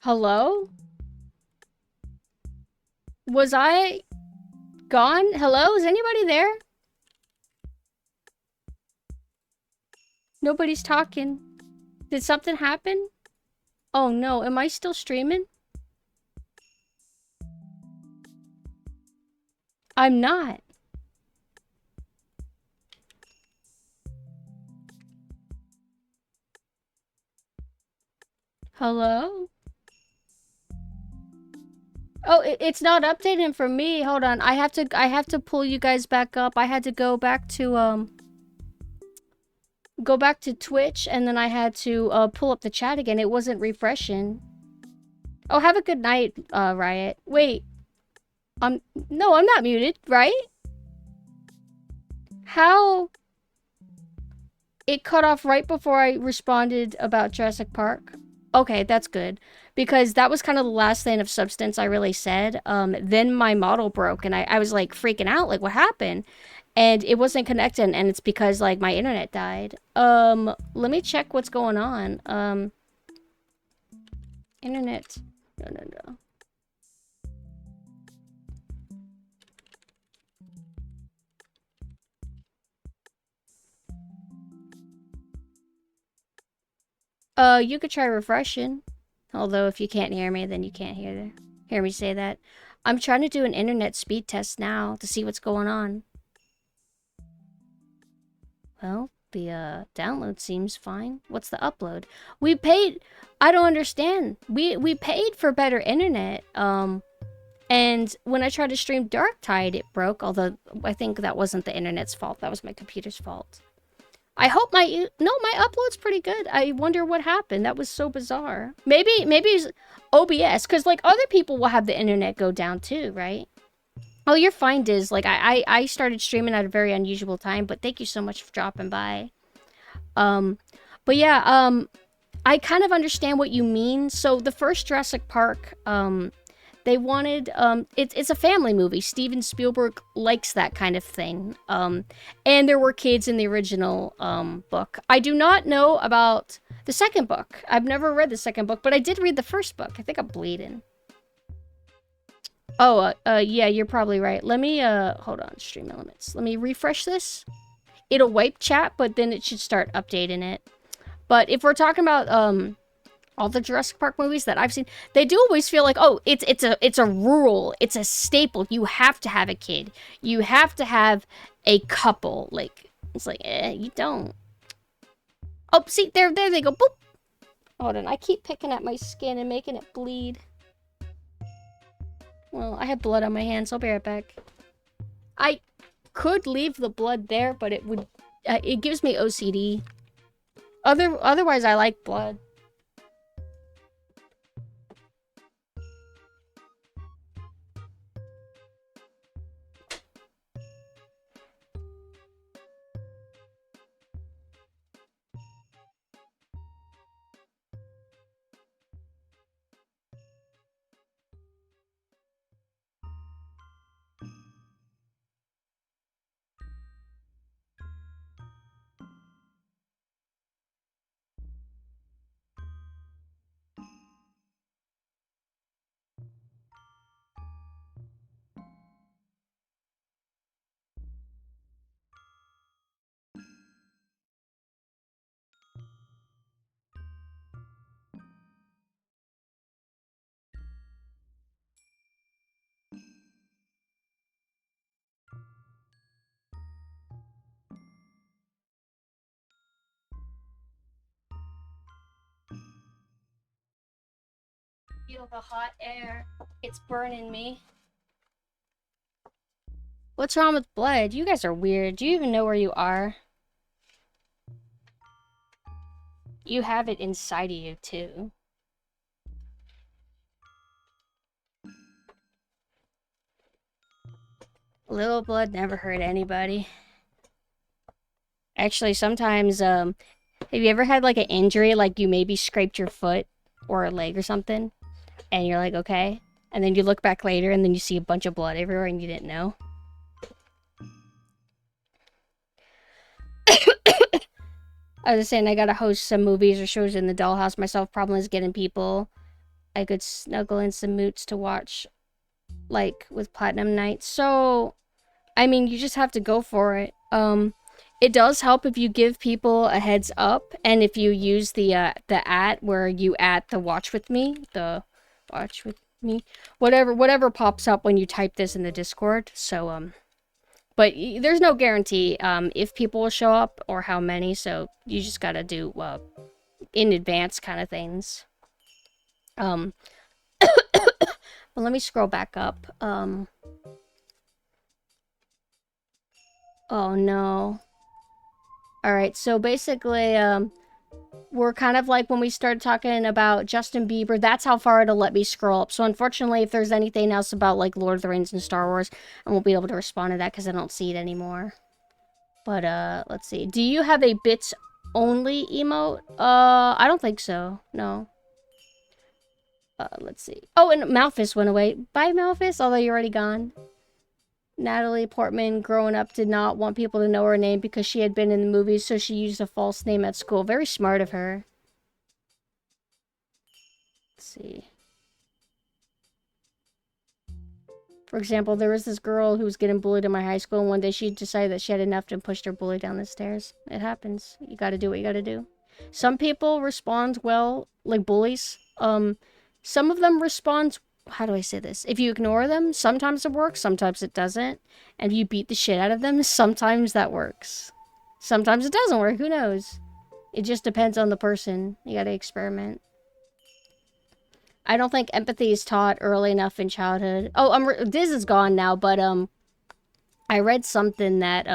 Hello? Was I gone? Hello? Is anybody there? Nobody's talking. Did something happen? Oh no, am I still streaming? I'm not. Hello? Oh, it's not updating for me. Hold on. I have to pull you guys back up. I had to go back to Twitch, and then I had to pull up the chat again. It wasn't refreshing. Oh, have a good night, Riot. Wait. No, I'm not muted, right? How? It cut off right before I responded about Jurassic Park. Okay, that's good. Because that was kind of the last thing of substance I really said. Then my model broke, and I was, like, freaking out. Like, what happened? And it wasn't connecting, and it's because, like, my internet died. Let me check what's going on. Internet. No. You could try refreshing. Although if you can't hear me, then you can't hear me say that. I'm trying to do an internet speed test now to see what's going on. Well, the download seems fine. What's the upload? We paid. I don't understand. We paid for better internet. And when I tried to stream Dark Tide, it broke. Although I think that wasn't the internet's fault. That was my computer's fault. I hope my upload's pretty good. I wonder what happened. That was so bizarre. Maybe it's OBS, because, like, other people will have the internet go down too, right? Oh, you're fine, Diz. Like, I started streaming at a very unusual time, but thank you so much for dropping by. But yeah, I kind of understand what you mean. So the first Jurassic Park, they wanted, it's a family movie. Steven Spielberg likes that kind of thing. And there were kids in the original, book. I do not know about the second book. I've never read the second book, but I did read the first book. I think I'm bleeding. Oh, yeah, you're probably right. Let me, hold on, stream elements. Let me refresh this. It'll wipe chat, but then it should start updating it. But if we're talking about, all the Jurassic Park movies that I've seen, they do always feel like, oh, it's a rule, it's a staple. You have to have a kid. You have to have a couple. Like, it's like, you don't. Oh, see, there they go. Boop. Hold on, I keep picking at my skin and making it bleed. Well, I have blood on my hands. I'll be right back. I could leave the blood there, but it would, it gives me OCD. Otherwise, I like blood. Feel the hot air. It's burning me. What's wrong with blood? You guys are weird. Do you even know where you are? You have it inside of you, too. A little blood never hurt anybody. Actually, sometimes, have you ever had, like, an injury, like you maybe scraped your foot or a leg or something, and you're like, okay? And then you look back later, and then you see a bunch of blood everywhere, and you didn't know? I was just saying, I gotta host some movies or shows in the dollhouse myself. Problem is getting people I could snuggle in some moots to watch, like, with Platinum Nights. So, I mean, you just have to go for it. It does help if you give people a heads up, and if you use the @ where you @ the watch with me, whatever pops up when you type this in the Discord. So, but there's no guarantee if people will show up or how many, so you just gotta do in advance kind of things. Well, let me scroll back up. Oh no. Alright, so basically, we're kind of like when we started talking about Justin Bieber, that's how far it'll let me scroll up. So unfortunately, if there's anything else about like Lord of the Rings and Star Wars, I won't be able to respond to that because I don't see it anymore. But, let's see. Do you have a bits only emote? I don't think so. No. Let's see. Oh, and Malphus went away. Bye, Malphus, although you're already gone. Natalie Portman, growing up, did not want people to know her name because she had been in the movies, so she used a false name at school. Very smart of her. Let's see. For example, there was this girl who was getting bullied in my high school, and one day she decided that she had enough and pushed her bully down the stairs. It happens. You gotta do what you gotta do. Some people respond well, like bullies. Some of them respond, how do I say this? If you ignore them, sometimes it works, sometimes it doesn't. And if you beat the shit out of them, sometimes that works. Sometimes it doesn't work, who knows? It just depends on the person. You gotta experiment. I don't think empathy is taught early enough in childhood. Oh, Diz is gone now, but, I read something that,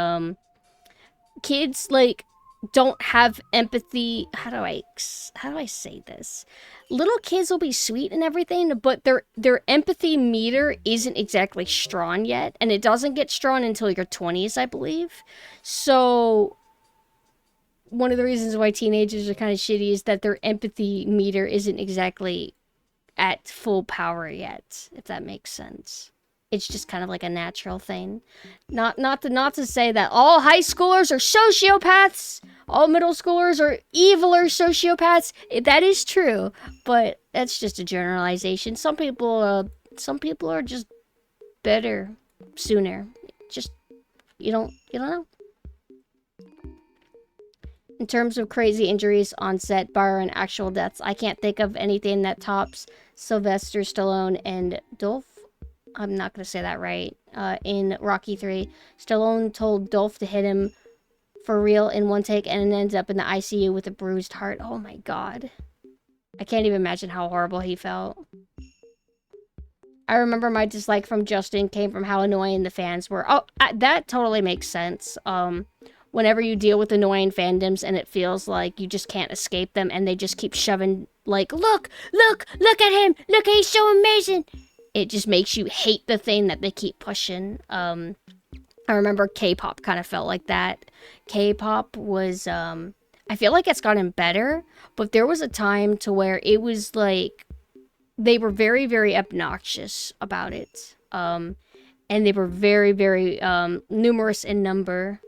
kids, like, don't have empathy. How do I say this? Little kids will be sweet and everything, but their empathy meter isn't exactly strong yet, and it doesn't get strong until your 20s, I believe. So one of the reasons why teenagers are kind of shitty is that their empathy meter isn't exactly at full power yet, if that makes sense. It's just kind of like a natural thing. Not to say that all high schoolers are sociopaths, all middle schoolers are evil or sociopaths. That is true, but that's just a generalization. Some people are just better sooner. Just you don't know. In terms of crazy injuries on set, bar and actual deaths, I can't think of anything that tops Sylvester Stallone and Dolph. I'm not going to say that right. In Rocky 3, Stallone told Dolph to hit him for real in one take and ended up in the ICU with a bruised heart. Oh my god. I can't even imagine how horrible he felt. I remember my dislike from Justin came from how annoying the fans were. Oh, that totally makes sense. Whenever you deal with annoying fandoms and it feels like you just can't escape them and they just keep shoving, like, look at him, look, he's so amazing. It just makes you hate the thing that they keep pushing. I remember K-pop kind of felt like that. K-pop was, I feel like it's gotten better, but there was a time to where it was like, they were very, very obnoxious about it. And they were very, very, numerous in number.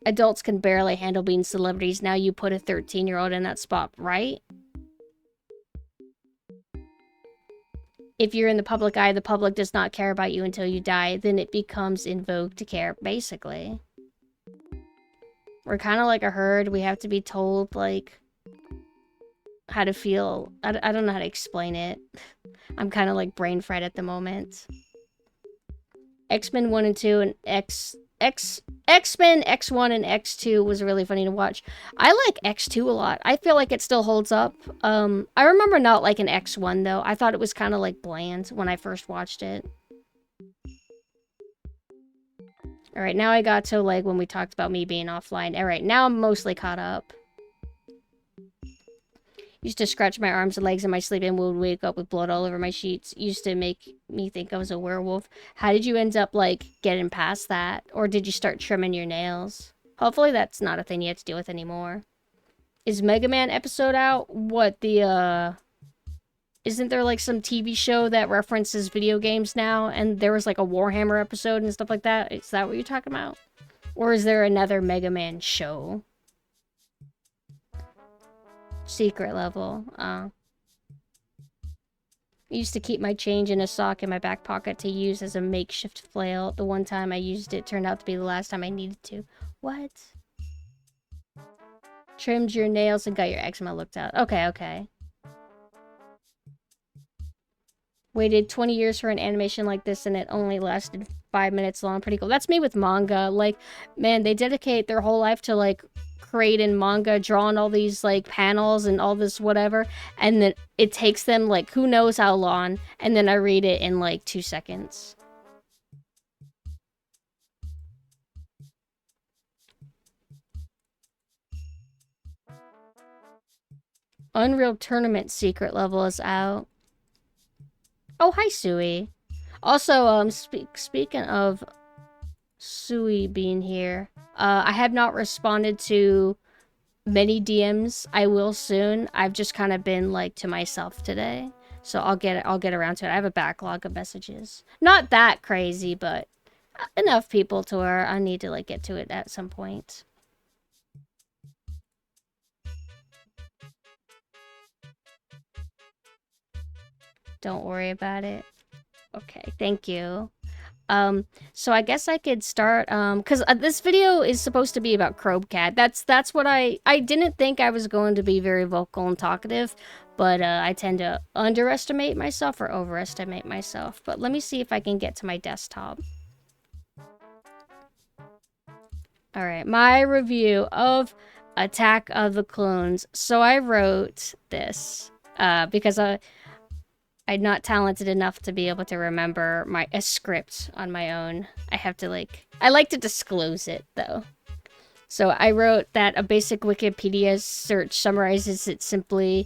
Adults can barely handle being celebrities. Now you put a 13-year-old in that spot, right? If you're in the public eye, the public does not care about you until you die. Then it becomes in vogue to care, basically. We're kind of like a herd. We have to be told, like, how to feel. I don't know how to explain it. I'm kind of like brain fried at the moment. X-Men 1 and 2 and X-Men X1 and X2 was really funny to watch. I like X2 a lot. I feel like it still holds up. I remember not liking X1 though. I thought it was kind of like bland when I first watched it. Alright, now I got to like when we talked about me being offline. Alright, now I'm mostly caught up. Used to scratch my arms and legs in my sleep and would wake up with blood all over my sheets. Used to make me think I was a werewolf. How did you end up, like, getting past that? Or did you start trimming your nails? Hopefully that's not a thing you have to deal with anymore. Is Mega Man episode out? What, the, isn't there, like, some TV show that references video games now? And there was, like, a Warhammer episode and stuff like that? Is that what you're talking about? Or is there another Mega Man show? Secret level. I used to keep my change in a sock in my back pocket to use as a makeshift flail. The one time I used it turned out to be the last time I needed to. What? Trimmed your nails and got your eczema looked out. Okay, okay. Waited 20 years for an animation like this and it only lasted 5 minutes long. Pretty cool. That's me with manga. Like, man, they dedicate their whole life to, like, creating manga, drawing all these, like, panels and all this whatever. And then it takes them, like, who knows how long. And then I read it in, like, 2 seconds. Unreal Tournament secret level is out. Oh, hi, Sui. Also, speaking of Sui being here, I have not responded to many DMs. I will soon. I've just kind of been, like, to myself today. So I'll get around to it. I have a backlog of messages. Not that crazy, but enough people to where I need to, like, get to it at some point. Don't worry about it. Okay, thank you. So I guess I could start, because this video is supposed to be about Crowbcat. That's what I didn't think I was going to be very vocal and talkative, but I tend to underestimate myself or overestimate myself. But let me see if I can get to my desktop. Alright, my review of Attack of the Clones. So I wrote this, because I'm not talented enough to be able to remember a script on my own. I like to disclose it, though. So I wrote that a basic Wikipedia search summarizes it simply: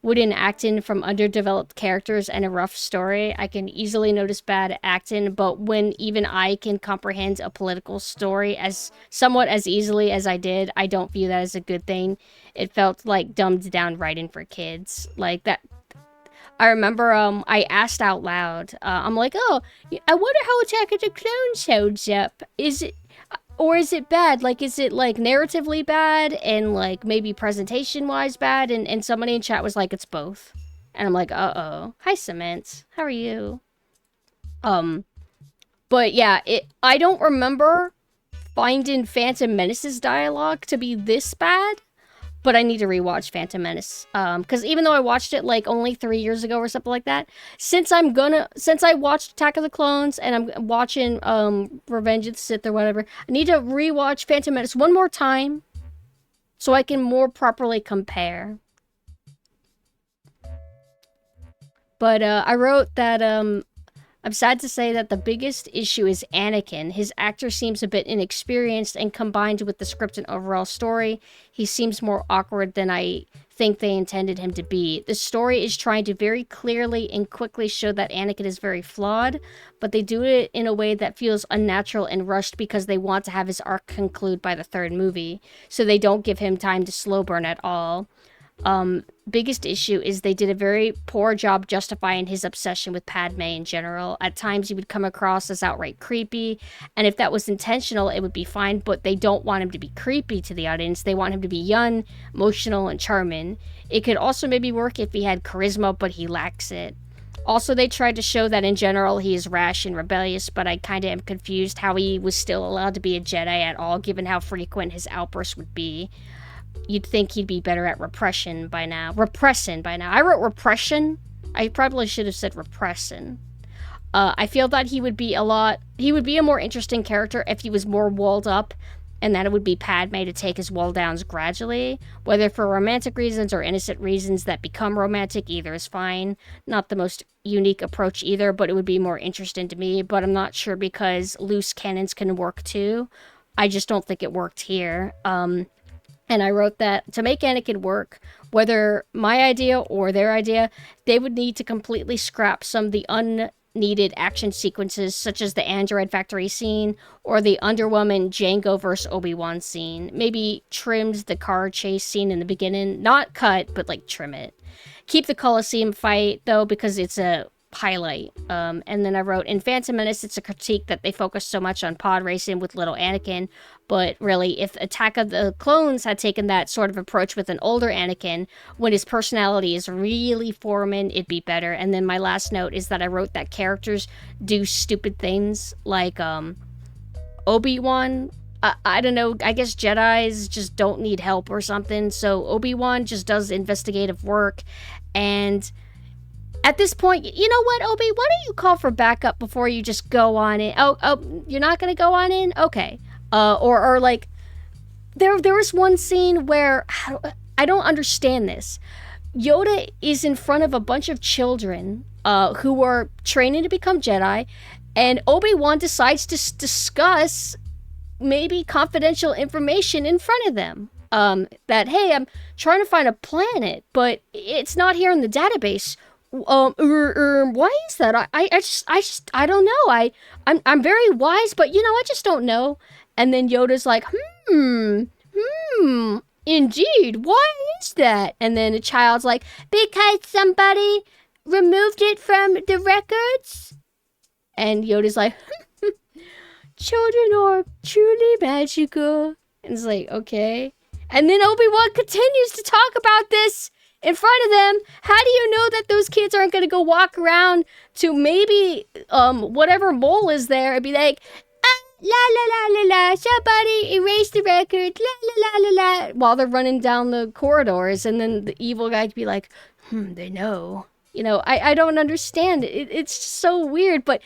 wooden acting from underdeveloped characters and a rough story. I can easily notice bad acting, but when even I can comprehend a political story somewhat as easily as I did, I don't view that as a good thing. It felt like dumbed down writing for kids. Like that. I remember I asked out loud. I'm like, oh, I wonder how Attack of the Clones holds up. Is it bad? Like, is it, like, narratively bad and, like, maybe presentation-wise bad? And somebody in chat was like, it's both. And I'm like, uh-oh. Hi, Cement. How are you? But yeah, I don't remember finding Phantom Menace's dialogue to be this bad. But I need to rewatch Phantom Menace, because even though I watched it, like, only 3 years ago or something like that, since I watched Attack of the Clones, and I'm watching, Revenge of the Sith or whatever, I need to rewatch Phantom Menace one more time, so I can more properly compare. But, I wrote that, I'm sad to say that the biggest issue is Anakin. His actor seems a bit inexperienced, and combined with the script and overall story, he seems more awkward than I think they intended him to be. The story is trying to very clearly and quickly show that Anakin is very flawed, but they do it in a way that feels unnatural and rushed because they want to have his arc conclude by the third movie, so they don't give him time to slow burn at all. Biggest issue is they did a very poor job justifying his obsession with Padme in general. At times he would come across as outright creepy, and if that was intentional, it would be fine, but they don't want him to be creepy to the audience. They want him to be young, emotional, and charming. It could also maybe work if he had charisma, but he lacks it. Also, they tried to show that in general he is rash and rebellious, but I kinda am confused how he was still allowed to be a Jedi at all, given how frequent his outbursts would be. You'd think he'd be better at repression by now. I wrote repression. I probably should have said repression. I feel that he would be a more interesting character if he was more walled up, and that it would be Padme to take his wall downs gradually. Whether for romantic reasons or innocent reasons that become romantic, either is fine. Not the most unique approach either, but it would be more interesting to me, but I'm not sure because loose cannons can work too. I just don't think it worked here. And I wrote that to make Anakin work, whether my idea or their idea, they would need to completely scrap some of the unneeded action sequences, such as the android factory scene or the Underwoman Jango vs. Obi-Wan scene. Maybe trimmed the car chase scene in the beginning. Not cut, but, like, trim it. Keep the Coliseum fight, though, because it's a highlight. And then I wrote, in Phantom Menace, it's a critique that they focus so much on pod racing with little Anakin, but really, if Attack of the Clones had taken that sort of approach with an older Anakin, when his personality is really forming, it'd be better. And then my last note is that I wrote that characters do stupid things, like, Obi-Wan. I don't know, I guess Jedis just don't need help or something, so Obi-Wan just does investigative work, and at this point, you know what, Obi, why don't you call for backup before you just go on in? Oh, you're not gonna go on in? Okay. Or like, there was one scene where, I don't understand this. Yoda is in front of a bunch of children, who are training to become Jedi, and Obi-Wan decides to discuss maybe confidential information in front of them. That, hey, I'm trying to find a planet, but it's not here in the database. Why is that? I don't know. I'm very wise, but I just don't know. And then Yoda's like, indeed, why is that? And then a child's like, because somebody removed it from the records. And Yoda's like, children are truly magical. And it's like, okay. And then Obi-Wan continues to talk about this in front of them. How do you know that those kids aren't going to go walk around to maybe whatever mole is there and be like, la la la la la, somebody erase the record, la la la la la, while they're running down the corridors, and then the evil guy could be like, they know. I don't understand. It's so weird, but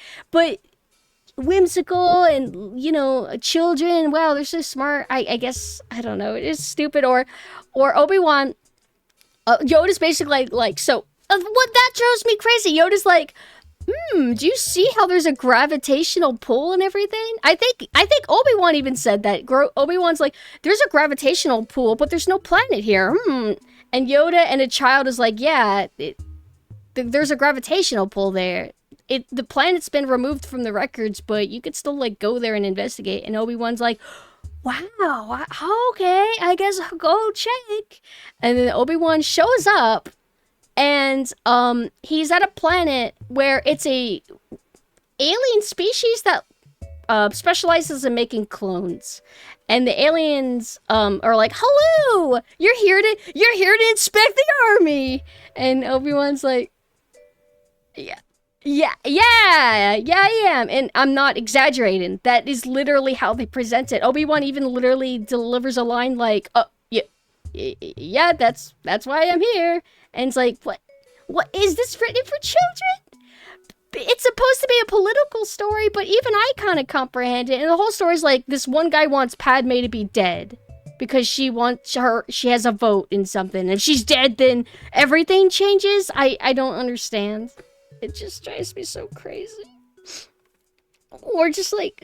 whimsical, and children, wow, they're so smart. I guess, I don't know, it's stupid. Or Obi-Wan, Yoda's basically like, so what, that drives me crazy. Yoda's like, do you see how there's a gravitational pull and everything? I think Obi-Wan even said that. Obi-Wan's like, there's a gravitational pull, but there's no planet here. And Yoda and a child is like, yeah, there's a gravitational pull there. The planet's been removed from the records, but you could still like go there and investigate. And Obi-Wan's like, wow, okay, I guess I'll go check. And then Obi-Wan shows up, and he's at a planet where it's a alien species that specializes in making clones. And the aliens are like, hello, you're here to inspect the army. And Obi-Wan's like, yeah, I am. And I'm not exaggerating. That is literally how they present it. Obi-Wan even literally delivers a line like, yeah, that's why I'm here. And it's like, what is this written for children? It's supposed to be a political story, but even I kind of comprehend it. And the whole story's like, this one guy wants Padme to be dead because she has a vote in something. If she's dead, then everything changes. I don't understand. It just drives me so crazy. Or just like,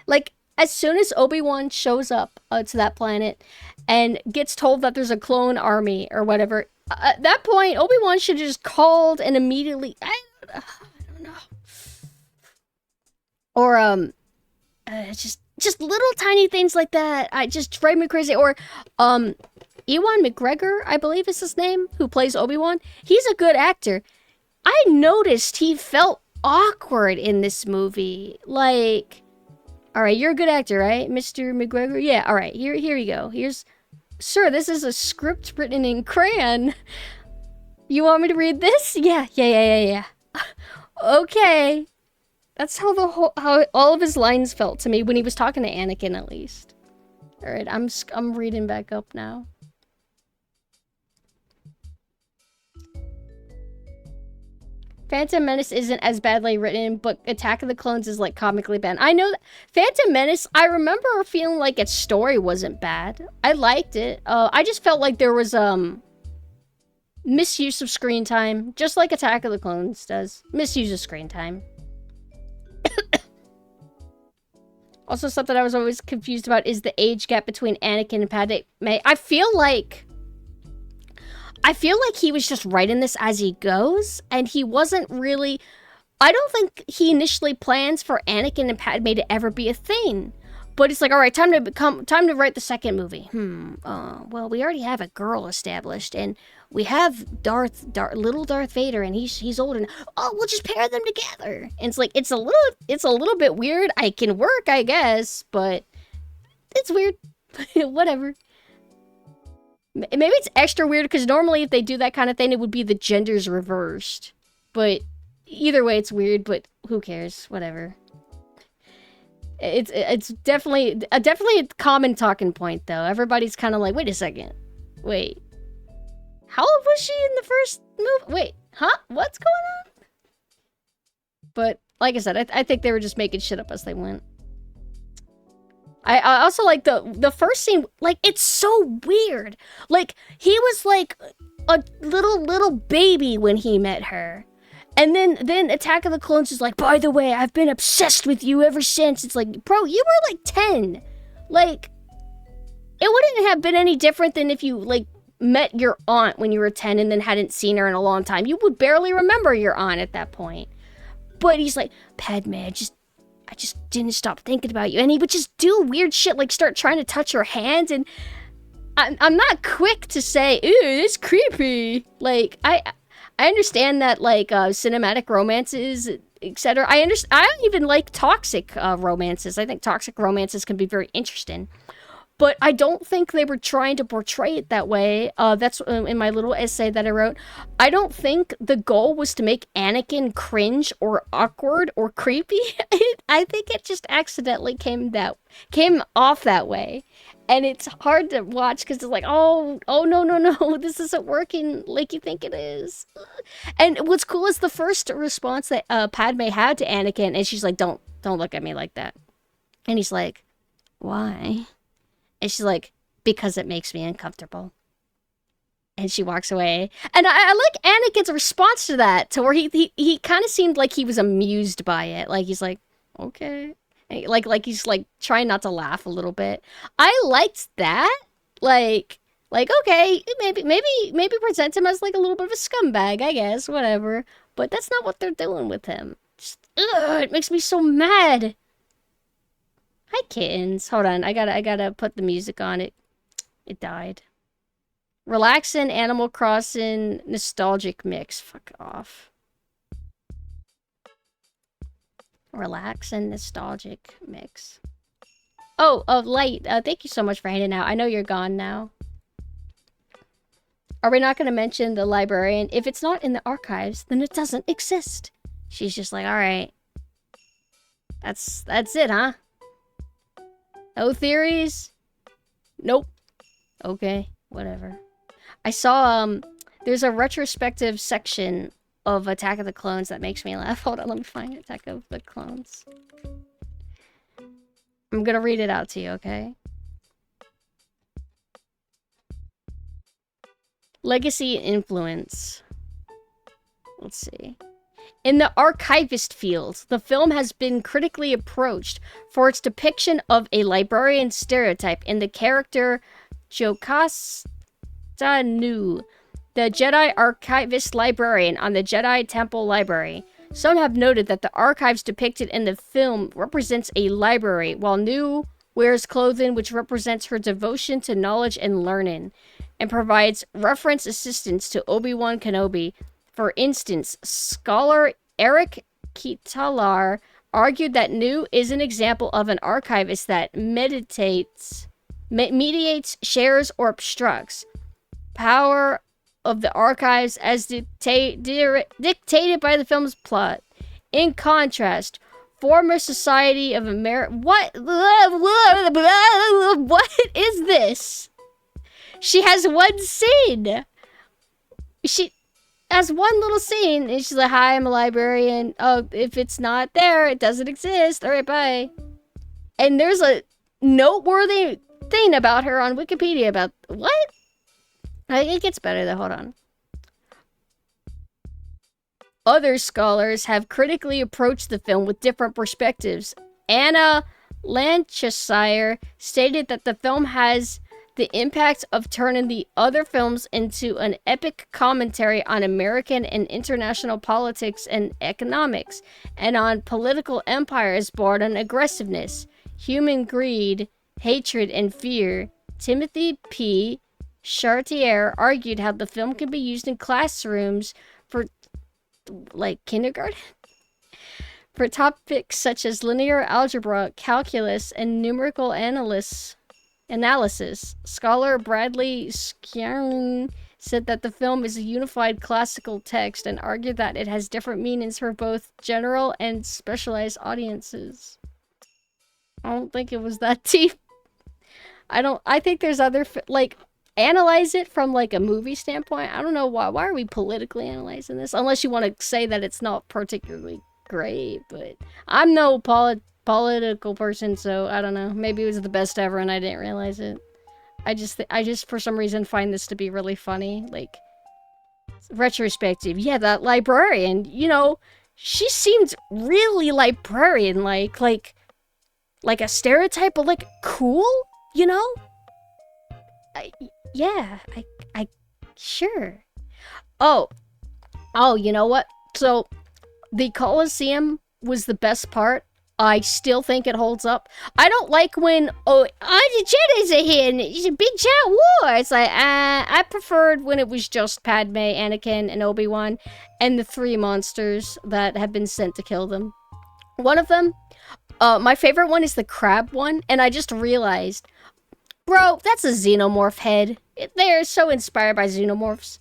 like, as soon as Obi-Wan shows up to that planet and gets told that there's a clone army or whatever, at that point, Obi-Wan should have just called and immediately, I don't know. Or, just little tiny things like that. I just drive me crazy. Or, Ewan McGregor, I believe is his name, who plays Obi-Wan. He's a good actor. I noticed he felt awkward in this movie. Like, all right, you're a good actor, right, Mr. McGregor? Yeah, all right, here you go. Sir, this is a script written in crayon. You want me to read this? Yeah. Okay. That's how how all of his lines felt to me when he was talking to Anakin, at least. All right, I'm reading back up now. Phantom Menace isn't as badly written, but Attack of the Clones is like comically bad. I know that Phantom Menace, I remember feeling like its story wasn't bad. I liked it. I just felt like there was misuse of screen time, just like Attack of the Clones does. Misuse of screen time. Also, something I was always confused about is the age gap between Anakin and Padme. I feel like he was just writing this as he goes, and he wasn't really... I don't think he initially plans for Anakin and Padme to ever be a thing. But it's like, all right, time to write the second movie. Well, we already have a girl established, and we have little Darth Vader, and he's old, and we'll just pair them together. And it's like, it's a little bit weird. I can work, I guess, but it's weird. Whatever. Maybe it's extra weird because normally if they do that kind of thing, it would be the genders reversed. But either way, it's weird. But who cares? Whatever. It's definitely a common talking point though. Everybody's kind of like, wait a second, wait, how old was she in the first movie? Wait, huh? What's going on? But like I said, I think they were just making shit up as they went. I also like the first scene. Like, it's so weird. Like, he was like a little baby when he met her. And then Attack of the Clones is like, by the way, I've been obsessed with you ever since. It's like, bro, you were like 10. Like, it wouldn't have been any different than if you, like, met your aunt when you were 10 and then hadn't seen her in a long time. You would barely remember your aunt at that point. But he's like, Padme, I just didn't stop thinking about you. And he would just do weird shit, like start trying to touch her hand. And I'm not quick to say, ew, it's creepy. Like, I understand that, like, cinematic romances, etc. I don't even like toxic romances. I think toxic romances can be very interesting. But I don't think they were trying to portray it that way. That's in my little essay that I wrote. I don't think the goal was to make Anakin cringe or awkward or creepy. I think it just accidentally came off that way. And it's hard to watch because it's like, oh, no, this isn't working like you think it is. And what's cool is the first response that Padme had to Anakin, and she's like, don't look at me like that. And he's like, why? And she's like, because it makes me uncomfortable. And she walks away. And I like Anakin's response to that, to where he kind of seemed like he was amused by it. Like, he's like, okay. Like he's like trying not to laugh a little bit. I liked that. Like, okay, maybe present him as like a little bit of a scumbag, I guess, whatever. But that's not what they're doing with him. Just, it makes me so mad. Hi, kittens. Hold on, I gotta put the music on it. It died. Relaxin' Animal Crossing nostalgic mix. Fuck off. Relaxin' nostalgic mix. Oh, Light. Thank you so much for hanging out. I know you're gone now. Are we not gonna mention the librarian? If it's not in the archives, then it doesn't exist. She's just like, all right. That's it, huh? No theories? Nope. Okay, whatever. I saw, there's a retrospective section of Attack of the Clones that makes me laugh. Hold on, let me find Attack of the Clones. I'm gonna read it out to you, okay? Legacy and influence. Let's see. In the archivist field, the film has been critically approached for its depiction of a librarian stereotype in the character Jocasta Nu, the Jedi archivist librarian on the Jedi Temple Library. Some have noted that the archives depicted in the film represents a library, while Nu wears clothing which represents her devotion to knowledge and learning, and provides reference assistance to Obi-Wan Kenobi. For instance, scholar Eric Kitalar argued that Nu is an example of an archivist that mediates, shares, or obstructs power of the archives as dictated by the film's plot. In contrast, former Society of America... What is this? She has one scene. She has one little scene, and she's like, hi, I'm a librarian. Oh, if it's not there, it doesn't exist. All right, bye. And there's a noteworthy thing about her on Wikipedia about... What? It gets better, though. Hold on. Other scholars have critically approached the film with different perspectives. Anna Lancashire stated that the film has the impact of turning the other films into an epic commentary on American and international politics and economics, and on political empires born on aggressiveness. human greed, hatred, and fear, Timothy P. Chartier argued how the film can be used in classrooms for, like, kindergarten? For topics such as linear algebra, calculus, and numerical analysis. Scholar Bradley Skjern said that the film is a unified classical text and argued that it has different meanings for both general and specialized audiences. I don't think it was that deep. I think there's other, like, analyze it from, like, a movie standpoint. I don't know why are we politically analyzing this? Unless you want to say that it's not particularly great, but I'm no political person, so I don't know. Maybe it was the best ever and I didn't realize it. I just for some reason find this to be really funny. Like, retrospective, yeah, that librarian, you know, she seemed really librarian-like, like a stereotype, but like cool, you know? Yeah, sure. Oh, you know what? So, the Colosseum was the best part. I still think it holds up. I don't like when, the Jedi's are here and it's a big giant war. It's like, I preferred when it was just Padme, Anakin, and Obi-Wan, and the 3 monsters that have been sent to kill them. One of them, my favorite one is the crab one, and I just realized, bro, that's a xenomorph head. They're so inspired by xenomorphs.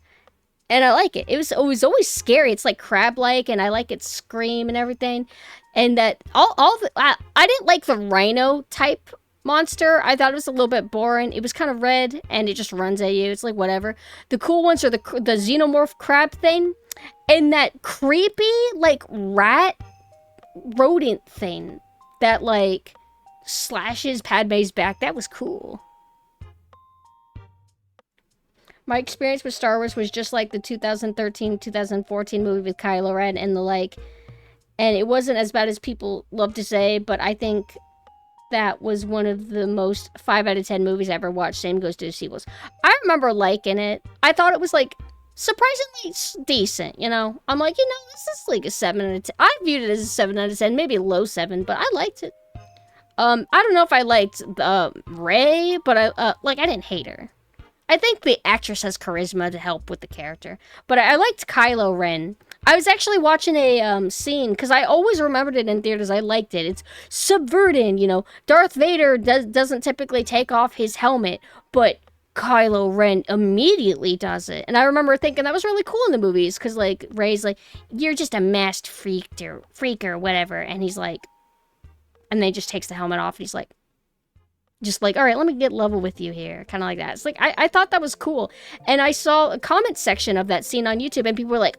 And I like it. It was always scary. It's like crab-like, and I like its scream and everything. And that I didn't like the rhino type monster. I thought it was a little bit boring. It was kind of red, and it just runs at you. It's like whatever. The cool ones are the xenomorph crab thing, and that creepy like rat rodent thing that like slashes Padme's back. That was cool. My experience with Star Wars was just like the 2013-2014 movie with Kylo Ren and the like. And it wasn't as bad as people love to say, but I think that was one of the most 5 out of 10 movies I ever watched. Same goes to the sequels. I remember liking it. I thought it was like surprisingly decent, you know? I'm like, you know, this is like a 7 out of 10. I viewed it as a 7 out of 10, maybe a low 7, but I liked it. I don't know if I liked Rey, but I didn't hate her. I think the actress has charisma to help with the character. But I liked Kylo Ren. I was actually watching a scene, because I always remembered it in theaters. I liked it. It's subverting, you know. Darth Vader doesn't typically take off his helmet, but Kylo Ren immediately does it. And I remember thinking that was really cool in the movies, because, like, Rey's like, you're just a masked freak or whatever. And he's like, and then he just takes the helmet off, and he's like, just like, all right, let me get level with you here. Kind of like that. It's like, I thought that was cool. And I saw a comment section of that scene on YouTube, and people were like,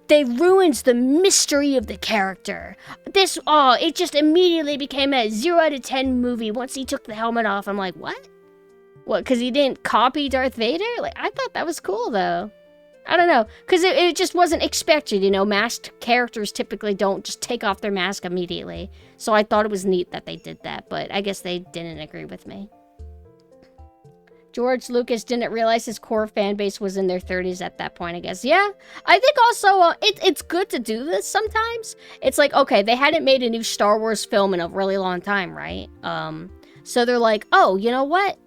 they ruined the mystery of the character. It just immediately became a 0 out of 10 movie once he took the helmet off. I'm like, what? What, because he didn't copy Darth Vader? Like, I thought that was cool, though. I don't know, because it just wasn't expected, you know. Masked characters typically don't just take off their mask immediately. So I thought it was neat that they did that, but I guess they didn't agree with me. George Lucas didn't realize his core fan base was in their 30s at that point, I guess. Yeah, I think also it's good to do this sometimes. It's like, okay, they hadn't made a new Star Wars film in a really long time, right? So they're like, oh, you know what?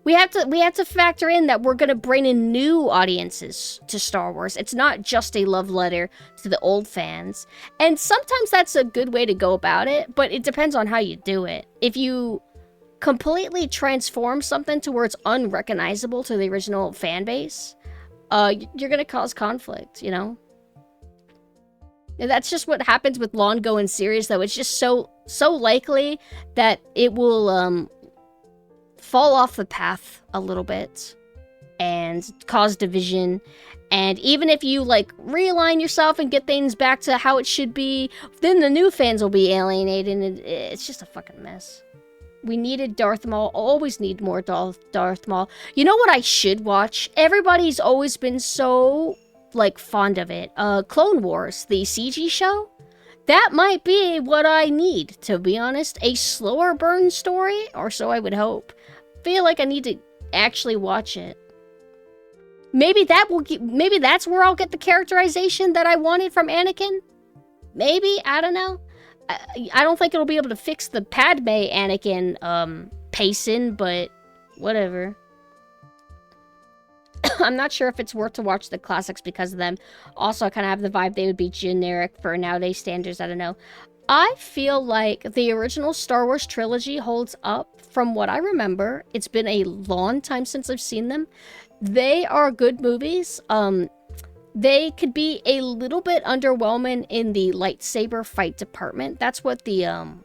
We have to factor in that we're going to bring in new audiences to Star Wars. It's not just a love letter to the old fans. And sometimes that's a good way to go about it, but it depends on how you do it. If you completely transform something to where it's unrecognizable to the original fan base, you're going to cause conflict, you know? And that's just what happens with long-going series, though. It's just so likely that it will fall off the path a little bit and cause division. And even if you like realign yourself and get things back to how it should be, then the new fans will be alienated, and it's just a fucking mess. We needed Darth Maul. Always need more Darth Maul. You know what I should watch? Everybody's always been so like fond of it. Clone Wars, the CG show. That might be what I need, to be honest. A slower burn story, or so I would hope. Feel like I need to actually watch it. Maybe maybe that's where I'll get the characterization that I wanted from Anakin. Maybe, I don't know. I don't think it'll be able to fix the Padme Anakin pacing, but whatever. I'm not sure if it's worth to watch the classics because of them. Also, I kind of have the vibe they would be generic for nowadays standards. I don't know. I feel like the original Star Wars trilogy holds up from what I remember. It's been a long time since I've seen them. They are good movies. They could be a little bit underwhelming in the lightsaber fight department. That's what the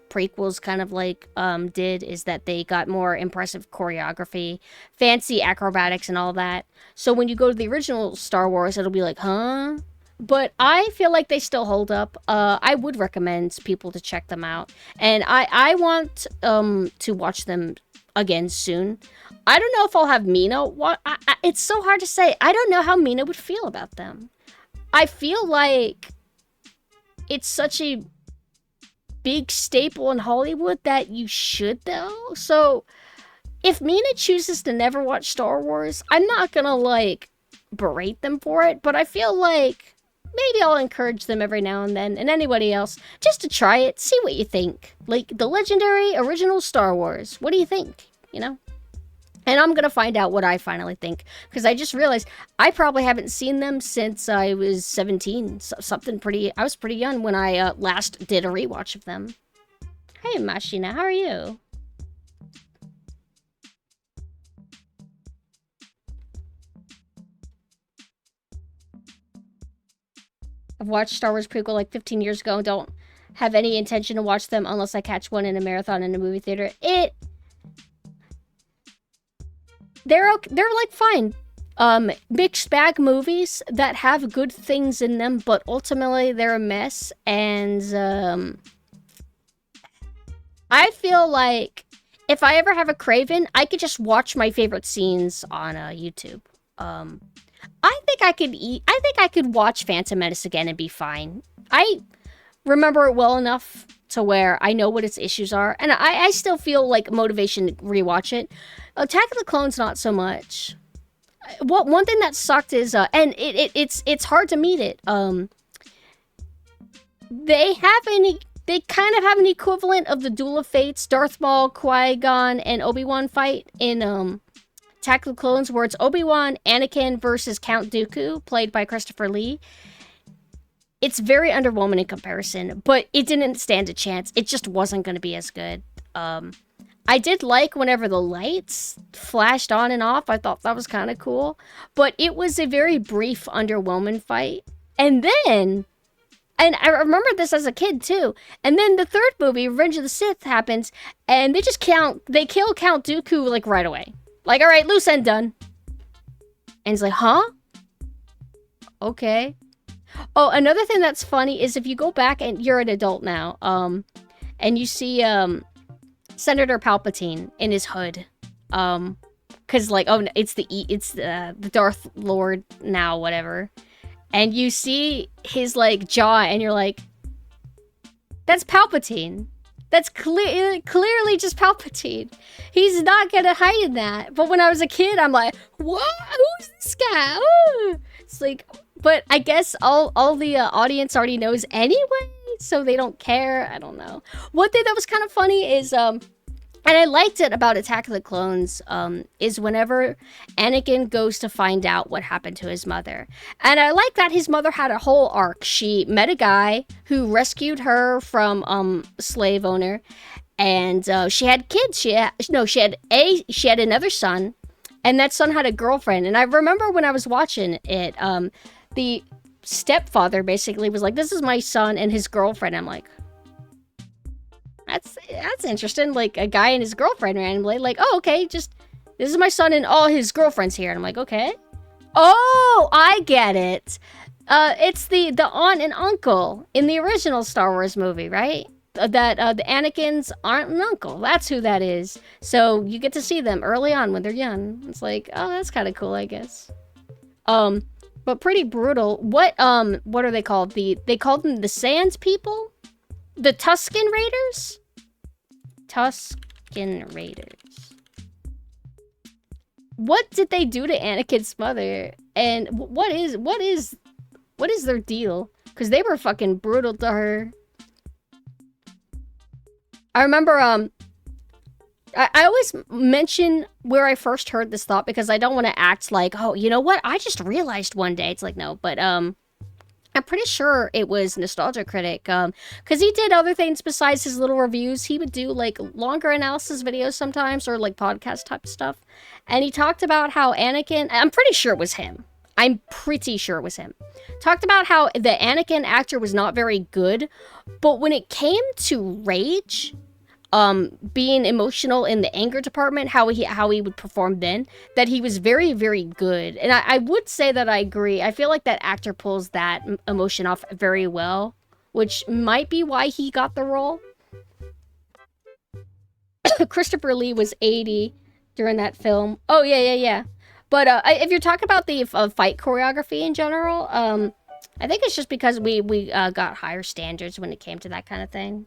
prequels kind of like did, is that they got more impressive choreography, fancy acrobatics and all that. So when you go to the original Star Wars, it'll be like, huh? But I feel like they still hold up. I would recommend people to check them out. And I want to watch them again soon. I don't know if I'll have Mina. It's so hard to say. I don't know how Mina would feel about them. I feel like it's such a big staple in Hollywood that you should, though. So if Mina chooses to never watch Star Wars, I'm not gonna, like, berate them for it. But I feel like maybe I'll encourage them every now and then, and anybody else, just to try it, see what you think. Like, the legendary original Star Wars. What do you think? You know? And I'm gonna find out what I finally think, because I just realized I probably haven't seen them since I was 17. I was pretty young when I last did a rewatch of them. Hey, Mashina, how are you? I've watched Star Wars prequel like 15 years ago and don't have any intention to watch them unless I catch one in a marathon in a movie theater. They're like fine. Mixed bag movies that have good things in them, but ultimately they're a mess. And I feel like if I ever have a craving, I could just watch my favorite scenes on YouTube. I think I could watch Phantom Menace again and be fine. I remember it well enough to where I know what its issues are, and I still feel like motivation to rewatch it. Attack of the Clones, not so much. One thing that sucked is, and it's hard to meet it. They kind of have an equivalent of the Duel of Fates, Darth Maul, Qui-Gon, and Obi-Wan fight in Attack of the Clones, where it's Obi-Wan, Anakin versus Count Dooku, played by Christopher Lee. It's very underwhelming in comparison, but it didn't stand a chance. It just wasn't going to be as good. I did like whenever the lights flashed on and off. I thought that was kind of cool. But it was a very brief, underwhelming fight. And then, and I remember this as a kid too, and then the third movie, Revenge of the Sith, happens, and they kill Count Dooku, like, right away. Like, alright, loose end done. And it's like, huh? Okay. Oh, another thing that's funny is if you go back, and you're an adult now, and you see, Senator Palpatine in his hood, cause like, oh, it's the Darth Lord now, whatever, and you see his like jaw, and you're like, that's Palpatine. That's clearly just Palpatine. He's not gonna hide in that. But when I was a kid, I'm like, what? Who's this guy? Ooh. It's like, but I guess all the audience already knows anyway, so they don't care. I don't know. One thing that was kind of funny is, and I liked it about Attack of the Clones, is whenever Anakin goes to find out what happened to his mother. And I like that his mother had a whole arc. She met a guy who rescued her from a slave owner, and she had kids. She had another son, and that son had a girlfriend. And I remember when I was watching it, the stepfather basically was like, this is my son and his girlfriend. I'm like, that's interesting. Like, a guy and his girlfriend randomly, like, oh, okay, just, this is my son and all his girlfriends here. And I'm like, okay. Oh, I get it. It's the aunt and uncle in the original Star Wars movie, right? That the Anakin's aunt and uncle. That's who that is. So you get to see them early on when they're young. It's like, oh, that's kind of cool, I guess. But pretty brutal. What are they called? They called them the Sands people? The Tusken Raiders? Tusken Raiders. What did they do to Anakin's mother? And what is their deal? Because they were fucking brutal to her. I remember, I always mention where I first heard this thought because I don't want to act like, oh, you know what? I just realized one day. It's like, no, but, I'm pretty sure it was Nostalgia Critic, because he did other things besides his little reviews. He would do, like, longer analysis videos sometimes, or, like, podcast type stuff. And he talked about how Anakin, I'm pretty sure it was him. I'm pretty sure it was him. Talked about how the Anakin actor was not very good, but when it came to rage, being emotional in the anger department, how he would perform then, that he was very, very good. And I would say that I agree. I feel like that actor pulls that emotion off very well, which might be why he got the role. Christopher Lee was 80 during that film. Oh, yeah. But if you're talking about the fight choreography in general, I think it's just because we got higher standards when it came to that kind of thing.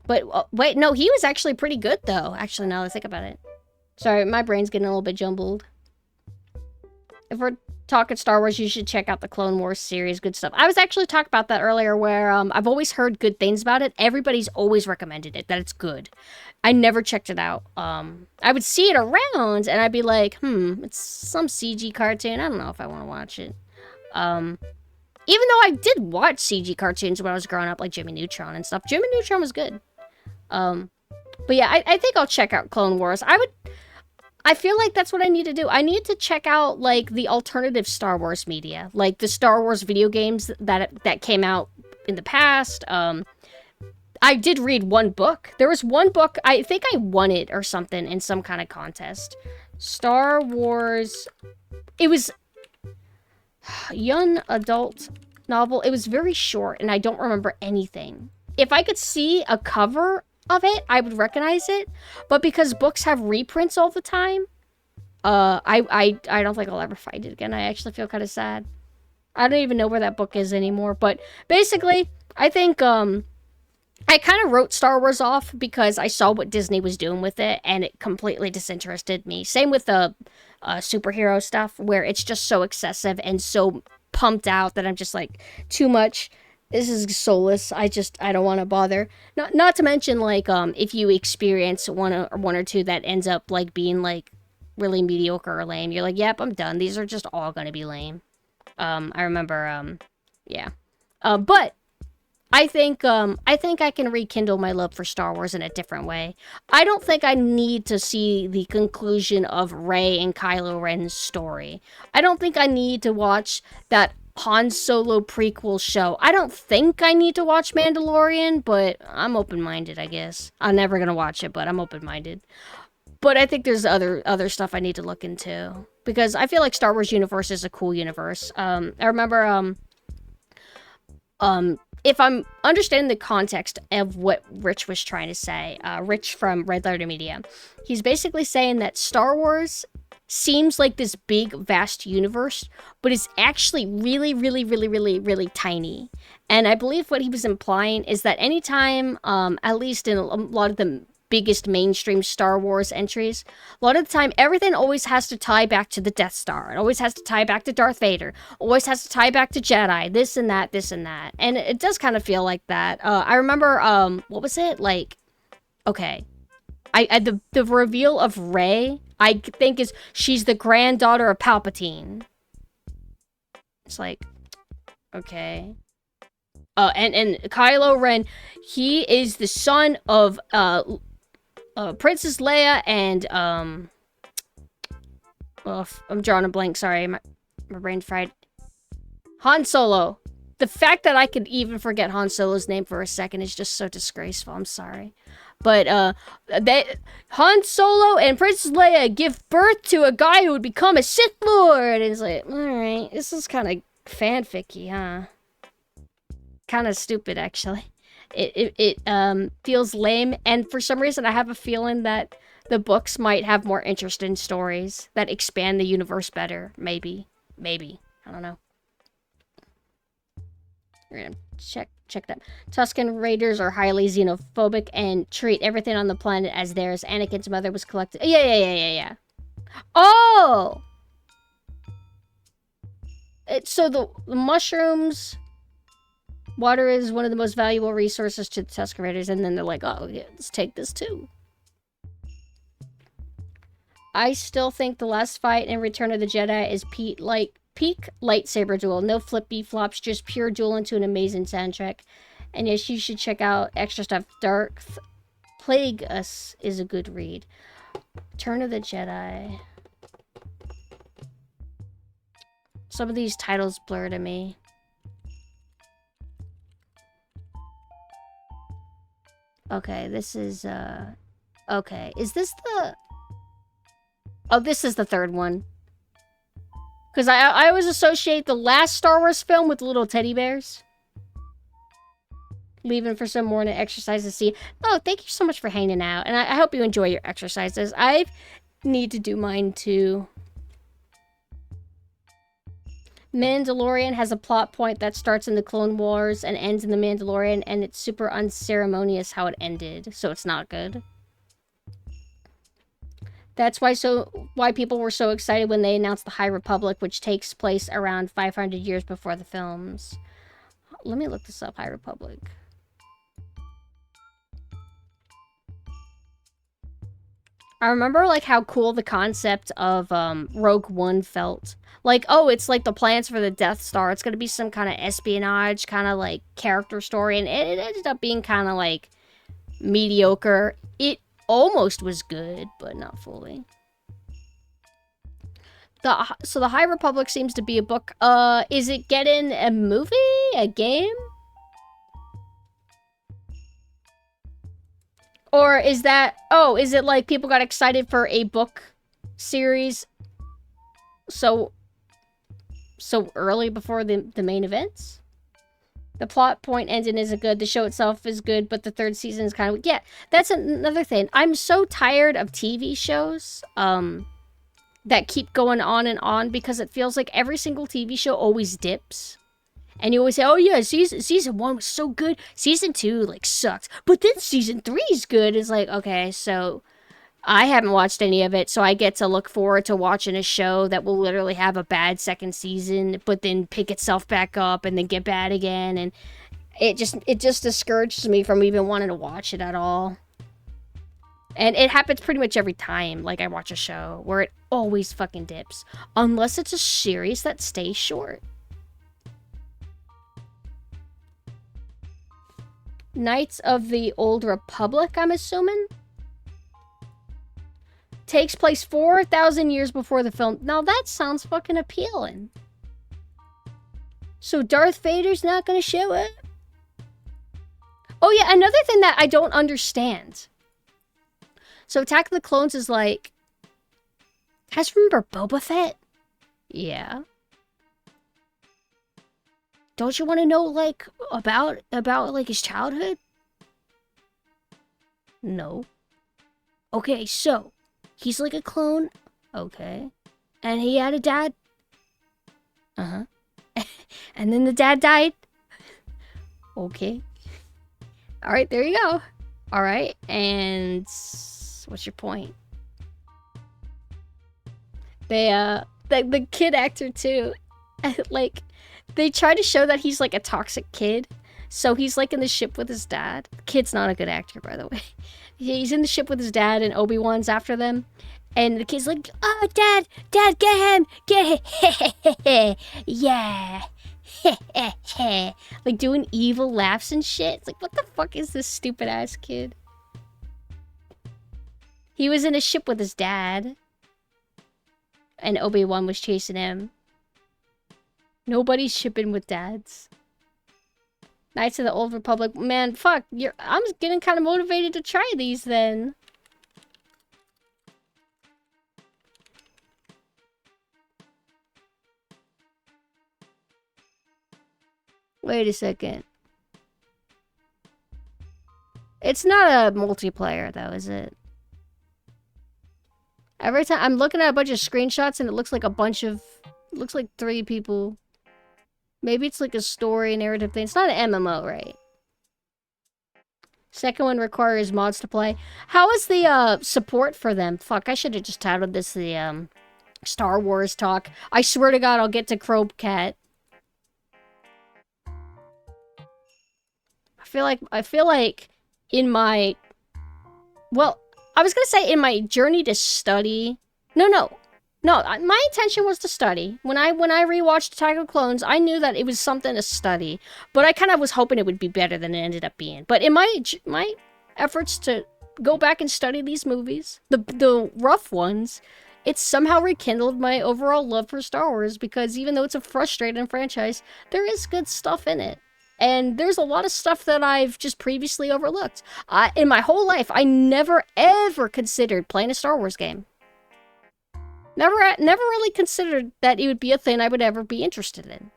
But, wait, no, he was actually pretty good, though. Actually, now that I think about it. Sorry, my brain's getting a little bit jumbled. If we're talking Star Wars, you should check out the Clone Wars series. Good stuff. I was actually talking about that earlier, where I've always heard good things about it. Everybody's always recommended it, that it's good. I never checked it out. I would see it around, and I'd be like, it's some CG cartoon. I don't know if I want to watch it. Even though I did watch CG cartoons when I was growing up, like Jimmy Neutron and stuff. Jimmy Neutron was good. But yeah, I think I'll check out Clone Wars. I feel like that's what I need to do. I need to check out, like, the alternative Star Wars media. Like, the Star Wars video games that came out in the past. I did read one book. There was one book, I think I won it or something in some kind of contest. Star Wars... It was... young adult novel. It was very short, and I don't remember anything. If I could see a cover of it, I would recognize it, but because books have reprints all the time, I don't think I'll ever find it again. I actually feel kind of sad. I don't even know where that book is anymore, but basically, I think, I kind of wrote Star Wars off because I saw what Disney was doing with it, and it completely disinterested me. Same with the superhero stuff, where it's just so excessive and so pumped out that I'm just like, too much. This is soulless. I don't want to bother. Not to mention, like, if you experience one or two that ends up, like, being, like, really mediocre or lame, you're like, yep, I'm done. These are just all gonna be lame. I remember, yeah. But I think I can rekindle my love for Star Wars in a different way. I don't think I need to see the conclusion of Rey and Kylo Ren's story. I don't think I need to watch that Han Solo prequel show. I don't think I need to watch Mandalorian, but I'm open-minded, I guess. I'm never gonna watch it, but I'm open-minded. But I think there's other stuff I need to look into, because I feel like Star Wars universe is a cool universe. I remember, if I'm understanding the context of what Rich was trying to say, Rich from Red Letter Media, he's basically saying that Star Wars seems like this big, vast universe, but it's actually really, really, really, really, really tiny. And I believe what he was implying is that anytime, at least in a lot of the biggest mainstream Star Wars entries, a lot of the time, everything always has to tie back to the Death Star. It always has to tie back to Darth Vader. Always has to tie back to Jedi. This and that, this and that. And it does kind of feel like that. I remember, what was it? Like, okay. The reveal of Rey, I think she's the granddaughter of Palpatine. It's like, okay. And Kylo Ren, he is the son of, Princess Leia and, I'm drawing a blank, sorry, my brain's fried. Han Solo. The fact that I could even forget Han Solo's name for a second is just so disgraceful, I'm sorry. But, Han Solo and Princess Leia give birth to a guy who would become a Sith Lord. And it's like, alright, this is kind of fanficky, huh? Kind of stupid, actually. It feels lame, and for some reason I have a feeling that the books might have more interesting stories that expand the universe better. Maybe. I don't know. We're gonna check that. Tusken Raiders are highly xenophobic and treat everything on the planet as theirs. Anakin's mother was collected. Yeah. Oh! So the mushrooms Water is one of the most valuable resources to the Tusk Raiders, and then they're like, oh, yeah, let's take this too. I still think the last fight in Return of the Jedi is peak lightsaber duel. No flippy flops, just pure duel into an amazing soundtrack. And yes, you should check out extra stuff. Plague Us is a good read. Return of the Jedi. Some of these titles blur to me. Okay, this is, okay. Is this the... Oh, this is the third one. Because I always associate the last Star Wars film with little teddy bears. Leaving for some morning exercise to see. Oh, thank you so much for hanging out. And I hope you enjoy your exercises. I need to do mine too. Mandalorian has a plot point that starts in the Clone Wars and ends in the Mandalorian, and it's super unceremonious how it ended, so it's not good. That's why people were so excited when they announced the High Republic, which takes place around 500 years before the films. Let me look this up, High Republic. I remember, like, how cool the concept of Rogue One felt. Like, oh, it's like the plans for the Death Star. It's going to be some kind of espionage, kind of, like, character story. And it ended up being kind of, like, mediocre. It almost was good, but not fully. So the High Republic seems to be a book. Is it getting a movie? A game? Or is that... Oh, is it like people got excited for a book series so early before the main events? The plot point ending isn't good. The show itself is good, but the third season is kind of... Yeah, that's another thing. I'm so tired of TV shows that keep going on and on because it feels like every single TV show always dips. And you always say, oh yeah, season 1 was so good. Season 2, like, sucked. But then season 3 is good. It's like, okay, so I haven't watched any of it, so I get to look forward to watching a show that will literally have a bad second season, but then pick itself back up and then get bad again. And it just discourages me from even wanting to watch it at all. And it happens pretty much every time, like, I watch a show, where it always fucking dips. Unless it's a series that stays short. Knights of the Old Republic, I'm assuming? Takes place 4,000 years before the film. Now that sounds fucking appealing. So Darth Vader's not gonna show up? Oh yeah, another thing that I don't understand. So Attack of the Clones is like... Guys, remember Boba Fett? Yeah. Don't you want to know, like, about like, his childhood? No. Okay, so, he's like a clone. Okay. And he had a dad. Uh-huh. And then the dad died. Okay. Alright, there you go. Alright, and... What's your point? The kid actor, too. Like... They try to show that he's, like, a toxic kid. So he's, like, in the ship with his dad. The kid's not a good actor, by the way. He's in the ship with his dad, and Obi-Wan's after them. And the kid's like, oh, Dad, get him, yeah, like, doing evil laughs and shit. It's like, what the fuck is this stupid-ass kid? He was in a ship with his dad. And Obi-Wan was chasing him. Nobody's shipping with dads. Knights of the Old Republic. Man, fuck. I'm getting kind of motivated to try these then. Wait a second. It's not a multiplayer though, is it? Every time I'm looking at a bunch of screenshots and it looks like a bunch of... Looks like 3 people. Maybe it's like a story narrative thing. It's not an MMO, right? Second one requires mods to play. How is the support for them? Fuck, I should have just titled this the Star Wars talk. I swear to God, I'll get to Crowbcat. feel like in my, well, I was gonna say in my journey to study. No. My intention was to study. When I rewatched Attack of the Clones, I knew that it was something to study, but I kind of was hoping it would be better than it ended up being. But in my efforts to go back and study these movies, the rough ones, it's somehow rekindled my overall love for Star Wars, because even though it's a frustrating franchise, there is good stuff in it. And there's a lot of stuff that I've just previously overlooked. In my whole life, I never ever considered playing a Star Wars game. Never really considered that it would be a thing I would ever be interested in.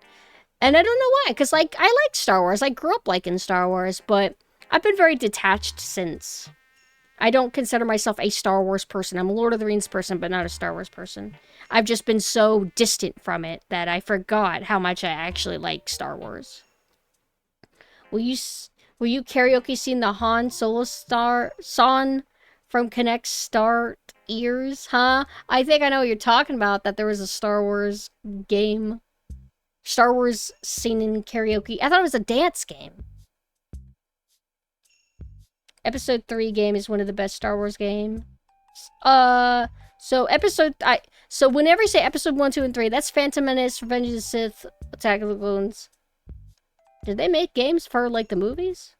And I don't know why, because like, I like Star Wars. I grew up liking Star Wars, but I've been very detached since. I don't consider myself a Star Wars person. I'm a Lord of the Rings person, but not a Star Wars person. I've just been so distant from it that I forgot how much I actually like Star Wars. Will you karaoke sing the Han Solo song from Connect Start Ears, huh? I think I know what you're talking about, that there was a Star Wars game. Star Wars singing karaoke. I thought it was a dance game. Episode 3 game is one of the best Star Wars games. So whenever you say episode 1, 2, and 3, that's Phantom Menace, Revenge of the Sith, Attack of the Clones. Did they make games for, like, the movies?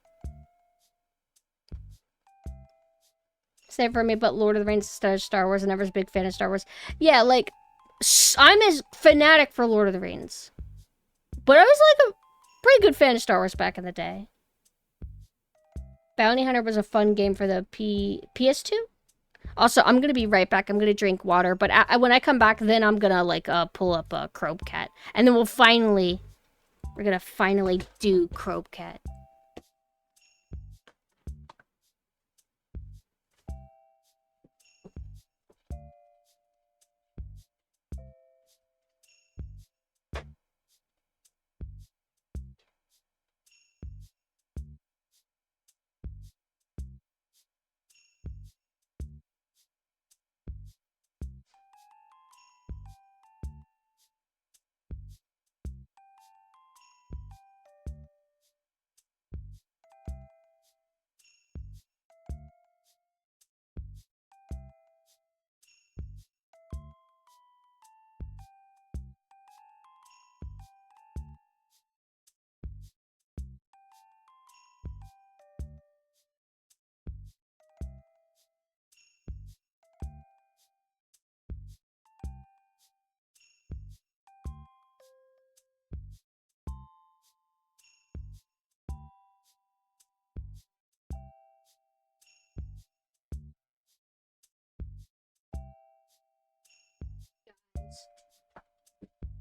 Same for me, but Lord of the Rings instead of Star Wars. I never was a big fan of Star Wars. Yeah, like, I'm a fanatic for Lord of the Rings. But I was, like, a pretty good fan of Star Wars back in the day. Bounty Hunter was a fun game for the PS2. Also, I'm gonna be right back. I'm gonna drink water, but when I come back, then I'm gonna, like, pull up a Crowbcat. And then we're gonna finally do Crowbcat.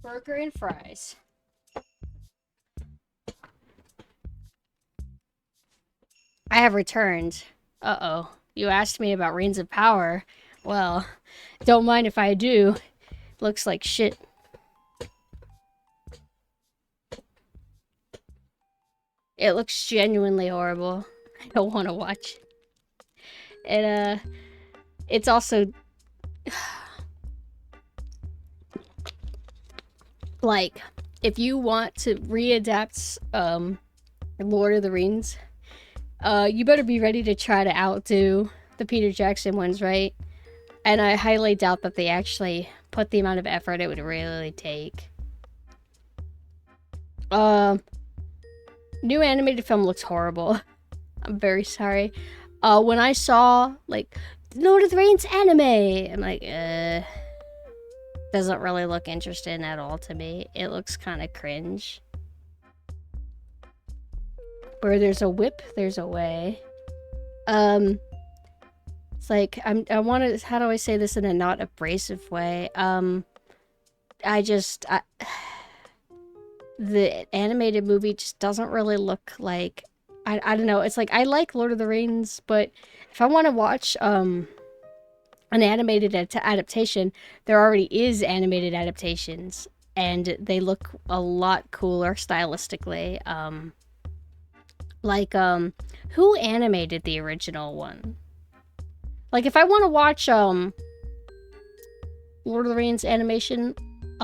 Burger and fries. I have returned. Uh-oh. You asked me about Rings of Power. Well, don't mind if I do. Looks like shit. It looks genuinely horrible. I don't want to watch it. It's also... like, if you want to readapt Lord of the Rings, you better be ready to try to outdo the Peter Jackson ones, right? And I highly doubt that they actually put the amount of effort it would really take. New animated film looks horrible. I'm very sorry. When I saw, like, Lord of the Rings anime, I'm like, doesn't really look interesting at all to me. It looks kind of cringe. Where there's a whip, there's a way. It's like, I want to, how do I say this in a not abrasive way? The animated movie just doesn't really look like, I don't know, it's like, I like Lord of the Rings, but if I want to watch, an animated adaptation, there already is animated adaptations, and they look a lot cooler stylistically. Who animated the original one? Like, if I want to watch, Lord of the Rings animation,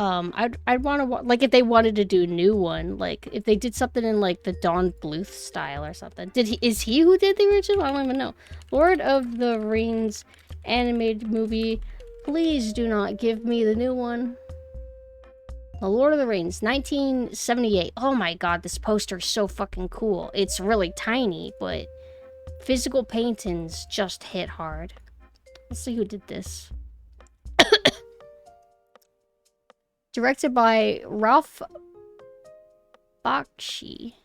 I'd want to like if they wanted to do a new one, like if they did something in like the Don Bluth style or something. Is he who did the original? I don't even know. Lord of the Rings animated movie. Please do not give me the new one. The Lord of the Rings, 1978. Oh my god, this poster is so fucking cool. It's really tiny, but physical paintings just hit hard. Let's see who did this. Directed by Ralph Bakshi.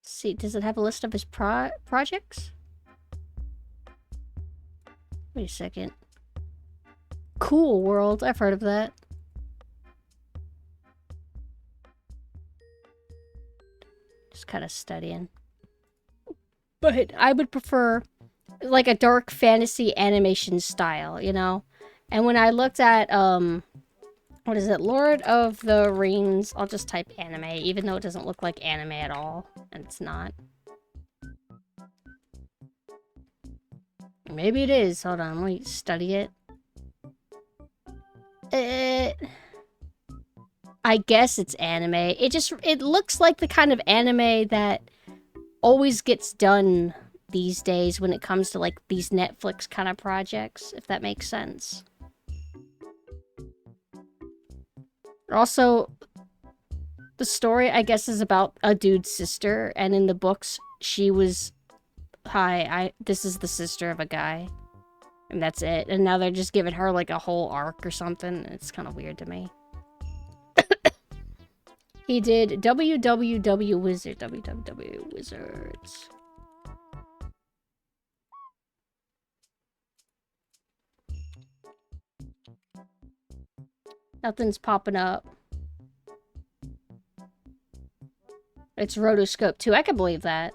See, does it have a list of his projects? Wait a second. Cool World, I've heard of that. Just kind of studying. But I would prefer like a dark fantasy animation style, you know? And when I looked at, what is it? Lord of the Rings. I'll just type anime, even though it doesn't look like anime at all. And it's not. Maybe it is. Hold on, let me study it. I guess it's anime. It looks like the kind of anime that always gets done these days when it comes to like these Netflix kind of projects, if that makes sense. Also, the story, I guess, is about a dude's sister, and in the books, she was, this is the sister of a guy, and that's it. And now they're just giving her like a whole arc or something. It's kind of weird to me. He did WWW Wizard, WWW Wizards. Nothing's popping up. It's rotoscope too. I can believe that.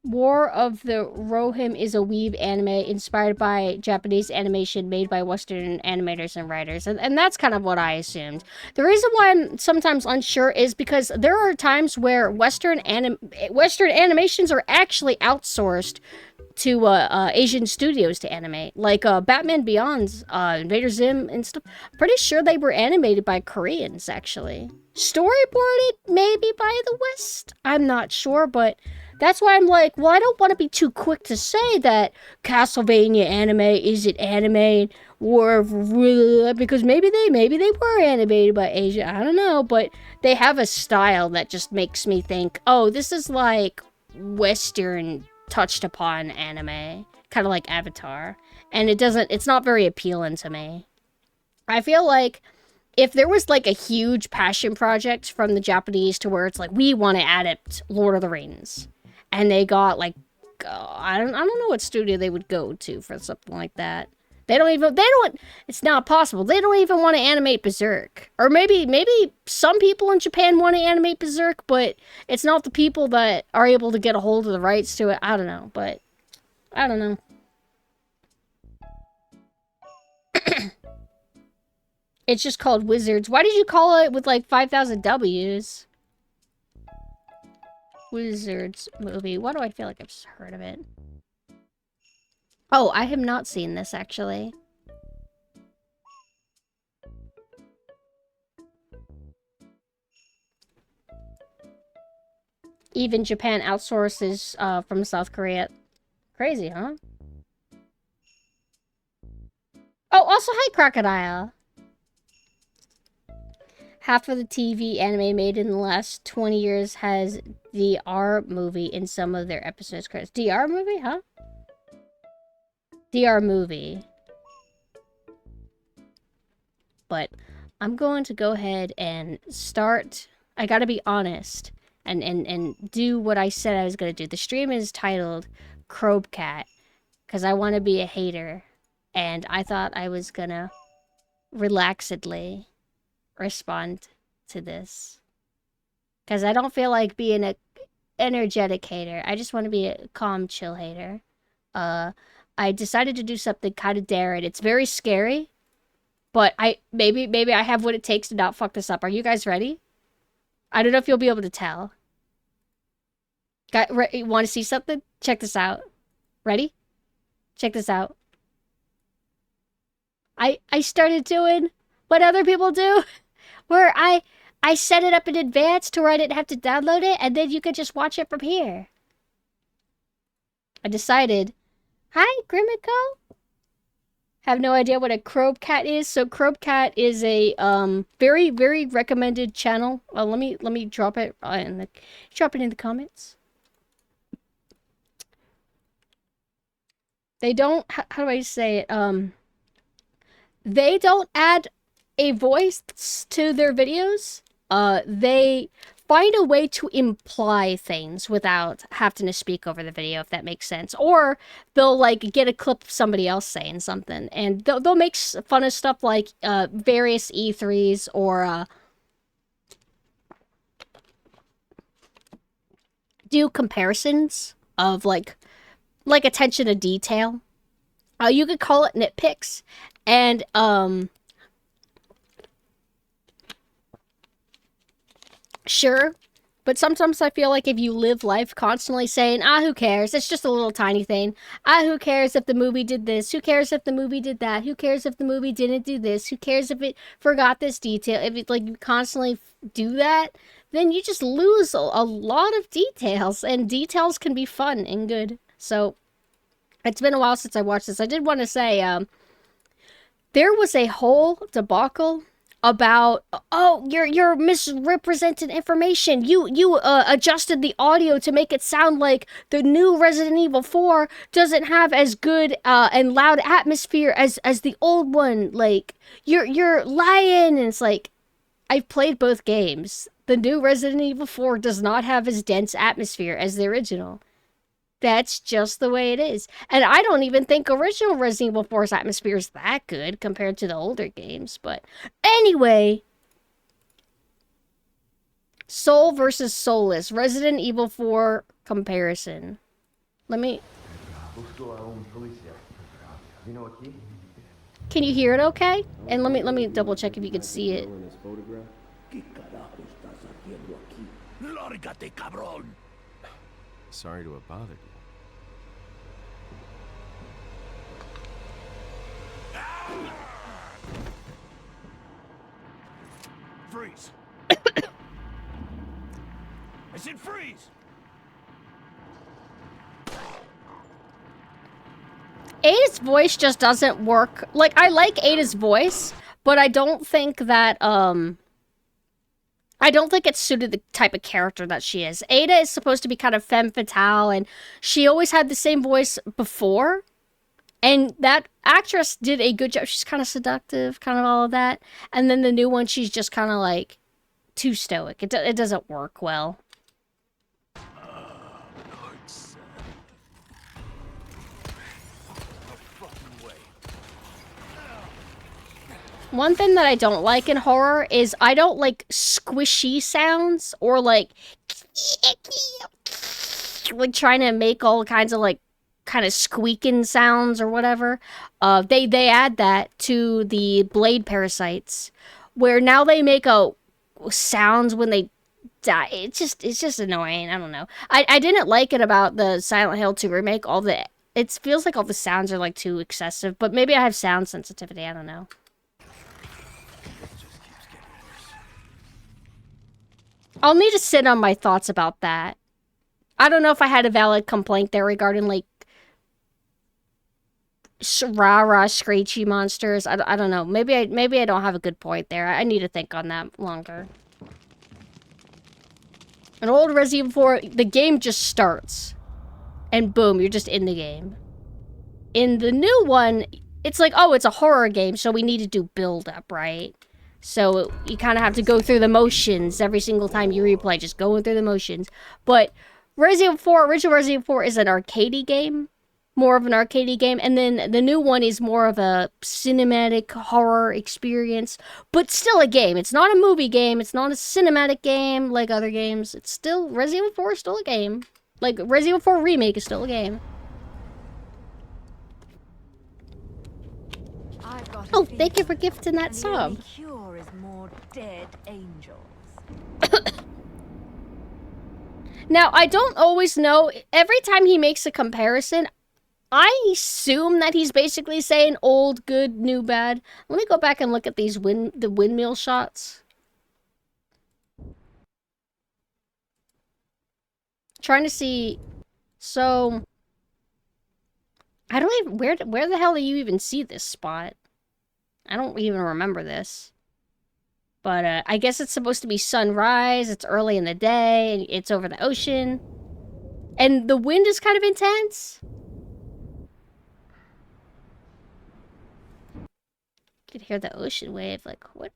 War of the Rohirrim is a weeb anime inspired by Japanese animation made by Western animators and writers. And that's kind of what I assumed. The reason why I'm sometimes unsure is because there are times where Western animations are actually outsourced to Asian studios to animate. Like Batman Beyond's Invader Zim and stuff. Pretty sure they were animated by Koreans, actually. Storyboarded maybe by the West? I'm not sure, but that's why I'm like, well, I don't want to be too quick to say that Castlevania anime isn't anime or because maybe they were animated by Asia. I don't know, but they have a style that just makes me think, oh, this is like Western touched upon anime, kind of like Avatar, and it's not very appealing to me. I feel like if there was like a huge passion project from the Japanese to where it's like, we want to adapt Lord of the Rings, and they got like, I don't know what studio they would go to for something like that. It's not possible. They don't even want to animate Berserk. Or maybe some people in Japan want to animate Berserk, but it's not the people that are able to get a hold of the rights to it. I don't know, but I don't know. It's just called Wizards. Why did you call it with like 5,000 W's? Wizards movie. Why do I feel like I've just heard of it? Oh, I have not seen this, actually. Even Japan outsources from South Korea. Crazy, huh? Oh, also, hi, Crocodile. Half of the TV anime made in the last 20 years has DR movie in some of their episodes. DR movie, huh? DR movie. But I'm going to go ahead and start. I gotta be honest and do what I said I was gonna do. The stream is titled Crowbcat because I want to be a hater, and I thought I was gonna relaxedly respond to this because I don't feel like being a energetic hater. I just want to be a calm, chill hater. I decided to do something kind of daring. It's very scary, but maybe I have what it takes to not fuck this up. Are you guys ready? I don't know if you'll be able to tell. Want to see something? Check this out. Ready? Check this out. I started doing what other people do, where I set it up in advance to where I didn't have to download it, and then you could just watch it from here. I decided, hi, Grimmico. Have no idea what a Crowbcat is. So Crowbcat is a very, very recommended channel. Let me drop it in the comments. They don't, how do I say it? They don't add a voice to their videos. They find a way to imply things without having to speak over the video, if that makes sense. Or they'll like get a clip of somebody else saying something, and they'll make fun of stuff like various E3s or do comparisons of like attention to detail. You could call it nitpicks, and sure, but sometimes I feel like if you live life constantly saying, who cares? It's just a little tiny thing. Who cares if the movie did this? Who cares if the movie did that? Who cares if the movie didn't do this? Who cares if it forgot this detail? If it, like, you constantly do that, then you just lose a lot of details, and details can be fun and good. So, it's been a while since I watched this. I did want to say, there was a whole debacle about, you're misrepresented information. You adjusted the audio to make it sound like the new Resident Evil 4 doesn't have as good and loud atmosphere as the old one. Like, you're lying. And it's like, I've played both games. The new Resident Evil 4 does not have as dense atmosphere as the original. That's just the way it is. And I don't even think original Resident Evil 4's atmosphere is that good compared to the older games. But anyway, Soul versus Soulless. Resident Evil 4 comparison. Let me... Can you hear it okay? And let me double check if you can see it. Sorry to have bothered you. Freeze! I said freeze! Ada's voice just doesn't work. Like, I like Ada's voice, but I don't think that, I don't think it's suited the type of character that she is. Ada is supposed to be kind of femme fatale, and she always had the same voice before. And that actress did a good job. She's kind of seductive, kind of all of that. And then the new one, she's just kind of like too stoic. It doesn't work well. One thing that I don't like in horror is I don't like squishy sounds or like trying to make all kinds of like kind of squeaking sounds or whatever. They add that to the blade parasites, where now they make sounds when they die. It's just annoying. I don't know. I didn't like it about the Silent Hill 2 remake. It feels like all the sounds are like too excessive, but maybe I have sound sensitivity. I don't know. I'll need to sit on my thoughts about that. I don't know if I had a valid complaint there regarding, like, rah-rah screechy monsters. I don't know. Maybe I don't have a good point there. I need to think on that longer. An old Resident Evil 4, the game just starts. And boom, you're just in the game. In the new one, it's like, oh, it's a horror game, so we need to do build-up, right? So you kind of have to go through the motions every single time you replay, just going through the motions. But original Resident Evil 4 is an arcadey game, more of an arcadey game, and then the new one is more of a cinematic horror experience, but still a game. It's not a movie game, it's not a cinematic game like other games. It's still, Resident Evil 4 is still a game. Like, Resident Evil 4 Remake is still a game. Oh, thank you for gifting that sub. Cure is more dead angels. Now, I don't always know. Every time he makes a comparison, I assume that he's basically saying old, good, new, bad. Let me go back and look at these the windmill shots. Trying to see. So, I don't even where the hell do you even see this spot? I don't even remember this. But I guess it's supposed to be sunrise. It's early in the day. It's over the ocean, and the wind is kind of intense. You could hear the ocean wave. Like what?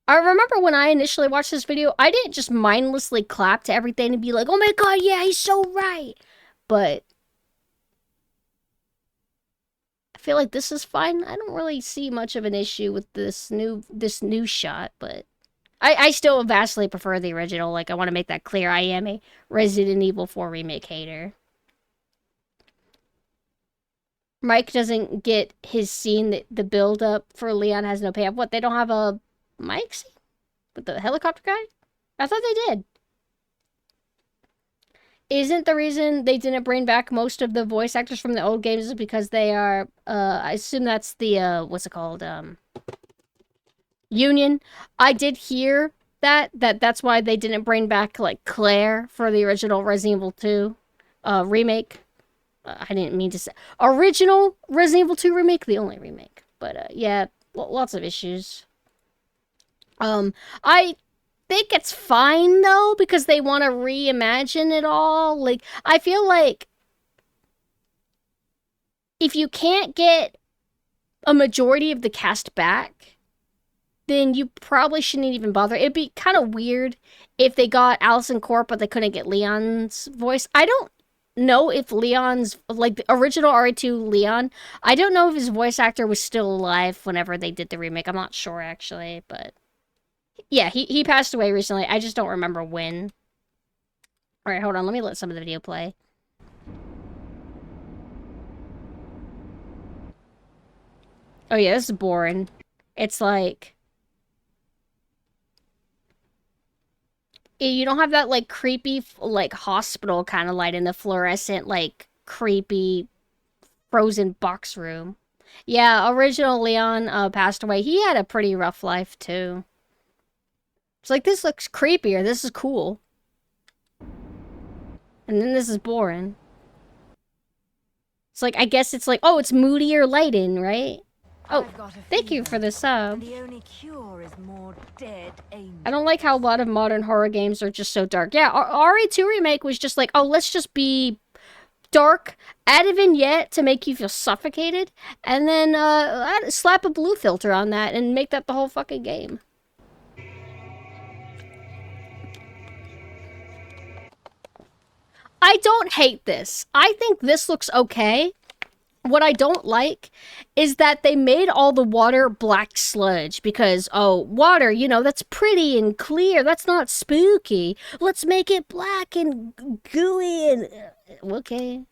I remember when I initially watched this video, I didn't just mindlessly clap to everything and be like, "Oh my god, yeah, he's so right." But I feel like this is fine. I don't really see much of an issue with this new shot, but I still vastly prefer the original. Like I want to make that clear. I am a Resident Evil 4 remake hater. Mike doesn't get his scene that the build up for Leon has no payoff. What, they don't have a Mike scene with the helicopter guy? I thought they did. Isn't the reason they didn't bring back most of the voice actors from the old games is because they are, I assume that's the, what's it called, union? I did hear that's why they didn't bring back, like, Claire for the original Resident Evil 2, remake. I didn't mean to say, original Resident Evil 2 remake, the only remake. But, yeah, lots of issues. I think it's fine though because they want to reimagine it all. Like I feel like if you can't get a majority of the cast back, then you probably shouldn't even bother. It'd be kind of weird if they got Allison Corp but they couldn't get Leon's voice. I don't know if Leon's, like the original RE2 Leon, I don't know if his voice actor was still alive whenever they did the remake. I'm not sure actually, but yeah, he passed away recently. I just don't remember when. Alright, hold on. Let me let some of the video play. Oh yeah, this is boring. It's like... you don't have that, like, creepy, like, hospital kind of light in the fluorescent, like, creepy, frozen box room. Yeah, original Leon passed away. He had a pretty rough life, too. It's like, this looks creepier. This is cool. And then this is boring. It's like, I guess it's like, oh, it's moodier lighting, right? Oh, thank you for the sub. The only cure is more dead angels. I don't like how a lot of modern horror games are just so dark. Yeah, RE2 Remake was just like, oh, let's just be dark, add a vignette to make you feel suffocated, and then slap a blue filter on that and make that the whole fucking game. I don't hate this. I think this looks okay. What I don't like is that they made all the water black sludge because, oh, water, you know, that's pretty and clear. That's not spooky. Let's make it black and gooey and... okay.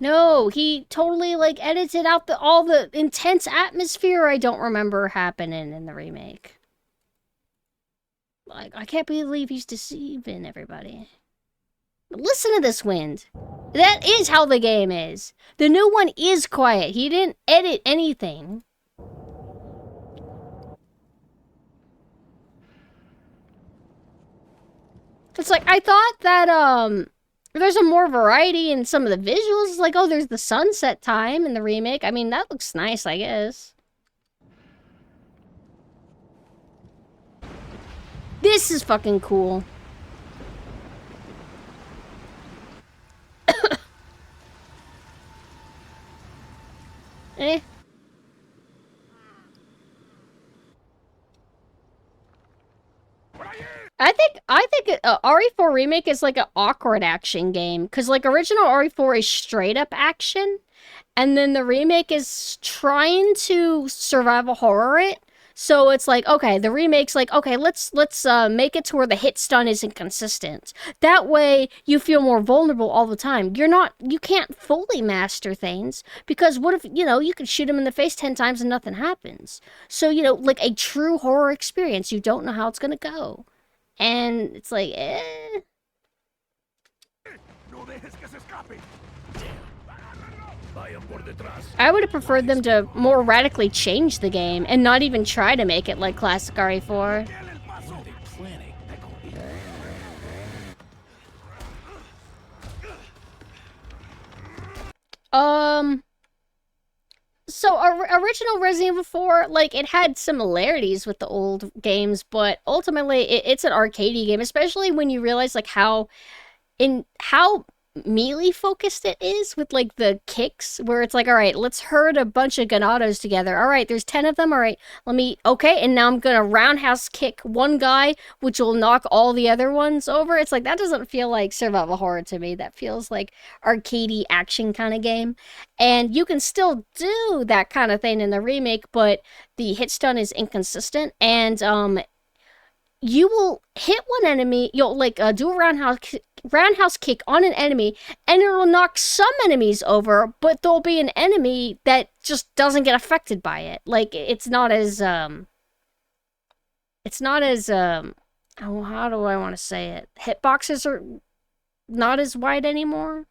No, he totally, like, edited out all the intense atmosphere I don't remember happening in the remake. Like, I can't believe he's deceiving everybody. But listen to this wind. That is how the game is. The new one is quiet. He didn't edit anything. It's like, I thought that, there's a more variety in some of the visuals. Like, oh, there's the sunset time in the remake. I mean, that looks nice, I guess. This is fucking cool. Eh. I think RE4 Remake is like an awkward action game. Because, like, original RE4 is straight up action. And then the remake is trying to survival horror it. So it's like, okay, the remake's like, okay, let's make it to where the hit stun isn't consistent. That way you feel more vulnerable all the time. You can't fully master things because what if, you could shoot him in the face 10 times and nothing happens. So, like a true horror experience, you don't know how it's going to go. And it's like, eh. I would have preferred them to more radically change the game and not even try to make it like classic RE4. So original Resident Evil 4, like, it had similarities with the old games, but ultimately it's an arcadey game, especially when you realize like how melee focused it is with like the kicks, where it's like, all right, let's herd a bunch of Ganados together. All right, there's 10 of them. All right, okay, and now I'm gonna roundhouse kick one guy, which will knock all the other ones over. It's like, that doesn't feel like survival horror to me. That feels like arcadey action kind of game. And you can still do that kind of thing in the remake, but the hit stun is inconsistent, and you will hit one enemy, you'll like do a roundhouse kick on an enemy, and it'll knock some enemies over, but there'll be an enemy that just doesn't get affected by it. Like, it's not as oh, how do I want to say it? Hitboxes are not as wide anymore.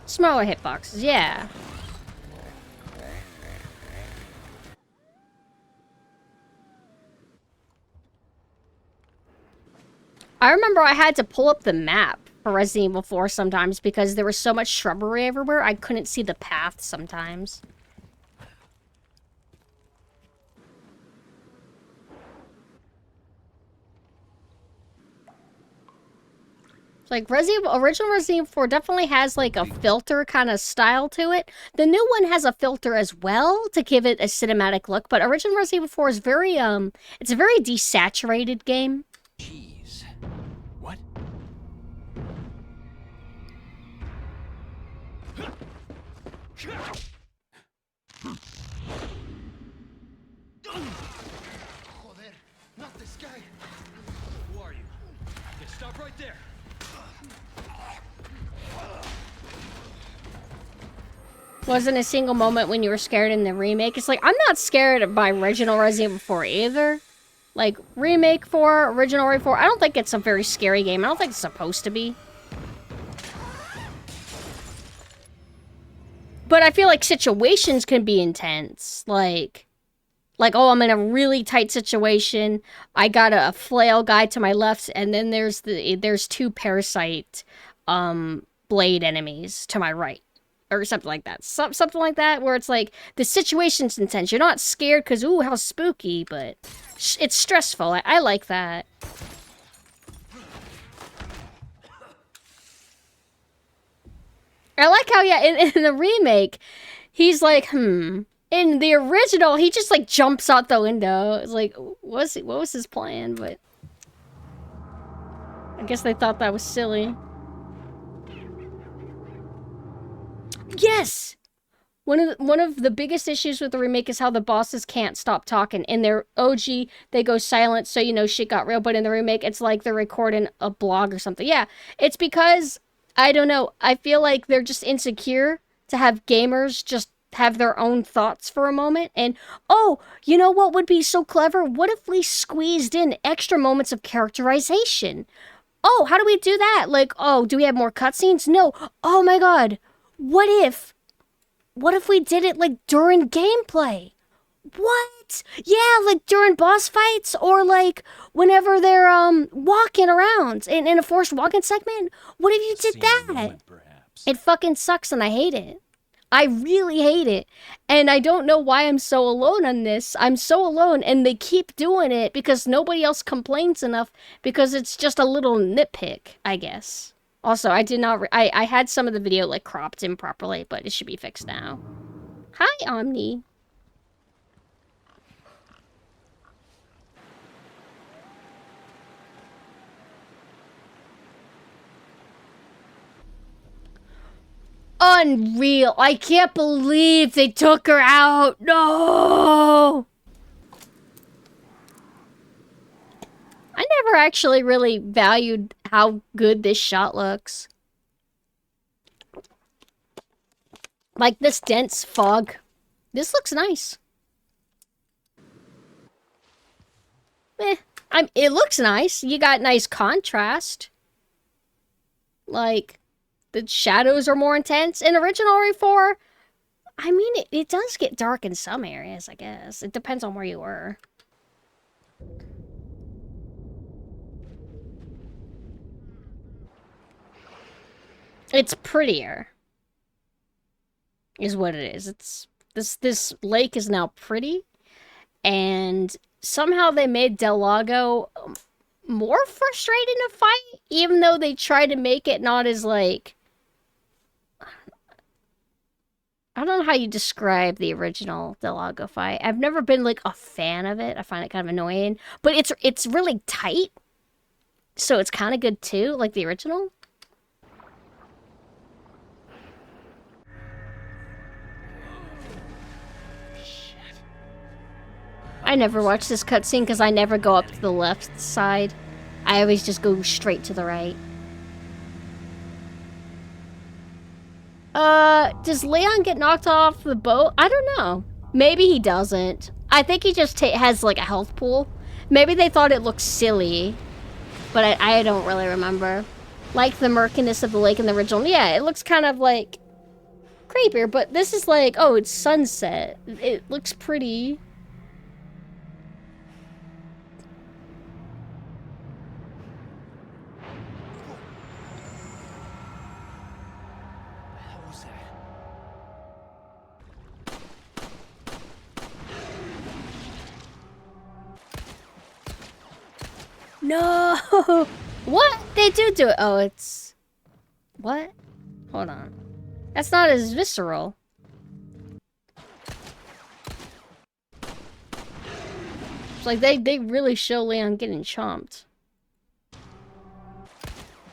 Smaller hitboxes, yeah. I remember I had to pull up the map for Resident Evil 4 sometimes because there was so much shrubbery everywhere, I couldn't see the path sometimes. Like, original Resident Evil 4 definitely has like a filter kind of style to it. The new one has a filter as well to give it a cinematic look, but original Resident Evil 4 is very it's a very desaturated game. Jeez. What? Joder, not this guy. Who are you? Okay, stop right there. Wasn't a single moment when you were scared in the remake. It's like, I'm not scared by original Resident Evil 4 either. Like, remake 4, original RE 4, I don't think it's a very scary game. I don't think it's supposed to be. But I feel like situations can be intense. Like, oh, I'm in a really tight situation. I got a flail guy to my left, and then there's two parasite blade enemies to my right. Or something like that. Something like that, where it's like, the situation's intense. You're not scared because, ooh, how spooky, but it's stressful. I like that. I like how, yeah, in the remake, he's like, In the original, he just, like, jumps out the window. It's like, what was his plan? But I guess they thought that was silly. Yes! One of the biggest issues with the remake is how the bosses can't stop talking. In their OG, they go silent, so you know shit got real. But in the remake, it's like they're recording a blog or something. Yeah, it's because, I don't know, I feel like they're just insecure to have gamers just have their own thoughts for a moment. And, oh, you know what would be so clever? What if we squeezed in extra moments of characterization? Oh, how do we do that? Like, oh, do we have more cutscenes? No. Oh my god. What if we did it, like, during gameplay? What? Yeah, like, during boss fights, or, like, whenever they're, walking around in a forced walking segment? What if you did that? It fucking sucks, and I hate it. I really hate it. And I don't know why I'm so alone on this. I'm so alone, and they keep doing it because nobody else complains enough, because it's just a little nitpick, I guess. Also, I did not... I had some of the video, like, cropped improperly, but it should be fixed now. Hi, Omni. unreal. I can't believe they took her out. No! I never actually really valued how good this shot looks. Like this dense fog. This looks nice. It looks nice. You got nice contrast. Like, the shadows are more intense. In original RE4, I mean, it does get dark in some areas, I guess. It depends on where you were. It's prettier. Is what it is. It's this lake is now pretty, and somehow they made Del Lago more frustrating to fight, even though they try to make it not as like, I don't know how you describe the original Del Lago fight. I've never been like a fan of it. I find it kind of annoying, but it's really tight, so it's kind of good too, like the original. I never watch this cutscene because I never go up to the left side. I always just go straight to the right. Does Leon get knocked off the boat? I don't know. Maybe he doesn't. I think he just has like a health pool. Maybe they thought it looked silly, but I don't really remember. Like the murkiness of the lake in the original. Yeah, it looks kind of like creepier, but this is like, oh, it's sunset. It looks pretty. No! What? They do it. Oh, it's... What? Hold on. That's not as visceral. It's like they really show Leon getting chomped.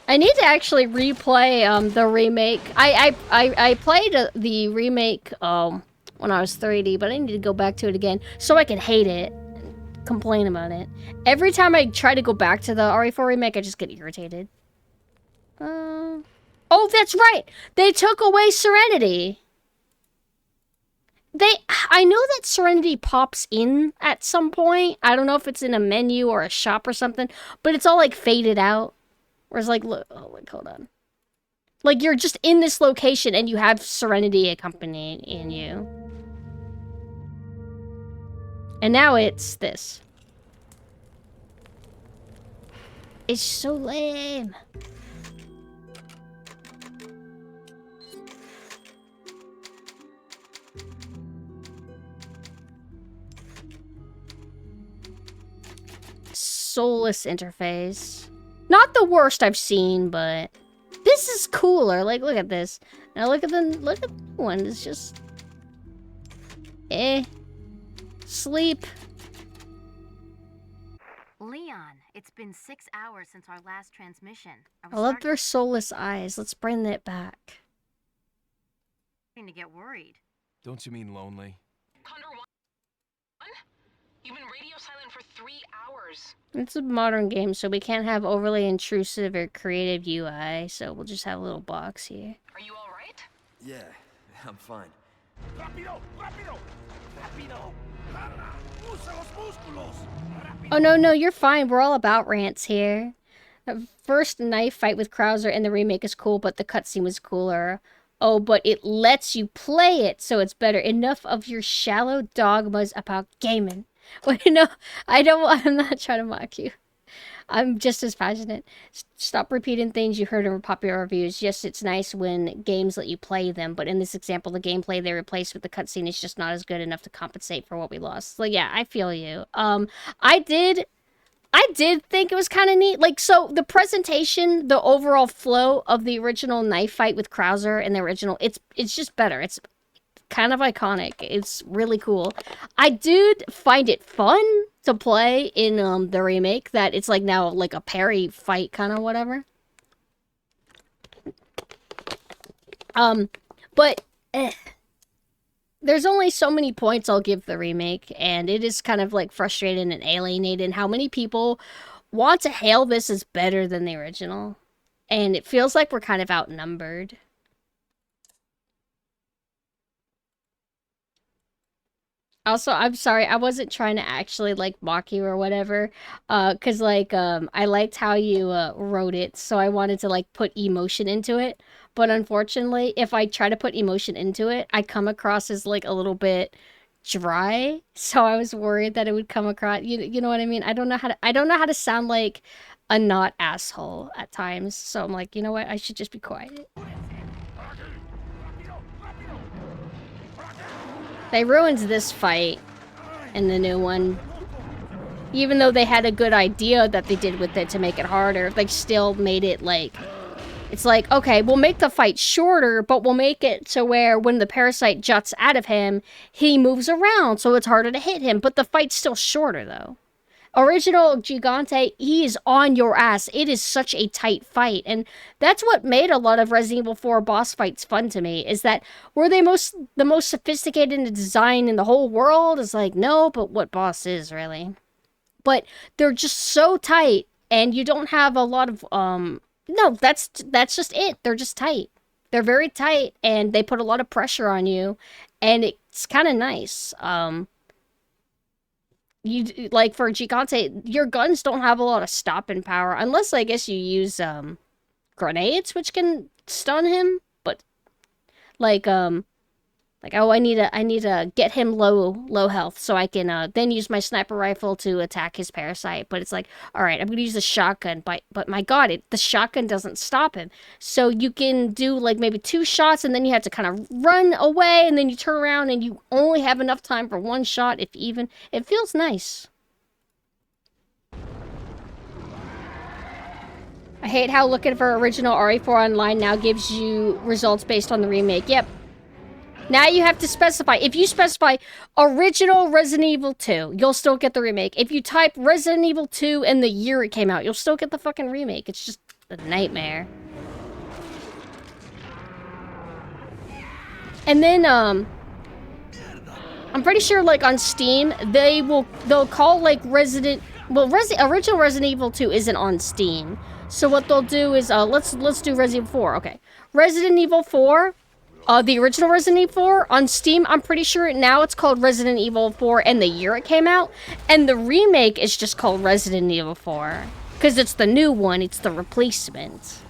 I need to actually replay the remake. I played the remake when I was 30, but I need to go back to it again so I can hate it. Complain about it. Every time I try to go back to the RE4 remake, I just get irritated. Oh, that's right! They took away Serenity! I know that Serenity pops in at some point. I don't know if it's in a menu or a shop or something, but it's all like faded out. Whereas like, look, oh, like, hold on. Like you're just in this location and you have Serenity accompanying you. And now it's this. It's so lame. Soulless interface. Not the worst I've seen, but this is cooler. Like, look at this. Now look at the one. It's just sleep. Leon, it's been 6 hours since our last transmission. I love their soulless eyes. Let's bring that back. To get worried. Don't you mean lonely? Condor 1? You've been radio silent for 3 hours. It's a modern game, so we can't have overly intrusive or creative UI, so we'll just have a little box here. Are you alright? Yeah, I'm fine. Oh, no, you're fine. We're all about rants here. The first knife fight with Krauser in the remake is cool, but the cutscene was cooler. Oh, but it lets you play it, so it's better. Enough of your shallow dogmas about gaming. Well, I'm not trying to mock you. I'm just as passionate. Stop repeating things you heard in popular reviews. Yes, it's nice when games let you play them, but in this example, the gameplay they replaced with the cutscene is just not as good enough to compensate for what we lost. So yeah, I feel you. I did think it was kind of neat. Like, so the presentation, the overall flow of the original knife fight with Krauser and the original, it's just better. It's kind of iconic. It's really cool. I did find it fun to play in the remake, that it's like now like a parry fight kind of whatever. But there's only so many points I'll give the remake, and it is kind of like frustrating and alienating how many people want to hail this as better than the original. And it feels like we're kind of outnumbered. Also, I'm sorry, I wasn't trying to actually, like, mock you or whatever, cause, like, I liked how you, wrote it, so I wanted to, like, put emotion into it, but unfortunately, if I try to put emotion into it, I come across as, like, a little bit dry, so I was worried that it would come across, you know what I mean? I don't know how to sound like a not asshole at times, so I'm like, you know what, I should just be quiet. They ruined this fight in the new one. Even though they had a good idea that they did with it to make it harder, they still made it like... It's like, okay, we'll make the fight shorter, but we'll make it to where when the parasite juts out of him, he moves around, so it's harder to hit him. But the fight's still shorter, though. Original Gigante, he is on your ass. It is such a tight fight. And that's what made a lot of Resident Evil 4 boss fights fun to me, is that were they the most sophisticated in design in the whole world? It's like, no, but what boss is, really? But they're just so tight, and you don't have a lot of, no, that's just it. They're just tight. They're very tight, and they put a lot of pressure on you, and it's kind of nice. You like for Gigante, your guns don't have a lot of stopping power unless I guess you use grenades, which can stun him. But like oh, I need to get him low health so I can then use my sniper rifle to attack his parasite. But it's like, all right, I'm gonna use the shotgun, but my God, the shotgun doesn't stop him. So you can do like maybe 2 shots, and then you have to kind of run away, and then you turn around, and you only have enough time for 1 shot, if even. It feels nice. I hate how looking for original RE4 online now gives you results based on the remake. Yep. Now you have to specify. If you specify original Resident Evil 2, you'll still get the remake. If you type Resident Evil 2 and the year it came out, you'll still get the fucking remake. It's just a nightmare. And then, I'm pretty sure, like, on Steam, they'll call, like, original Resident Evil 2 isn't on Steam. So what they'll do is, let's do Resident Evil 4, okay. Resident Evil 4... the original Resident Evil 4 on Steam, I'm pretty sure now it's called Resident Evil 4 and the year it came out. And the remake is just called Resident Evil 4. Because it's the new one, it's the replacement.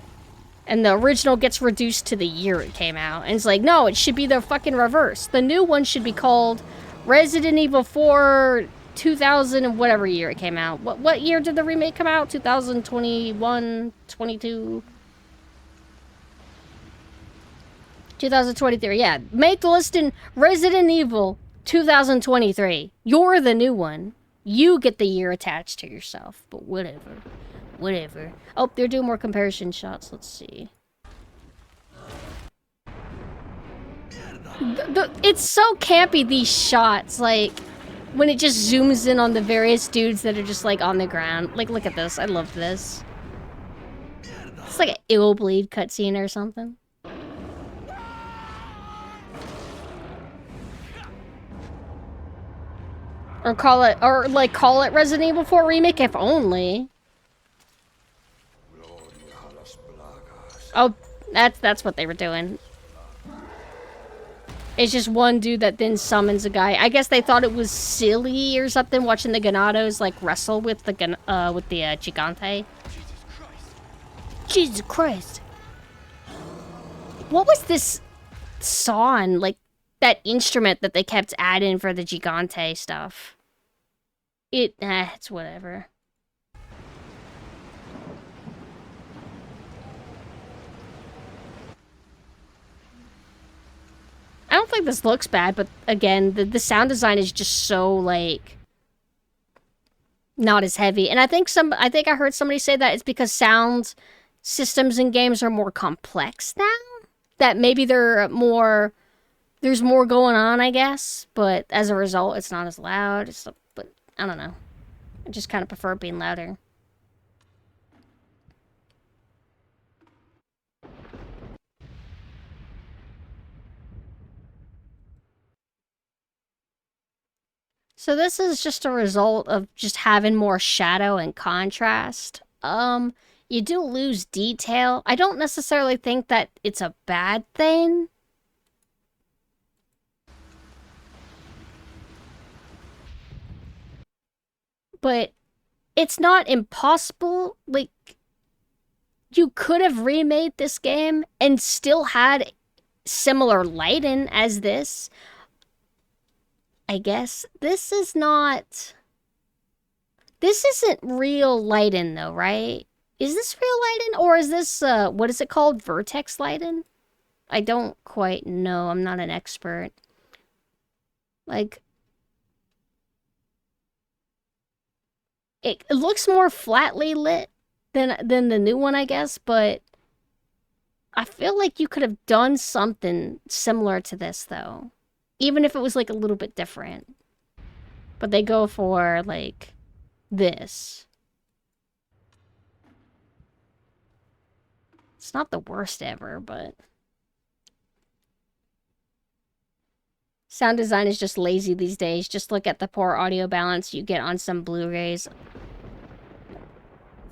And the original gets reduced to the year it came out. And it's like, no, it should be the fucking reverse. The new one should be called Resident Evil 4 2000 and whatever year it came out. What year did the remake come out? 2021, 22... 2023, yeah. Make the listing Resident Evil 2023. You're the new one. You get the year attached to yourself. But whatever. Whatever. Oh, they're doing more comparison shots. Let's see. It's so campy, these shots. Like, when it just zooms in on the various dudes that are just, like, on the ground. Like, look at this. I love this. It's like an Ill Bleed cutscene or something. Or call it Resident Evil 4 Remake, if only. Oh, that's what they were doing. It's just one dude that then summons a guy. I guess they thought it was silly or something, watching the Ganados, like, wrestle with the Gigante. Jesus Christ. What was this song, like, that instrument that they kept adding for the Gigante stuff? It's whatever. I don't think this looks bad, but again, the sound design is just so, like, not as heavy. And I think I heard somebody say that it's because sound systems in games are more complex now. That maybe there's more going on, I guess, but as a result, it's not as loud. But I don't know. I just kind of prefer it being louder. So this is just a result of just having more shadow and contrast. You do lose detail. I don't necessarily think that it's a bad thing. But it's not impossible. Like, you could have remade this game and still had similar lighting as this. I guess this is not... This isn't real lighting though, right? Is this real lighting, or is this, what is it called? Vertex lighting? I don't quite know. I'm not an expert. Like... It looks more flatly lit than the new one, I guess, but... I feel like you could have done something similar to this, though. Even if it was, like, a little bit different. But they go for, like, this. It's not the worst ever, but... Sound design is just lazy these days. Just look at the poor audio balance you get on some Blu-rays.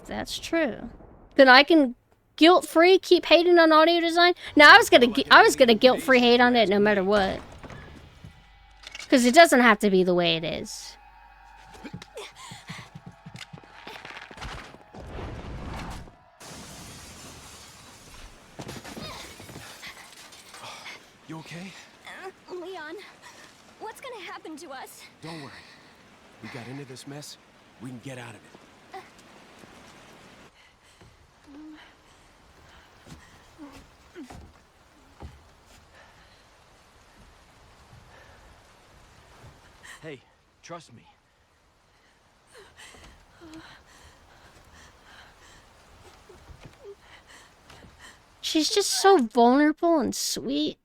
If that's true, then I can guilt-free keep hating on audio design? No, I was gonna guilt-free hate on it no matter what. Because it doesn't have to be the way it is. You okay? Leon, what's gonna happen to us? Don't worry. We got into this mess. We can get out of it. Hey, trust me. She's just so vulnerable and sweet.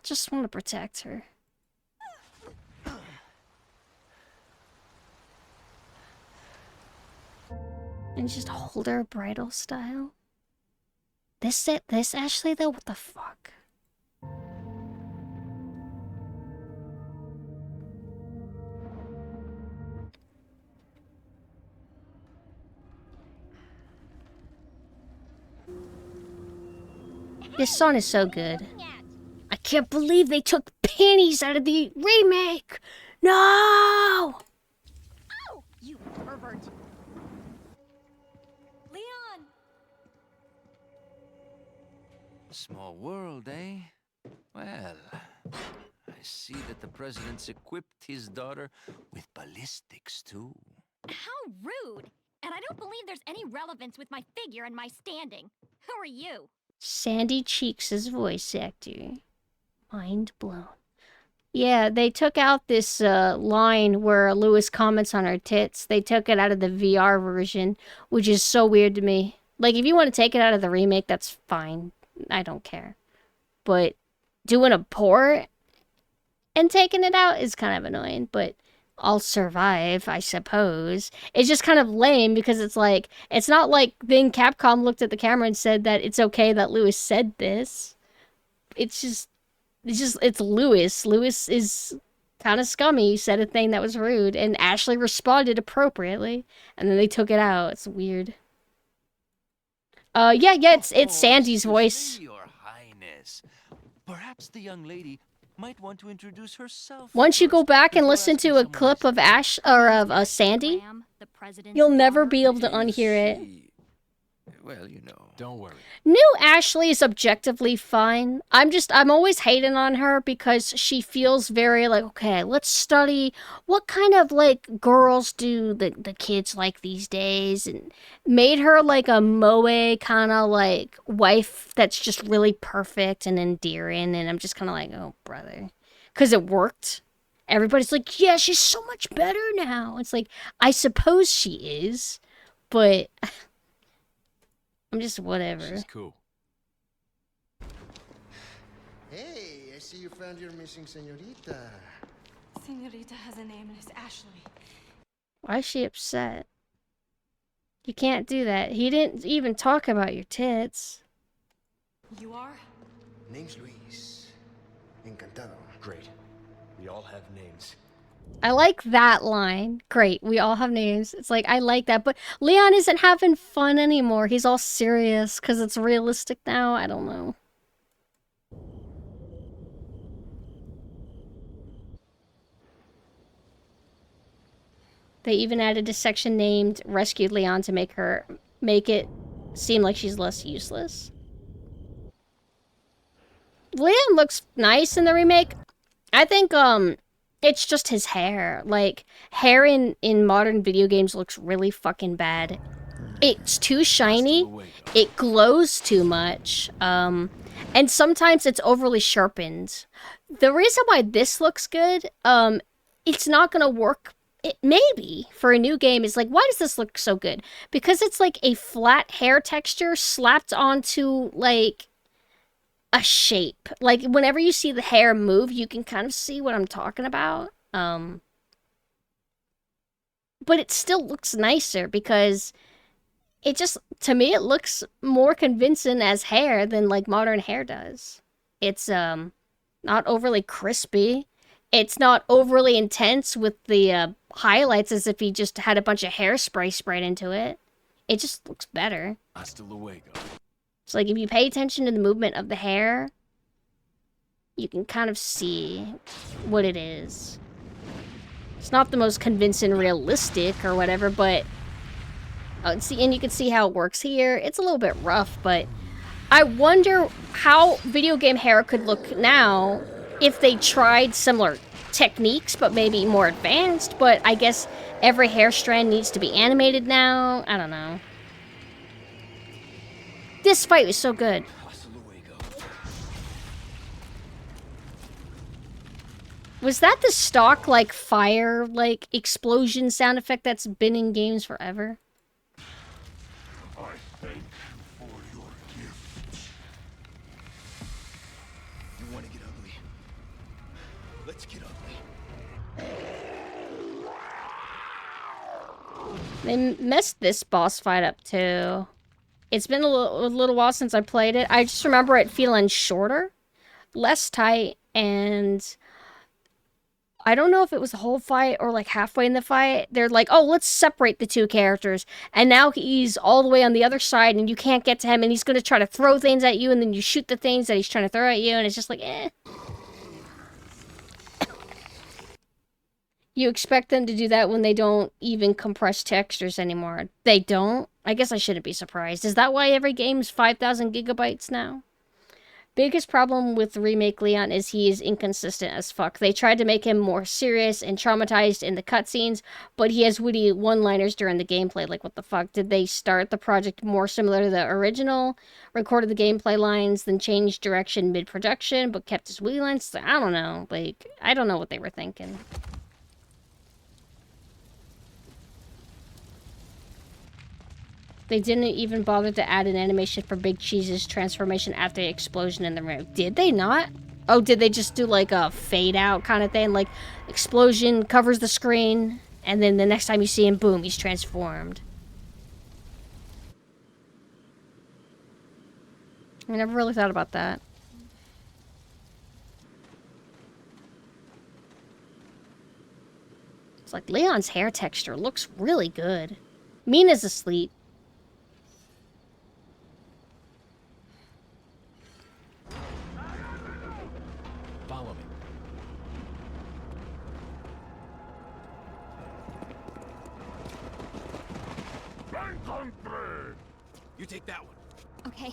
Just want to protect her. And just hold her bridal style. This Ashley though, what the fuck? This song is so good. I can't believe they took panties out of the remake! No! Oh, you pervert. Leon! Small world, eh? Well, I see that the president's equipped his daughter with ballistics, too. How rude! And I don't believe there's any relevance with my figure and my standing. Who are you? Sandy Cheeks' voice actor. Mind blown. Yeah, they took out this line where Lewis comments on her tits. They took it out of the VR version, which is so weird to me. Like, if you want to take it out of the remake, that's fine. I don't care. But doing a port and taking it out is kind of annoying, but I'll survive, I suppose. It's just kind of lame because it's like, it's not like then Capcom looked at the camera and said that it's okay that Lewis said this. It's Lewis. Lewis is kind of scummy. He said a thing that was rude, and Ashley responded appropriately, and then they took it out. It's weird. Yeah, it's Sandy's voice. Your Highness. Perhaps the young lady might want to introduce herself. Once you go back and listen to a clip of Ash or of Sandy, you'll never be able to unhear it. Well, you know. Don't worry. New Ashley is objectively fine. I'm always hating on her because she feels very like, okay, let's study what kind of like girls do the kids like these days, and made her like a moe kind of like wife that's just really perfect and endearing, and I'm just kind of like, oh brother, because it worked. Everybody's like, yeah, she's so much better now. It's like, I suppose she is, but I'm just whatever. She's cool. Hey, I see you found your missing señorita. Señorita has a name and it's Ashley. Why is she upset? You can't do that. He didn't even talk about your tits. You are? Name's Luis. Encantado. Great. We all have names. I like that line. Great, we all have names. It's like, I like that, but Leon isn't having fun anymore. He's all serious because it's realistic now. I don't know. They even added a section named Rescued Leon to make it seem like she's less useless. Leon looks nice in the remake. I think, it's just his hair. Like, hair in modern video games looks really fucking bad. It's too shiny. It glows too much. And sometimes it's overly sharpened. The reason why this looks good, it's not gonna work. It maybe for a new game is like, why does this look so good? Because it's like a flat hair texture slapped onto like a shape. Like whenever you see the hair move, you can kind of see what I'm talking about. But it still looks nicer because it just, to me, it looks more convincing as hair than like modern hair does. It's not overly crispy. It's not overly intense with the highlights as if he just had a bunch of hairspray sprayed into it. It just looks better. Hasta luego. So like if you pay attention to the movement of the hair, you can kind of see what it is. It's not the most convincing realistic or whatever, but see, and you can see how it works here. It's a little bit rough, but I wonder how video game hair could look now if they tried similar techniques, but maybe more advanced. But I guess every hair strand needs to be animated now. I don't know. This fight was so good. Was that the stock, like, fire, like, explosion sound effect that's been in games forever? I thank you for your gift. You want to get ugly? Let's get ugly. They messed this boss fight up, too. It's been a little while since I played it. I just remember it feeling shorter, less tight, and I don't know if it was the whole fight or like halfway in the fight. They're like, oh, let's separate the two characters. And now he's all the way on the other side and you can't get to him and he's going to try to throw things at you and then you shoot the things that he's trying to throw at you and it's just like, eh. You expect them to do that when they don't even compress textures anymore. They don't? I guess I shouldn't be surprised. Is that why every game's 5,000 gigabytes now? Biggest problem with the remake Leon is he is inconsistent as fuck. They tried to make him more serious and traumatized in the cutscenes, but he has witty one-liners during the gameplay. Like, what the fuck? Did they start the project more similar to the original, recorded the gameplay lines, then changed direction mid-production, but kept his witty lines? I don't know. Like, I don't know what they were thinking. They didn't even bother to add an animation for Big Cheese's transformation after the explosion in the room. Did they not? Oh, did they just do like a fade out kind of thing? Like, explosion covers the screen, and then the next time you see him, boom, he's transformed. I never really thought about that. It's like Leon's hair texture looks really good. Mina's asleep. Follow me. You take that one. Okay.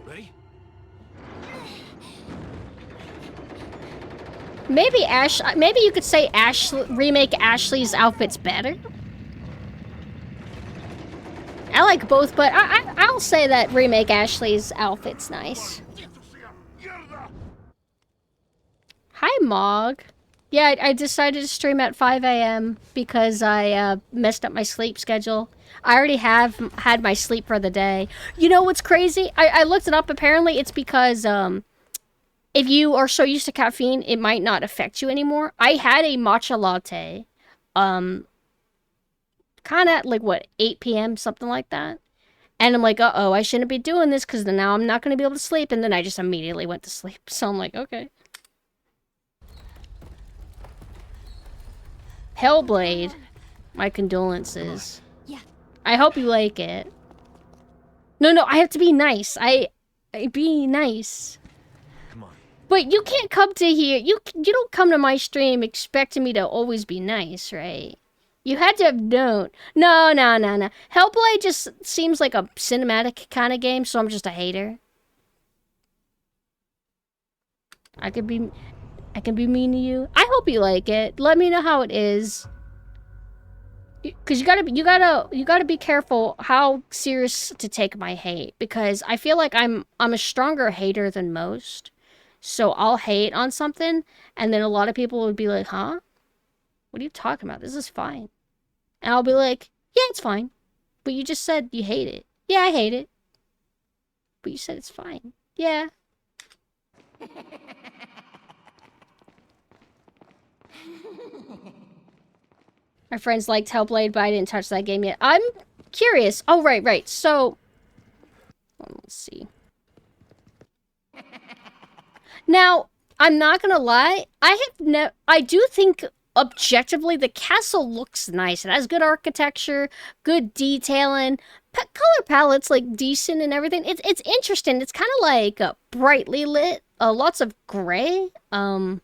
Ready? Maybe you could say remake Ashley's outfit's better. I like both, but I'll say that remake Ashley's outfit's nice. Hi, Mog. Yeah, I decided to stream at 5 a.m. because I messed up my sleep schedule. I already have had my sleep for the day. You know what's crazy? I looked it up. Apparently, it's because if you are so used to caffeine, it might not affect you anymore. I had a matcha latte, kind of like, what, 8 p.m., something like that. And I'm like, uh-oh, I shouldn't be doing this because now I'm not going to be able to sleep. And then I just immediately went to sleep. So I'm like, okay. Hellblade, my condolences. Yeah. I hope you like it. No, I have to be nice. I be nice. Come on. But you can't come to here. You don't come to my stream expecting me to always be nice, right? You had to have known. No. Hellblade just seems like a cinematic kind of game, so I'm just a hater. I can be mean to you. I hope you like it. Let me know how it is. Cause you gotta be careful how serious to take my hate, because I feel like I'm a stronger hater than most. So I'll hate on something, and then a lot of people would be like, huh? What are you talking about? This is fine. And I'll be like, yeah, it's fine. But you just said you hate it. Yeah, I hate it. But you said it's fine. Yeah. My friends liked Hellblade, but I didn't touch that game yet. I'm curious. Oh, right. So, let's see. Now, I'm not gonna lie. I do think objectively the castle looks nice. It has good architecture, good detailing, color palette's like decent and everything. It's interesting. It's kind of like brightly lit, lots of gray. But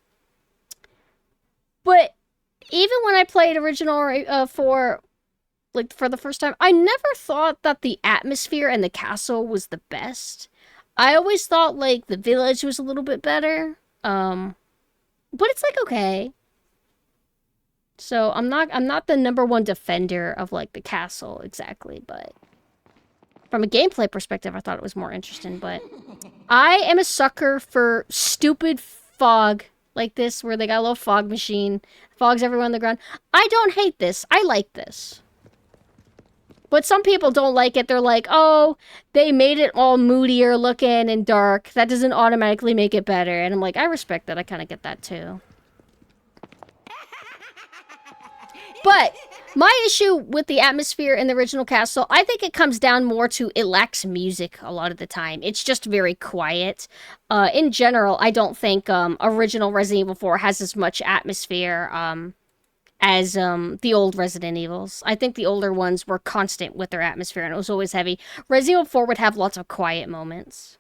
even when I played original for the first time, I never thought that the atmosphere and the castle was the best. I always thought like the village was a little bit better. But it's like okay. So I'm not the #1 defender of like the castle exactly, but from a gameplay perspective, I thought it was more interesting. But I am a sucker for stupid fog like this, where they got a little fog machine, fogs everywhere on the ground. I don't hate this. I like this. But some people don't like it. They're like, oh, they made it all moodier looking and dark. That doesn't automatically make it better. And I'm like, I respect that. I kind of get that too. But my issue with the atmosphere in the original castle, I think it comes down more to it lacks music a lot of the time. It's just very quiet. In general, I don't think original Resident Evil 4 has as much atmosphere as the old Resident Evils. I think the older ones were constant with their atmosphere, and it was always heavy. Resident Evil 4 would have lots of quiet moments.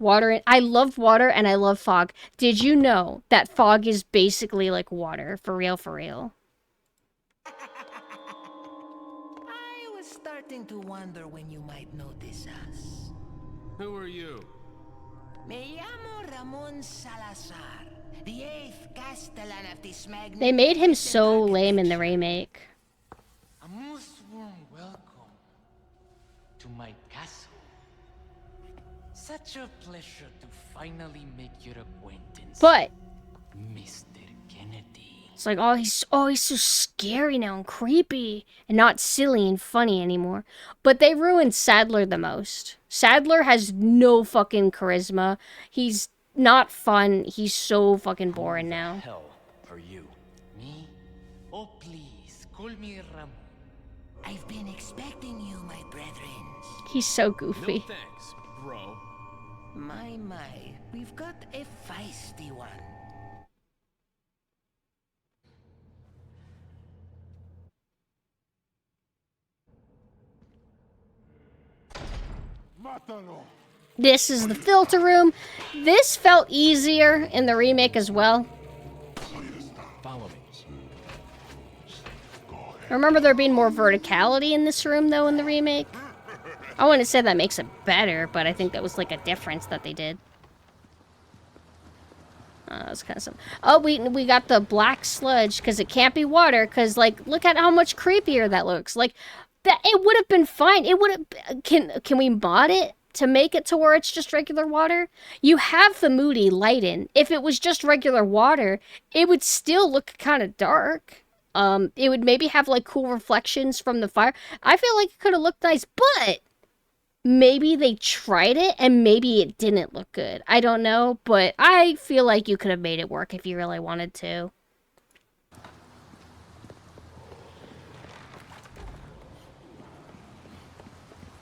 I love water, and I love fog. Did you know that fog is basically like water? For real, for real. I was starting to wonder when you might notice us. Who are you? Me llamo Ramon Salazar, the 8th Castellan of this magnificent... They made him so lame in the remake. A most warm welcome to my castle. Such a pleasure to finally make your acquaintance. But Mr. Kennedy. it's like, oh, he's so scary now and creepy and not silly and funny anymore. But they ruined Sadler the most. Sadler has no fucking charisma. He's not fun. He's so fucking boring now. Hell are you? Me? Oh, please, call me Ramon. I've been expecting you, my brethren. He's so goofy. No thanks, bro. My, we've got a feisty one. This is the filter room. This felt easier in the remake as well. Follow me. I remember there being more verticality in this room, though, in the remake. I wouldn't say that makes it better, but I think that was like a difference that they did. That's kind of something. Oh, we got the black sludge, because it can't be water, because, like, look at how much creepier that looks. Like, that it would have been fine. It would have... Can we mod it to make it to where it's just regular water? You have the moody lighten. If it was just regular water, it would still look kind of dark. It would maybe have, like, cool reflections from the fire. I feel like it could have looked nice, but maybe they tried it and maybe it didn't look good. I don't know, but I feel like you could have made it work if you really wanted to.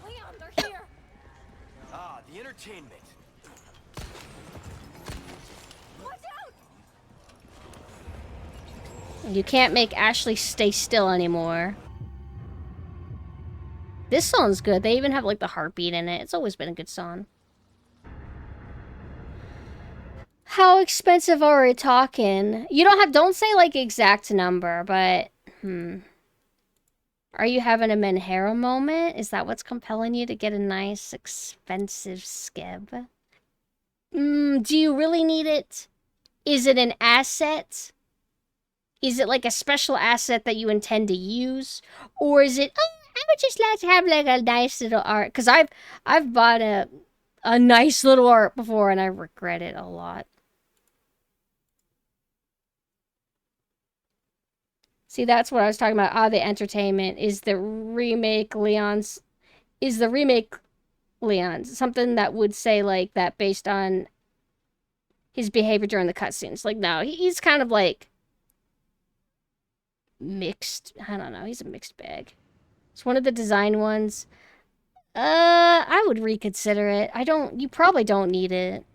Leon, they're here. Ah, the entertainment. Watch out! You can't make Ashley stay still anymore. This song's good. They even have, like, the heartbeat in it. It's always been a good song. How expensive are we talking? You don't say, like, exact number, but, Are you having a Menhera moment? Is that what's compelling you to get a nice, expensive skib? Do you really need it? Is it an asset? Is it like a special asset that you intend to use? Or is it, oh, I would just like to have like a nice little art? Because I've bought a nice little art before and I regret it a lot. See, that's what I was talking about. Ah, the entertainment is the remake Leon's. Is the remake Leon's something that would say like that based on his behavior during the cutscenes? Like, no, he's kind of like mixed. I don't know. He's a mixed bag. It's one of the design ones. I would reconsider it. You probably don't need it.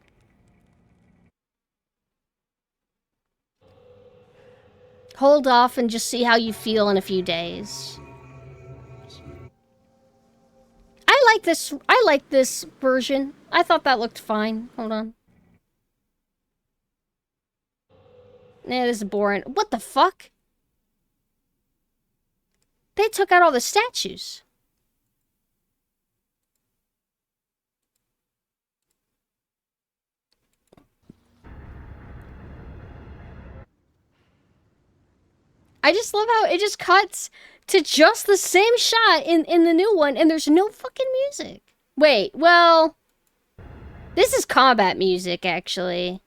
Hold off and just see how you feel in a few days. I like this version. I thought that looked fine. Hold on. Nah, this is boring. What the fuck? They took out all the statues. I just love how it just cuts to just the same shot in the new one, and there's no fucking music. Wait, well, this is combat music, actually.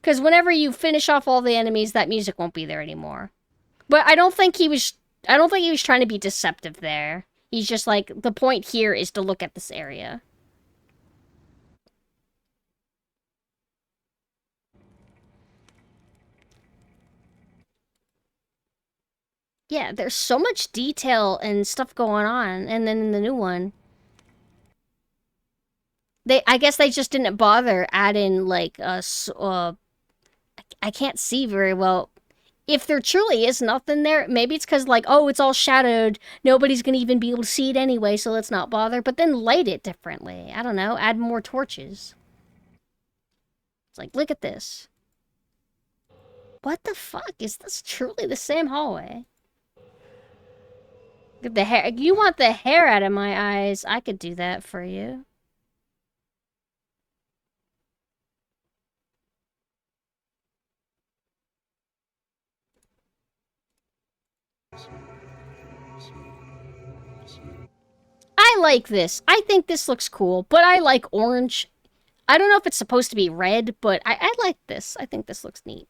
Because whenever you finish off all the enemies, that music won't be there anymore. But I don't think he was trying to be deceptive there. He's just like, the point here is to look at this area. Yeah, there's so much detail and stuff going on, and then in the new one, I guess they just didn't bother adding like I can't see very well. If there truly is nothing there, maybe it's because like, oh, it's all shadowed, nobody's gonna even be able to see it anyway, so let's not bother. But then light it differently. I don't know, add more torches. It's like, look at this. What the fuck? Is this truly the same hallway? The hair. You want the hair out of my eyes? I could do that for you. I like this. I think this looks cool, but I like orange. I don't know if it's supposed to be red, but I like this. I think this looks neat.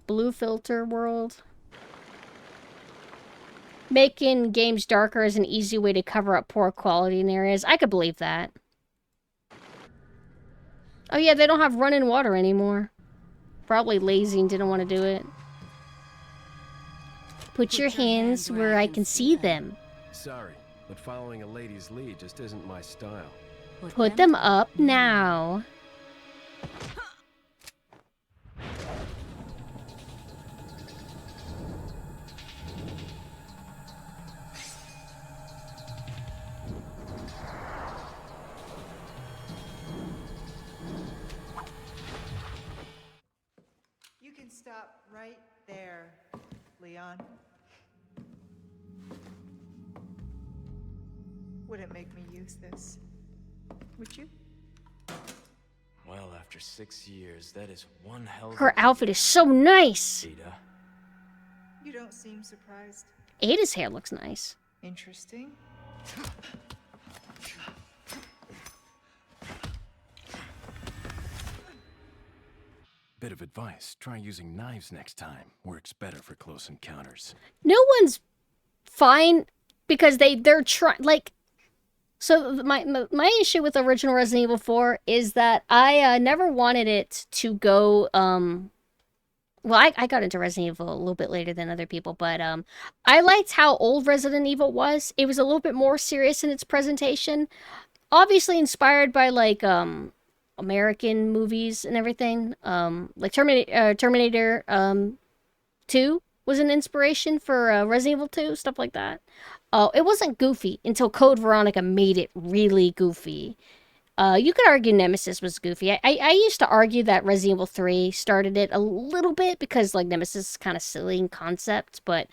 Blue filter world. Making games darker is an easy way to cover up poor quality in areas. I could believe that. Oh yeah, they don't have running water anymore. Probably lazy and didn't want to do it. Put your hands where I can see them. Sorry, but following a lady's lead just isn't my style. Put them up now. You can stop right there, Leon. Wouldn't make me use this, would you? Well, after 6 years, that is one hell of Her outfit is so nice. Ada. You don't seem surprised. Ada's hair looks nice. Interesting. Bit of advice, try using knives next time. Works better for close encounters. No one's fine because they're trying, like, so my issue with original Resident Evil 4 is that I never wanted it to go well, I got into Resident Evil a little bit later than other people, but I liked how old Resident Evil was. It was a little bit more serious in its presentation. Obviously inspired by like American movies and everything. Like Terminator 2 was an inspiration for Resident Evil 2, stuff like that. It wasn't goofy until Code Veronica made it really goofy. You could argue Nemesis was goofy. I used to argue that Resident Evil 3 started it a little bit because, like, Nemesis is kind of silly in concept, but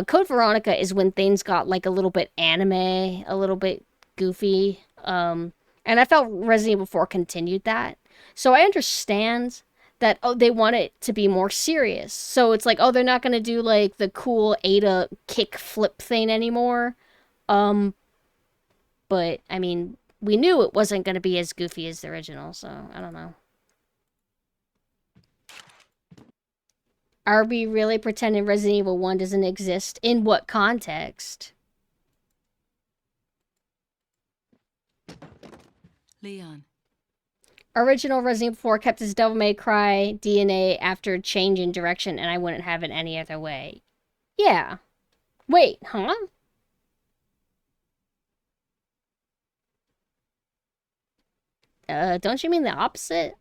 Code Veronica is when things got, like, a little bit anime, a little bit goofy, and I felt Resident Evil 4 continued that. So I understand that, they want it to be more serious. So it's like, they're not going to do, like, the cool Ada kick flip thing anymore. But, I mean, we knew it wasn't going to be as goofy as the original, so I don't know. Are we really pretending Resident Evil 1 doesn't exist? In what context? Leon. Original Resident Evil 4 kept its Devil May Cry DNA after change in direction, and I wouldn't have it any other way. Yeah. Wait, huh? Don't you mean the opposite?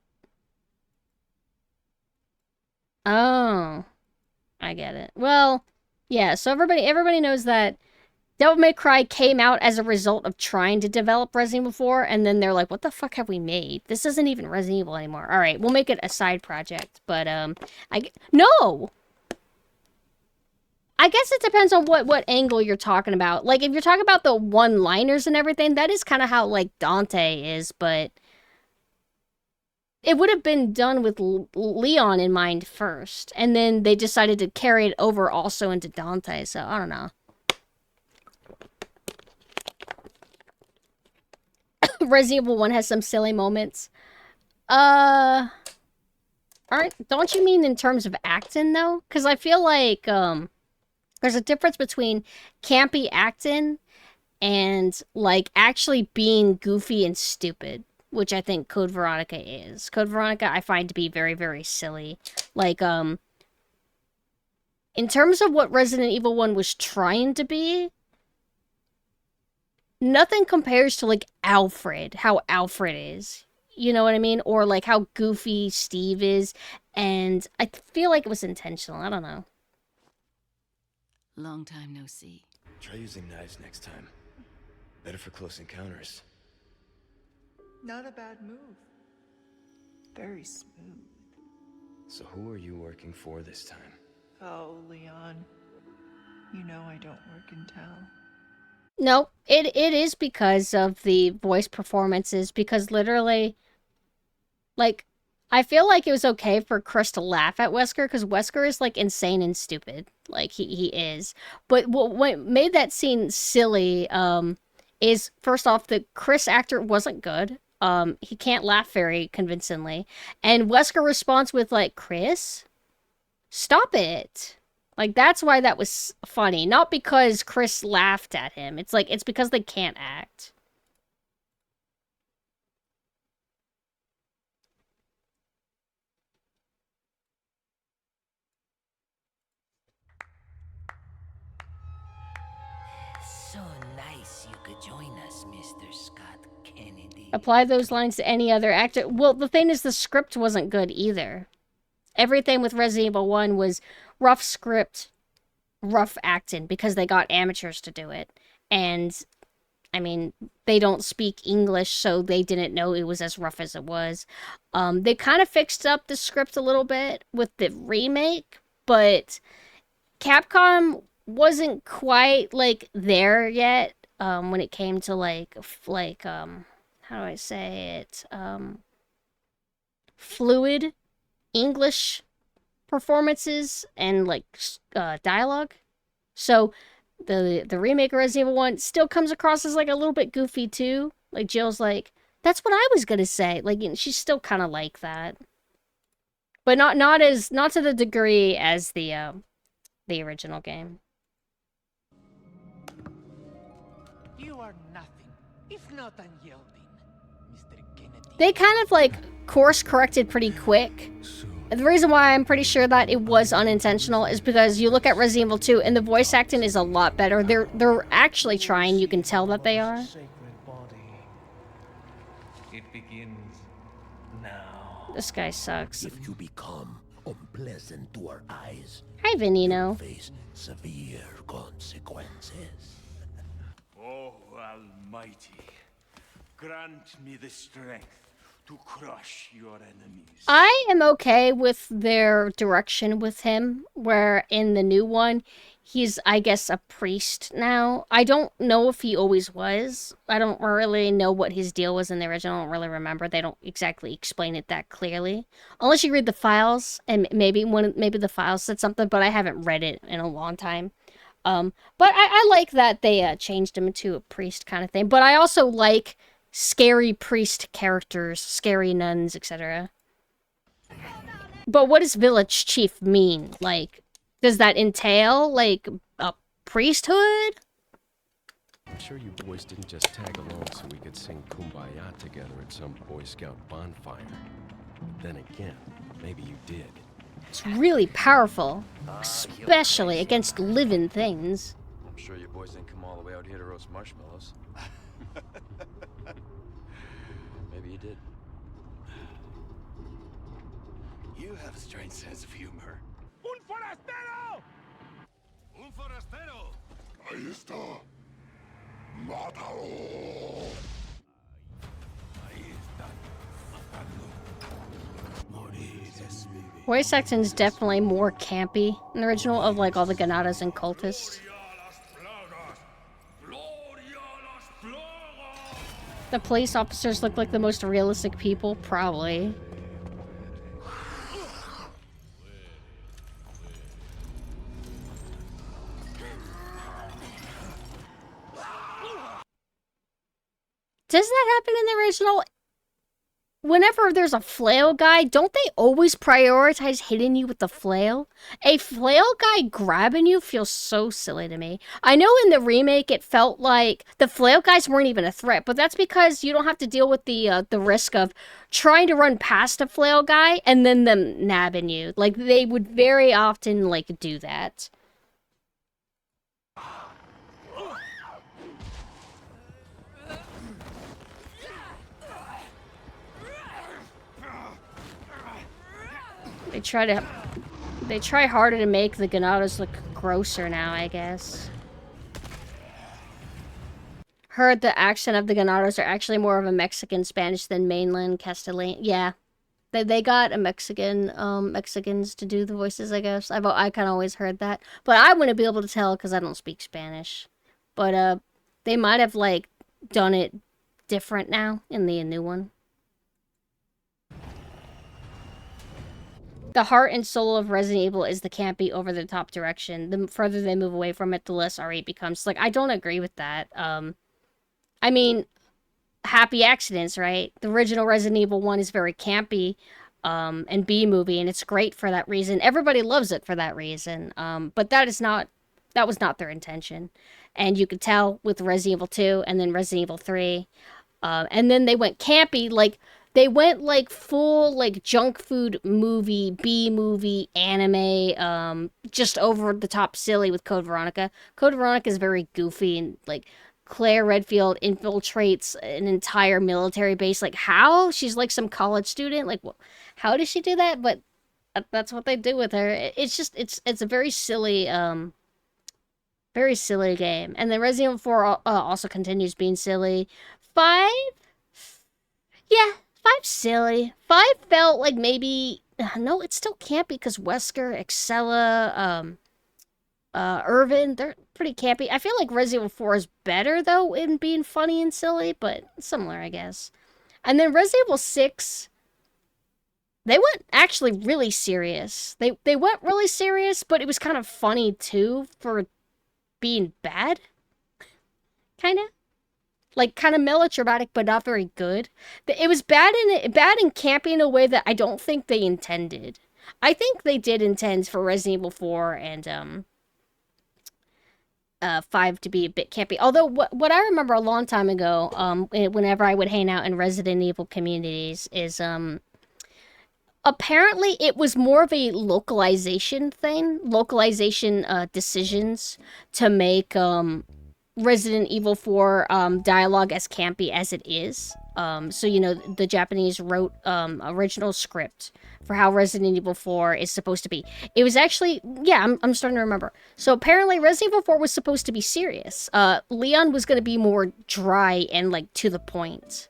Oh. I get it. Well, yeah, so everybody knows that Devil May Cry came out as a result of trying to develop Resident Evil 4, and then they're like, what the fuck have we made? This isn't even Resident Evil anymore. Alright, we'll make it a side project, but, no! I guess it depends on what angle you're talking about. Like, if you're talking about the one-liners and everything, that is kind of how, like, Dante is, but it would have been done with Leon in mind first, and then they decided to carry it over also into Dante, so I don't know. Resident Evil 1 has some silly moments. Don't you mean in terms of acting, though? Because I feel like, there's a difference between campy acting and, like, actually being goofy and stupid, which I think Code Veronica is. Code Veronica I find to be very, very silly. Like, in terms of what Resident Evil 1 was trying to be, nothing compares to, like, Alfred, how Alfred is. You know what I mean? Or, like, how goofy Steve is. And I feel like it was intentional. I don't know. Long time no see. Try using knives next time. Better for close encounters. Not a bad move. Very smooth. So who are you working for this time? Oh, Leon. You know I don't work in town. No, it is because of the voice performances, because literally, like, I feel like it was okay for Chris to laugh at Wesker, because Wesker is, like, insane and stupid. Like, he is. But what made that scene silly, is, first off, the Chris actor wasn't good. He can't laugh very convincingly. And Wesker responds with, like, Chris? Stop it. Like, that's why that was funny. Not because Chris laughed at him. It's like, it's because they can't act. So nice you could join us, Mr. Scott Kennedy. Apply those lines to any other actor. Well, the thing is, the script wasn't good either. Everything with Resident Evil 1 was rough script, rough acting, because they got amateurs to do it. And, I mean, they don't speak English, so they didn't know it was as rough as it was. They kind of fixed up the script a little bit with the remake, but Capcom wasn't quite, like, there yet, when it came to, like, how do I say it? Fluid English performances and, like, dialogue. So the remake of Resident Evil 1 still comes across as, like, a little bit goofy too. Like, Jill's like, that's what I was gonna say. Like, you know, she's still kind of like that, but not to the degree as the original game. You are nothing, if not unyielding, Mr. Kennedy. They kind of, like, course corrected pretty quick. So The reason why I'm pretty sure that it was unintentional is because you look at Resident Evil 2 and the voice acting is a lot better. They're actually trying, you can tell that they are. It begins now. This guy sucks. If you become unpleasant to our eyes, hi Veneno. you'll face severe consequences. Oh, Almighty, grant me the strength to crush your enemies. I am okay with their direction with him, where in the new one, he's, I guess, a priest now. I don't know if he always was. I don't really know what his deal was in the original. I don't really remember. They don't exactly explain it that clearly. Unless you read the files, and maybe the files said something, but I haven't read it in a long time. But I like that they changed him into a priest kind of thing. But I also like scary priest characters, scary nuns, etc. But what does village chief mean? Like, does that entail, like, a priesthood? I'm sure you boys didn't just tag along so we could sing Kumbaya together at some Boy Scout bonfire. But then again, maybe you did. It's really powerful, especially against living things. I'm sure you boys didn't come all the way out here to roast marshmallows. Maybe you did. You have a strange sense of humor. Un forastero! Un forastero! Ahí está. Mátalo. Ahí está. Voice acting's definitely more campy in the original of, like, all the Ganadas and cultists. The police officers look like the most realistic people, probably. Does that happen in the original? Whenever there's a flail guy, don't they always prioritize hitting you with the flail? A flail guy grabbing you feels so silly to me. I know in the remake it felt like the flail guys weren't even a threat, but that's because you don't have to deal with the risk of trying to run past a flail guy and then them nabbing you. Like, they would very often, like, do that. They try harder to make the Ganados look grosser now, I guess. Heard the accent of the Ganados are actually more of a Mexican Spanish than mainland Castilian. Yeah. They got a Mexicans to do the voices, I guess. I kind of always heard that. But I wouldn't be able to tell because I don't speak Spanish. But they might have, like, done it different now in the new one. The heart and soul of Resident Evil is the campy, over-the-top direction. The further they move away from it, the less R8 becomes. Like, I don't agree with that. I mean, happy accidents, right? The original Resident Evil 1 is very campy and B-movie, and it's great for that reason. Everybody loves it for that reason. But that was not their intention. And you could tell with Resident Evil 2 and then Resident Evil 3. And then they went campy, like... They went, like, full, like, junk food movie, B-movie, anime, just over-the-top silly with Code Veronica. Code Veronica is very goofy, and, like, Claire Redfield infiltrates an entire military base. Like, how? She's, like, some college student? Like, how does she do that? But that's what they do with her. It's just, it's a very silly game. And then Resident Evil 4 also continues being silly. 5? Yeah. 5's silly. 5 felt like maybe... No, it's still campy because Wesker, Excella, Irvin, they're pretty campy. I feel like Resident Evil 4 is better, though, in being funny and silly, but similar, I guess. And then Resident Evil 6... They went actually really serious. They went really serious, but it was kind of funny, too, for being bad. Kind of. Like, kind of melodramatic, but not very good. It was bad and campy in a way that I don't think they intended. I think they did intend for Resident Evil 4 and 5 to be a bit campy. Although, what I remember a long time ago, whenever I would hang out in Resident Evil communities, is apparently it was more of a localization thing, decisions to make Resident Evil 4 dialogue as campy as it is. So, you know, the Japanese wrote original script for how Resident Evil 4 is supposed to be. It was actually, yeah, I'm starting to remember. So apparently Resident Evil 4 was supposed to be serious. Leon was going to be more dry and, like, to the point.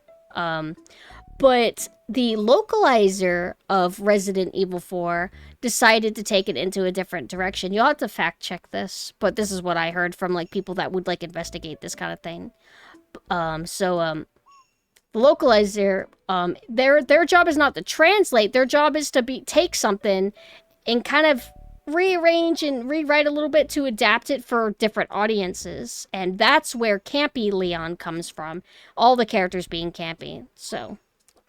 But the localizer of Resident Evil 4 decided to take it into a different direction. You'll have to fact check this, but this is what I heard from, like, people that would, like, investigate this kind of thing. The localizer, their job is not to translate. Their job is to take something and kind of rearrange and rewrite a little bit to adapt it for different audiences. And that's where campy Leon comes from. All the characters being campy. So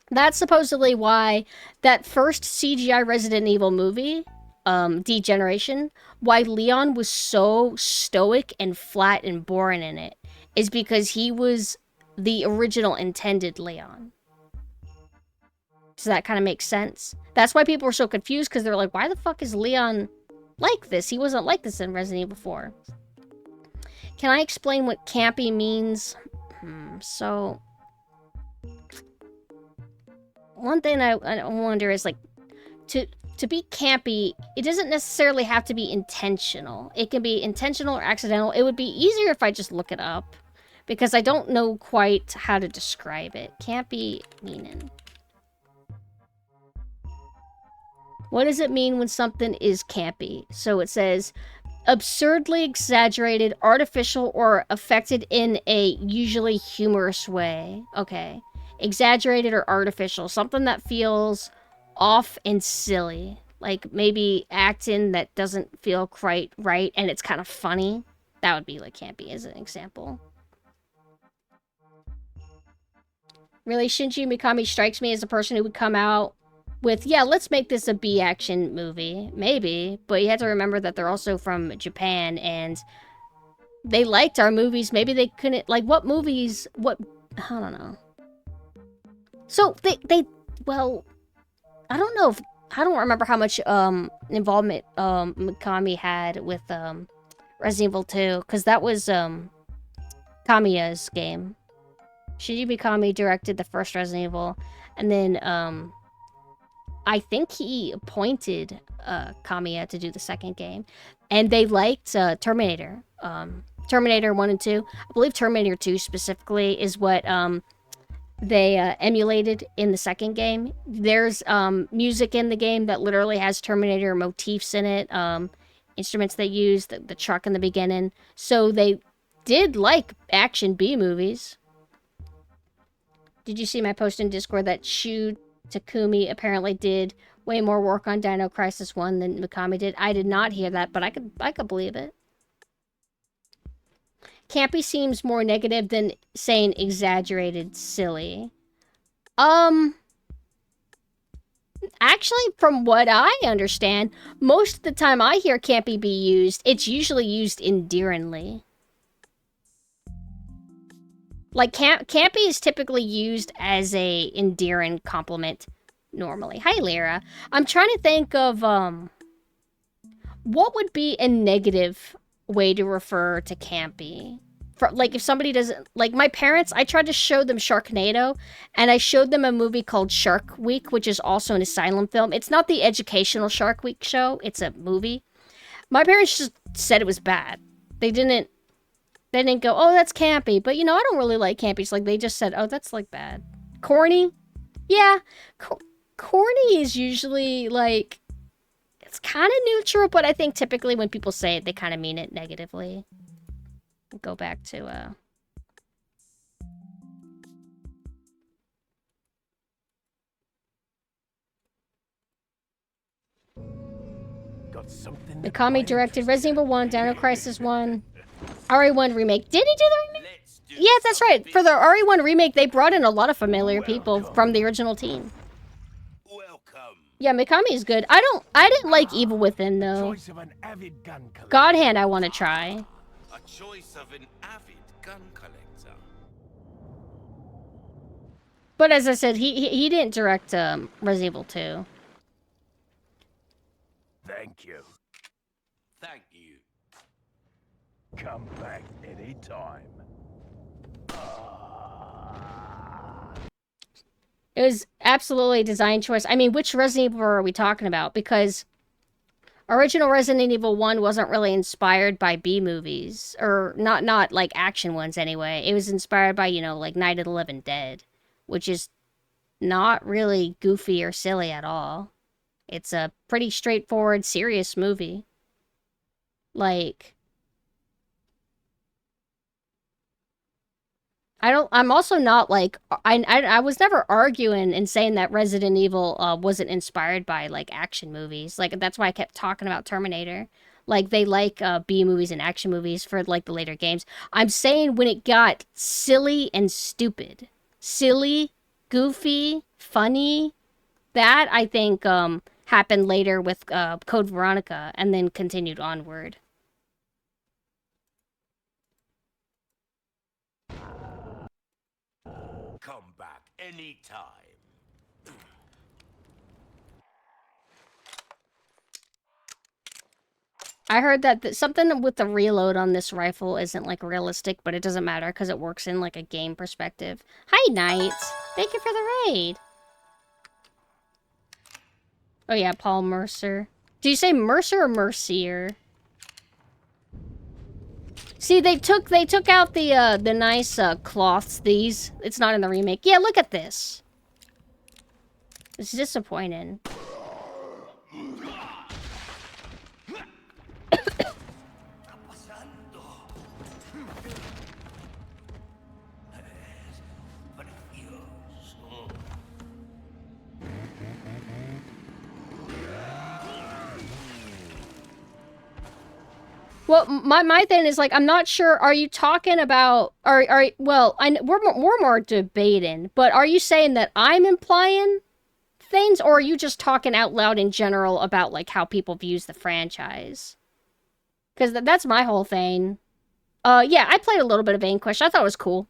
that's supposedly why that first CGI Resident Evil movie, Degeneration, why Leon was so stoic and flat and boring in it, is because he was the original intended Leon. Does that kind of make sense? That's why people were so confused, because they're like, why the fuck is Leon like this? He wasn't like this in Resident Evil 4. Can I explain what campy means? So one thing I wonder is, like, to be campy, it doesn't necessarily have to be intentional. It can be intentional or accidental. It would be easier if I just look it up, because I don't know quite how to describe it. Campy meaning. What does it mean when something is campy? So it says, absurdly exaggerated, artificial, or affected in a usually humorous way. Okay. Exaggerated or artificial. Something that feels off and silly. Like maybe acting that doesn't feel quite right and it's kind of funny. That would be like campy as an example. Really, Shinji Mikami strikes me as a person who would come out with, yeah, let's make this a B-action movie. Maybe, but you have to remember that they're also from Japan, and they liked our movies. Maybe they couldn't, like, what movies, what, I don't know. So, well, I don't know if, I don't remember how much, involvement, Mikami had with, Resident Evil 2, because that was, Kamiya's game. Shinji Mikami directed the first Resident Evil, and then, I think he appointed, Kamiya to do the second game, and they liked, Terminator. Terminator 1 and 2. I believe Terminator 2 specifically is what, they, emulated in the second game. There's, music in the game that literally has Terminator motifs in it, instruments they used, the truck in the beginning. So they did like action B movies. Did you see my post in Discord that Shu Takumi apparently did way more work on Dino Crisis 1 than Mikami did? I did not hear that, but I could believe it. Campy seems more negative than saying exaggerated, silly. Actually, from what I understand, most of the time I hear campy be used, it's usually used endearingly. Like, campy is typically used as a endearing compliment normally. Hi, Lyra. I'm trying to think of, what would be a negative way to refer to campy? For, like, if somebody doesn't... Like, my parents, I tried to show them Sharknado, and I showed them a movie called Shark Week, which is also an asylum film. It's not the educational Shark Week show. It's a movie. My parents just said it was bad. They didn't go, oh, that's campy. But, you know, I don't really like campy. It's like, they just said, oh, that's, like, bad. Corny? Yeah. Corny is usually, like... It's kind of neutral, but I think typically when people say it, they kind of mean it negatively. Go back to, Got something. Mikami directed Resident Evil 1, Dino Crisis 1, RE1 remake. Did he do the remake? Yes, that's right. For the RE1 remake, they brought in a lot of familiar people from the original team. Yeah, Mikami is good. I didn't like Evil Within, though. God Hand I want to try. A choice of an avid gun collector. But as I said, he didn't direct Resident Evil 2. Thank you. Thank you. Come back anytime. It was absolutely a design choice. I mean, which Resident Evil are we talking about? Because original Resident Evil 1 wasn't really inspired by B movies. Or not like action ones anyway. It was inspired by, you know, like Night of the Living Dead. Which is not really goofy or silly at all. It's a pretty straightforward, serious movie. Like... I'm also not like, I was never arguing and saying that Resident Evil wasn't inspired by like action movies. Like that's why I kept talking about Terminator. Like they like B movies and action movies for like the later games. I'm saying when it got silly and stupid. Silly, goofy, funny. That I think happened later with Code Veronica and then continued onward. Come back anytime. I heard that something with the reload on this rifle isn't, like, realistic, but it doesn't matter because it works in, like, a game perspective. Hi, Knight! Thank you for the raid! Oh, yeah, Paul Mercer. Do you say Mercer or Mercier? See, they took out the nice, cloths, these. It's not in the remake. Yeah, look at this! It's disappointing. Well, my thing is, like, I'm not sure, are you talking about, well, we're more debating, but are you saying that I'm implying things, or are you just talking out loud in general about, like, how people views the franchise? Because that's my whole thing. Yeah, I played a little bit of Vanquish. I thought it was cool.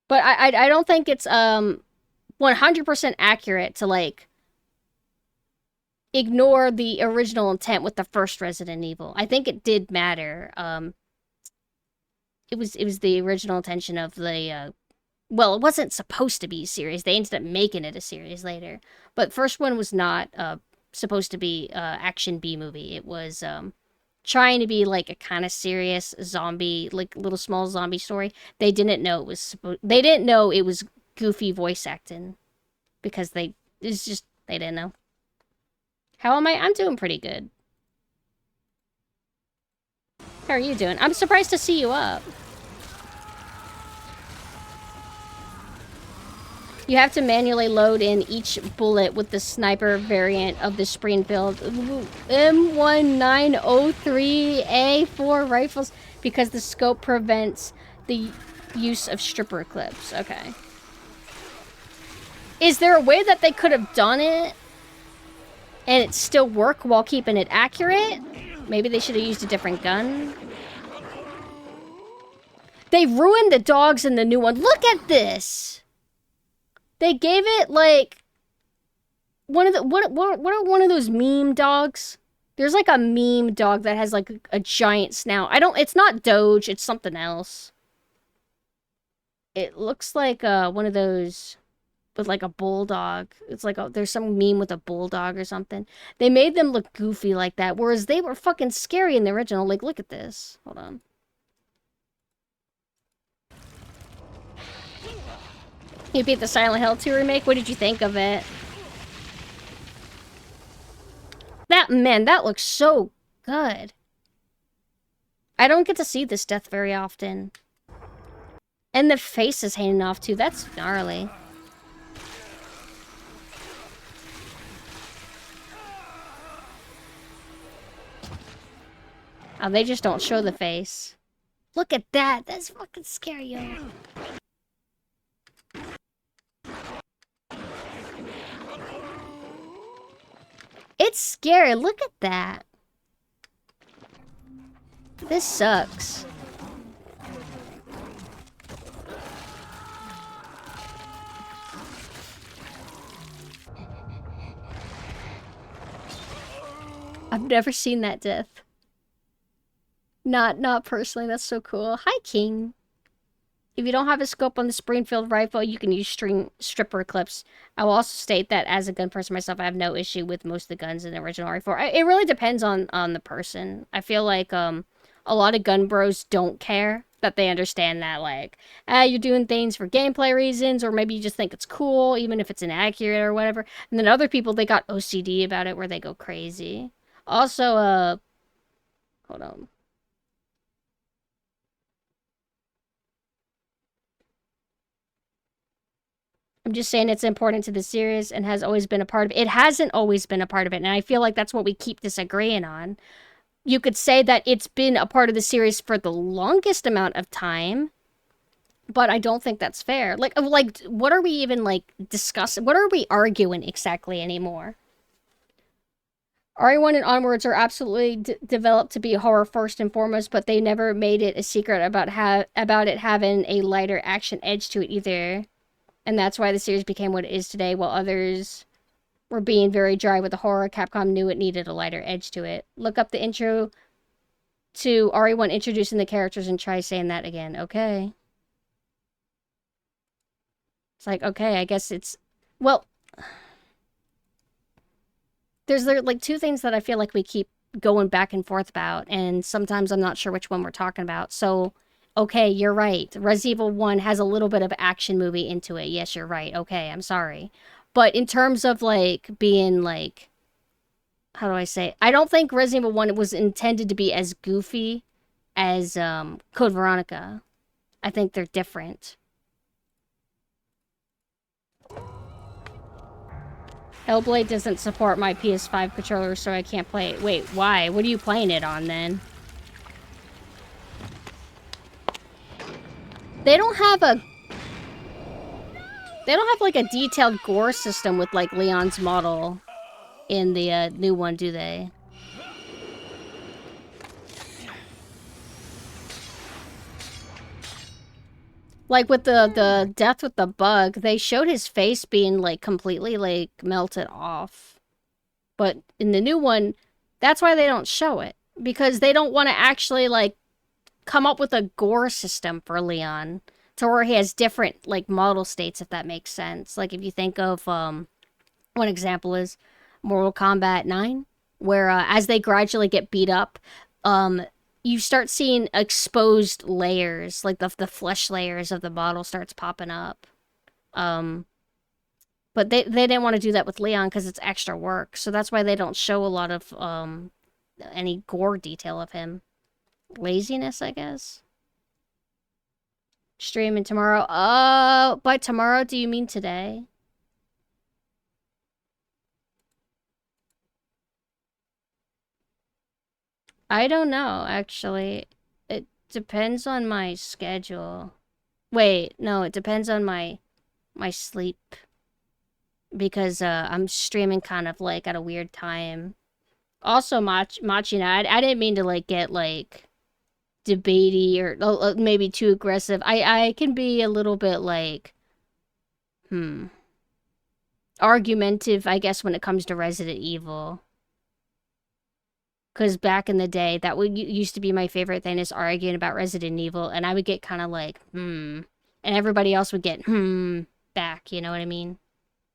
But I don't think it's, 100% accurate to, like, ignore the original intent with the first Resident Evil. I think it did matter. It was the original intention of the, well, it wasn't supposed to be a series. They ended up making it a series later. But first one was not, supposed to be, action B movie. It was, trying to be, like, a kind of serious zombie, like, little small zombie story. They didn't know it was they didn't know it was goofy voice acting. Because they didn't know. How am I? I'm doing pretty good. How are you doing? I'm surprised to see you up. You have to manually load in each bullet with the sniper variant of the Springfield M1903A4 rifles because the scope prevents the use of stripper clips. Okay. Is there a way that they could have done it and it still work while keeping it accurate? Maybe they should have used a different gun. They ruined the dogs in the new one. Look at this! They gave it, like, what are one of those meme dogs? There's, like, a meme dog that has, like, a giant snout. It's not Doge, it's something else. It looks like, one of those with, like, a bulldog. It's like, there's some meme with a bulldog or something. They made them look goofy like that, whereas they were fucking scary in the original. Like, look at this. Hold on. You beat the Silent Hill 2 remake? What did you think of it? That looks so good. I don't get to see this death very often. And the face is hanging off too. That's gnarly. Oh, they just don't show the face. Look at that. That's fucking scary, yo. It's scary. Look at that. This sucks. I've never seen that death. Not personally. That's so cool. Hi, King. If you don't have a scope on the Springfield rifle, you can use stripper clips. I will also state that as a gun person myself, I have no issue with most of the guns in the original R4. It really depends on the person. I feel like a lot of gun bros don't care, that they understand that, like, you're doing things for gameplay reasons, or maybe you just think it's cool, even if it's inaccurate or whatever. And then other people, they got OCD about it, where they go crazy. Also, hold on. I'm just saying it's important to the series and has always been a part of it. It hasn't always been a part of it, and I feel like that's what we keep disagreeing on. You could say that it's been a part of the series for the longest amount of time, but I don't think that's fair. Like, what are we even, like, discussing? What are we arguing exactly anymore? RE1 and onwards are absolutely developed to be horror first and foremost, but they never made it a secret about it having a lighter action edge to it either. And that's why the series became what it is today, while others were being very dry with the horror. Capcom knew it needed a lighter edge to it. Look up the intro to RE1 introducing the characters and try saying that again. Okay. It's like, okay, I guess it's... Well, there's like two things that I feel like we keep going back and forth about, and sometimes I'm not sure which one we're talking about. So... Okay, you're right. Resident Evil 1 has a little bit of action movie into it. Yes, you're right. Okay, I'm sorry. But in terms of, like, being, like... How do I say it? I don't think Resident Evil 1 was intended to be as goofy as Code Veronica. I think they're different. Hellblade doesn't support my PS5 controller, so I can't play it. Wait, why? What are you playing it on, then? They don't have like a detailed gore system with like Leon's model in the new one, do they? Like with the death with the bug, they showed his face being like completely like melted off. But in the new one, that's why they don't show it, because they don't want to actually like come up with a gore system for Leon to where he has different like model states, if that makes sense. Like if you think of one example is Mortal Kombat 9, where as they gradually get beat up, you start seeing exposed layers, like the flesh layers of the model starts popping up. But they didn't want to do that with Leon because it's extra work, so that's why they don't show a lot of any gore detail of him. Laziness, I guess. Streaming tomorrow. By tomorrow, do you mean today? I don't know, actually. It depends on my schedule. Wait, no, it depends on my sleep. Because I'm streaming kind of like at a weird time. Also, Machina, I didn't mean to like get like debatey or maybe too aggressive. I can be a little bit like argumentative, I guess, when it comes to Resident Evil. Because back in the day, that used to be my favorite thing, is arguing about Resident Evil, and I would get kind of like and everybody else would get back, you know what I mean?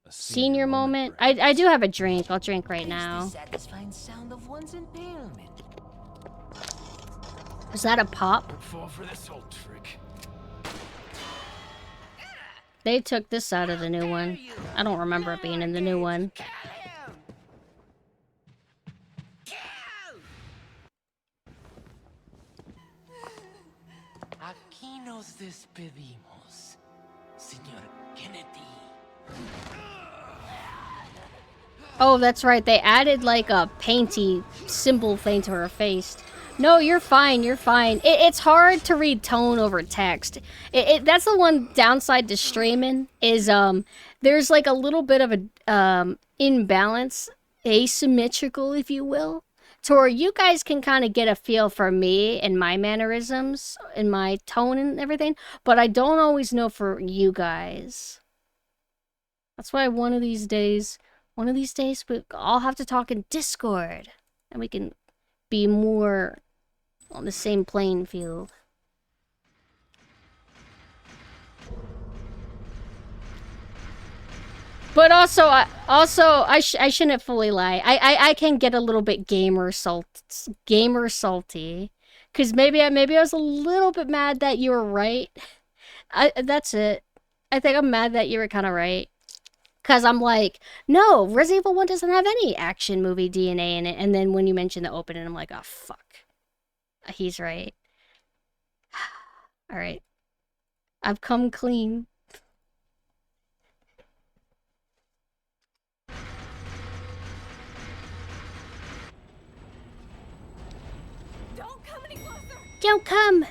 Senior moment. I do have a drink. I'll drink right now. Satisfying sound of one's impalement. Is that a pop? Fall for this old trick. They took this out of the new one. I don't remember it being in the new one. Aquí nos despedimos, Señor Kennedy. Oh, that's right. They added like a painty symbol thing to her face. No, you're fine. You're fine. It's hard to read tone over text. That's the one downside to streaming is there's like a little bit of a imbalance, asymmetrical, if you will, to where you guys can kind of get a feel for me and my mannerisms and my tone and everything, but I don't always know for you guys. That's why one of these days we all have to talk in Discord. And we can be more on the same playing field. But also, I shouldn't fully lie. I can get a little bit gamer salty, because maybe I was a little bit mad that you were right. That's it. I think I'm mad that you were kind of right, because I'm like, no, Resident Evil 1 doesn't have any action movie DNA in it. And then when you mention the opening, I'm like, oh fuck, he's right. All right, I've come clean. Don't come!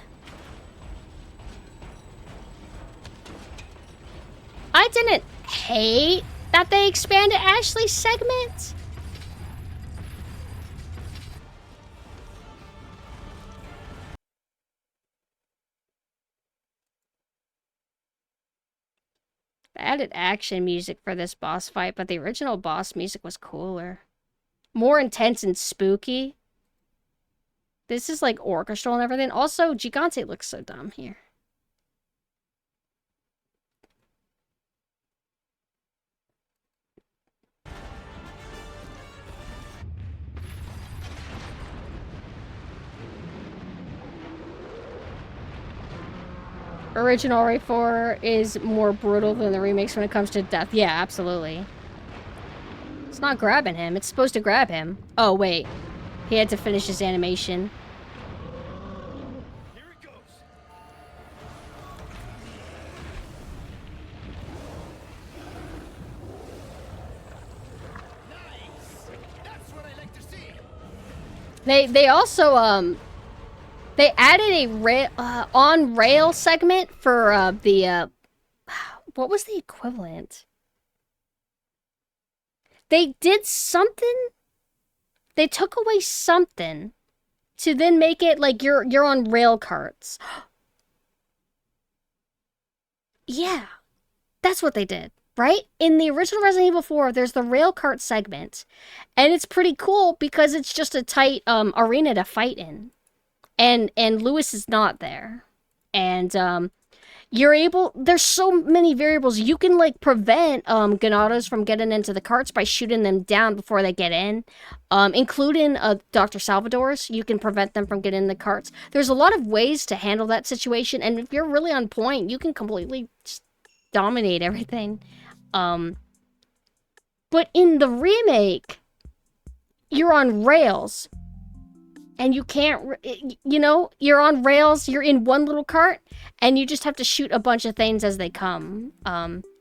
I didn't hate that they expanded Ashley's segment. I added action music for this boss fight, but the original boss music was cooler. More intense and spooky. This is like orchestral and everything. Also, Gigante looks so dumb here. Original RE4 is more brutal than the remakes when it comes to death. Yeah, absolutely. It's not grabbing him. It's supposed to grab him. Oh, wait. He had to finish his animation. Here it goes. Nice. That's what I like to see. They also they added a on rail segment for the what was the equivalent? They did something. They took away something to then make it like you're on rail carts. Yeah, that's what they did, right? In the original Resident Evil 4, there's the rail cart segment, and it's pretty cool because it's just a tight arena to fight in, and Lewis is not there, and you're able. There's so many variables you can like prevent Ganados from getting into the carts by shooting them down before they get in, including Dr. Salvador's. You can prevent them from getting in the carts. There's a lot of ways to handle that situation, and if you're really on point, you can completely just dominate everything. But in the remake, you're on rails. And you can't, you know, you're on rails, you're in one little cart, and you just have to shoot a bunch of things as they come.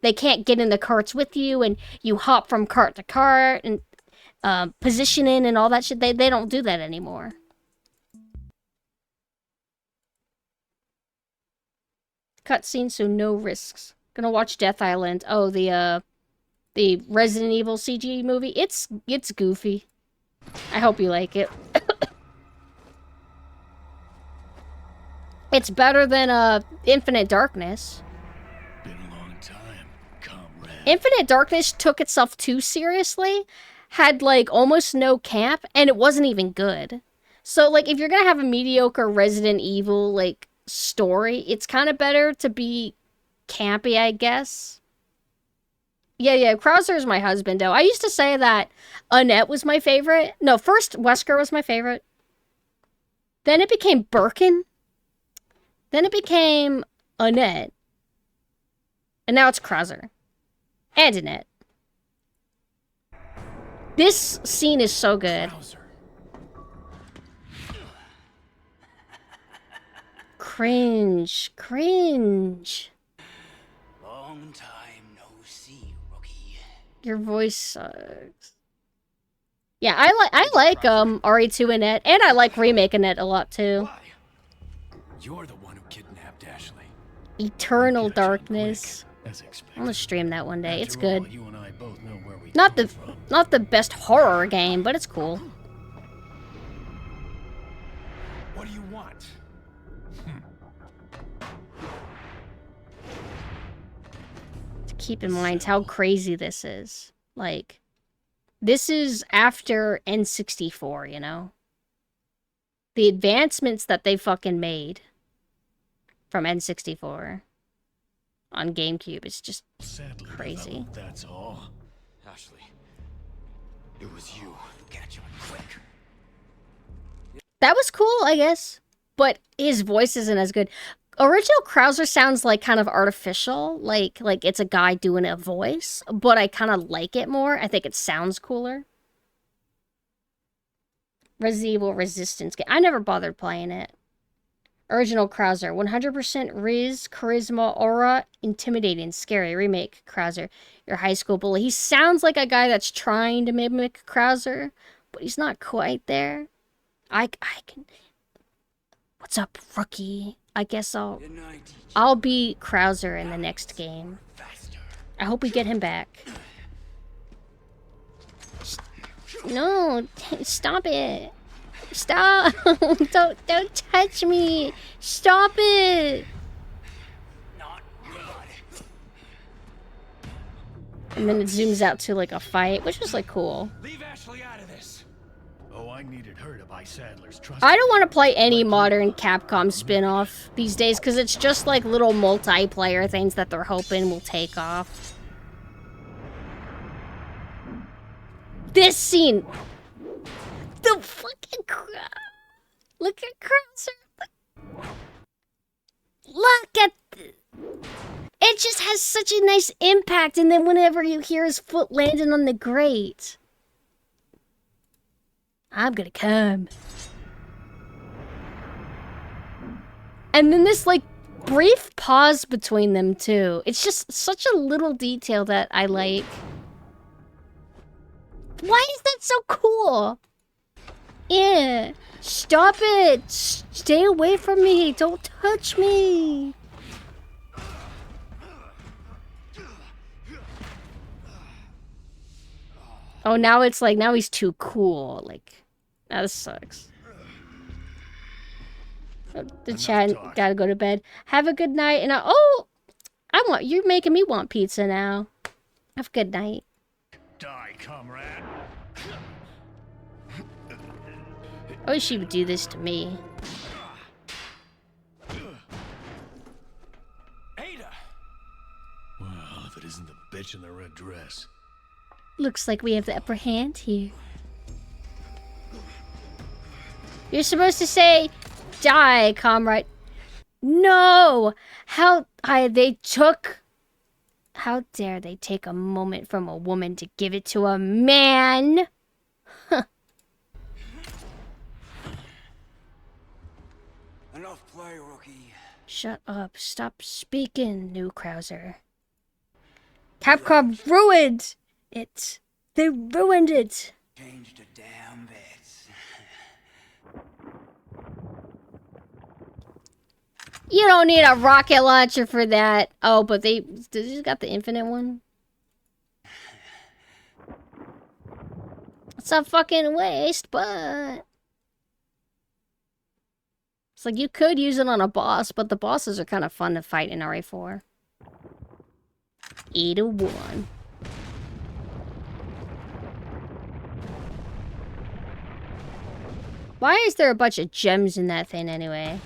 They can't get in the carts with you, and you hop from cart to cart, and positioning and all that shit. They don't do that anymore. Cutscene, so no risks. Gonna watch Death Island. Oh, the Resident Evil CG movie. It's goofy. I hope you like it. It's better than Infinite Darkness. Been a long time, comrade. Infinite Darkness took itself too seriously, had like almost no camp, and it wasn't even good. So like if you're gonna have a mediocre Resident Evil like story, it's kind of better to be campy, I guess. Yeah, Krauser is my husband though. I used to say that Annette was my favorite. No, first Wesker was my favorite. Then it became Birkin. Then it became Annette. And now it's Krauser. And Annette. This scene is so good. Cringe. Long time no see, rookie. Your voice sucks. Yeah, I like RE2 Annette, and I like Remake Annette a lot too. You're the one who kidnapped Ashley. Eternal Darkness. As I'm expected. gonna stream that one day. It's After all, good. you and I both know where we Not come the from. not the best horror game, but it's cool. What do you want? To keep in mind how crazy this is. Like, This is after N64, you know? The advancements that they fucking made from N64 on GameCube is just crazy. That's all. Ashley, it was you. Catch him quick. That was cool, I guess. But his voice isn't as good. Original Krauser sounds like kind of artificial, like it's a guy doing a voice, but I kind of like it more. I think it sounds cooler. Resident Evil Resistance game. I never bothered playing it. Original Krauser. 100% Riz, charisma, aura, intimidating, scary. Remake Krauser. Your high school bully. He sounds like a guy that's trying to mimic Krauser, but he's not quite there. I can... What's up, rookie? I guess I'll be Krauser in the next game. I hope we get him back. No, stop it. Stop. Don't touch me. Stop it. And then it zooms out to like a fight, which was like cool. Leave Ashley out of this. Oh, I needed her to buy Sadler's trust. I don't want to play any modern Capcom spin-off these days because it's just like little multiplayer things that they're hoping will take off. This scene! The fucking crowd! Look at Krauser! Look at... It just has such a nice impact, and then whenever you hear his foot landing on the grate... I'm gonna come. And then this, like, brief pause between them, too. It's just such a little detail that I like. Why is that so cool? Yeah. Stop it. Stay away from me. Don't touch me. Oh, now it's like, now he's too cool. Like... Now this sucks. The chat gotta go to bed. Have a good night, and you're making me want pizza now. Have a good night. Die, comrade. I wish she would do this to me. Ada. Well, if it isn't the bitch in the red dress. Looks like we have the upper hand here. You're supposed to say, die, comrade. No! How dare they take a moment from a woman to give it to a man? Huh. Enough play, rookie. Shut up. Stop speaking, new Krauser. Capcom ruined it. They ruined it. Changed the damn bits. You don't need a rocket launcher for that. Oh, but they just got the infinite one. It's a fucking waste, but it's like you could use it on a boss, but the bosses are kind of fun to fight in RA4. 8-1. Why is there a bunch of gems in that thing anyway?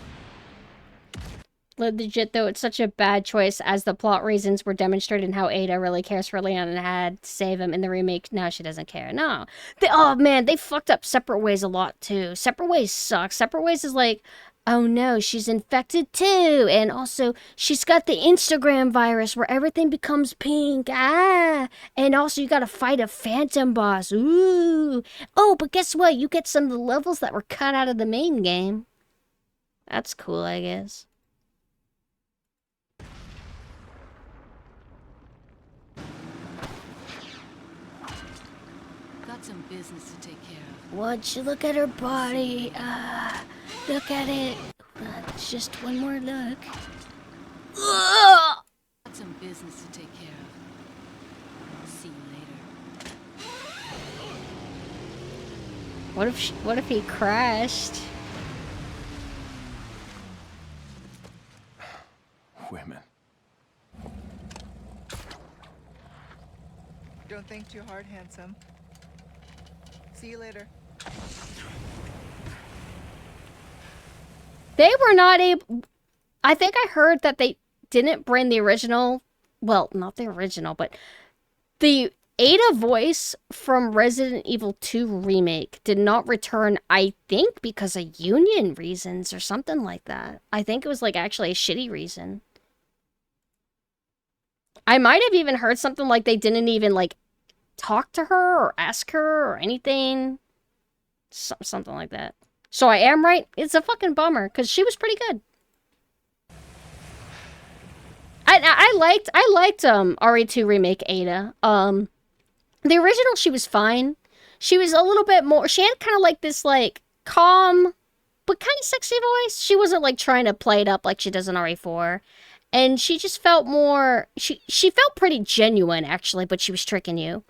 Legit though, it's such a bad choice as the plot reasons were demonstrated in how Ada really cares for Leon and had to save him in the remake. Now she doesn't care. No. Oh man, they fucked up Separate Ways a lot too. Separate Ways sucks. Separate Ways is like, oh no, she's infected too. And also, she's got the Instagram virus where everything becomes pink. Ah. And also you gotta fight a phantom boss. Ooh. Oh, but guess what? You get some of the levels that were cut out of the main game. That's cool, I guess. Some business to take care of. Would you look at her body? Look at it. It's just one more look. Got some business to take care of. See you later. What if he crashed? Women. Don't think too hard, handsome. See you later. They were not able... I think I heard that they didn't bring the original... Well, not the original, but... The Ada voice from Resident Evil 2 Remake did not return, I think, because of union reasons or something like that. I think it was, like, actually a shitty reason. I might have even heard something like they didn't even, like, talk to her or ask her or anything. Something like that. So I am right. It's a fucking bummer, because she was pretty good. I liked RE2 Remake Ada. The original, she was fine. She was a little bit more... She had kind of like this, like, calm, but kind of sexy voice. She wasn't, like, trying to play it up like she does in RE4. And she just felt more... She felt pretty genuine, actually, but she was tricking you.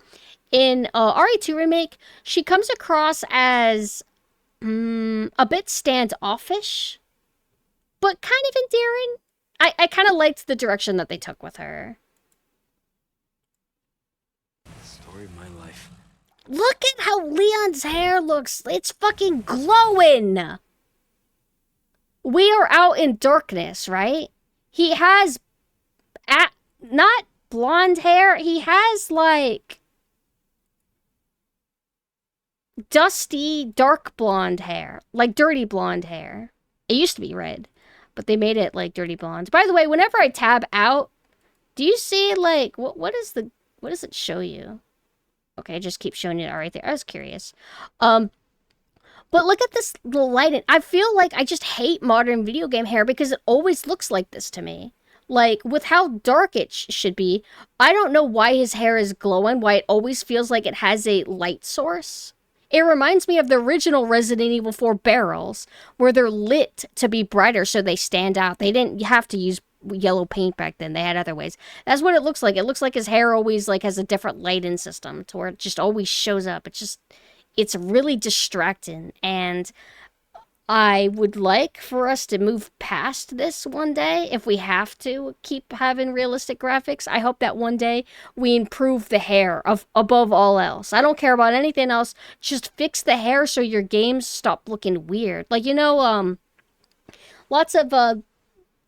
In RE2 Remake, she comes across as a bit standoffish, but kind of endearing. I kind of liked the direction that they took with her. Story of my life. Look at how Leon's hair looks. It's fucking glowing. We are out in darkness, right? He has not blonde hair. He has, like, dusty, dark blonde hair. Like, dirty blonde hair. It used to be red, but they made it, like, dirty blonde. By the way, whenever I tab out, do you see, like, what does it show you? Okay, just keep showing you that right there. I was curious. But look at this little lighting. I feel like I just hate modern video game hair because it always looks like this to me. Like, with how dark it should be, I don't know why his hair is glowing, why it always feels like it has a light source. It reminds me of the original Resident Evil 4 barrels, where they're lit to be brighter so they stand out. They didn't have to use yellow paint back then. They had other ways. That's what it looks like. It looks like his hair always, like, has a different lighting system to where it just always shows up. It's really distracting, and I would like for us to move past this one day if we have to keep having realistic graphics. I hope that one day we improve the hair above all else. I don't care about anything else. Just fix the hair so your games stop looking weird. Like, you know, lots of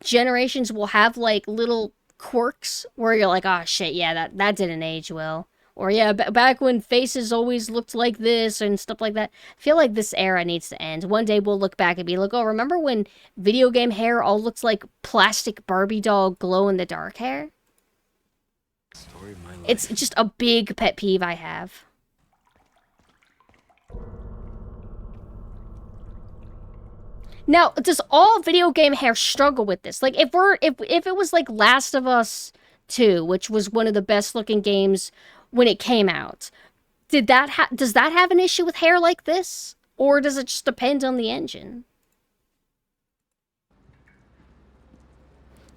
generations will have, like, little quirks where you're like, oh shit, yeah, that didn't age well. Or, yeah, back when faces always looked like this and stuff like that. I feel like this era needs to end. One day we'll look back and be like, oh, remember when video game hair all looks like plastic Barbie doll glow-in-the-dark hair? Story of my life. It's just a big pet peeve I have. Now, does all video game hair struggle with this? Like, if it was like Last of Us 2, which was one of the best looking games when it came out, does that have an issue with hair like this? Or does it just depend on the engine?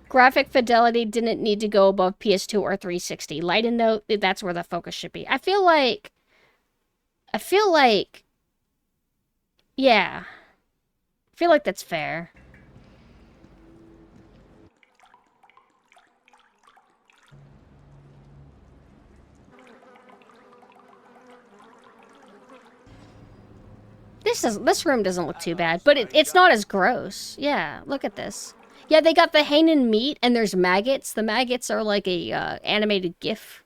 Graphic fidelity didn't need to go above PS2 or 360. Light and note, that's where the focus should be. I feel like, yeah. I feel like that's fair. This room doesn't look too bad, but it's not as gross. Yeah, look at this. Yeah, they got the hanging meat, and there's maggots. The maggots are like a animated GIF.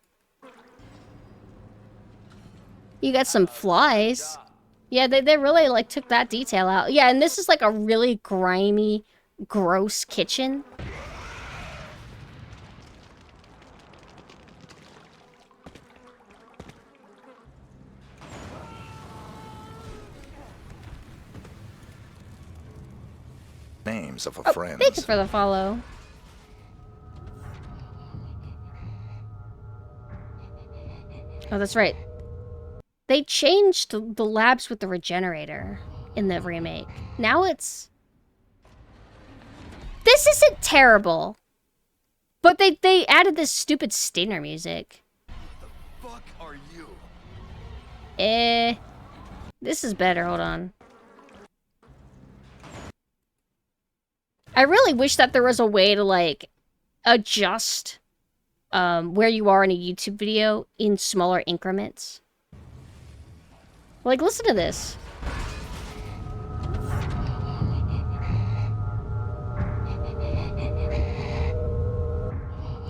You got some flies. Yeah, they really, like, took that detail out. Yeah, and this is, like, a really grimy, gross kitchen. Names of Oh, friends. thank you for the follow. Oh, that's right. They changed the labs with the regenerator in the remake. Now it's... This isn't terrible. But they added this stupid Stinger music. Fuck are you? This is better, hold on. I really wish that there was a way to, like, adjust where you are in a YouTube video in smaller increments. Like, listen to this.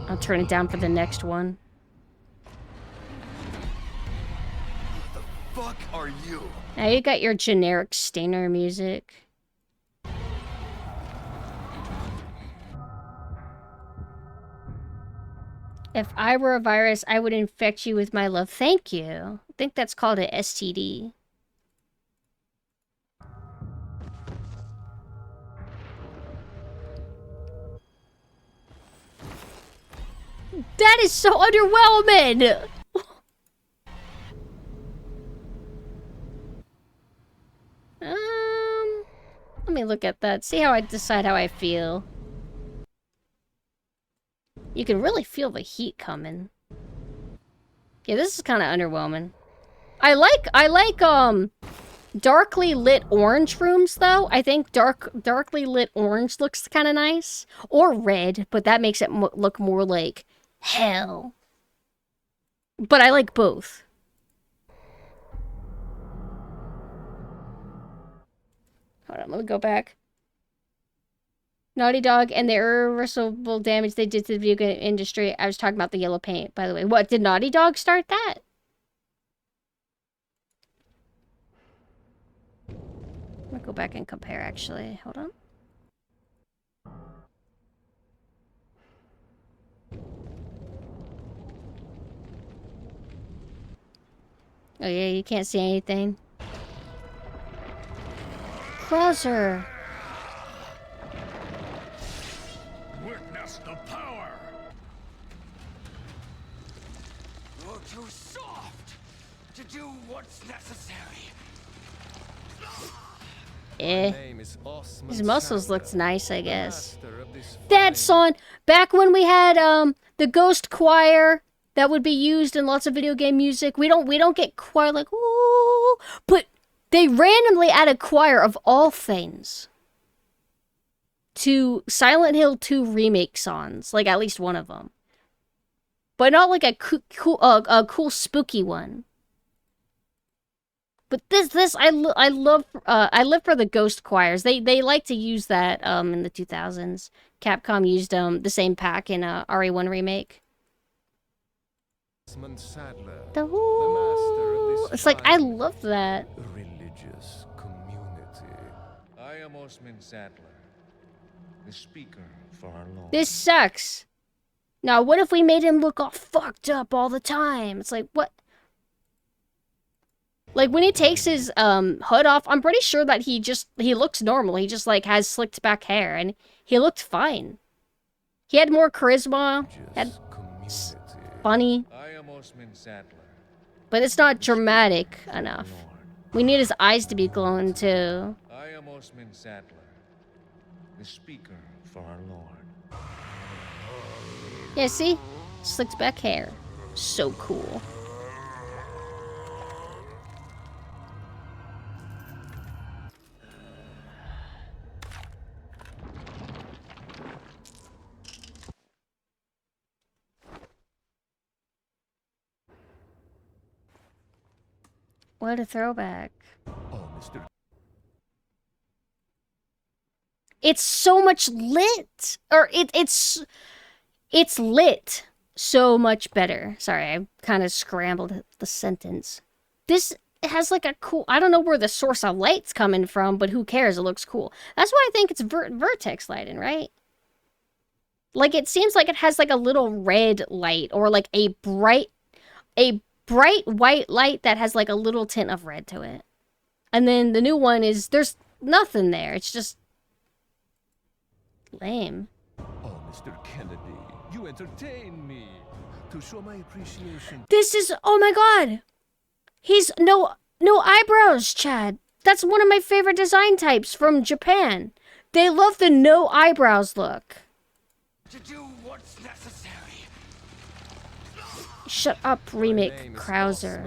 I'll turn it down for the next one. What the fuck are you? Now you got your generic Stainer music. If I were a virus, I would infect you with my love. Thank you. I think that's called an STD. That is so underwhelming! Let me look at that. See how I decide how I feel. You can really feel the heat coming. Yeah, this is kind of underwhelming. I like darkly lit orange rooms though. I think darkly lit orange looks kind of nice, or red, but that makes it look more like hell. But I like both. Hold on, let me go back. Naughty Dog and the irreversible damage they did to the video game industry. I was talking about the yellow paint, by the way. What, did Naughty Dog start that? I'm gonna go back and compare, actually. Hold on. Oh yeah, you can't see anything. Closer. Witness the power. You're too soft to do what's necessary. His muscles looks nice, I guess. That song, back when we had the ghost choir that would be used in lots of video game music. We don't get choir like ooh, but they randomly add a choir of all things to Silent Hill 2 remake songs, like at least one of them, but not like a cool spooky one. But this I live for the ghost choirs. They like to use that in the 2000s. Capcom used the same pack in RE1 remake. It's like I love that. Religious community. I am Osman Sadler, the speaker for our Lord. This sucks. Now, what if we made him look all fucked up all the time? It's like, what? Like, when he takes his hood off, I'm pretty sure that he looks normal. He just, like, has slicked back hair, and he looked fine. He had more charisma, funny. I am Osman Sadler. But it's not dramatic enough. We need his eyes to be glowing, too. I am Osman Sadler, the speaker for our Lord. Yeah, see? Slicked back hair. So cool. What a throwback. Oh, Mr. It's so much lit. Or it's lit so much better. Sorry, I kind of scrambled the sentence. This has like a cool, I don't know where the source of light's coming from, but who cares? It looks cool. That's why I think it's vertex lighting, right? Like, it seems like it has like a little red light or like a bright white light that has like a little tint of red to it. And then the new one is, there's nothing there. It's just lame. Oh, Mr. Kennedy, you entertain me. To show my appreciation. This is, oh my god. He's no eyebrows, Chad. That's one of my favorite design types from Japan. They love the no eyebrows look. To do what's necessary. Shut up, remake Krauser.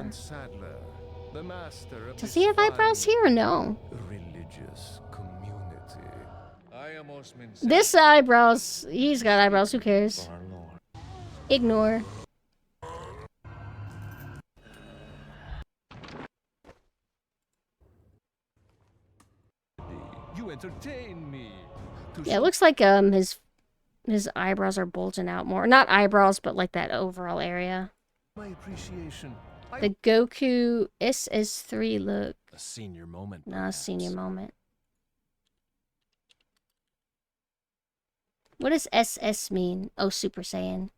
Does he have eyebrows here or no? Religious community. I am Osman Sadler. This eyebrows, he's got eyebrows, who cares? Ignore. entertain me. Yeah, it looks like his eyebrows are bulging out more. Not eyebrows, but like that overall area. My appreciation. The Goku SS3 look. A senior moment. Nah, senior moment. What does SS mean? Oh, Super Saiyan.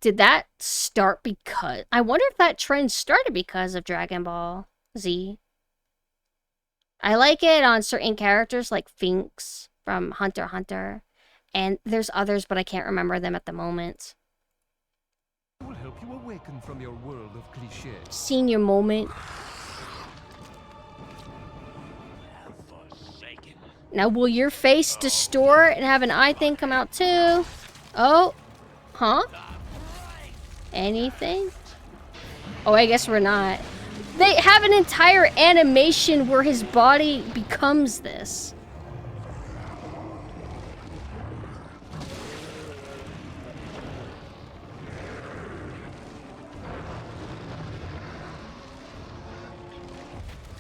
Did that start because... I wonder if that trend started because of Dragon Ball Z. I like it on certain characters like Finks from Hunter x Hunter. And there's others, but I can't remember them at the moment. Will help you awaken from your world of clichés. Senior moment. Now, will your face distort and have an eye thing come out too? Oh. Huh? Anything? Oh, I guess we're not. They have an entire animation where his body becomes this.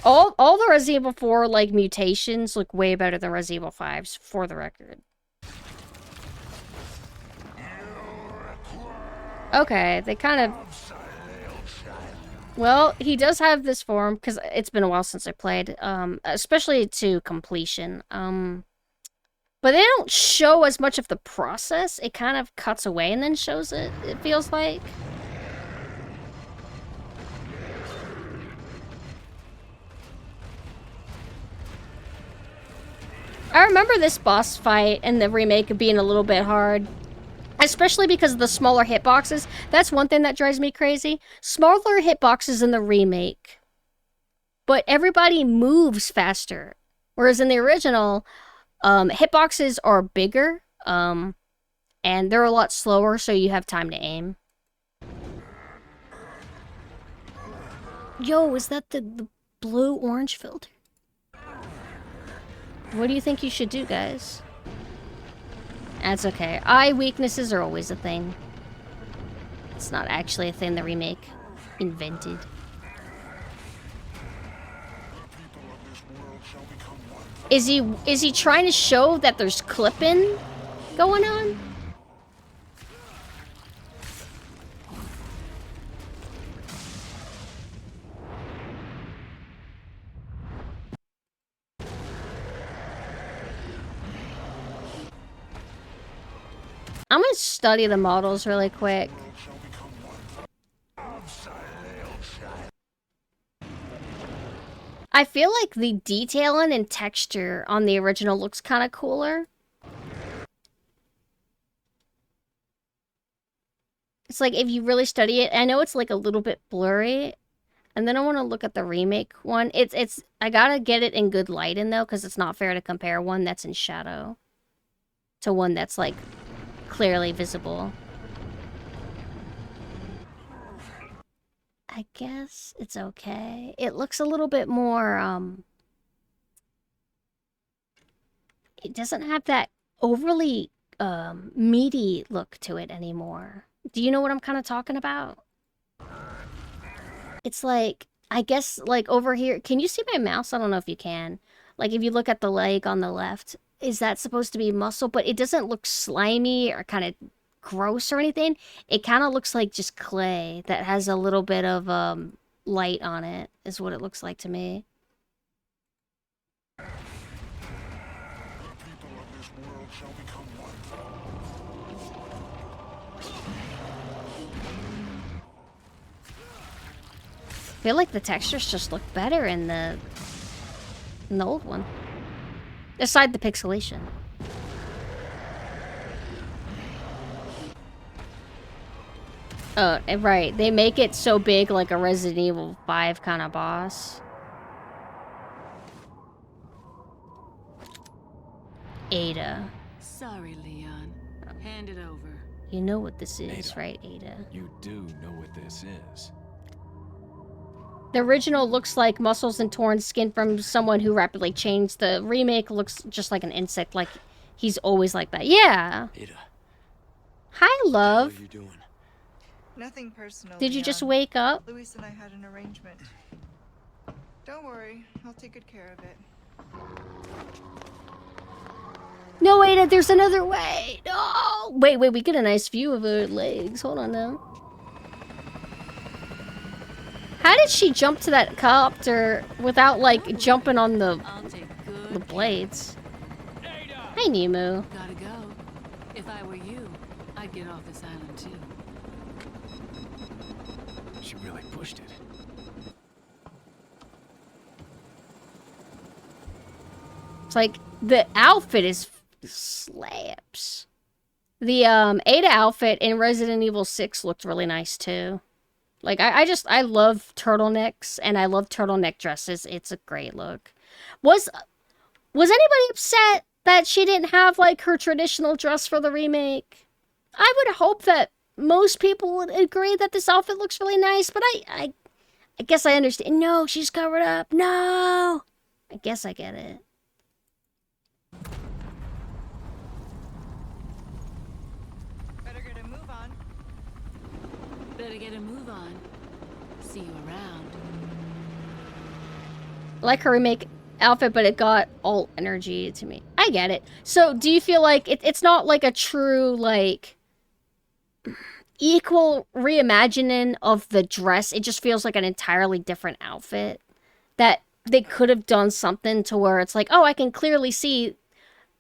All the Resident Evil 4 like mutations look way better than Resident Evil 5's, for the record. Okay, they kind of... Well, he does have this form, because it's been a while since I played, especially to completion. But they don't show as much of the process. It kind of cuts away and then shows it, it feels like. I remember this boss fight in the remake being a little bit hard. Especially because of the smaller hitboxes. That's one thing that drives me crazy. Smaller hitboxes in the remake. But everybody moves faster. Whereas in the original, hitboxes are bigger. And they're a lot slower, so you have time to aim. Yo, is that the blue-orange filter? What do you think you should do, guys? That's okay. Eye weaknesses are always a thing. It's not actually a thing the remake invented. Is he trying to show that there's clipping going on? I'm gonna study the models really quick. I feel like the detailing and texture on the original looks kind of cooler. It's like if you really study it, I know it's like a little bit blurry. And then I want to look at the remake one. I gotta get it in good lighting though, because it's not fair to compare one that's in shadow to one that's like clearly visible. I guess it's okay. It looks a little bit more, it doesn't have that overly, meaty look to it anymore. Do you know what I'm kind of talking about? It's like, I guess, like, over here... Can you see my mouse? I don't know if you can. Like, if you look at the leg on the left, is that supposed to be muscle? But it doesn't look slimy or kind of gross or anything. It kind of looks like just clay that has a little bit of, light on it, is what it looks like to me. I feel like the textures just look better in the old one. Aside the pixelation. Oh, right. They make it so big like a Resident Evil 5 kind of boss. Ada. Sorry, Leon. Hand it over. You know what this is, right, Ada? You do know what this is. The original looks like muscles and torn skin from someone who rapidly changed. The remake looks just like an insect, like he's always like that. Yeah. Ada. Hi, love. What are you doing? Nothing personal. Did you just Leon. wake up? Luis and I had an arrangement. Don't worry, I'll take good care of it. No, wait, there's another way. No! Wait, we get a nice view of her legs. Hold on now. How did she jump to that copter without, like, jumping on the blades? Hi, Nemu. Gotta go. If I were you, I'd get off this island too. She really pushed it. It's like, the outfit is slaps. The, Ada outfit in Resident Evil 6 looked really nice, too. Like, I love turtlenecks, and I love turtleneck dresses. It's a great look. Was anybody upset that she didn't have, like, her traditional dress for the remake? I would hope that most people would agree that this outfit looks really nice, but I guess I understand. No, she's covered up. No! I guess I get it. Better get a move on. Better get a move on. See you around. I like her remake outfit, but it got all energy to me. I get it. So, do you feel like it's not like a true, like, equal reimagining of the dress? It just feels like an entirely different outfit. That they could have done something to where it's like, oh, I can clearly see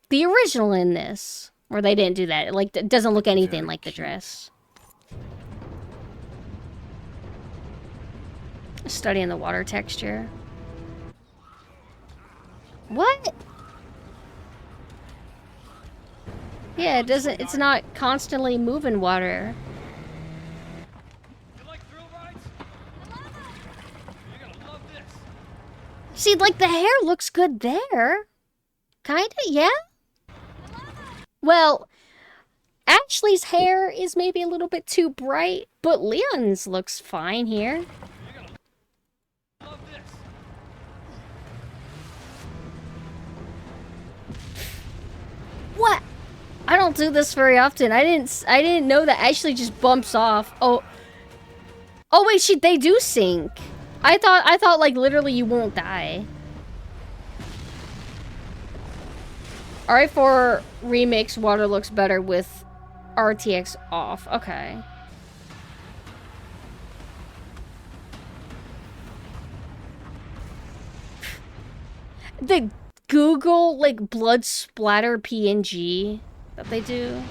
the original in this. Where they didn't do that. It doesn't look anything like the dress. Studying the water texture. What? Yeah, it doesn't, it's not constantly moving water. See, like, the hair looks good there. Kinda, yeah? Well, Ashley's hair is maybe a little bit too bright, but Leon's looks fine here. What? I don't do this very often. I didn't know that Ashley just bumps off. Oh wait, they do sink. I thought like literally you won't die. RA4 remakes water looks better with RTX off. Okay. The Google, like, blood splatter PNG that they do.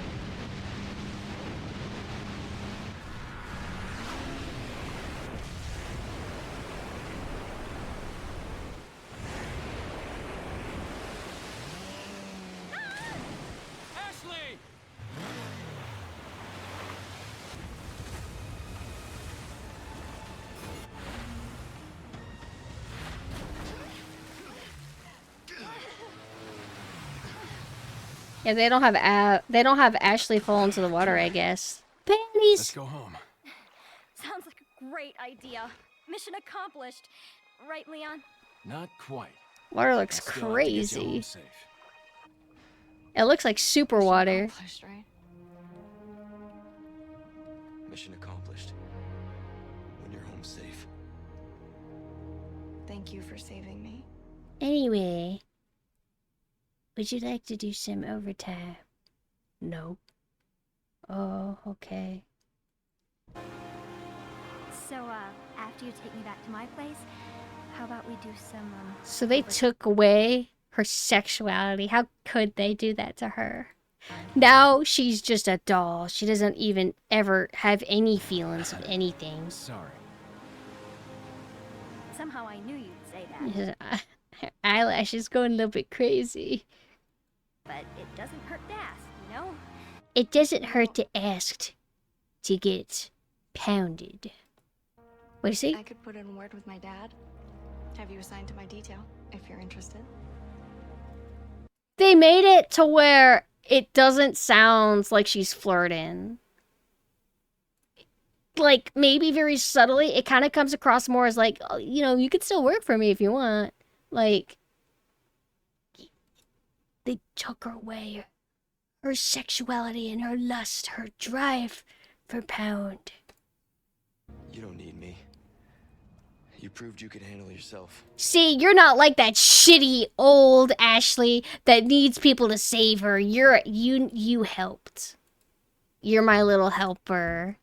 Ashley! Yeah, they don't have Ashley fall into the water, I guess. Panties. Let's go home. Sounds like a great idea. Mission accomplished. Right, Leon? Not quite. Water looks I still have to get you home crazy. safe. It looks like super water. Right? Mission accomplished. When you're home safe. Thank you for saving me. Anyway, would you like to do some overtime? Nope. Oh, okay. So, after you take me back to my place, how about we do some, So they took away her sexuality. How could they do that to her? Now she's just a doll. She doesn't even ever have any feelings of anything. Sorry. Somehow I knew you'd say that. Her eyelashes going a little bit crazy. But it doesn't hurt to ask, you know? It doesn't hurt to ask to get pounded. What do you say? I could put in a word with my dad. Have you assigned to my detail, if you're interested. They made it to where it doesn't sound like she's flirting. Like, maybe very subtly, it kind of comes across more as like, oh, you know, you could still work for me if you want. Like, they took her away. Her sexuality and her lust, her drive for pound. You don't need me. You proved you could handle yourself. See, you're not like that shitty old Ashley that needs people to save her. You helped. You're my little helper.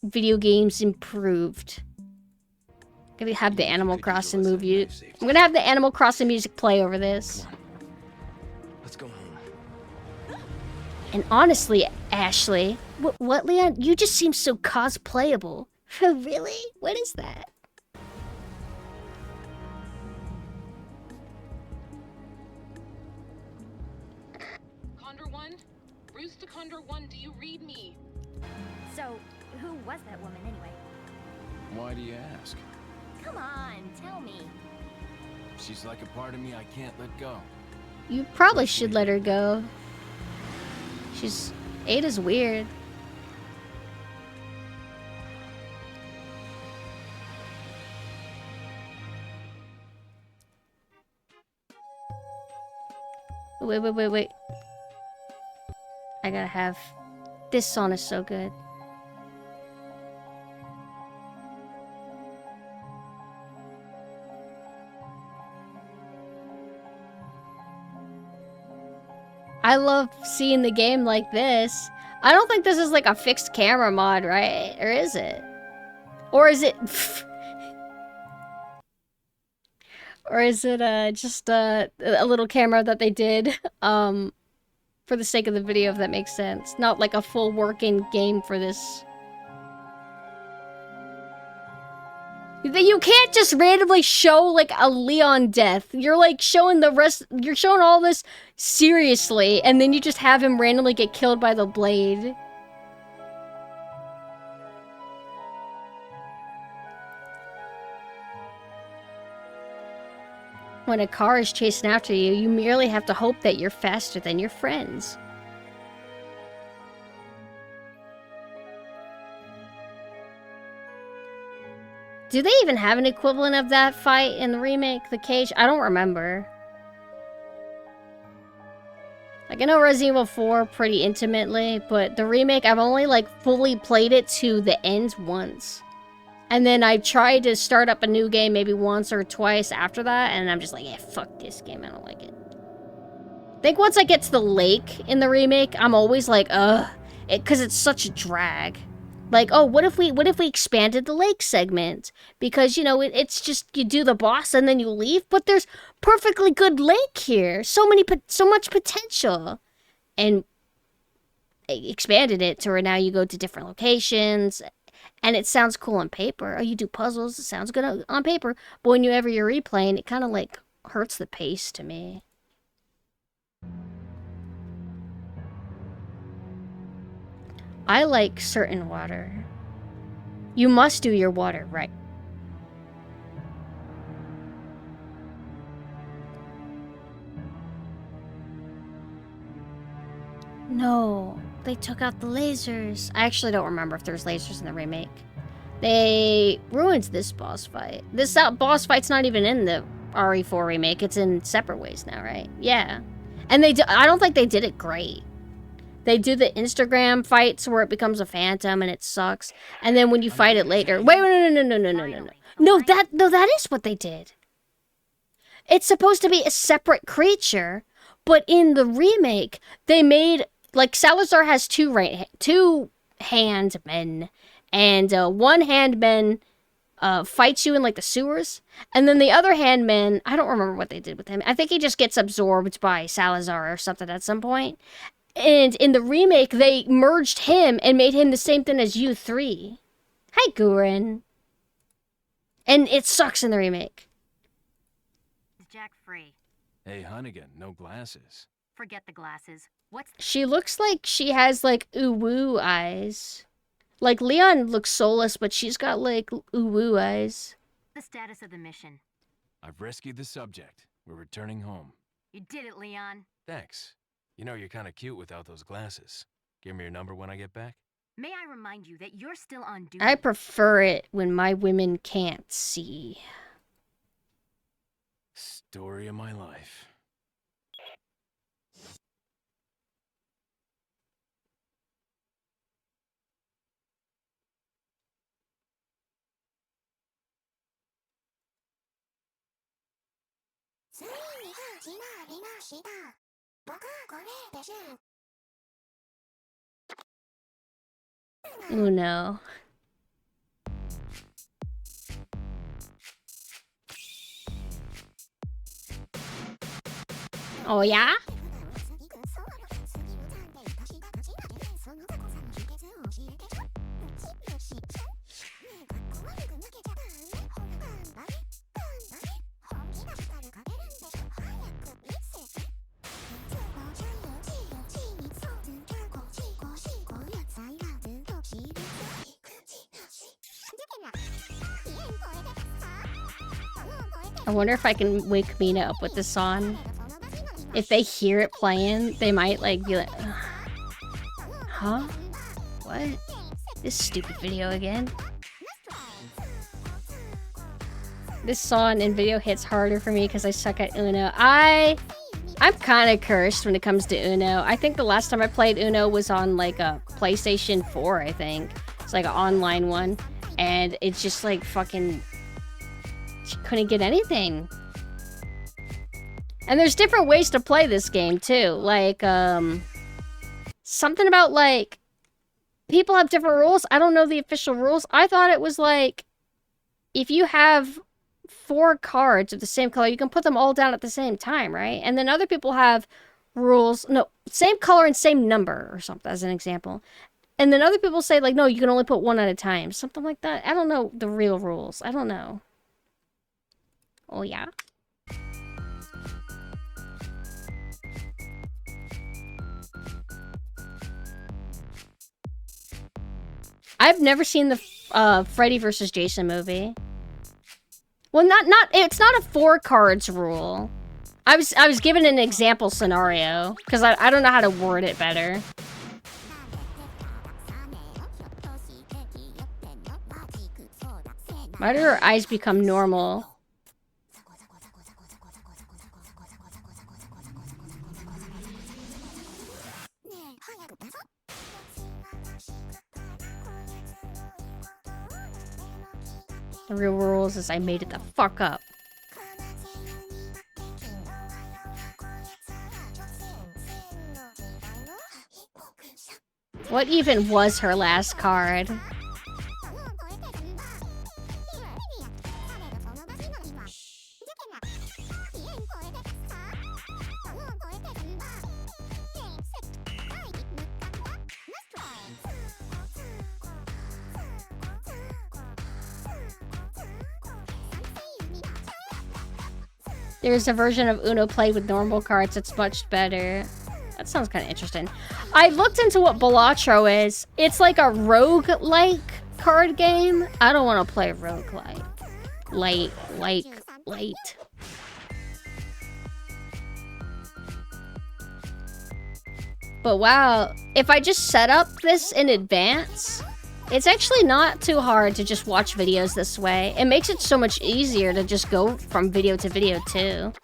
Video games improved. I'm gonna have the Animal Crossing movie. I'm gonna have the Animal Crossing music play over this. Let's go home. And honestly, Ashley, what, Leon? You just seem so cosplayable. Really? What is that? Condor 1? Rooster Condor 1, do you read me? So, who was that woman anyway? Why do you ask? Come on, tell me. She's like a part of me I can't let go. You probably should let her go. Ada's weird. Wait. I gotta have... This song is so good. I love seeing the game like this. I don't think this is like a fixed camera mod, right? Or is it? Or is it... Or is it just a little camera that they did for the sake of the video, if that makes sense? Not like a full working game for this. You can't just randomly show like a Leon death. You're like showing the rest, you're showing all this seriously, and then you just have him randomly get killed by the blade. When a car is chasing after you, you merely have to hope that you're faster than your friends. Do they even have an equivalent of that fight in the remake, the cage? I don't remember. Like, I know Resident Evil 4 pretty intimately, but the remake, I've only, like, fully played it to the end once. And then I tried to start up a new game maybe once or twice after that, and I'm just like, yeah, fuck this game, I don't like it. I think once I get to the lake in the remake, I'm always like, ugh, because it's such a drag. Like, oh, what if we expanded the lake segment? Because, you know, it's just, you do the boss and then you leave, but there's perfectly good lake here. So much potential. And expanded it to where now you go to different locations. And it sounds cool on paper. Oh, you do puzzles. It sounds good on paper. But whenever you're replaying, it kind of like hurts the pace to me. I like certain water. You must do your water right. No, they took out the lasers. I actually don't remember if there's lasers in the remake. They ruined this boss fight. This boss fight's not even in the RE4 remake. It's in separate ways now, right? Yeah. And I don't think they did it great. They do the Instagram fights where it becomes a phantom and it sucks. And then when you fight it later... Wait, no. No, that is what they did. It's supposed to be a separate creature, but in the remake, they made... Like, Salazar has two handmen, and one handman fights you in, like, the sewers, and then the other handman, I don't remember what they did with him. I think he just gets absorbed by Salazar or something at some point. And in the remake, they merged him and made him the same thing as U3. Hi, Guren. And it sucks in the remake. Jack free. Hey, Hunnigan, no glasses. Forget the glasses. She looks like she has, like, ooh-woo eyes. Like, Leon looks soulless, but she's got, like, ooh-woo eyes. The status of the mission. I've rescued the subject. We're returning home. You did it, Leon. Thanks. You know, you're kind of cute without those glasses. Give me your number when I get back. May I remind you that you're still on duty? I prefer it when my women can't see. Story of my life. Uno. Oh yeah? I wonder if I can wake Mina up with this song. If they hear it playing, they might like be like, huh? What? This stupid video again. This song and video hits harder for me because I suck at Uno. I'm kind of cursed when it comes to Uno. I think the last time I played Uno was on like a PlayStation 4, I think. It's like an online one. And it's just like fucking... couldn't get anything. And there's different ways to play this game too. Like, something about like... people have different rules. I don't know the official rules. I thought it was like... if you have 4 cards of the same color, you can put them all down at the same time, right? And then other people have rules... no, same color and same number or something, as an example. And then other people say, like, no, you can only put 1 at a time. Something like that. I don't know the real rules. I don't know. Oh, yeah? I've never seen the Freddy vs. Jason movie. Well, it's not a 4 cards rule. I was given an example scenario because I don't know how to word it better. Why do her eyes become normal? The real rules is I made it the fuck up. What even was her last card? There's a version of Uno played with normal cards that's much better. That sounds kind of interesting. I looked into what Balatro is. It's like a rogue-like card game. I don't want to play rogue-like. Light. But wow, if I just set up this in advance, it's actually not too hard to just watch videos this way. It makes it so much easier to just go from video to video too.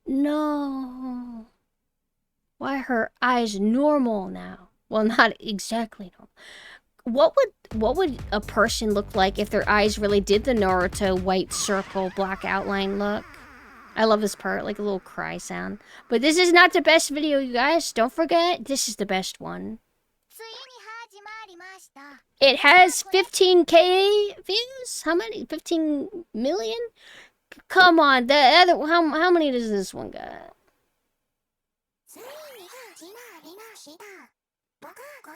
No. Why are her eyes normal now? Well, not exactly normal. What would a person look like if their eyes really did the Naruto white circle black outline look? I love this part, like a little cry sound. But this is not the best video, you guys. Don't forget, this is the best one. It has 15k views? How many? 15 million? Come on, the other how many does this one got?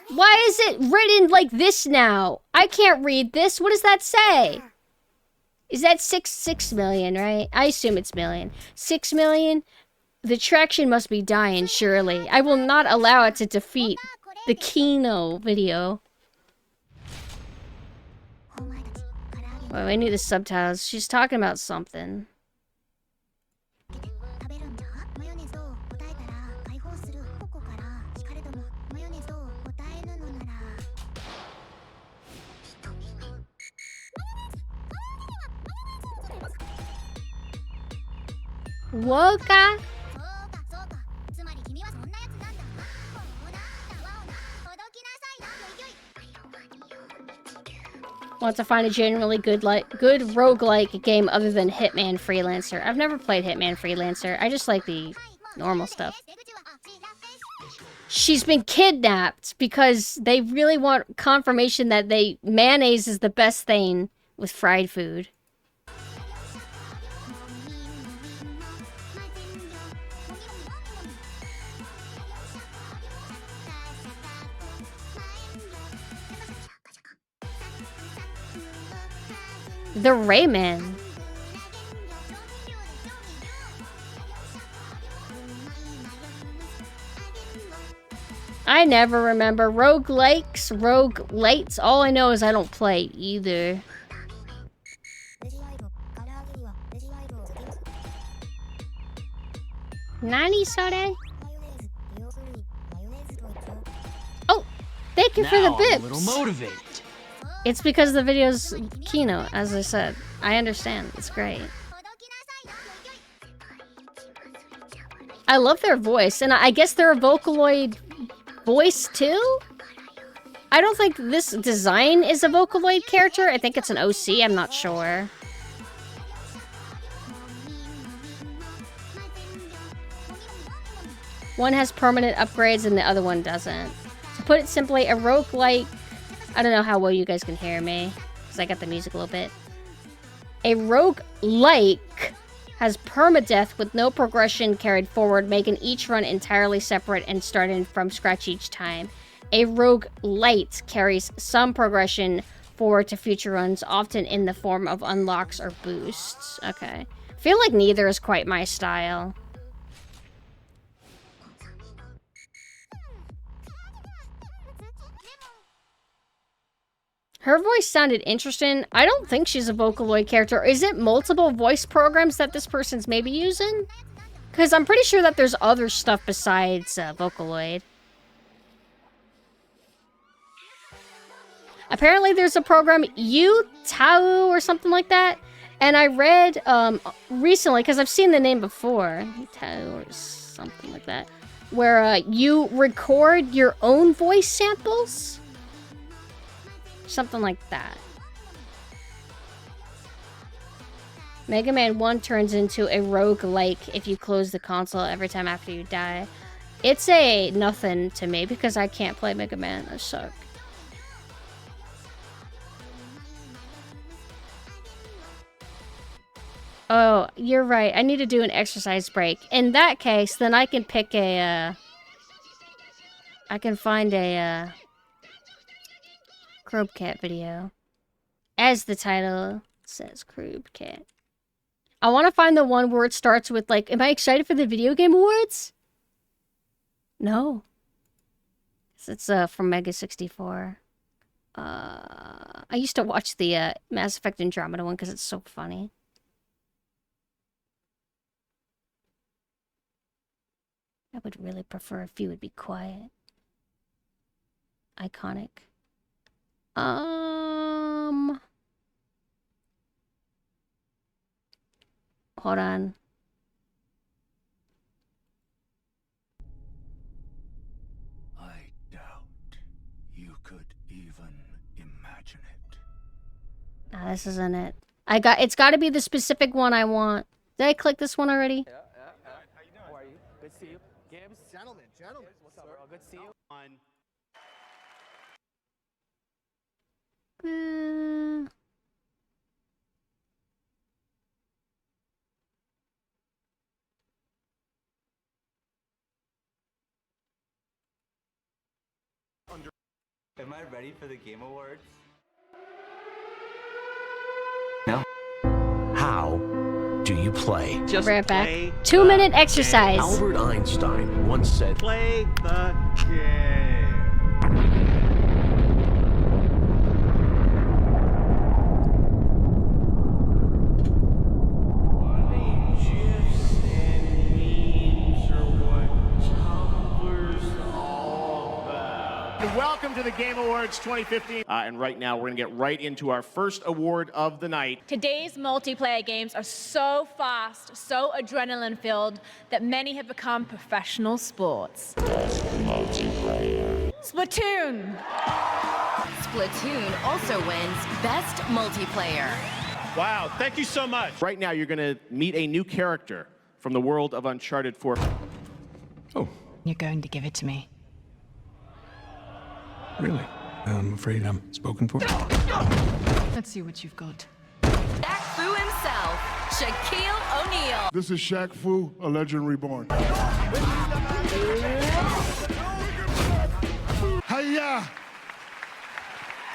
Why is it written like this now? I can't read this. What does that say? Is that 6 million, right? I assume it's million. 6 million? The traction must be dying, surely. I will not allow it to defeat the Kino video. Well, I need the subtitles. She's talking about something. Woka? Want to find a genuinely good roguelike game other than Hitman Freelancer. I've never played Hitman Freelancer. I just like the normal stuff. She's been kidnapped because they really want confirmation that mayonnaise is the best thing with fried food. The Rayman. I never remember roguelites. All I know is I don't play either. Nani Sore? Oh, thank you for the bits. I'm a little motivated. It's because the video's keynote, as I said. I understand. It's great. I love their voice, and I guess they're a Vocaloid voice too? I don't think this design is a Vocaloid character. I think it's an OC. I'm not sure. One has permanent upgrades and the other one doesn't. To put it simply, a roguelike... I don't know how well you guys can hear me, because I got the music a little bit. A roguelike has permadeath with no progression carried forward, making each run entirely separate and starting from scratch each time. A roguelite carries some progression forward to future runs, often in the form of unlocks or boosts. Okay. I feel like neither is quite my style. Her voice sounded interesting. I don't think she's a Vocaloid character. Is it multiple voice programs that this person's maybe using? Because I'm pretty sure that there's other stuff besides Vocaloid. Apparently there's a program, Utau or something like that. And I read recently, because I've seen the name before, Utau or something like that, where you record your own voice samples. Something like that. Mega Man 1 turns into a roguelike if you close the console every time after you die. It's a nothing to me because I can't play Mega Man. I suck. Oh, you're right. I need to do an exercise break. In that case, then I can pick a, I can find a, Crowbcat video. As the title says, Crowbcat. I want to find the one where it starts with, like, am I excited for the Video Game Awards? No. It's from Mega 64. I used to watch the Mass Effect Andromeda one because it's so funny. I would really prefer if you would be quiet. Iconic. Hold on. I doubt you could even imagine it. Nah, this isn't it. It's got to be the specific one I want. Did I click this one already? How you doing? How are you? Good to see you. Gibbs? Gentlemen. What's up, bro? Good to see you. Am I ready for the Game Awards? No. How do you play? Just right back. 2-minute exercise. Albert Einstein once said, Play the game. Welcome to the Game Awards 2015. And right now, we're going to get right into our first award of the night. Today's multiplayer games are so fast, so adrenaline-filled, that many have become professional sports. Splatoon. Splatoon also wins Best Multiplayer. Wow, thank you so much. Right now, you're going to meet a new character from the world of Uncharted 4. Oh. You're going to give it to me. Really? I'm afraid I'm spoken for. Let's see what you've got. Shaq Fu himself, Shaquille O'Neal. This is Shaq Fu, a legend reborn. Hiya!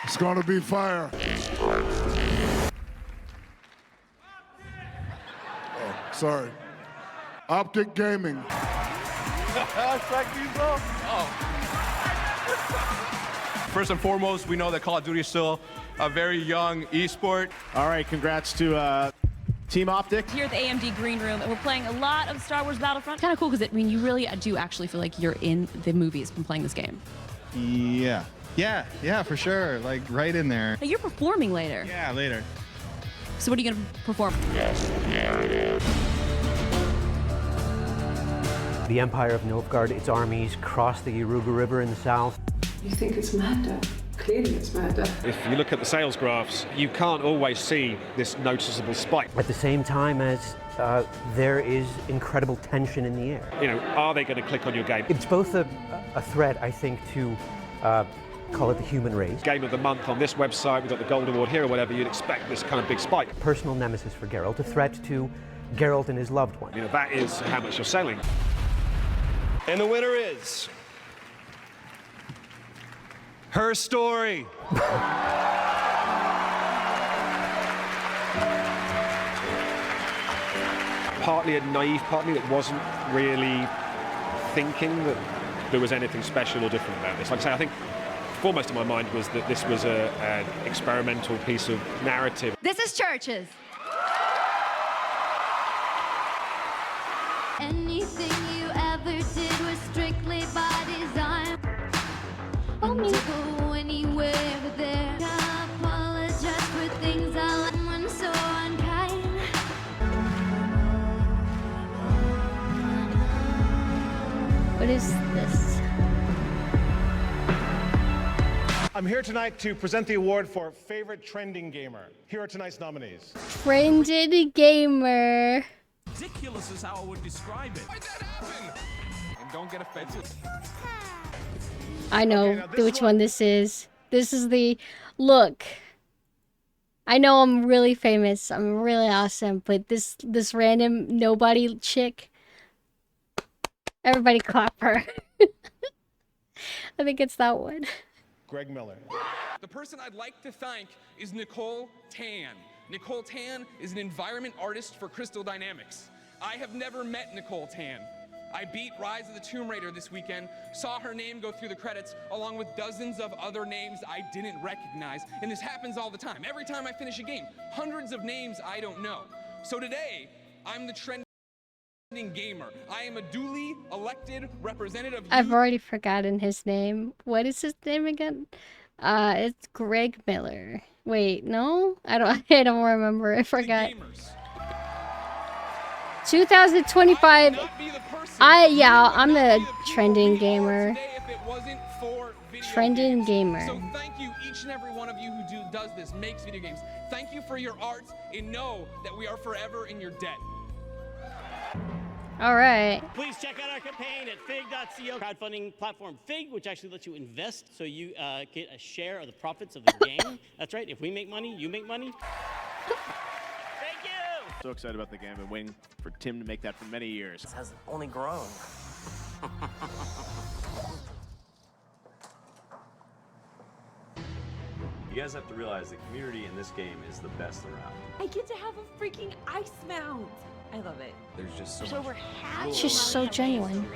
It's gonna be fire. Oh, sorry. Optic Gaming. First and foremost, we know that Call of Duty is still a very young esport. All right, congrats to Team Optic. Here at the AMD Green Room, and we're playing a lot of Star Wars Battlefront. Kind of cool because you really do actually feel like you're in the movies from playing this game. Yeah, for sure. Like right in there. Now, you're performing later. Yeah, later. So what are you going to perform? The Empire of Nilfgaard, its armies crossed the Yaruga River in the south. You think it's murder? Clearly it's murder. If you look at the sales graphs, you can't always see this noticeable spike. At the same time as there is incredible tension in the air. You know, are they going to click on your game? It's both a threat, I think, to call it the human race. Game of the month on this website, we've got the Gold Award here or whatever, you'd expect this kind of big spike. Personal nemesis for Geralt, a threat to Geralt and his loved one. You know, that is how much you're selling. And the winner is Her Story. Partly a naive part of me that wasn't really thinking that there was anything special or different about this. Like I say, I think foremost in my mind was that this was an experimental piece of narrative. This is Churches. Anything you ever did was strictly by design. To go anywhere but there. I apologize for things I like when so unkind. What is this? I'm here tonight to present the award for Favorite Trending Gamer. Here are tonight's nominees. Trended gamer. Ridiculous is how I would describe it. Why'd that happen? And don't get offended. I know which one this is. This is the look. I know I'm really famous. I'm really awesome, but this random nobody chick. Everybody clap her. I think it's that one. Greg Miller. The person I'd like to thank is Nicole Tan. Nicole Tan is an environment artist for Crystal Dynamics. I have never met Nicole Tan. I beat Rise of the Tomb Raider this weekend, saw her name go through the credits, along with dozens of other names I didn't recognize. And this happens all the time. Every time I finish a game, hundreds of names I don't know. So today, I'm the trending gamer. I am a duly elected representative. I've already forgotten his name. What is his name again? It's Greg Miller. Wait, no? I don't remember. I forgot. 2025. I'm the trending gamer. Trending gamer. So thank you each and every one of you who does this, makes video games. Thank you for your art, and know that we are forever in your debt. All right. Please check out our campaign at fig.co, crowdfunding platform Fig, which actually lets you invest so you get a share of the profits of the game. That's right. If we make money, you make money. Thank you. So excited about the game and waiting for Tim to make that for many years. It has only grown. You guys have to realize the community in this game is the best around. I get to have a freaking ice mount. I love it. There's just so much. It's just so genuine.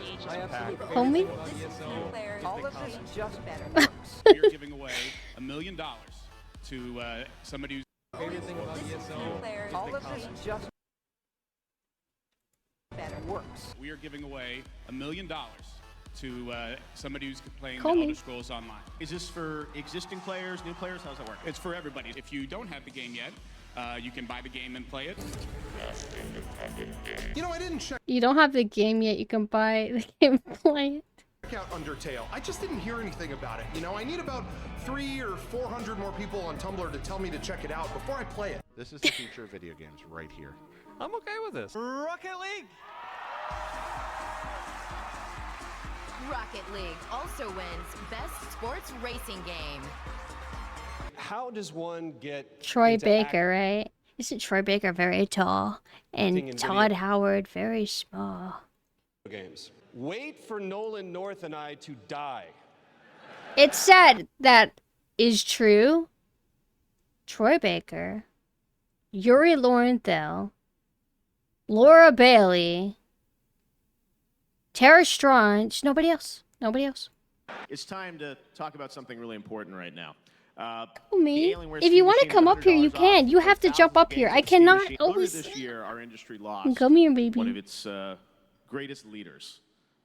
Homie? All of this just better. We're giving away $1 million to somebody who's favorite thing about ESL. All of this just better works. We are giving away $1 million to somebody who's playing Call the me. Elder Scrolls Online. Is this for existing players, new players? How's that work? It's for everybody. If you don't have the game yet, you can buy the game and play it. You know, I didn't check. You don't have the game yet. You can buy the game and play it. check out Undertale. I just didn't hear anything about it. You know, I need about 300 or 400 more people on Tumblr to tell me to check it out before I play it. This is the future of video games right here. I'm okay with this. Rocket League. Rocket League also wins Best Sports Racing Game. How does one get Troy Baker, right? Isn't Troy Baker very tall? And Todd Howard very small. Games. Wait for Nolan North and I to die. It's sad that is true. Troy Baker, Yuri Lowenthal, Laura Bailey, Tara Strong, just nobody else. Nobody else. It's time to talk about something really important right now. Me? If you want to come up here, you can. You have to jump up here. I cannot always. This year, our industry lost Come here, baby. one of its greatest leaders.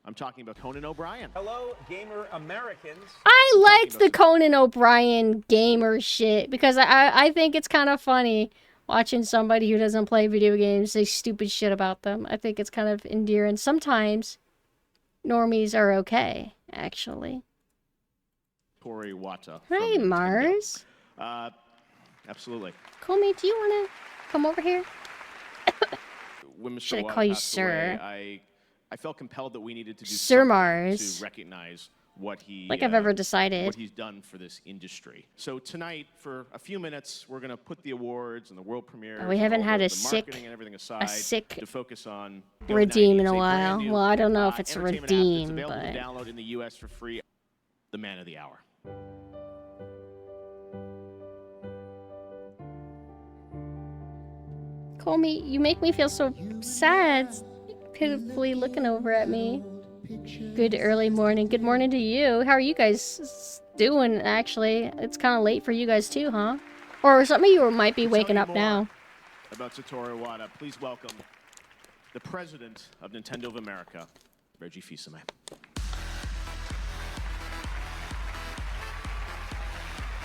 I'm talking about Conan O'Brien. Hello, gamer Americans. I liked the Conan O'Brien gamer shit because I think it's kind of funny watching somebody who doesn't play video games say stupid shit about them. I think it's kind of endearing. Sometimes normies are okay, actually. Tori Wata. Hi, Mars. Absolutely. Comey, do you want to come over here? When Mr. Should I Wata call you passed sir? away, I felt compelled that we needed to do Sir something Mars. to recognize what he Like I've ever decided. what he's done for this industry. So tonight, for a few minutes, we're going to put the awards and the world premiere. We haven't had a sick to focus on redeem in a while. Well, I don't know if it's a redeem, available but to download in the U.S. for free. The Man of the Hour. Comey, you make me feel so sad, pitifully looking over at me. Good early morning. Good morning to you. How are you guys doing, actually? It's kind of late for you guys, too, huh? Or some of you might be waking up now. About Satoru Iwata, please welcome the president of Nintendo of America, Reggie Fils-Aimé.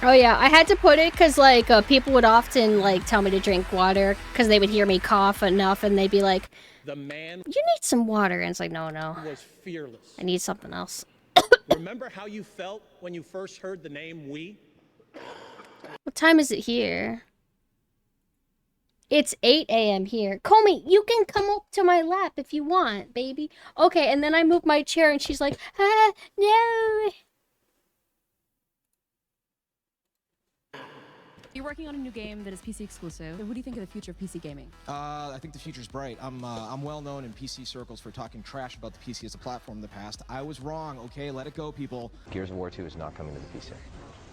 Oh yeah, I had to put it because like people would often like tell me to drink water because they would hear me cough enough and they'd be like, The man "You need some water," and it's like, no, was fearless. I need something else. Remember how you felt when you first heard the name Wii? What time is it here? It's 8 a.m. here. Comey, you can come up to my lap if you want, baby. Okay, and then I move my chair and she's like, no. You're working on a new game that is PC exclusive. What do you think of the future of PC gaming? I think the future's bright. I'm well known in PC circles for talking trash about the PC as a platform in the past. I was wrong, okay? Let it go, people. Gears of War 2 is not coming to the PC.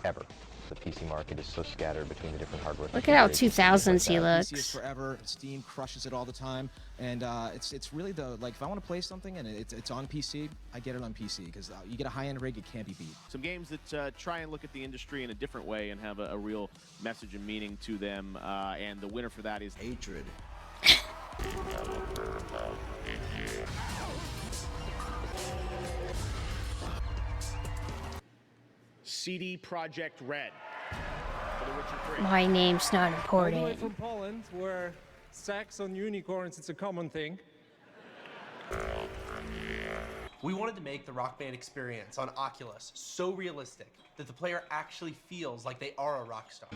Ever. The PC market is so scattered between the different hardware. Look at how 2000s he looks. PC is forever. Steam crushes it all the time, and it's really the like if I want to play something and it's on PC, I get it on PC because you get a high-end rig, it can't be beat. Some games that try and look at the industry in a different way and have a real message and meaning to them, and the winner for that is Hatred. CD Projekt Red. For The Witcher 3. My name's not All the way important. from Poland, where sex on unicorns is a common thing. We wanted to make the Rock Band experience on Oculus so realistic that the player actually feels like they are a rock star.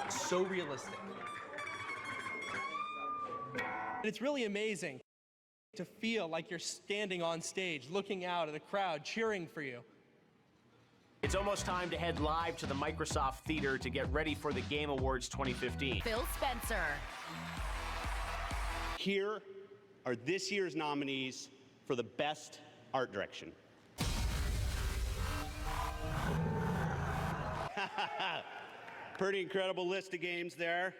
So realistic. It's really amazing to feel like you're standing on stage, looking out at a crowd cheering for you. It's almost time to head live to the Microsoft Theater to get ready for the Game Awards 2015. Phil Spencer. Here are this year's nominees for the Best Art Direction. Pretty incredible list of games there.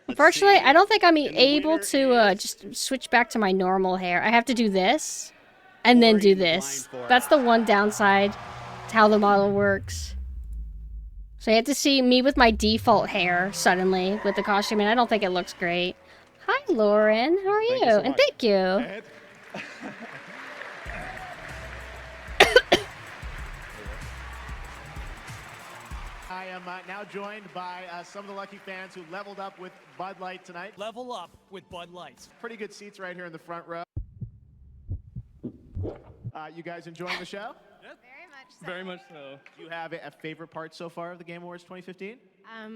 Unfortunately, I don't think I'm able to just switch back to my normal hair. I have to do this and then do this. That's the one downside to how the model works. So you have to see me with my default hair suddenly with the costume, and I don't think it looks great. Hi, Lauren. How are you? so And much. thank you. I am now joined by some of the lucky fans who leveled up with Bud Light tonight. Level up with Bud Light. Pretty good seats right here in the front row. You guys enjoying the show? Very much so. Very much so. Do you have a favorite part so far of the Game Awards 2015?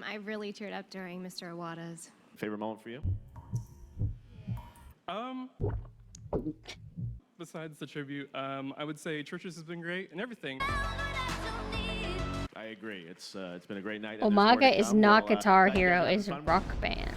I really teared up during Mr. Iwata's. Favorite moment for you? Besides the tribute, I would say Churches has been great and everything. I agree. It's been a great night. and there's more to Omaga is come. not Well, Guitar you guys Hero, having is fun? Rock Band.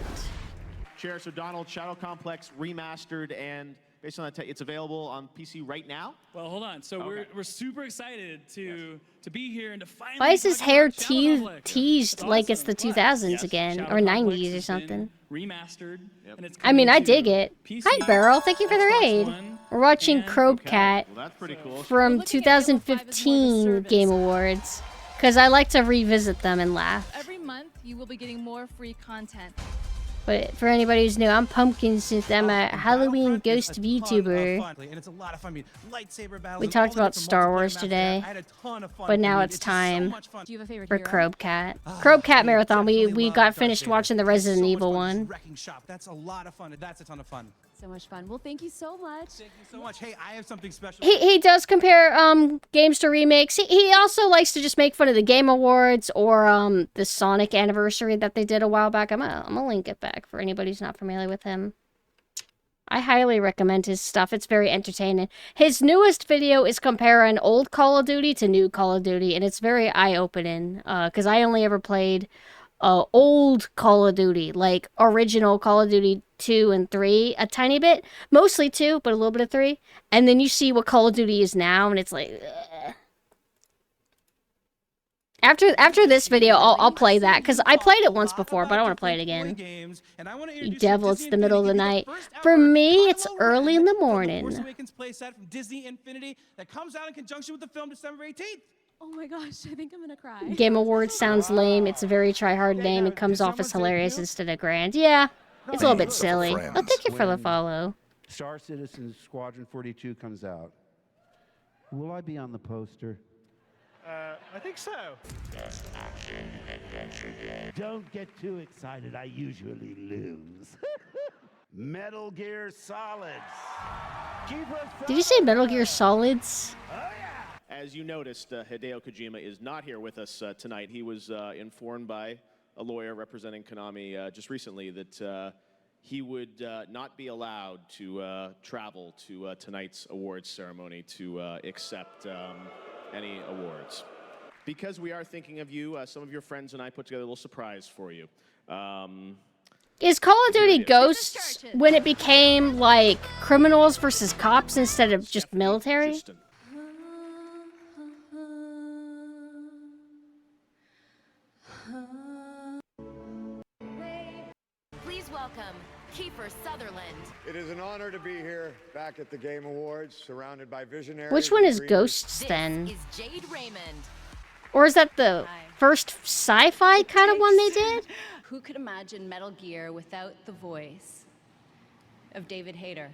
Sheriff O'Donnell, Shadow Complex remastered, and based on that, it's available on PC right now. Well, hold on. So we're super excited to be here and to finally. Why is his talk hair about Shadow Complex. teased That's like it's awesome. the 2000s again, Shadow or Complex 90s or has been something? Remastered. And it's I mean, I coming to dig it. PC, Hi, Beryl. Thank you for the Xbox raid. One, We're watching and- Crowbcat Well, that's pretty cool. from 2015 Game Awards, because I like to revisit them and laugh. Every month, you will be getting more free content. But for anybody who's new, I'm PumpkinSynth. I'm a Halloween ghost VTuber. And it's a lot of fun. I mean, lightsaber battles. We and talked all the about different Star multiplayer Wars maps. today, I had a ton of fun. but now I mean, it's just time so much fun. Do you have a favorite for hero? Crowbcat. Crowbcat Marathon. We got finished watching the Resident Evil one. Wrecking shop. That's a lot of fun. That's a ton of fun. So much fun. Well, thank you so much. Thank you so much. Hey, I have something special. He does compare games to remakes. He also likes to just make fun of the Game Awards or the Sonic anniversary that they did a while back. I'm gonna link it back for anybody who's not familiar with him. I highly recommend his stuff. It's very entertaining. His newest video is comparing old Call of Duty to new Call of Duty, and it's very eye-opening because I only ever played old Call of Duty, like original Call of Duty 2 and 3, a tiny bit, mostly 2, but a little bit of 3, and then you see what Call of Duty is now, and it's like, ugh. After this video, I'll play that, because I played it once before, but I want to play it again. You devil, it's the middle of the night. For me, it's early in the Force morning. Awakens playset from Disney Infinity that comes out in conjunction with the film December 18th. Oh my gosh, I think I'm gonna cry. Game Awards sounds lame. It's a very try-hard name. It comes off as hilarious instead of grand. Yeah, it's a little bit silly. Oh, thank you for the follow. Star Citizen Squadron 42 comes out. Will I be on the poster? I think so. Don't get too excited. I usually lose. Metal Gear Solids. Did you say Metal Gear Solids? As you noticed, Hideo Kojima is not here with us tonight. He was informed by a lawyer representing Konami just recently that he would not be allowed to travel to tonight's awards ceremony to accept any awards. Because we are thinking of you, some of your friends and I put together a little surprise for you. Is Call of Duty Ghosts when it became like criminals versus cops instead of just military? Please welcome Kiefer Sutherland. It is an honor to be here back at the Game Awards, surrounded by visionaries. Which one and is dreamers. Ghosts then? Is Jade Raymond. Or is that the first sci-fi kind of one they did? Who could imagine Metal Gear without the voice of David Hayter?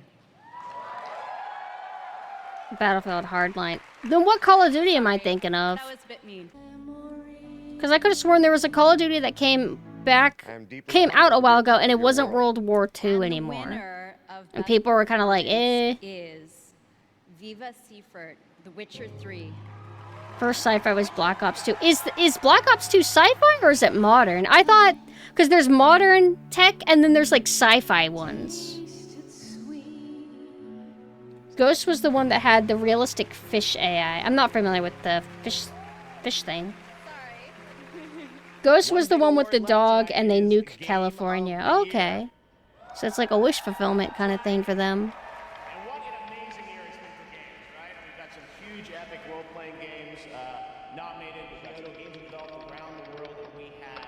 Battlefield Hardline. Then what Call of Duty am I thinking of? That was a bit mean. Because I could have sworn there was a Call of Duty that came out a while ago, and it wasn't World War II anymore. And people were kind of like, eh. Is Viva Seifert, The Witcher 3. First sci-fi was Black Ops 2. Is Black Ops 2 sci-fi or is it modern? I thought, because there's modern tech and then there's like sci-fi ones. Ghost was the one that had the realistic fish AI. I'm not familiar with the fish thing. Ghost was the one with the dog and they nuke California. Okay. So it's like a wish fulfillment kind of thing for them. Huge epic role-playing games nominated. We've got games developed around the world, and we have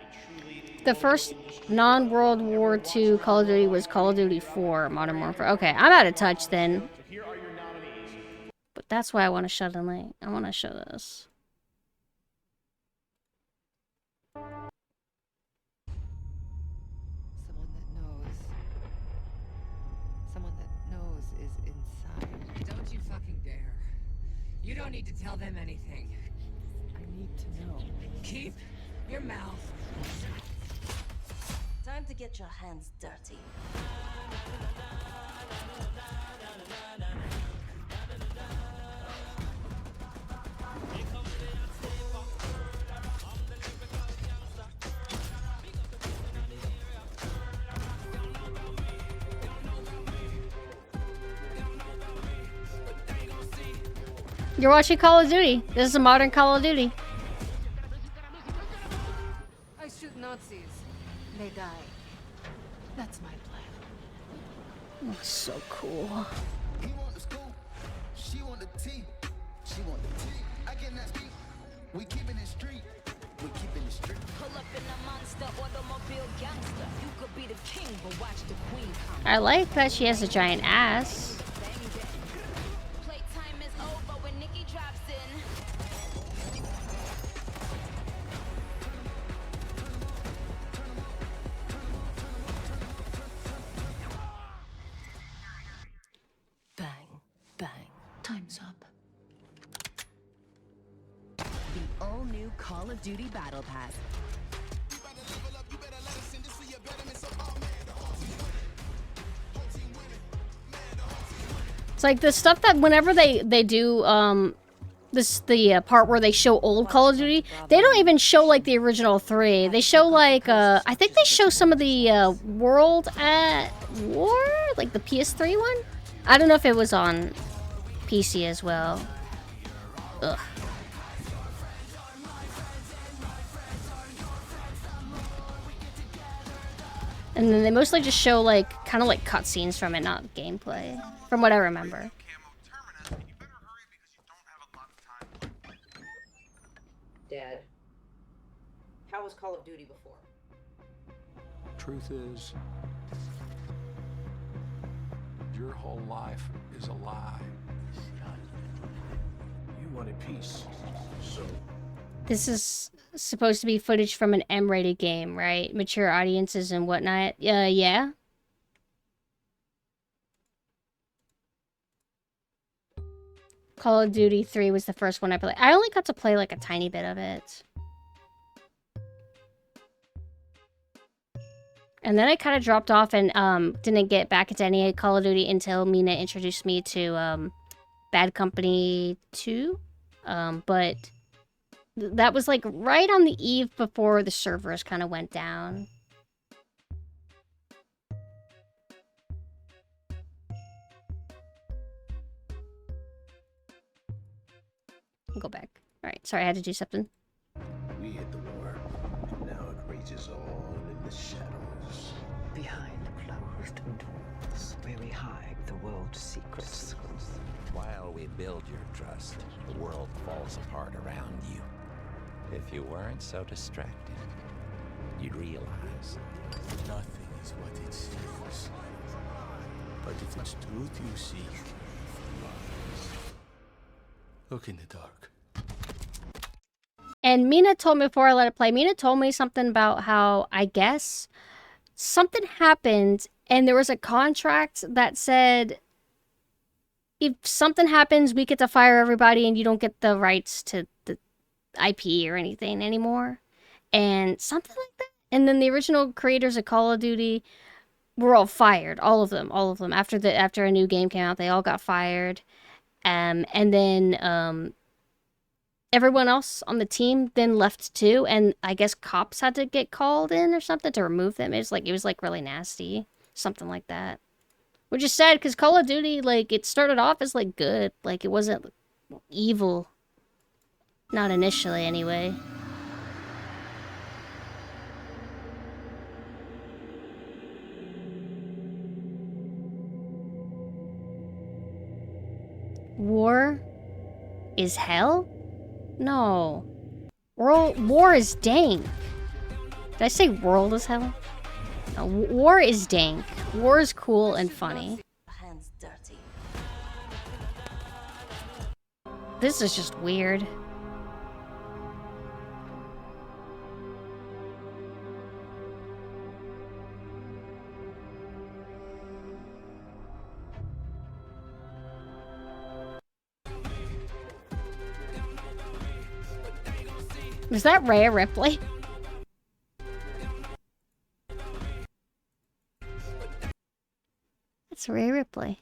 a truly... The first non-World War II Call of Duty was Call of Duty 4 Modern Warfare. Okay, I'm out of touch then. Here are your nominees. But that's why I want to show the link. I want to show this. Someone that knows is inside. Don't you fucking dare. You don't need to tell them anything. I need to know. Keep your mouth. Time to get your hands dirty. You're watching Call of Duty. This is a modern Call of Duty. I shoot Nazis. They die. That's my plan. Oh, so cool. He want the scoop. She want the tea. She want the tea. I cannot speak. We keeping it street. We keeping it street. Pull up in a monster automobile gangster. You could be the king, but watch the queen come. I like that she has a giant ass. Playtime is over when Nikki drops in. Bang, bang. Time's up. The all-new Call of Duty Battle Pass. It's like the stuff that whenever they do the part where they show old Call of Duty, they don't even show like the original 3. They show like I think they show some of the World at War, like the PS3 one. I don't know if it was on PC as well. Ugh. And then they mostly just show like kind of like cutscenes from it, not gameplay, from what I remember. Dad, how was Call of Duty before? Truth is, your whole life is a lie. You wanted peace, so... This is supposed to be footage from an M-rated game, right? Mature audiences and whatnot. Yeah. Call of Duty 3 was the first one I played. I only got to play like a tiny bit of it. And then I kind of dropped off and didn't get back into any Call of Duty until Mina introduced me to Bad Company 2. But that was like right on the eve before the servers kind of went down. Go back. Alright, sorry, I had to do something. We hit the war, and now it rages on in the shadows. Behind closed doors, where we hide the world's secrets. While we build your trust, the world falls apart around you. If you weren't so distracted, you'd realize Nothing is what it seems. But if it's truth you seek, look in the dark. And Mina told me before I let it play, Mina told me something about how, I guess, something happened and there was a contract that said if something happens, we get to fire everybody and you don't get the rights to the IP or anything anymore. And something like that. And then the original creators of Call of Duty were all fired. All of them. After a new game came out, they all got fired. And then everyone else on the team then left too. And I guess cops had to get called in or something to remove them. It was like really nasty. Something like that. Which is sad because Call of Duty, like, it started off as like good. Like, it wasn't evil. Not initially, anyway. War is hell? No. War is dank. Did I say world is hell? No, war is dank. War is cool and funny. Hands dirty. This is just weird. Was that Rhea Ripley? It's Rhea Ripley.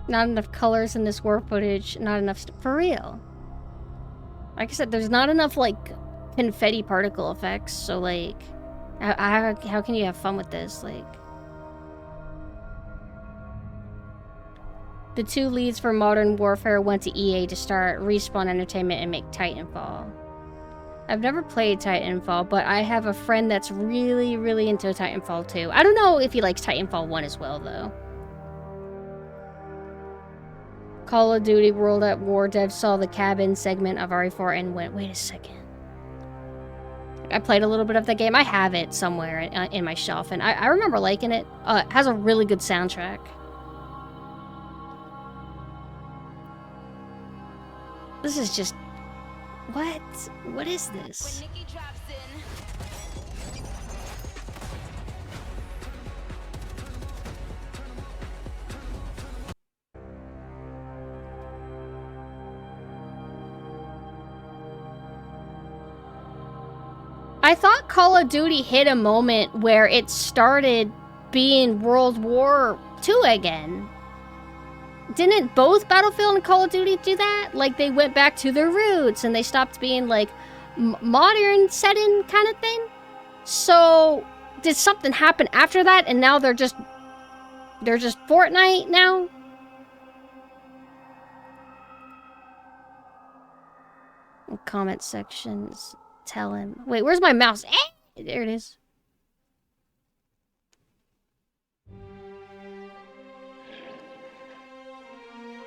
Not enough colors in this war footage. Not enough for real. Like I said, there's not enough like confetti particle effects. So like, how can you have fun with this? Like, the two leads for Modern Warfare went to EA to start Respawn Entertainment and make Titanfall. I've never played Titanfall, but I have a friend that's really, really into Titanfall 2. I don't know if he likes Titanfall 1 as well, though. Call of Duty World at War devs saw the cabin segment of RE4 and went, wait a second. I played a little bit of the game. I have it somewhere in my shelf, and I remember liking it. It has a really good soundtrack. This is just... What? What is this? I thought Call of Duty hit a moment where it started being World War II again. Didn't both Battlefield and Call of Duty do that? Like, they went back to their roots and they stopped being, like, modern setting kind of thing? So, did something happen after that and now they're just Fortnite now? Comment sections. Tell him. Wait, where's my mouse? Eh! There it is.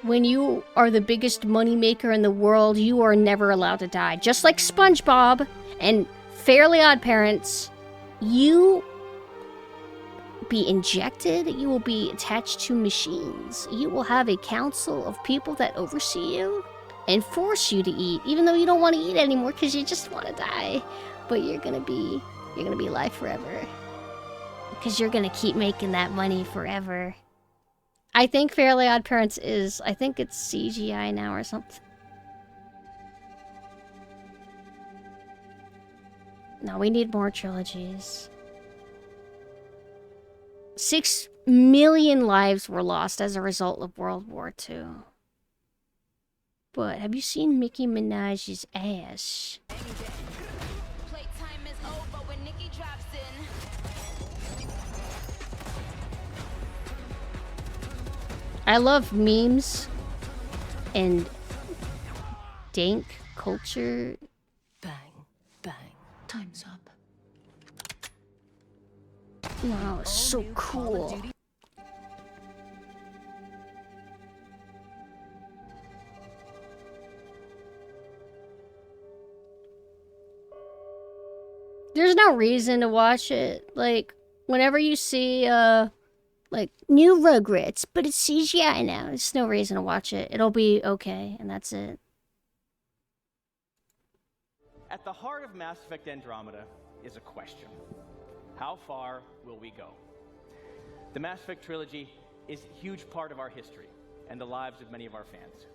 When you are the biggest moneymaker in the world, you are never allowed to die. Just like SpongeBob and Fairly Odd Parents, you be injected, you will be attached to machines. You will have a council of people that oversee you and force you to eat, even though you don't want to eat anymore because you just want to die. But you're gonna be alive forever. Because you're gonna keep making that money forever. I think Fairly Odd Parents is, I think it's CGI now or something. No, we need more trilogies. 6 million lives were lost as a result of World War II. But have you seen Nicki Minaj's ass? Playtime is over when Nikki drops in. I love memes and dank culture. Bang, bang. Time's up. Wow, it's so cool. There's no reason to watch it. Like, whenever you see, like, new Rugrats, but it's CGI now, there's no reason to watch it. It'll be okay, and that's it. At the heart of Mass Effect Andromeda is a question. How far will we go? The Mass Effect trilogy is a huge part of our history and the lives of many of our fans.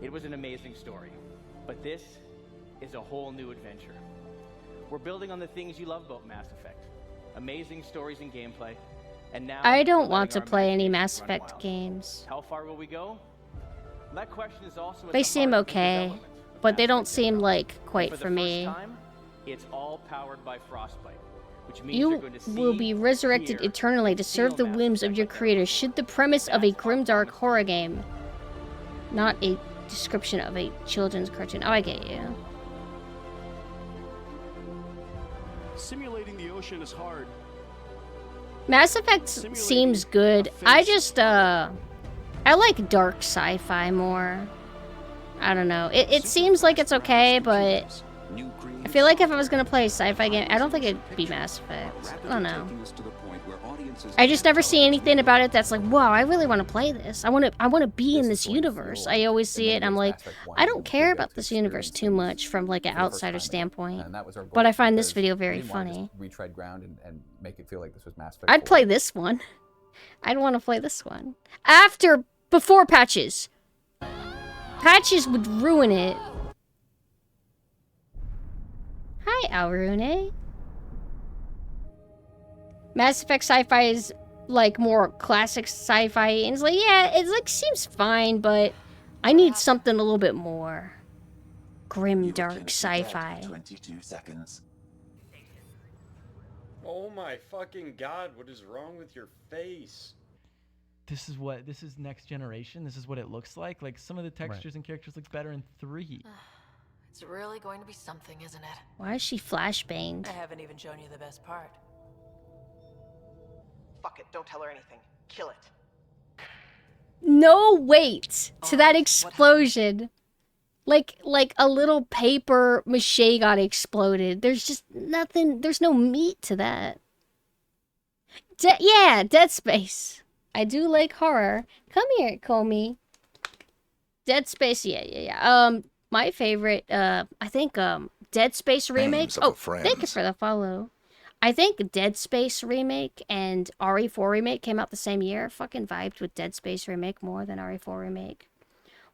It was an amazing story, but this is a whole new adventure. We're building on the things you love about Mass Effect. Amazing stories and gameplay, and now I don't want to play any Mass Effect games. How far will we go? That question is also at They the seem heart of the okay, development of but they Mass don't Effect seem like quite for for the me. First time, it's all powered by Frostbite, which means You you're going to see, will be resurrected hear, eternally to serve the Mass whims of your creator should the premise of a grimdark horror game, not a description of a children's cartoon. Oh, I get you. Simulating the ocean is hard. Mass Effect seems good. I just, I like dark sci-fi more. I don't know. It seems like it's okay, but I feel like if I was gonna play a sci-fi game, I don't think it'd be Mass Effect. I don't know. I just never see anything about it that's like, wow, I really want to play this. I want to be in this universe. I always see it and I'm like, I don't care about this universe too much from like an outsider standpoint. But I find this video very funny. Retread ground and make it feel like this was Mass Effect. I'd play this one. I'd want to play this one. Before patches. Patches would ruin it. Hi, Alrune. Mass Effect sci-fi is like more classic sci-fi, and it's like, yeah, it's like seems fine, but I need something a little bit more grim, dark sci-fi. 22 seconds. Oh my fucking god, what is wrong with your face? This is next generation. This is what it looks like. Like some of the textures and characters look better in 3. It's really going to be something, isn't it? Why is she flashbanged? I haven't even shown you the best part. Fuck it, don't tell her anything. Kill it. No weight to that explosion. Like a little paper mache got exploded. There's just nothing. There's no meat to that. Yeah, Dead Space. I do like horror. Come here, Comey. Dead Space. Yeah. My favorite. I think Dead Space remake. Oh, thank you for the follow. I think Dead Space remake and RE4 remake came out the same year. Fucking vibed with Dead Space remake more than RE4 remake.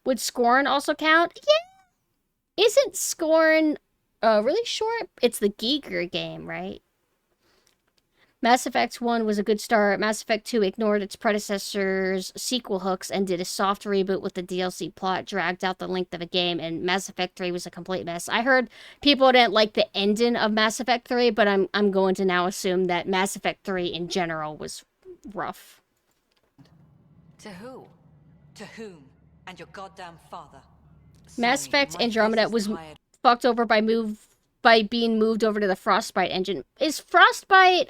Would Scorn also count? Yeah. Isn't Scorn really short? It's the Giger game, right? Mass Effect 1 was a good start. Mass Effect 2 ignored its predecessor's sequel hooks and did a soft reboot with the DLC plot, dragged out the length of a game, and Mass Effect 3 was a complete mess. I heard people didn't like the ending of Mass Effect 3, but I'm going to now assume that Mass Effect 3 in general was rough. To who? To whom? And your goddamn father. Mass Effect Andromeda was fucked over by being moved over to the Frostbite engine. Is Frostbite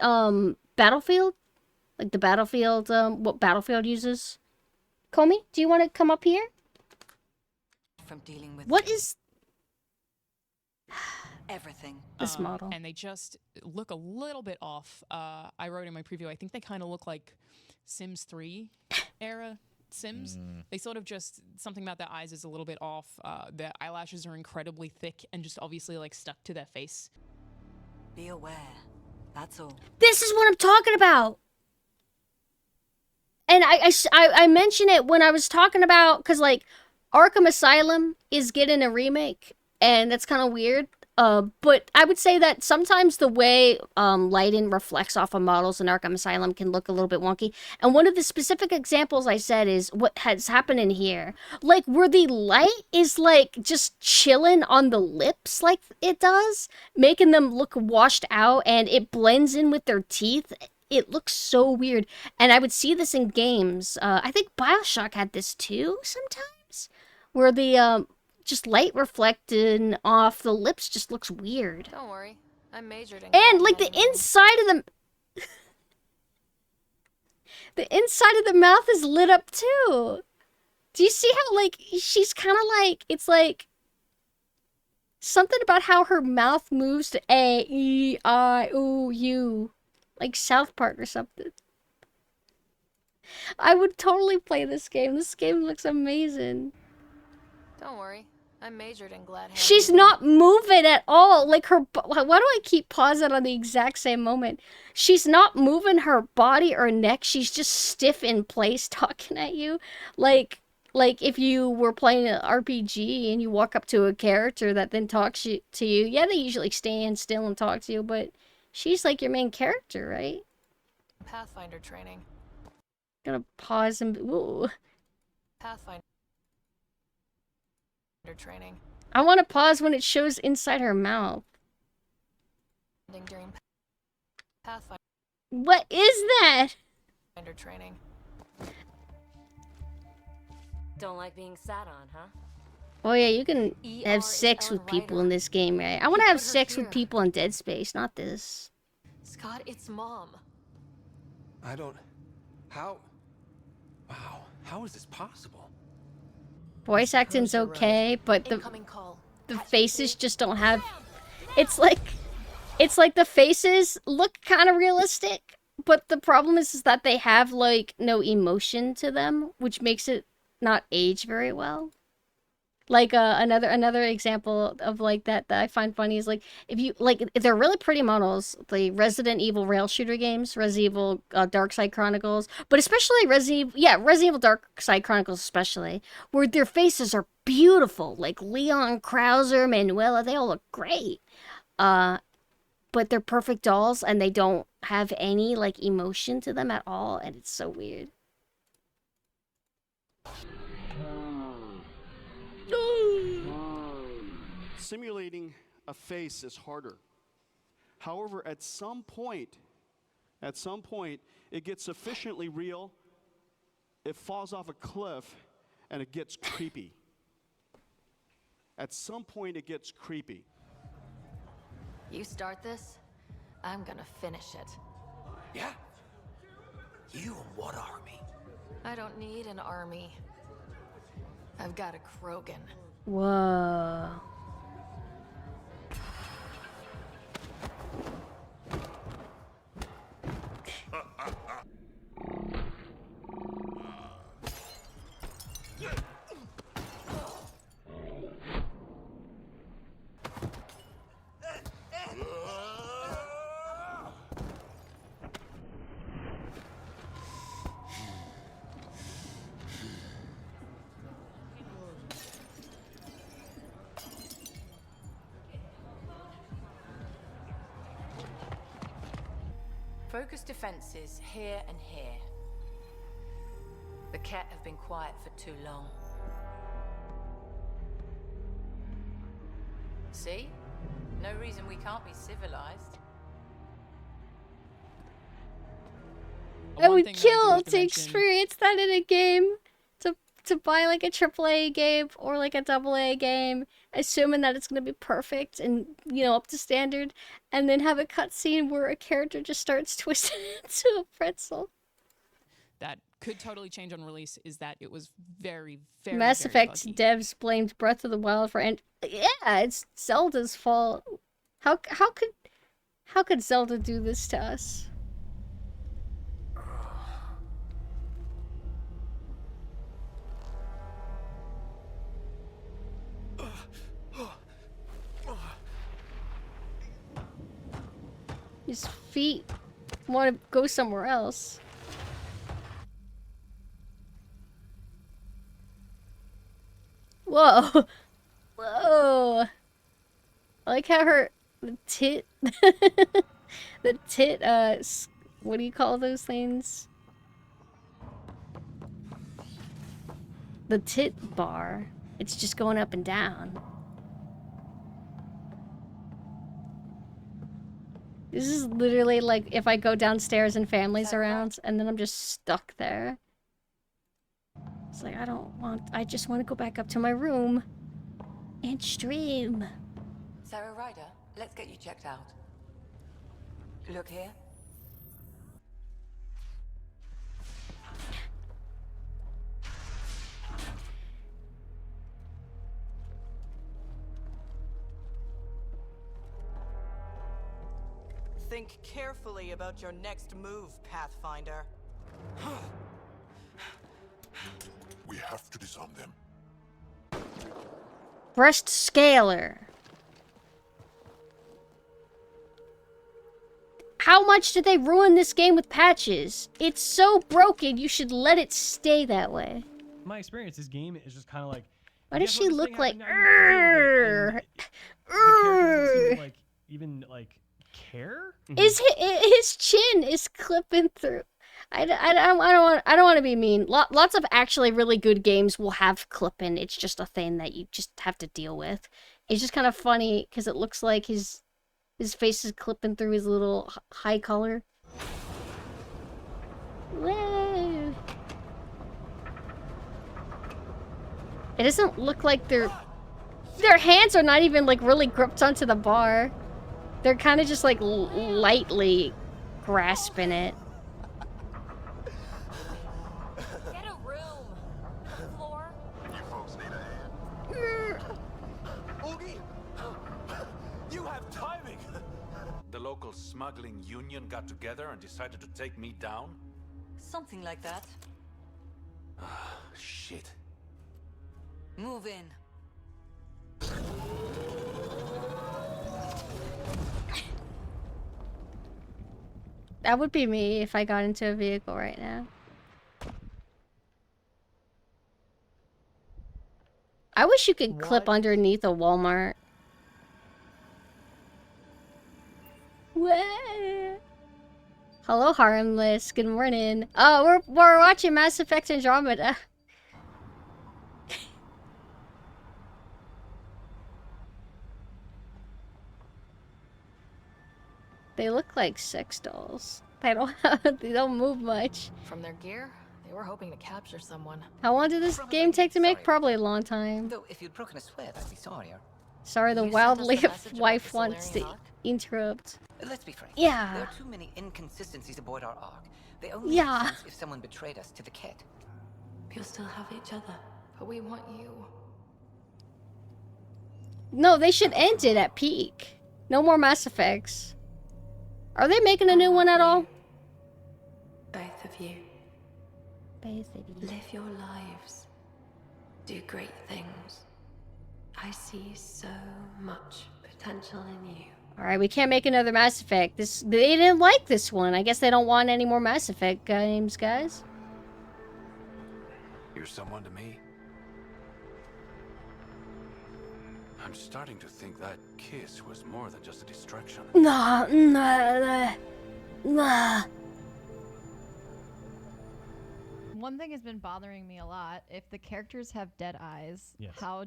Battlefield? Like the Battlefield, what Battlefield uses? Comey, do you want to come up here? From dealing with what is everything? This model? And they just look a little bit off. I wrote in my preview, I think they kind of look like Sims 3 era Sims. They sort of just, something about their eyes is a little bit off. Their eyelashes are incredibly thick and just obviously like stuck to their face. Be aware. That's all. This is what I'm talking about. And I mentioned it when I was talking about, because like Arkham Asylum is getting a remake, and that's kind of weird. But I would say that sometimes the way lighting reflects off of models in Arkham Asylum can look a little bit wonky. And one of the specific examples I said is what has happened in here. Like, where the light is, like, just chilling on the lips like it does, making them look washed out, and it blends in with their teeth. It looks so weird. And I would see this in games. I think BioShock had this too sometimes, where the just light reflecting off the lips just looks weird. Don't worry, I majored in. And like the inside of the inside of the mouth is lit up too. Do you see how like she's kind of like, it's like something about how her mouth moves to A, E, I, O, U, like South Park or something. I would totally play this game. This game looks amazing. Don't worry, I majored in glad. She's not moving at all. Like her, why do I keep pausing on the exact same moment? She's not moving her body or neck. She's just stiff in place talking at you. Like if you were playing an RPG and you walk up to a character that then talks to you. Yeah, they usually stand still and talk to you, but she's like your main character, right? Pathfinder training. Gonna pause and ooh. Pathfinder training. I want to pause when it shows inside her mouth. During Pathfinder. What is that? Training. Don't like being sat on, huh? Oh yeah, you can have sex with people in this game, right? I want to have sex with people in Dead Space, not this. Scott, it's Mom. I don't... How... Wow, how is this possible? Voice acting's okay, but the faces just don't have... It's like the faces look kind of realistic, but the problem is that they have like no emotion to them, which makes it not age very well. Like another example of like that I find funny is like if they're really pretty models, the Resident Evil rail shooter games, Resident Evil Dark Side Chronicles, but especially Resident Evil Dark Side Chronicles especially, where their faces are beautiful, like Leon, Krauser, Manuela, they all look great. But they're perfect dolls and they don't have any like emotion to them at all, and it's so weird. Simulating a face is harder. However, at some point, it gets sufficiently real, it falls off a cliff, and it gets creepy. At some point, it gets creepy. You start this, I'm gonna finish it. Yeah? You and what army? I don't need an army. I've got a Krogan. Whoa. Focus defenses here and here. The Ket have been quiet for too long. See? No reason we can't be civilized. I would kill to experience that in a game. To buy like a AAA game or like a AA game, assuming that it's gonna be perfect and, you know, up to standard, and then have a cutscene where a character just starts twisting into a pretzel. That could totally change on release is that it was very, very Mass very Effect buggy. devs blamed Breath of the Wild for yeah, it's Zelda's fault. How could Zelda do this to us? His feet want to go somewhere else. Whoa. Whoa. I like how the tit, what do you call those things? The tit bar. It's just going up and down. This is literally like if I go downstairs and family's around and then I'm just stuck there. It's like, I just want to go back up to my room and stream. Sarah Ryder, let's get you checked out. Look here. Think carefully about your next move, Pathfinder. We have to disarm them. Breast scaler. How much did they ruin this game with patches? It's so broken, you should let it stay that way. My experience, this game is just kind of like. Why does she look like? The character doesn't seem to, like, even like care. His chin is clipping through. I don't want to be mean. Lots of actually really good games will have clipping. It's just a thing that you just have to deal with. It's just kind of funny because it looks like his face is clipping through his little high collar. Whoa. It doesn't look like their hands are not even like really gripped onto the bar. They're kind of just like lightly grasping it. Get a room. The floor. You folks need a hand? Oogie! You have timing! The local smuggling union got together and decided to take me down? Something like that. Ah, shit. Move in. That would be me if I got into a vehicle right now. I wish you could clip underneath a Walmart. Wah. Hello, Harmless. Good morning. Oh, we're watching Mass Effect Andromeda. They look like sex dolls. They don't move much. From their gear, they were hoping to capture someone. How long did this game take to make? Probably a long time. Though if you'd broken a sweat, I'd be sorrier. Sorry, the You wild sent us the message wife about the wants to Solarian Ark? interrupt. Let's be frank. Yeah. There are too many inconsistencies aboard our Ark. They only Yeah. make sense if someone betrayed us to the kit. You'll still have each other, but we want you. No, they should end it at peak. No more Mass Effects. Are they making a new one at all? Both of you. Both of you. Live your lives. Do great things. I see so much potential in you. Alright, we can't make another Mass Effect. They didn't like this one. I guess they don't want any more Mass Effect games, guys. You're someone to me. I'm starting to think that kiss was more than just a distraction. Nah. One thing has been bothering me a lot. If the characters have dead eyes, Yes. how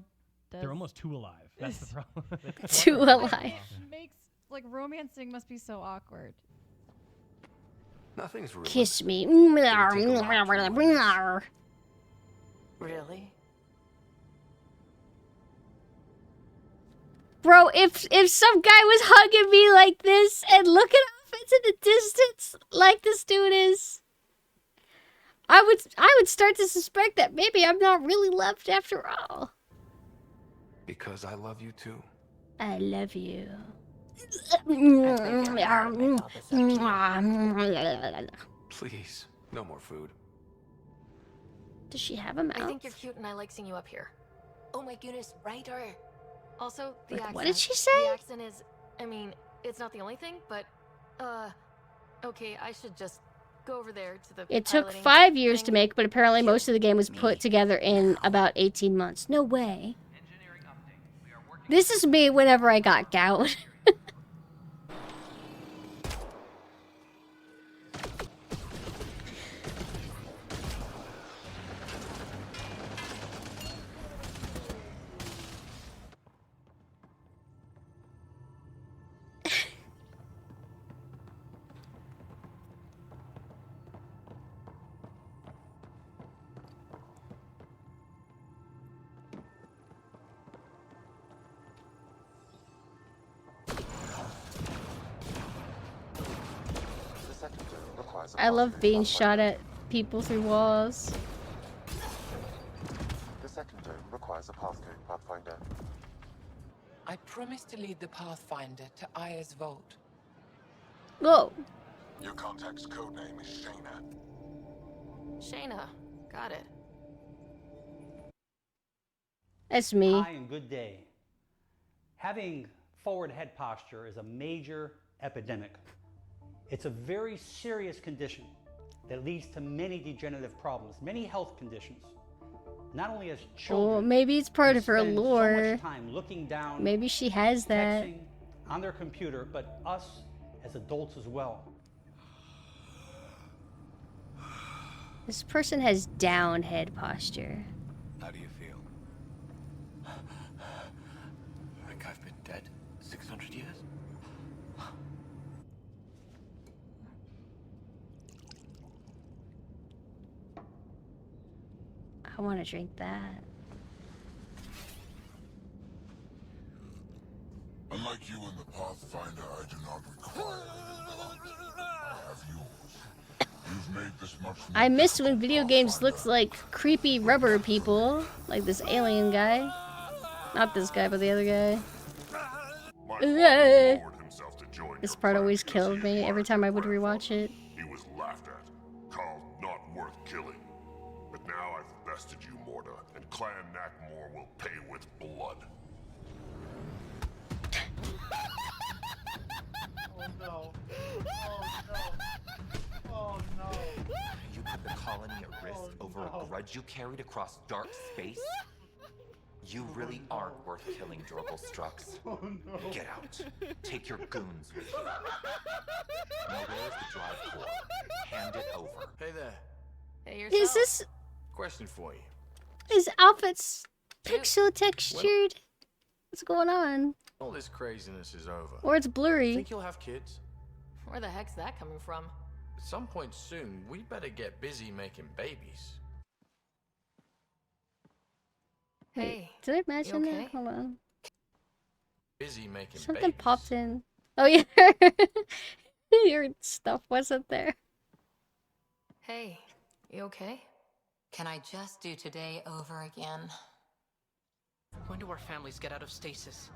does... They're almost too alive. That's the problem. Too alive. It makes, like, romancing must be so awkward. Nothing's ruined. Kiss me. Really? Bro, if some guy was hugging me like this and looking off into the distance like this dude is, I would start to suspect that maybe I'm not really loved after all. Because I love you too. I love you. Please, no more food. Does she have a mouth? I think you're cute and I like seeing you up here. Oh my goodness, writer. Also, the accent. What did she say? The accent is, I mean, it's not the only thing, but, okay, I should just go over there to the It took piloting 5 years to make, but apparently most of the game was put together in about 18 months. No way. This is me whenever I got gout. I love being shot at people through walls. The second dome requires a passcode, Pathfinder. I promise to lead the Pathfinder to Aya's vault. Whoa. Your contact's codename is Shayna. Shayna, got it. That's me. Hi and good day. Having forward head posture is a major epidemic. It's a very serious condition that leads to many degenerative problems, many health conditions. Not only as children, Oh, maybe it's part of her spend so lore. much time looking down, Maybe she has that. texting on their computer, but us as adults as well. This person has down head posture. How do you feel? Like I've been dead 600 years? I want to drink that. Unlike you and the Pathfinder, I do not require any drugs. I have yours. You've made this much I miss when video games looked like creepy rubber people, like this alien guy. Not this guy, but the other guy. My father lowered himself to join This part always killed me every time I would rewatch it. He was laughed at, called not worth killing. But now I've bested you, Morta, and Clan Knackmore will pay with blood. Oh no. Oh no. Oh no. You put the colony at risk over a grudge you carried across dark space? You really aren't worth killing, Drogal Strux. Oh no. Get out. Take your goons with you. Now where's the drive core? Hand it over. Hey there. Hey, Is this Question for you. his outfit's pixel textured? What's going on? All this craziness is over. Or it's blurry. Think you'll have kids? Where the heck's that coming from? At some point soon, we better get busy making babies. Hey, Did I mention you that? okay? Hold on. Busy making Something babies. popped in. Oh yeah. Your stuff wasn't there. Hey, you okay? Can I just do today over again? When do our families get out of stasis?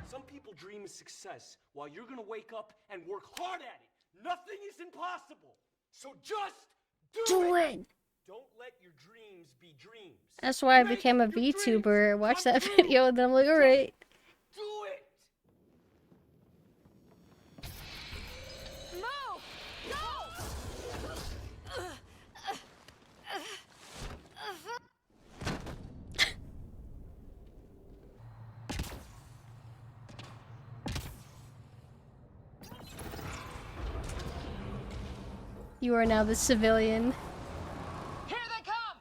Some people dream of success while you're gonna wake up and work hard at it. Nothing is impossible. So just do it. Don't let your dreams be dreams. That's why I became a VTuber. I watched that video and then I'm like, alright. Do it. No! You are now the civilian. Here they come!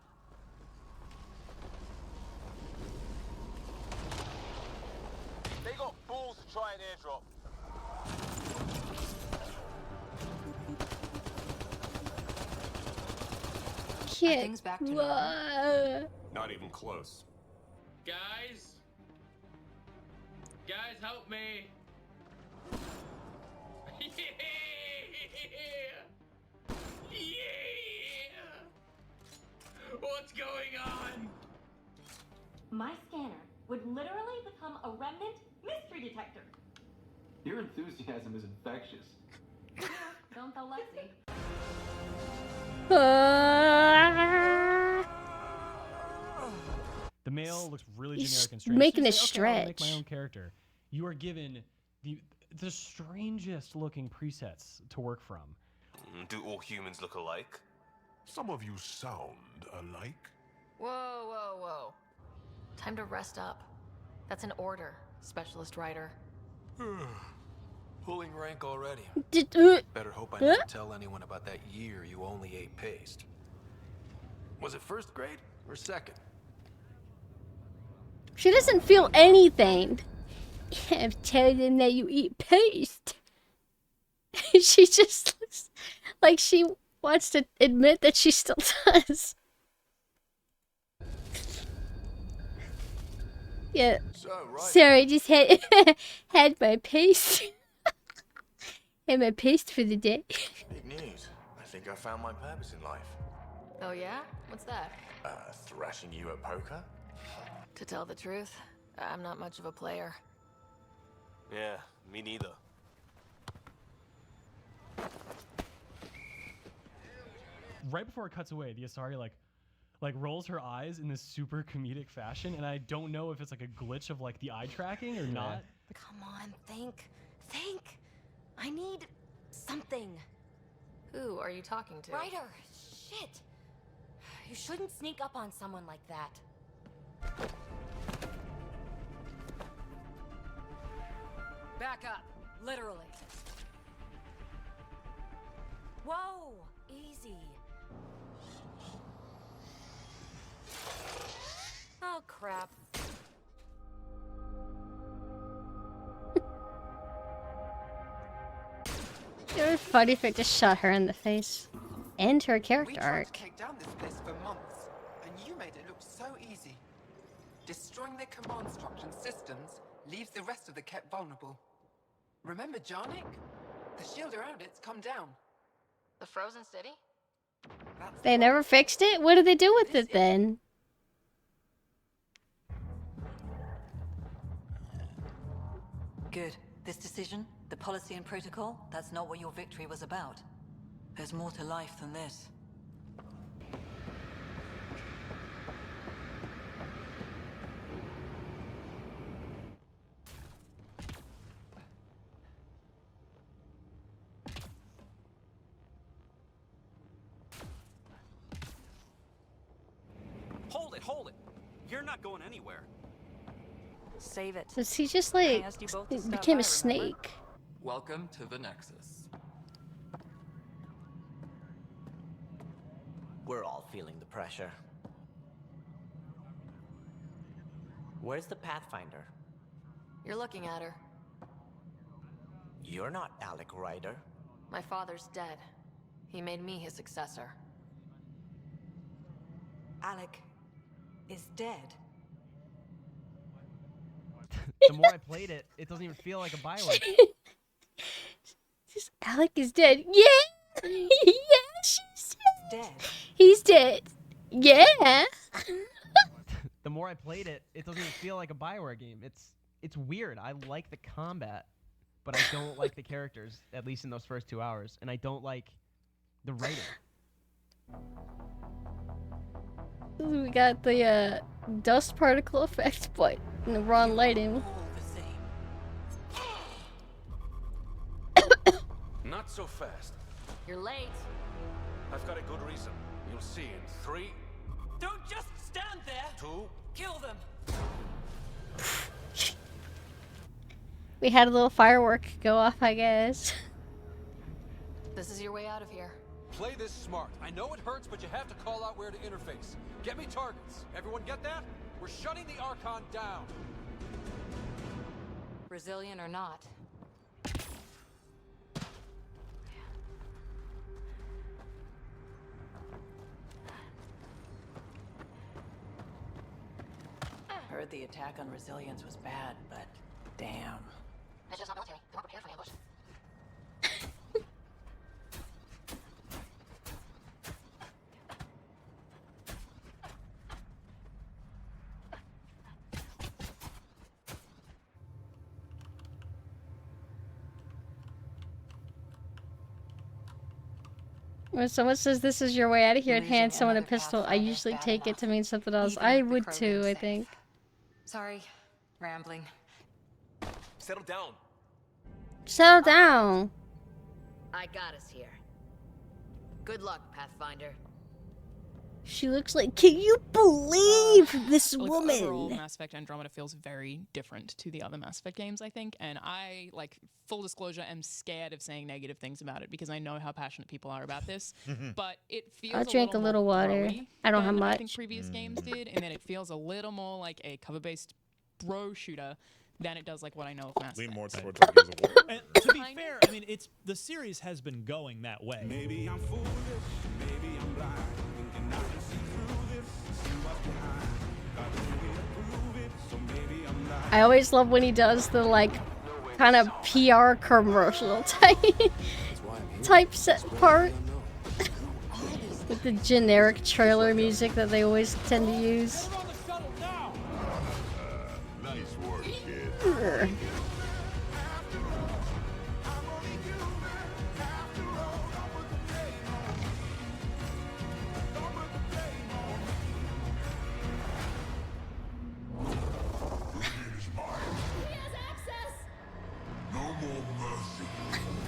They got balls to try an airdrop. Shit. things back to Not even close. Guys? Guys, help me! Yeah! What's going on? My scanner would literally become a remnant mystery detector. Your enthusiasm is infectious. Don't tell Lexi. The male looks really He's generic and strange. making So a you say, okay, I'll make stretch. my own character. You are given the strangest looking presets to work from. Do all humans look alike? Some of you sound alike. Whoa, whoa, whoa. Time to rest up. That's an order, specialist writer. Pulling rank already. Better hope I Huh? never tell anyone about that year you only ate paste. Was it first grade or second? She doesn't feel anything. I'm telling them that you eat paste. She just looks like she wants to admit that she still does. Yeah. So, right. Sorry, I just had had my paste. Had my paste for the day. Big news. I think I found my purpose in life. Oh yeah? What's that? Thrashing you at poker? To tell the truth, I'm not much of a player. Yeah, me neither. Right before it cuts away, the Asari like rolls her eyes in this super comedic fashion, and I don't know if it's like a glitch of like the eye tracking or not. Come on, think. I need something. Who are you talking to? Ryder, shit. You shouldn't sneak up on someone like that. Back up, literally. Whoa, easy. Oh, crap. It would be funny if it just shot her in the face. And her We character tried arc. to take down this place for months, and you made it look so easy. Destroying their command structure and systems leaves the rest of the Ket vulnerable. Remember Jarnik? The shield around it's come down. The Frozen City? They never fixed it? What did they do with it then? Good. This decision, the policy and protocol, that's not what your victory was about. There's more to life than this. Hold it! You're not going anywhere. Save it. Does he just like became a snake? Welcome to the Nexus. We're all feeling the pressure. Where's the Pathfinder? You're looking at her. You're not Alec Ryder. My father's dead. He made me his successor. Alec is dead. The more I played it, it doesn't even feel like a Bioware. Just Alec is dead. Yeah! Yeah, she's dead. He's dead. Yeah! The more I played it, it doesn't even feel like a Bioware game. It's weird. I like the combat, but I don't like the characters, at least in those first 2 hours, and I don't like the writing. We got the dust particle effect, but in the wrong lighting. Not so fast. You're late. I've got a good reason. You'll see in 3, Don't just stand there! 2. Kill them! We had a little firework go off, I guess. This is your way out of here. Play this smart. I know it hurts, but you have to call out where to interface. Get me targets. Everyone get that? We're shutting the Archon down. Brazilian or not. Heard the attack on Resilience was bad, but damn. It's just not military. They weren't prepared for ambush. When someone says this is your way out of here and hands someone a pistol, I usually take it to mean something else. I would too, I think. Sorry, rambling. Settle down. Settle down. I got us here. Good luck, Pathfinder. She looks like, can you believe this Like, woman? Overall, Mass Effect Andromeda feels very different to the other Mass Effect games, I think. And I, like, full disclosure, am scared of saying negative things about it because I know how passionate people are about this. But it feels I'll drink a little more water. throwy I don't have than I much. think previous games did, and then it feels a little more like a cover-based bro shooter than it does like what I know of Mass Lean Effect. more towards like Gears of War. And to be fair, I mean, the series has been going that way. Maybe I'm foolish, maybe I'm blind, thinking I can see through this, see what's behind. Got no way to prove it, so maybe I'm lying. I always love when he does the like kind of PR commercial type set part with the generic trailer music that they always tend to use. Nice work, kid. Urgh.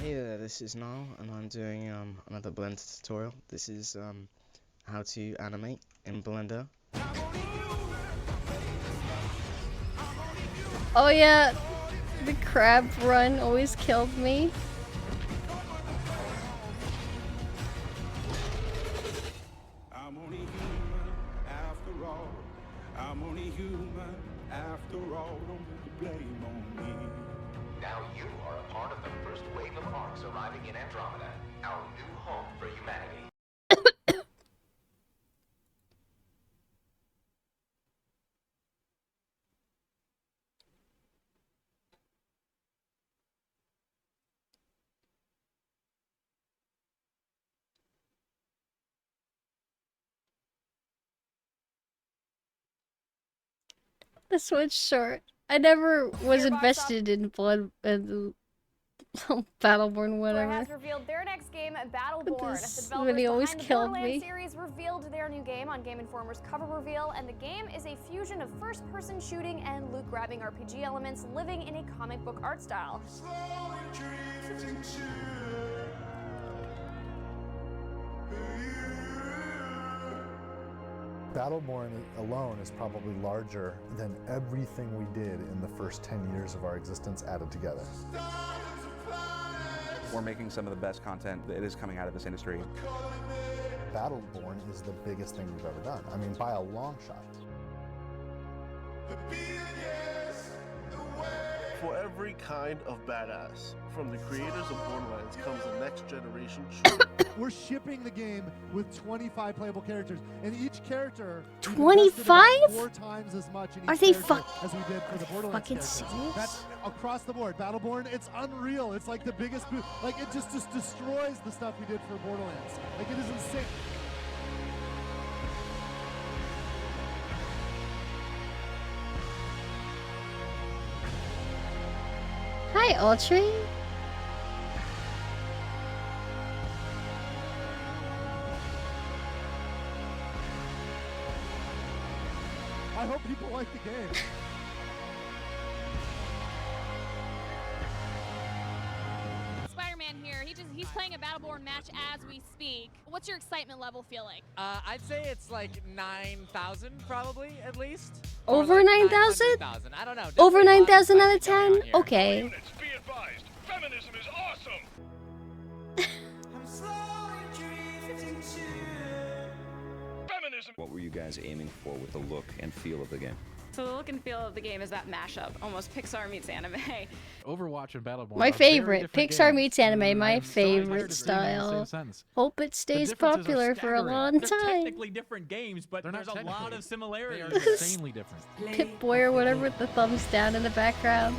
Hey there, this is Niall, and I'm doing another Blender tutorial. This is how to animate in Blender. Oh yeah, the crab run always killed me. I'm only human after all. I'm only human after all. Don't put the blame on me. Now you are a part of the first wave of arcs arriving in Andromeda, our new home for humanity. This one's short. I never was invested in Blood and Battleborn, whatever. has revealed their next game, Battleborn. This The developers video always behind the killed Borderlands me. series revealed their new game on Game Informer's cover reveal, and the game is a fusion of first-person shooting and loot-grabbing RPG elements living in a comic book art style. Battleborn alone is probably larger than everything we did in the first 10 years of our existence added together. We're making some of the best content that is coming out of this industry. Battleborn is the biggest thing we've ever done. I mean, by a long shot. For every kind of badass, from the creators of Borderlands comes the next generation shooter. We're shipping the game with 25 playable characters, and each character 25? 4 times as much in each Are they character as we did for the Borderlands fucking characters. serious? That's across the board. Battleborn, it's unreal. It's like the biggest, like it just destroys the stuff we did for Borderlands. Like it is insane. Hi, Ultra. I hope people like the game. Spider-Man here. He's playing a Battleborn match as we speak. What's your excitement level feel like? I'd say it's like 9,000 probably, at least. Over 9,000? 9,000. I don't know. Over 9,000 out of 10? Okay. Be advised, feminism is awesome! Feminism! What were you guys aiming for with the look and feel of the game? So the look and feel of the game is that mashup, almost Pixar meets anime. Overwatch and Battleborn. My are favorite. very Pixar different meets games. anime. My I'm so tired favorite of saying that in the style. same sentence. Hope it stays differences are popular for a staggering. long They're time. technically different games, but They're not there's a lot technically. of similarities. They are insanely different. Pit Boy or whatever with the thumbs down in the background.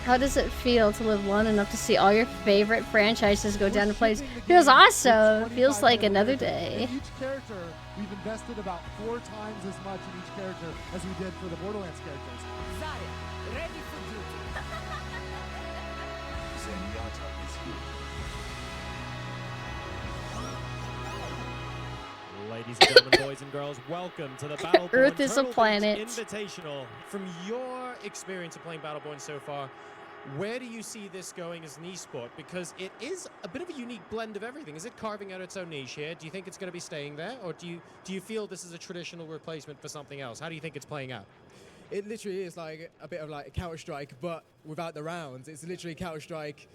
How does it feel to live long enough to see all your favorite franchises go down in flames? Feels awesome. Feels like another day. Each character, we've invested about 4 times as much in each character as we did for the Borderlands characters. Zarya, ready for duty. Zenyatta is here. Ladies and gentlemen, boys and girls, welcome to the Battleborn Earth is a Turtle Beach planet. Invitational. From your experience of playing Battleborn so far, where do you see this going as an esport? Because it is a bit of a unique blend of everything. Is it carving out its own niche here? Do you think it's going to be staying there? Or do you feel this is a traditional replacement for something else? How do you think it's playing out? It literally is like a bit of like Counter-Strike, but without the rounds. It's literally Counter-Strike.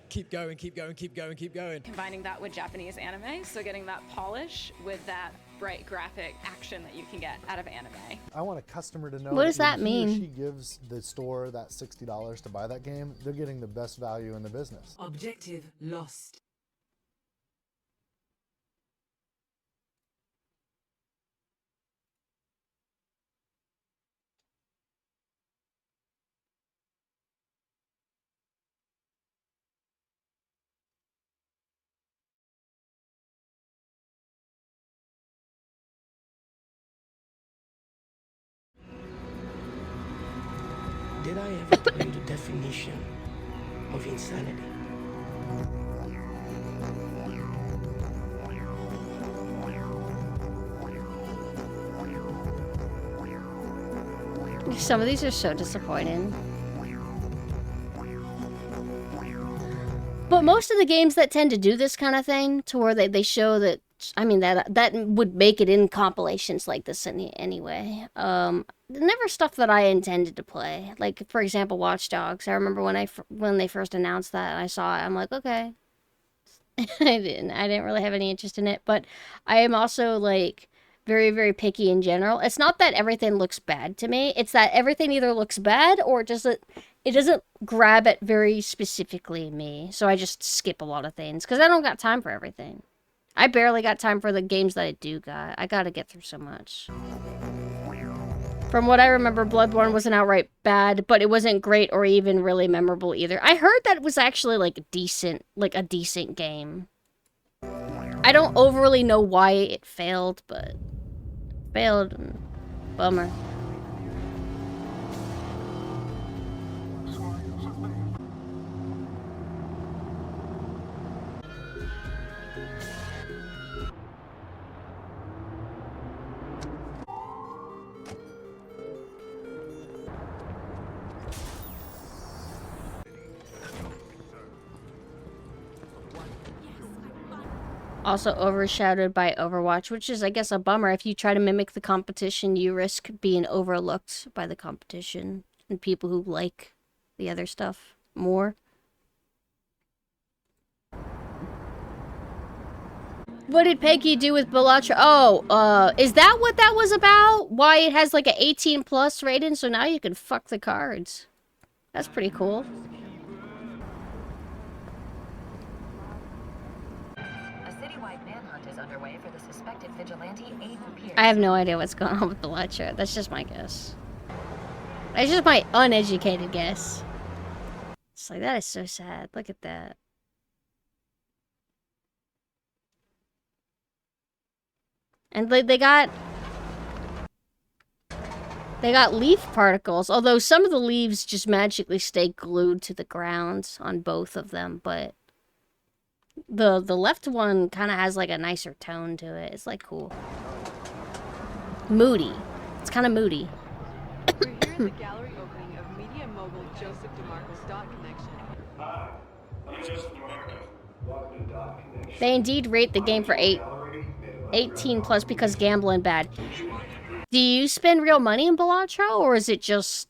Keep going, keep going, keep going, keep going. Combining that with Japanese anime, so getting that polish with that bright graphic action that you can get out of anime. I want a customer to know What does that when he or mean? she gives the store that $60 to buy that game, they're getting the best value in the business. Objective lost. Did I ever tell you the definition of insanity? Some of these are so disappointing. But most of the games that tend to do this kind of thing, to where they show that, I mean, that would make it in compilations like this anyway. Never stuff that I intended to play. Like, for example, Watch Dogs. I remember when they first announced that, I saw it, I'm like, okay. I didn't really have any interest in it, but I am also, like, very, very picky in general. It's not that everything looks bad to me. It's that everything either looks bad or it doesn't grab at very specifically me. So I just skip a lot of things because I don't got time for everything. I barely got time for the games that I do got. I gotta get through so much. From what I remember, Bloodborne wasn't outright bad, but it wasn't great or even really memorable either. I heard that it was actually like a decent game. I don't overly know why it failed, but failed. Bummer. Also overshadowed by Overwatch, which is, I guess, a bummer. If you try to mimic the competition, you risk being overlooked by the competition and people who like the other stuff more. What did Peggy do with Bellatra? Oh, is that what that was about? Why it has like an 18 plus rating, so now you can fuck the cards. That's pretty cool. I have no idea what's going on with Bellatra. That's just my guess. That's just my uneducated guess. It's like, that is so sad. Look at that. And they got leaf particles, although some of the leaves just magically stay glued to the ground on both of them, but the left one kind of has like a nicer tone to it. It's like cool. Moody. It's kind of moody. We're here at the gallery opening of media mogul Joseph DeMarco's Dot Connection. They indeed rate the game for 18 plus because gambling bad. Do you spend real money in Bellatra, or is it just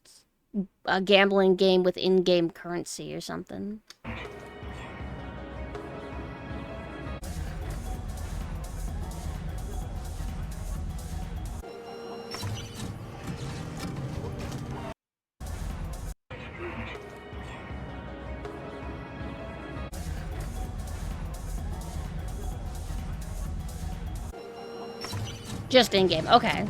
a gambling game with in-game currency or something? Just in-game, okay.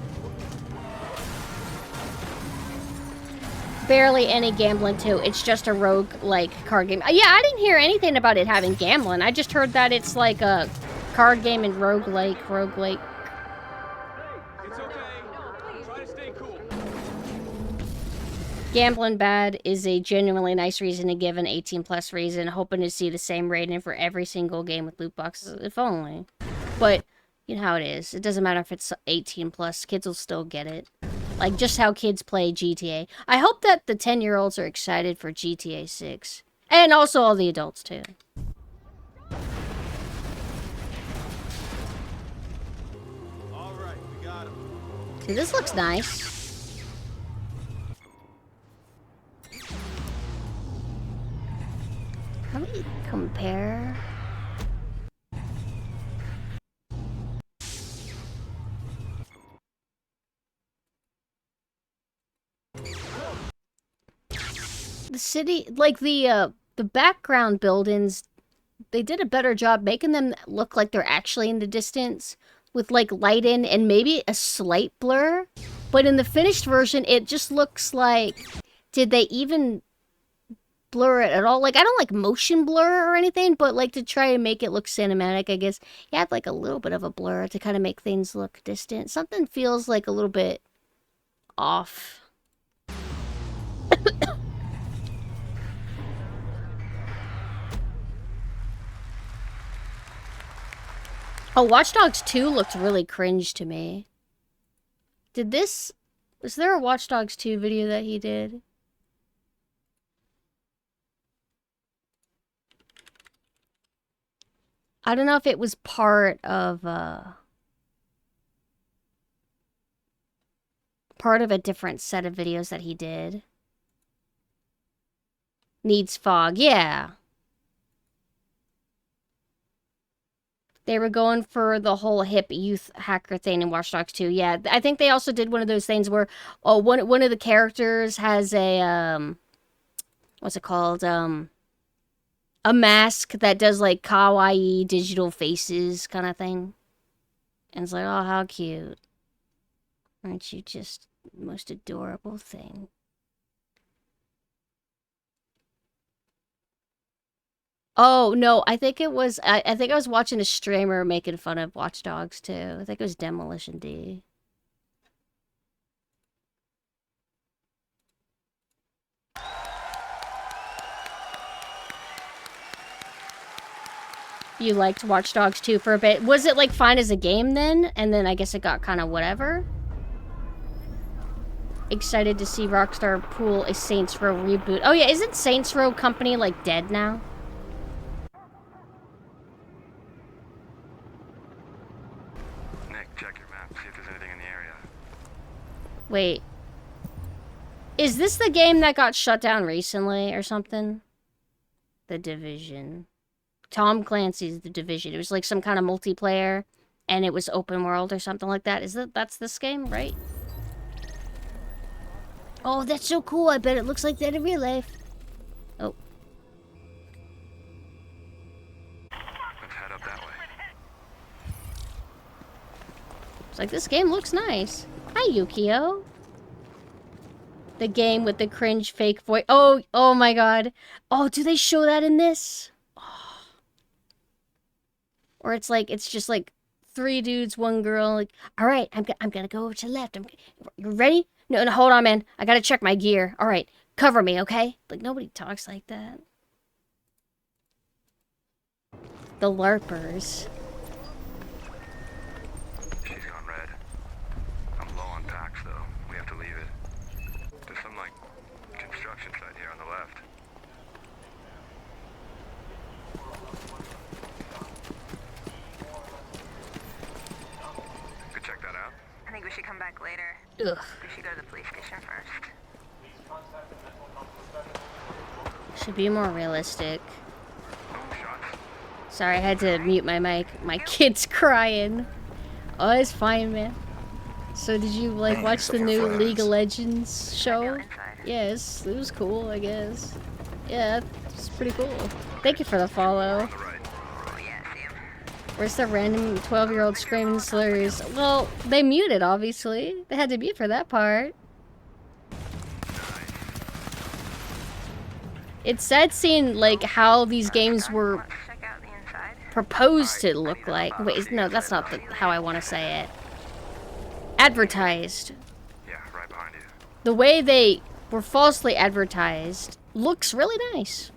Barely any gambling too. It's just a rogue-like card game. Yeah, I didn't hear anything about it having gambling. I just heard that it's like a card game and roguelike. It's okay. Try to stay cool. Gambling bad is a genuinely nice reason to give an 18 plus reason, hoping to see the same rating for every single game with loot boxes, if only. But you know how it is. It doesn't matter if it's 18 plus, kids will still get it. Like, just how kids play GTA. I hope that the 10-year-olds are excited for GTA 6. And also all the adults, too. All right, we got him. See, this looks nice. How do we compare? The city, like the background buildings, they did a better job making them look like they're actually in the distance with like light in and maybe a slight blur. But in the finished version, it just looks like, did they even blur it at all? Like, I don't like motion blur or anything, but like to try to make it look cinematic, I guess you had like a little bit of a blur to kind of make things look distant. Something feels like a little bit off. Oh, Watch Dogs 2 looked really cringe to me. Was there a Watch Dogs 2 video that he did? I don't know if it was part of a different set of videos that he did. Needs fog, yeah. They were going for the whole hip youth hacker thing in Watch Dogs 2. Yeah, I think they also did one of those things where one of the characters has a what's it called? A mask that does like kawaii digital faces kind of thing. And it's like, oh, how cute. Aren't you just the most adorable thing? Oh, no, I think it was, I think I was watching a streamer making fun of Watch Dogs too. I think it was Demolition D. You liked Watch Dogs 2 for a bit. Was it, like, fine as a game then? And then I guess it got kind of whatever? Excited to see Rockstar pull a Saints Row reboot. Oh yeah, isn't Saints Row company, like, dead now? Nick, check your map. See if there's anything in the area. Wait. Is this the game that got shut down recently or something? The Division. Tom Clancy's The Division. It was like some kind of multiplayer, and it was open world or something like that. That's this game, right? Oh, that's so cool. I bet it looks like that in real life. Oh. Let's head up that way. It's like, this game looks nice. Hi, Yukio. The game with the cringe fake voice. Oh, oh my god. Oh, do they show that in this? Or it's like, it's just like 3 dudes, 1 girl. Like, all right, I'm gonna go over to the left. You ready? No, hold on, man. I gotta check my gear. All right, cover me, okay? Like, nobody talks like that. The LARPers. She's gone red. I'm low on packs, though. We have to leave it. There's some, like, construction site here on the left. Check that out. I think we should come back later. Ugh. We should go to the police station first. Should be more realistic. Sorry, I had to mute my mic. My kid's crying. Oh, it's fine, man. So did you, like, watch the new League of Legends show? Yes, it was cool, I guess. Yeah, it's pretty cool. Thank you for the follow. Where's the random 12-year-old screaming slurs? Well, they muted, obviously. They had to mute for that part. It's sad seeing, like, how these games were proposed to look like. Wait, no, that's not how I want to say it. Advertised. Yeah, right behind you. The way they were falsely advertised looks really nice.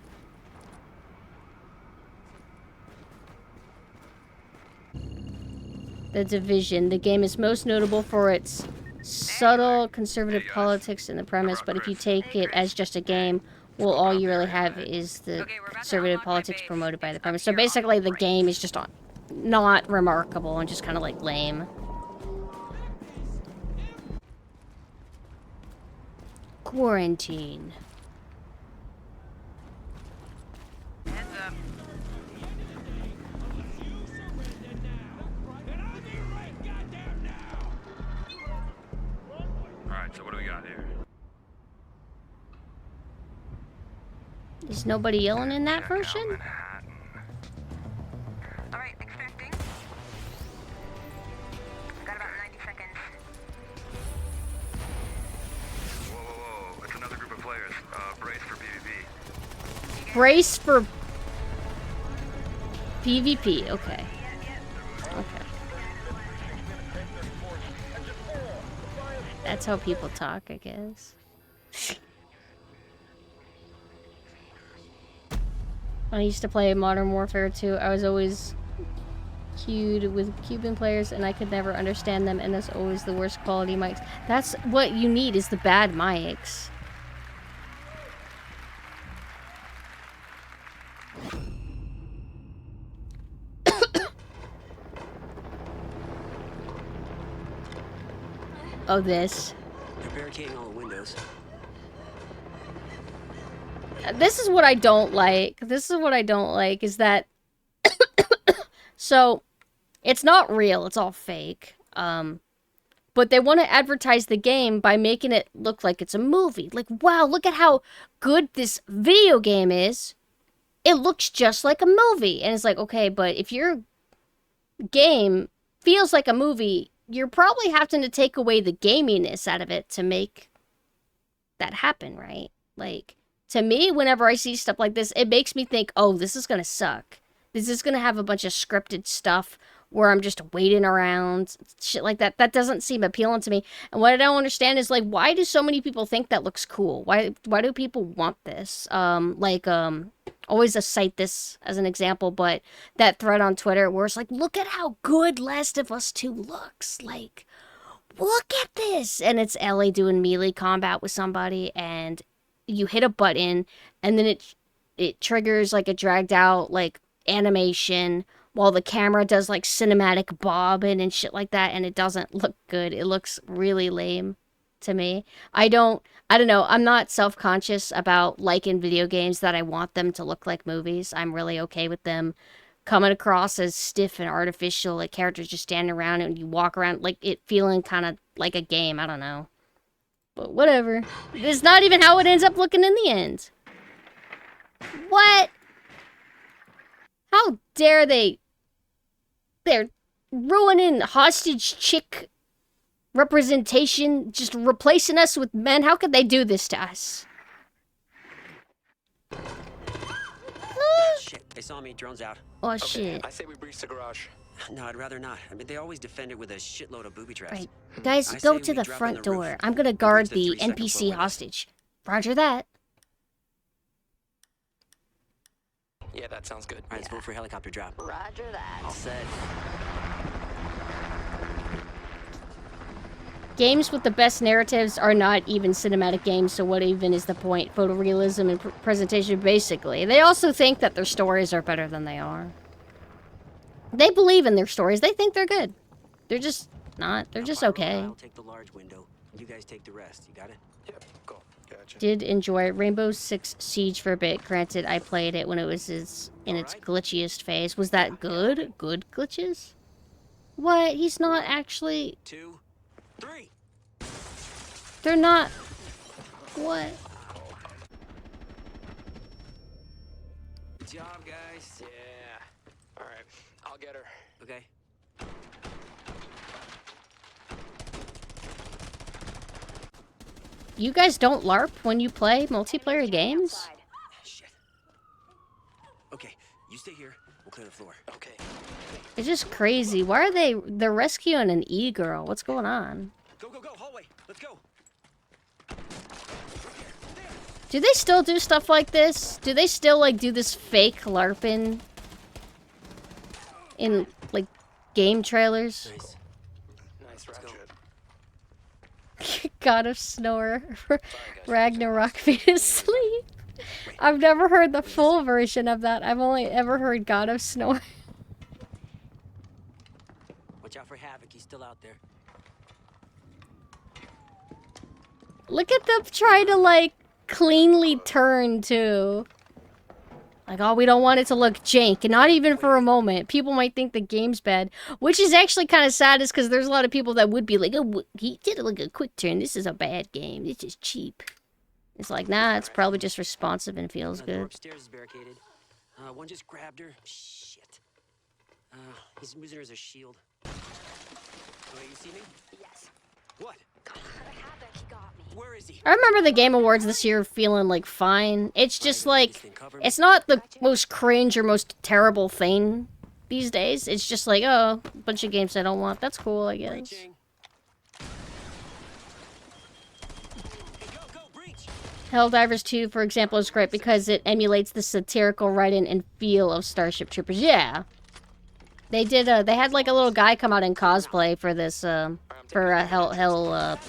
The Division. The game is most notable for its subtle conservative politics in the premise, but if you take it as just a game, well, all you really have is the conservative politics promoted by the premise. So basically, the game is just not remarkable and just kind of, like, lame. Quarantine. Alright, so what do we got here? Is nobody yelling in that version? Alright, extracting. Got about 90 seconds. Whoa. It's another group of players. Brace for PvP. Brace for PvP. Okay. Okay. That's how people talk, I guess. When I used to play Modern Warfare 2, I was always queued with Cuban players and I could never understand them, and that's always the worst quality mics. That's what you need, is the bad mics. Oh, this. They're barricading all the windows. This is what I don't like. This is what I don't like, is that... So, it's not real. It's all fake. But they want to advertise the game by making it look like it's a movie. Like, wow, look at how good this video game is. It looks just like a movie. And it's like, okay, but if your game feels like a movie, you're probably having to take away the gaminess out of it to make that happen, right? Like, to me, whenever I see stuff like this, it makes me think, oh, this is going to suck. This is going to have a bunch of scripted stuff where I'm just waiting around, shit like that. That doesn't seem appealing to me. And what I don't understand is, like, why do so many people think that looks cool? Why do people want this? always cite this as an example, but that thread on Twitter where it's like, look at how good Last of Us 2 looks. Like, look at this. And it's Ellie doing melee combat with somebody, and you hit a button, and then it triggers like a dragged out like animation while the camera does like cinematic bobbing and shit like that, and it doesn't look good. It looks really lame to me. I don't know. I'm not self-conscious about liking video games that I want them to look like movies. I'm really okay with them coming across as stiff and artificial, like characters just standing around and you walk around like it feeling kind of like a game. I don't know. But whatever. It's not even how it ends up looking in the end. What? How dare they? They're ruining hostage chick representation, just replacing us with men. How could they do this to us? Shit, they saw me. Drone's out. Oh, shit. I say we breach the garage. No, I'd rather not. I mean, they always defend it with a shitload of booby traps. Right. Guys, go to the front door. I'm gonna guard the NPC hostage. Roger that. Yeah, that sounds good. All right, let's vote for helicopter drop. Roger that. All set. Games with the best narratives are not even cinematic games, so what even is the point? Photorealism and presentation, basically. They also think that their stories are better than they are. They believe in their stories. They think they're good. They're just not. They're just okay. I'll take the large window. You guys take the rest. You got it? Yep, go. Gotcha. Did enjoy Rainbow Six Siege for a bit. Granted, I played it when it was in its glitchiest phase. Was that good? Good glitches? What? He's not actually... 2, 3. They're not... What? Good job, guys. Yeah. All right, I'll get her. Okay. You guys don't LARP when you play multiplayer games? Shit. Okay, you stay here. We'll clear the floor. Okay. It's just crazy. Why are they're rescuing an e-girl? What's going on? Go, go, go, hallway. Let's go. Do they still do stuff like this? Do they still, like, do this fake LARPing in, like, game trailers? Nice. Nice ratchet. God of Snore. Ragnarok Venus Sleep. I've never heard the full version of that. I've only ever heard God of Snore. Watch out for Havoc. He's still out there. Look at them trying to, like, cleanly turn, too. Like, oh, we don't want it to look jank. And not even for a moment. People might think the game's bad. Which is actually kind of sad, is because there's a lot of people that would be like, oh, he did like a quick turn. This is a bad game. This is cheap. It's like, nah, it's probably just responsive and feels The door good. upstairs is barricaded. One just grabbed her. Shit. He's using her as a shield. Wait, you see me? Yes. What? Havoc got me. Where is he? I remember the Game Awards this year feeling, like, fine. It's just, like, it's not the most cringe or most terrible thing these days. It's just like, oh, a bunch of games I don't want. That's cool, I guess. Helldivers 2, for example, is great because it emulates the satirical writing and feel of Starship Troopers. Yeah. They did, they had, like, a little guy come out in cosplay for this, for Helldivers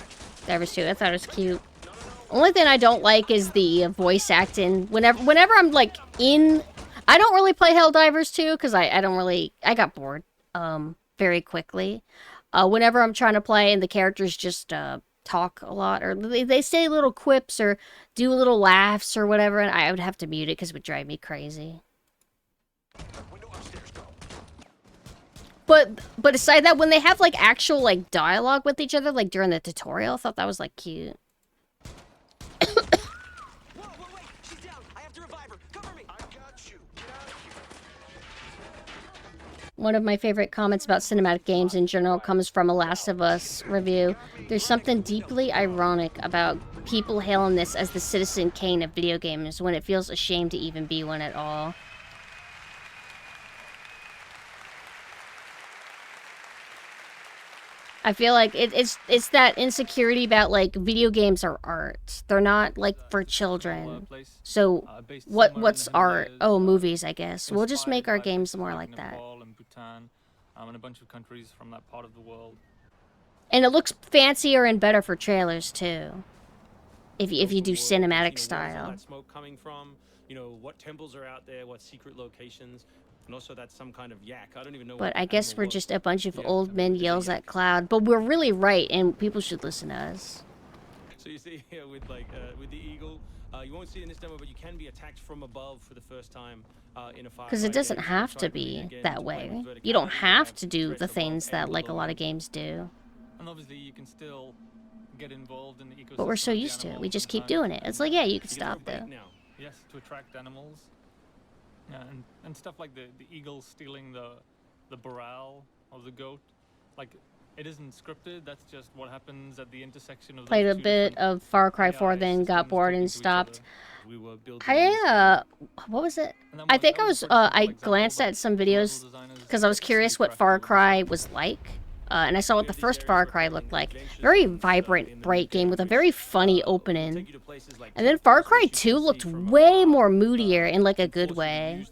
2. I thought it was cute. Only thing I don't like is the voice acting. Whenever I'm, like, I don't really play Helldivers 2, because I got bored, very quickly. Whenever I'm trying to play and the characters just, talk a lot, or they say little quips, or do little laughs, or whatever, and I would have to mute it, because it would drive me crazy. But aside that, when they have, like, actual, like, dialogue with each other, like, during the tutorial, I thought that was, like, cute. One of my favorite comments about cinematic games in general comes from a Last of Us review. There's something deeply ironic about people hailing this as the Citizen Kane of video games when it feels ashamed to even be one at all. I feel like it's that insecurity about like video games are art. They're not like for children. So what's art? Oh, movies, I guess. We'll just make our games more like that. And Bhutan, and a bunch of countries from that part of the world. And it looks fancier and better for trailers too. If you do cinematic style. That smoke coming from, you know, what temples are out there, what secret locations, and also that's some kind of yak. I don't even know. But I guess we're just a bunch of old men yells at cloud. But we're really right, and people should listen to us. So you see here with like with the eagle, you won't see it in this demo, but you can be attacked from above for the first time in a fire. Because it doesn't have to be that way. You don't have to do the things that like a lot of games do. And obviously you can still get involved in the ecosystem. But we're so used to it. We just keep doing it. It's like, yeah, you can stop though. Yes, to attract animals. Yeah, and stuff like the eagle stealing the morale of the goat. Like, it isn't scripted. That's just what happens at the intersection of. Played a bit of Far Cry 4, then got bored and stopped. What was it? I think I glanced at some videos because I was curious what Far Cry was like. And I saw what the first Far Cry looked like. Very vibrant, bright game with a very funny opening. And then Far Cry 2 looked way more moodier in like a good way.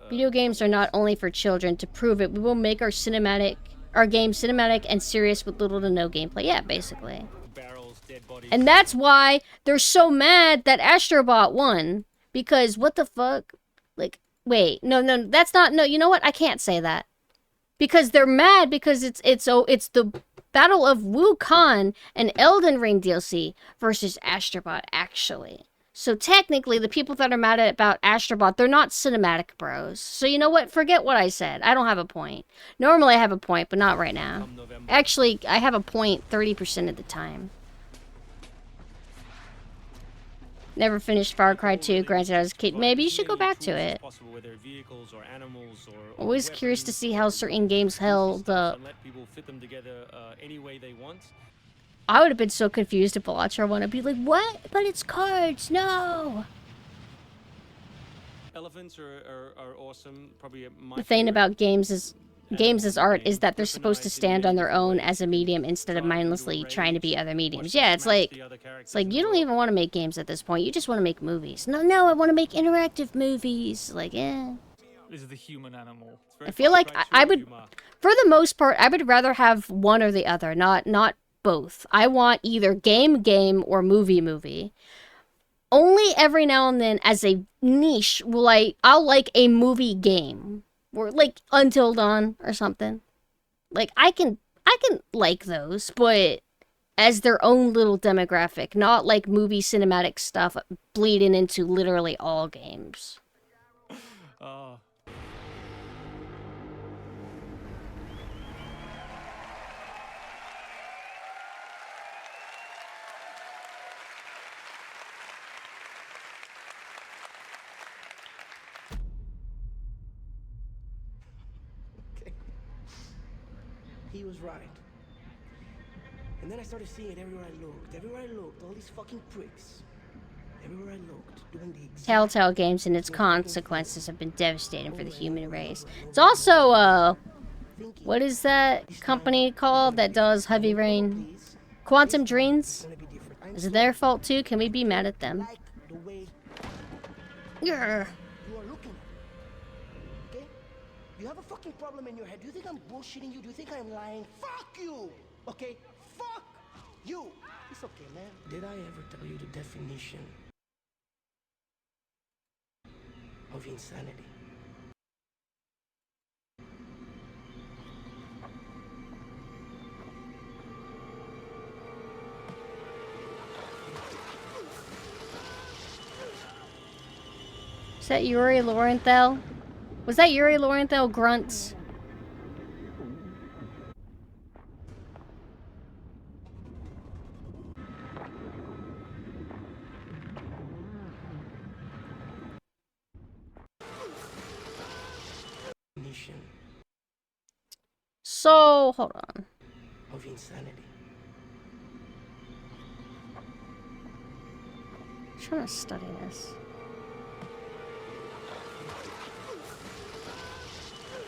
Video games are not only for children. To prove it, we will make our game cinematic and serious with little to no gameplay. Yeah, basically. And that's why they're so mad that Astrobot won. Because what the fuck? Like, wait, no, that's not, no, you know what? I can't say that. Because they're mad because it's the Battle of Wukong and Elden Ring DLC versus Astrobot, actually. So technically, the people that are mad about Astrobot, they're not cinematic bros. So you know what? Forget what I said. I don't have a point. Normally I have a point, but not right now. Actually, I have a point 30% of the time. Never finished Far Cry 2, granted I was a kid. Maybe you should go back to it. Always curious to see how certain games held up. I would have been so confused if Velociraptor wanted to be like, what? But it's cards, no! Elephants are awesome. Probably the thing about games as art is that they're supposed to stand on their own as a medium instead of mindlessly trying to be other mediums. Yeah, it's like you don't even want to make games at this point. You just want to make movies. No, I want to make interactive movies. Like, eh. This is the human animal. I feel like I would, for the most part, I would rather have one or the other, not both. I want either game, or movie. Only every now and then, as a niche, I'll like a movie game. Or like Until Dawn or something. Like I can like those, but as their own little demographic, not like movie cinematic stuff bleeding into literally all games. He was right. And then I started seeing it everywhere I looked. Everywhere I looked, all these fucking pricks. Everywhere I looked, doing the exact Telltale Games and its consequences have been devastating for the human race. It's also, what is that company called that does Heavy Rain? Quantum Dreams? Is it their fault too? Can we be mad at them? Yeah. You have a fucking problem in your head. Do you think I'm bullshitting you? Do you think I'm lying? Fuck you! Okay? Fuck you! It's okay, man. Did I ever tell you the definition of insanity? Is that Yuri Lorenthal? Was that Yuri Lorenthal grunts? So, hold on. Of insanity. I'm trying to study this.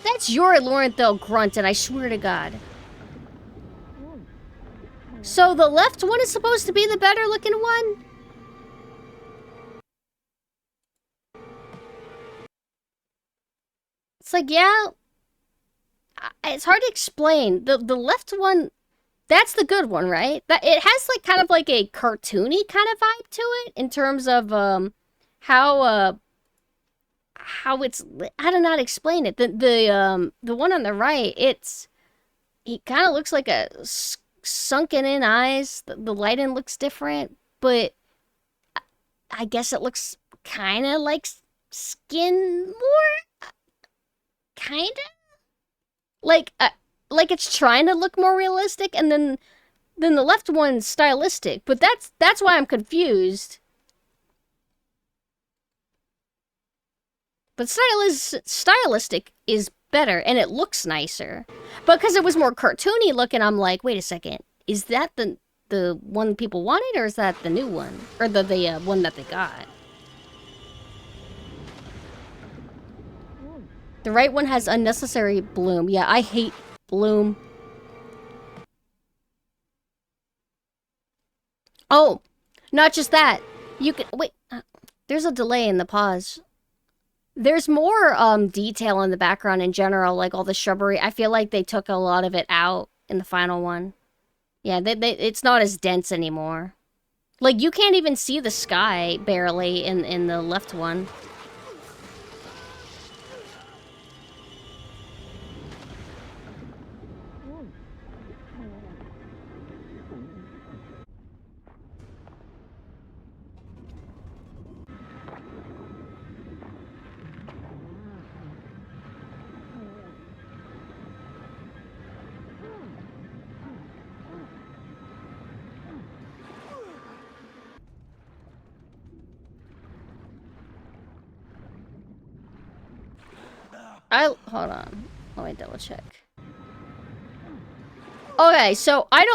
That That's your Laurenthal grunt, and I swear to God. So the left one is supposed to be the better looking one? It's like, yeah, it's hard to explain. The left one, that's the good one, right? That it has like kind of like a cartoony kind of vibe to it in terms of how it's, I don't know how to explain it. The one on the right, he kind of looks like a sunken in eyes. The lighting looks different, but I guess it looks kind of like skin more, kind of like it's trying to look more realistic, and then the left one's stylistic. But that's why I'm confused. But stylistic is better, and it looks nicer. But because it was more cartoony looking, I'm like, wait a second, is that the one people wanted, or is that the new one, or the one that they got? The right one has unnecessary bloom. Yeah, I hate bloom. Oh, not just that. You can wait. There's a delay in the pause. There's more detail in the background in general, like all the shrubbery. I feel like they took a lot of it out in the final one. Yeah, it's not as dense anymore. Like, you can't even see the sky, barely, in the left one. Hold on. Let me double check. Okay, so I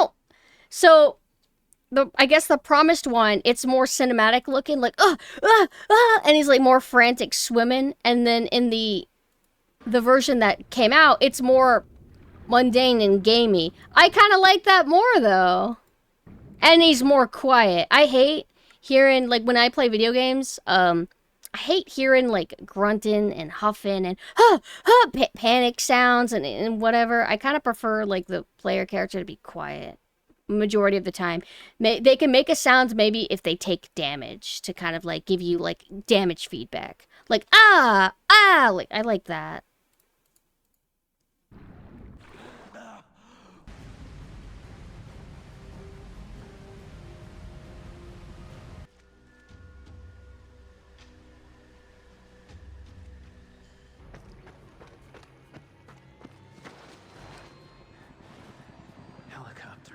guess the promised one, it's more cinematic looking, like, and he's like more frantic swimming. And then in the version that came out, it's more mundane and gamey. I kind of like that more though. And he's more quiet. I hate hearing, like, when I play video games, I hate hearing, like, grunting and huffing and panic sounds and whatever. I kind of prefer, like, the player character to be quiet majority of the time. They can make a sound maybe if they take damage to kind of, like, give you, like, damage feedback. Like, like, I like that.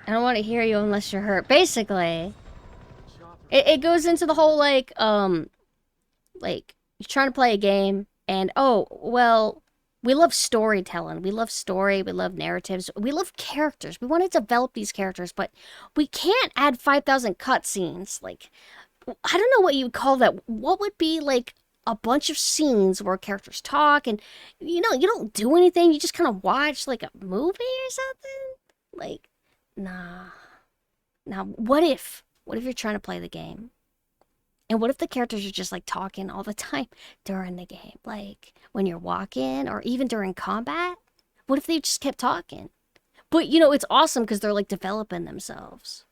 I don't want to hear you unless you're hurt. Basically, it goes into the whole, like, you're trying to play a game, and, oh, well, we love storytelling. We love story. We love narratives. We love characters. We want to develop these characters, but we can't add 5,000 cutscenes. Like, I don't know what you would call that. What would be, like, a bunch of scenes where characters talk, and, you know, you don't do anything. You just kind of watch, like, a movie or something? Like, nah. Now, what if you're trying to play the game? And what if the characters are just, like, talking all the time during the game? Like, when you're walking or even during combat? What if they just kept talking? But, you know, it's awesome because they're, like, developing themselves.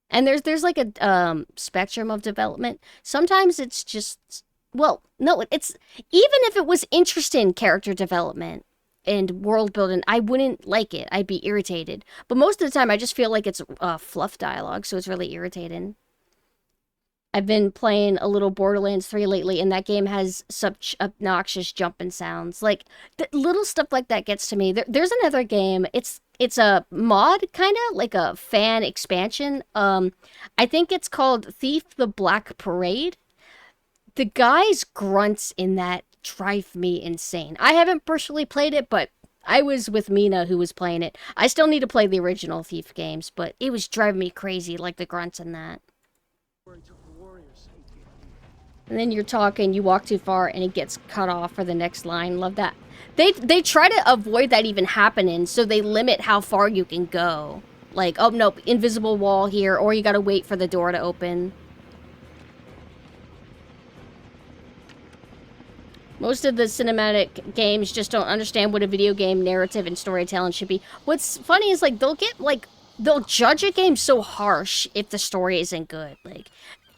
And there's like a spectrum of development. Sometimes it's just, well, no, it's, even if it was interesting character development and world building, I wouldn't like it. I'd be irritated. But most of the time, I just feel like it's fluff dialogue, so it's really irritating. I've been playing a little Borderlands 3 lately, and that game has such obnoxious jumping sounds. Like, little stuff like that gets to me. There's another game. It's a mod, kind of, like a fan expansion. I think it's called Thief the Black Parade. The guy's grunts in that drive me insane. I haven't personally played it, but I was with Mina who was playing it. I still need to play the original Thief games, but it was driving me crazy, like the grunts in that. And then you're talking, you walk too far, and it gets cut off for the next line. Love that. They try to avoid that even happening, so they limit how far you can go. Like, oh, nope, invisible wall here, or you gotta wait for the door to open. Most of the cinematic games just don't understand what a video game narrative and storytelling should be. What's funny is, like, they'll judge a game so harsh if the story isn't good. Like,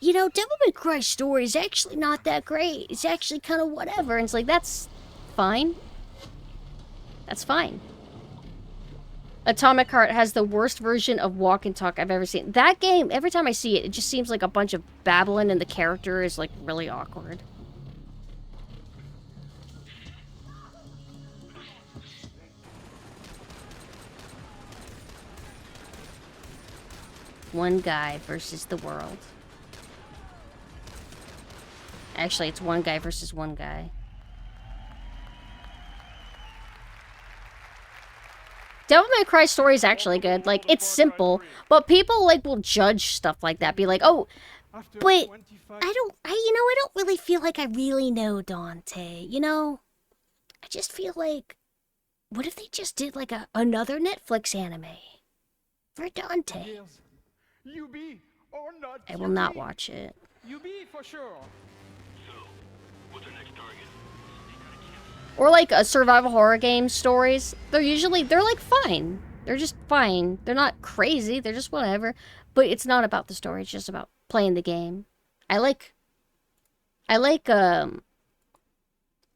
you know, Devil May Cry story is actually not that great. It's actually kind of whatever. And it's like, that's fine. That's fine. Atomic Heart has the worst version of walk and talk I've ever seen. That game, every time I see it, it just seems like a bunch of babbling and the character is, like, really awkward. One guy versus the world. Actually, it's one guy versus one guy. Devil May Cry story is actually good. Like, it's simple, but people, like, will judge stuff like that. Be like, oh, but you know, I don't really feel like I really know Dante, you know? I just feel like, what if they just did, like, another Netflix anime for Dante? I will not watch it. For sure. Or like a survival horror game stories. They're like fine. They're just fine. They're not crazy. They're just whatever. But it's not about the story. It's just about playing the game. I like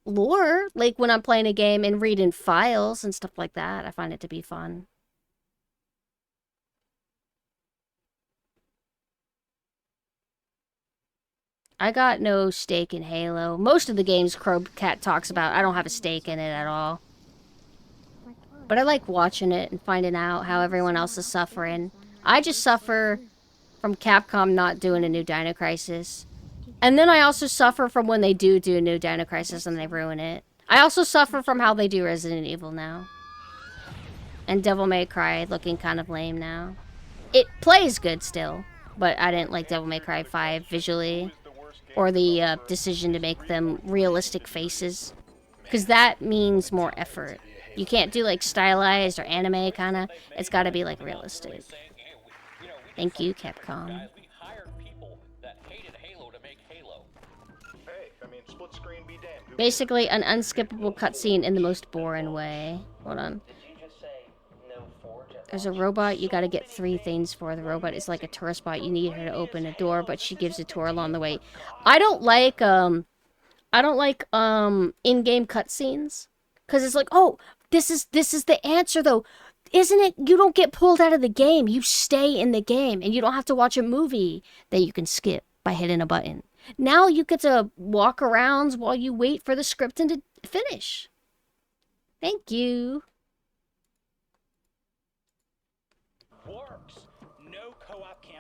lore. Like when I'm playing a game and reading files and stuff like that. I find it to be fun. I got no stake in Halo. Most of the games Crowbcat talks about, I don't have a stake in it at all. But I like watching it and finding out how everyone else is suffering. I just suffer from Capcom not doing a new Dino Crisis. And then I also suffer from when they do a new Dino Crisis and they ruin it. I also suffer from how they do Resident Evil now. And Devil May Cry looking kind of lame now. It plays good still, but I didn't like Devil May Cry 5 visually. Or the decision to make them realistic faces. Because that means more effort. You can't do like stylized or anime kind of. It's got to be like realistic. Thank you, Capcom. Basically, an unskippable cutscene in the most boring way. Hold on. There's a robot you gotta get 3 things for. The robot is like a tourist bot. You need her to open a door, but she gives a tour along the way. I don't like in-game cutscenes. Cause it's like, oh, this is the answer though. Isn't it? You don't get pulled out of the game. You stay in the game and you don't have to watch a movie that you can skip by hitting a button. Now you get to walk around while you wait for the script to finish. Thank you.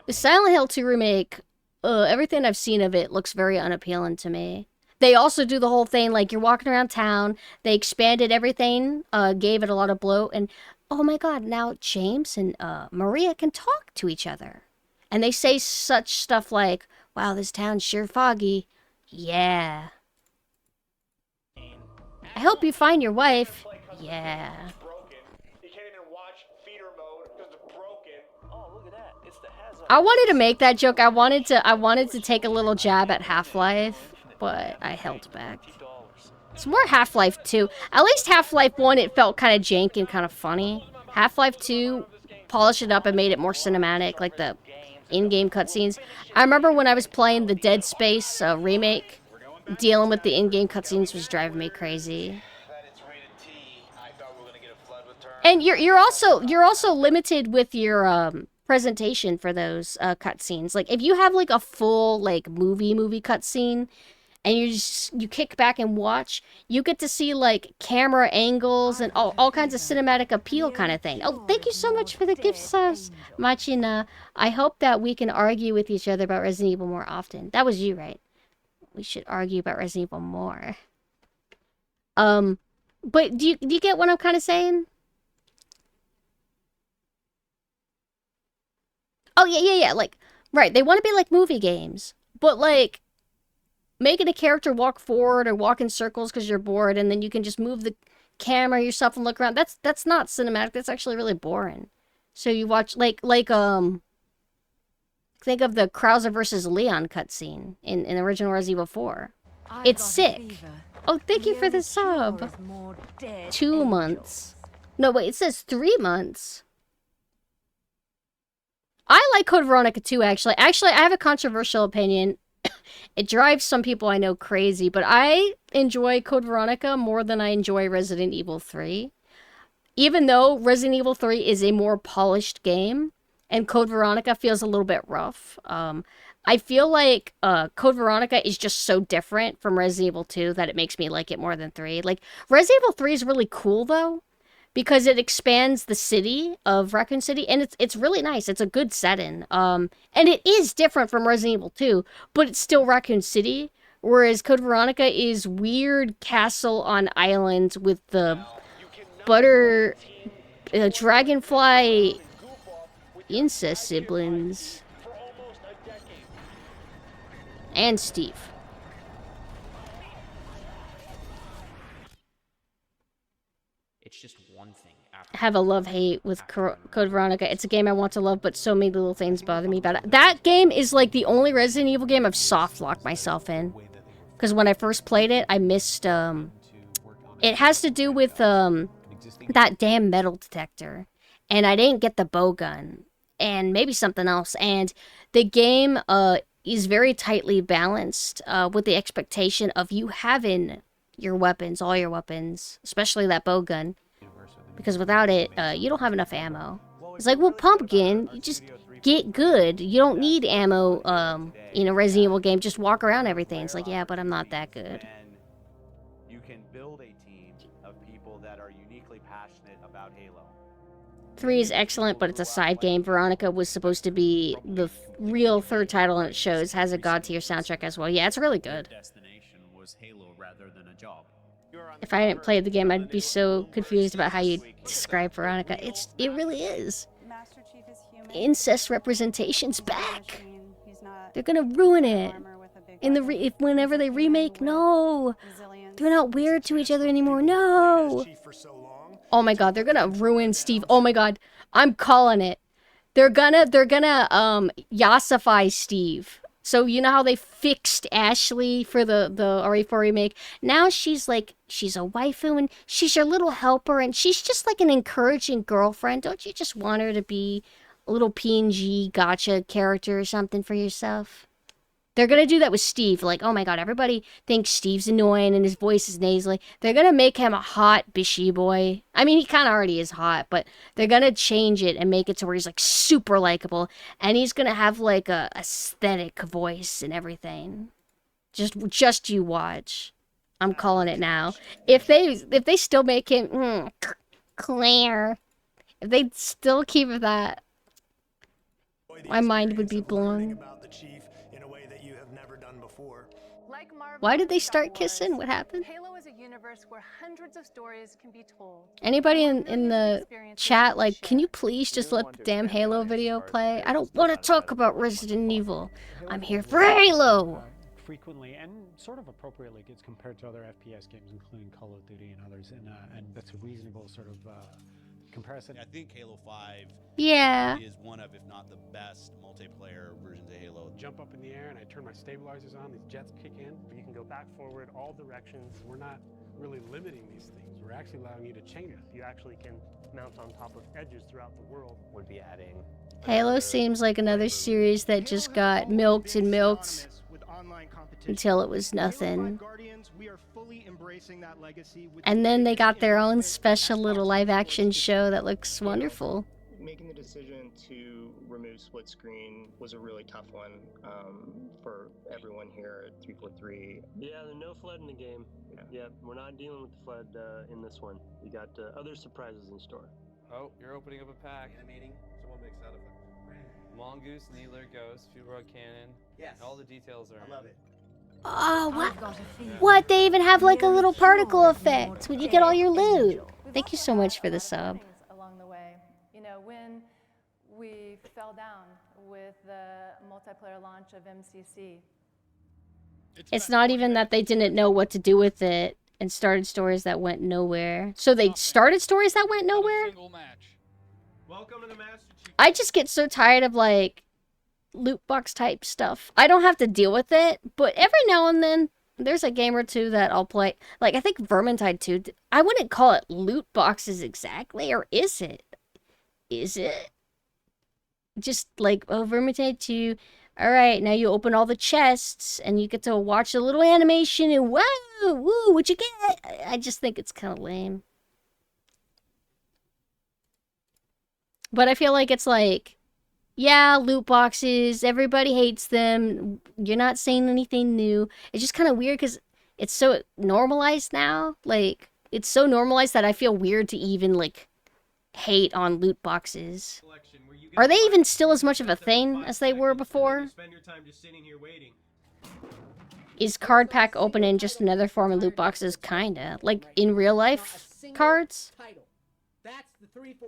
The Silent Hill 2 remake, everything I've seen of it looks very unappealing to me. They also do the whole thing, like, you're walking around town, they expanded everything, gave it a lot of bloat, and, oh my god, now James and Maria can talk to each other. And they say such stuff like, wow, this town's sure foggy. Yeah. I hope you find your wife. Yeah. I wanted to make that joke. I wanted to take a little jab at Half-Life, but I held back. It's more Half-Life 2. At least Half-Life 1, it felt kind of janky and kind of funny. Half-Life 2 polished it up and made it more cinematic, like the in-game cutscenes. I remember when I was playing the Dead Space remake, dealing with the in-game cutscenes was driving me crazy. And you're also limited with your presentation for those cutscenes. Like if you have like a full like movie cutscene and you kick back and watch, you get to see like camera angles and all kinds of cinematic appeal kind of thing. Oh, thank you so much for the gift subs, Machina. I hope that we can argue with each other about Resident Evil more often. That was you, right? We should argue about Resident Evil more. But do you get what I'm kind of saying? Oh, yeah. Like, right, they want to be like movie games. But, like, making a character walk forward or walk in circles because you're bored, and then you can just move the camera yourself and look around. That's not cinematic. That's actually really boring. So you watch think of the Krauser versus Leon cutscene in original Resident Evil 4. It's sick. Oh, thank you for the sub. 2 months. No, wait, it says 3 months. I like Code Veronica too, actually. Actually, I have a controversial opinion. It drives some people I know crazy, but I enjoy Code Veronica more than I enjoy Resident Evil 3. Even though Resident Evil 3 is a more polished game, and Code Veronica feels a little bit rough. I feel like Code Veronica is just so different from Resident Evil 2 that it makes me like it more than 3. Like, Resident Evil 3 is really cool, though, because it expands the city of Raccoon City, and it's really nice. It's a good setting. And it is different from Resident Evil 2, but it's still Raccoon City, whereas Code Veronica is weird castle on islands with the dragonfly incest siblings. And Steve. It's just one thing after. I have a love-hate with Code Veronica. It's a game I want to love, but so many little things bother me about it. That game is like the only Resident Evil game I've soft-locked myself in. Because when I first played it, I missed, it has to do with, that damn metal detector. And I didn't get the bow gun. And maybe something else. And the game, is very tightly balanced, with the expectation of you having your weapons, all your weapons, especially that bow gun. Because without it, you don't have enough ammo. It's like, well, Pumpkin, you just get good. You don't need ammo, in a Resident Evil game. Just walk around everything. It's like, yeah, but I'm not that good. You can build a team of people that are uniquely passionate about Halo. 3 is excellent, but it's a side game. Veronica was supposed to be the real third title, and it shows. Has a god tier soundtrack as well. Yeah, it's really good. Destination was Halo rather than a job. If I hadn't played the game, I'd be so confused about how you describe Veronica. It really is. Incest representation's back. They're gonna ruin it. Whenever they remake, no. They're not weird to each other anymore. No. Oh my god, they're gonna ruin Steve. Oh my god, I'm calling it. They're gonna Yassify Steve. So you know how they fixed Ashley for the RE4 remake? Now she's a waifu and she's your little helper and she's just like an encouraging girlfriend. Don't you just want her to be a little PNG gotcha character or something for yourself? They're gonna do that with Steve. Like, oh my god, everybody thinks Steve's annoying and his voice is nasally. They're gonna make him a hot bishy boy. I mean, he kind of already is hot, but they're gonna change it and make it to where he's like super likable, and he's gonna have like a aesthetic voice and everything. Just you watch. I'm calling it now. If they still make him Claire, if they still keep that, my mind would be blown. Why did they start kissing? What happened? Halo is a universe where hundreds of stories can be told. Anybody in the chat, like, can you please just let the damn Halo video play? I don't want to talk about Resident Evil. I'm here for Halo! Frequently and sort of appropriately gets compared to other FPS games, including Call of Duty and others, and that's a reasonable sort of comparison. I think Halo 5 is one of, if not the best multiplayer versions of Halo. Jump up in the air and I turn my stabilizers on, these jets kick in. You can go back, forward, all directions. We're not really limiting these things. We're actually allowing you to change it. You actually can mount on top of edges throughout the world. Would be adding. Halo seems like another series that just got milked and milked until it was nothing. And then they got their own special little live-action show that looks wonderful. Making the decision to remove split screen was a really tough one for everyone here at 343. Yeah, there's no flood in the game. Yeah, we're not dealing with the flood in this one. We got other surprises in store. Oh, you're opening up a pack. Animating. Someone makes out of it. Mongoose, Needler, Ghost, Field Rod Cannon. Yes. All the details are. I love it. Oh, what? What? They even have like a little particle effect when you get all your loot. Thank you so much for the sub. Along the way, you know, when we fell down with the multiplayer launch of MCC. It's not even that they didn't know what to do with it and started stories that went nowhere. So they started stories that went nowhere? Welcome to the Master Chief. I just get so tired of, like, loot box type stuff. I don't have to deal with it, but every now and then, there's a game or two that I'll play. Like, I think Vermintide 2, I wouldn't call it loot boxes exactly, or is it? Is it? Just like, oh, Vermintide 2, alright, now you open all the chests, and you get to watch a little animation, and wow, woo, what you get? I just think it's kind of lame. But I feel like it's like, yeah, loot boxes, everybody hates them, you're not saying anything new. It's just kind of weird because it's so normalized now. Like, it's so normalized that I feel weird to even, like, hate on loot boxes. Are they even still as much of a thing as they were before? Is card pack opening just another form of loot boxes? Kinda. Like, in real life cards?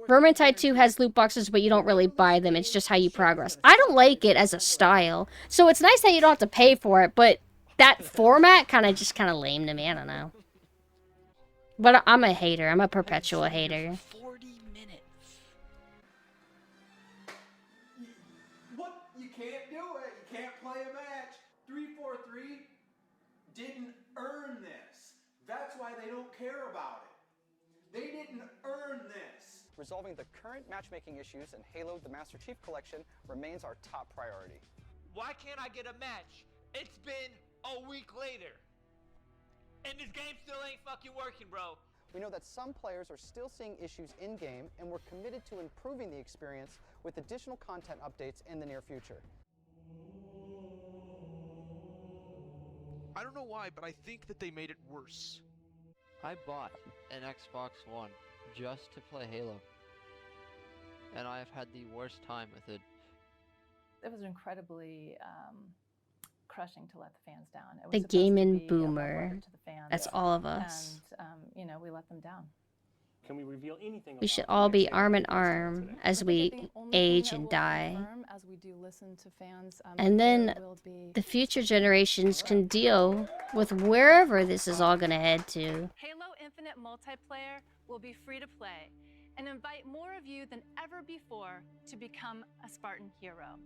Vermintide 2 has loot boxes, but you don't really buy them. It's just how you progress. I don't like it as a style. So it's nice that you don't have to pay for it, but that format kind of lame to me. I don't know. But I'm a hater. I'm a perpetual hater. 40 minutes. What? You can't do it. You can't play a match. 343 didn't earn this. That's why they don't care about it. They didn't earn this. Resolving the current matchmaking issues in Halo the Master Chief Collection remains our top priority. Why can't I get a match? It's been a week later. And this game still ain't fucking working, bro. We know that some players are still seeing issues in-game, and we're committed to improving the experience with additional content updates in the near future. I don't know why, but I think that they made it worse. I bought an Xbox One just to play Halo, and I have had the worst time with it. It was incredibly crushing to let the fans down. It was The supposed to gaming be a boomer. welcome to the fans, That's all of us. And you know, we let them down. Can we reveal anything? We should all be arm in arm as we age and die. As we do listen to fans, And then the future generations can deal with wherever this is all gonna head to. Halo Infinite multiplayer will be free to play and invite more of you than ever before to become a Spartan hero.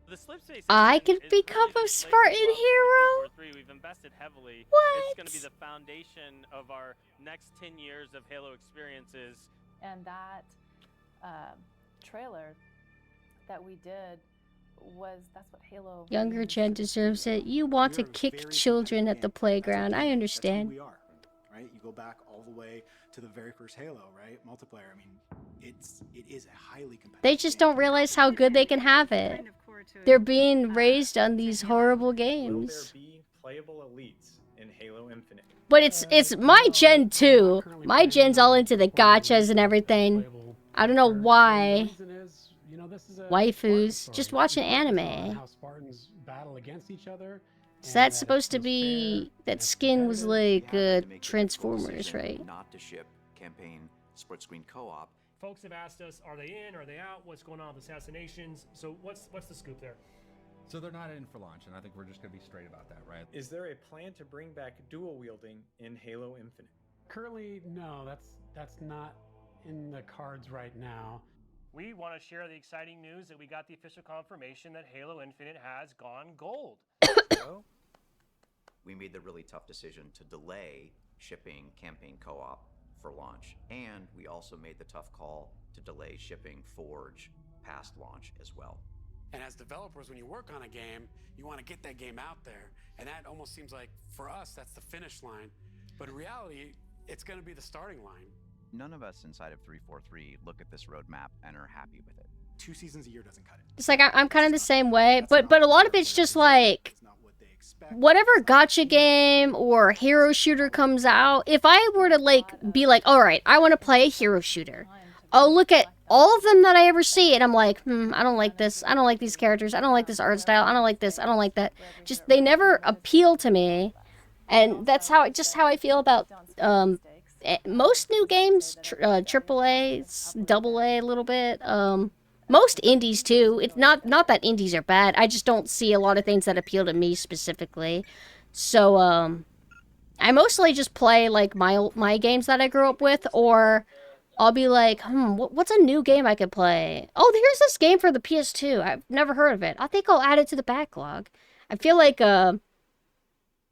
The slip space I engine could is become really a just Spartan labeled hero? for 343. We've invested heavily. What? It's going to be the foundation of our next 10 years of Halo experiences. And that trailer that we did that's what Halo. Younger gen deserves it. You want to kick children at the playground. I understand. We are, right? You go back all the way to the very first Halo, right? Multiplayer. I mean, it is a highly competitive. They just don't realize how good they can have it. They're being raised on these horrible games. Will there be playable elites in Halo Infinite? But it's my gen too. My gen's all into the gachas and everything. I don't know why. Waifus. Just watch an anime. How Spartans battle against each other. So that's supposed to be... That skin was like Transformers, right? Not to ship campaign split screen co-op. Folks have asked us, are they in, are they out, what's going on with assassinations? So what's the scoop there? So they're not in for launch, and I think we're just going to be straight about that, right? Is there a plan to bring back dual wielding in Halo Infinite? Currently, no, that's not in the cards right now. We want to share the exciting news that we got the official confirmation that Halo Infinite has gone gold. So, we made the really tough decision to delay shipping campaign co-op for launch, and we also made the tough call to delay shipping Forge past launch as well. And as developers, when you work on a game, you want to get that game out there, and that almost seems like, for us, that's the finish line. But in reality, it's going to be the starting line. None of us inside of 343 look at this roadmap and are happy with it. 2 seasons a year doesn't cut it. It's like, I'm kind of the same way. But a lot of it's just like... Whatever gacha game or hero shooter comes out, if I were to like be like, alright, I want to play a hero shooter, I'll look at all of them that I ever see and I'm like, I don't like this, I don't like these characters, I don't like this art style, I don't like this, I don't like that. Just, they never appeal to me. And that's how I feel about most new games, AAA, AA a little bit, most indies too. It's not that indies are bad. I just don't see a lot of things that appeal to me specifically. So, I mostly just play, like, my games that I grew up with, or I'll be like, what's a new game I could play? Oh, here's this game for the PS2. I've never heard of it. I think I'll add it to the backlog. I feel like,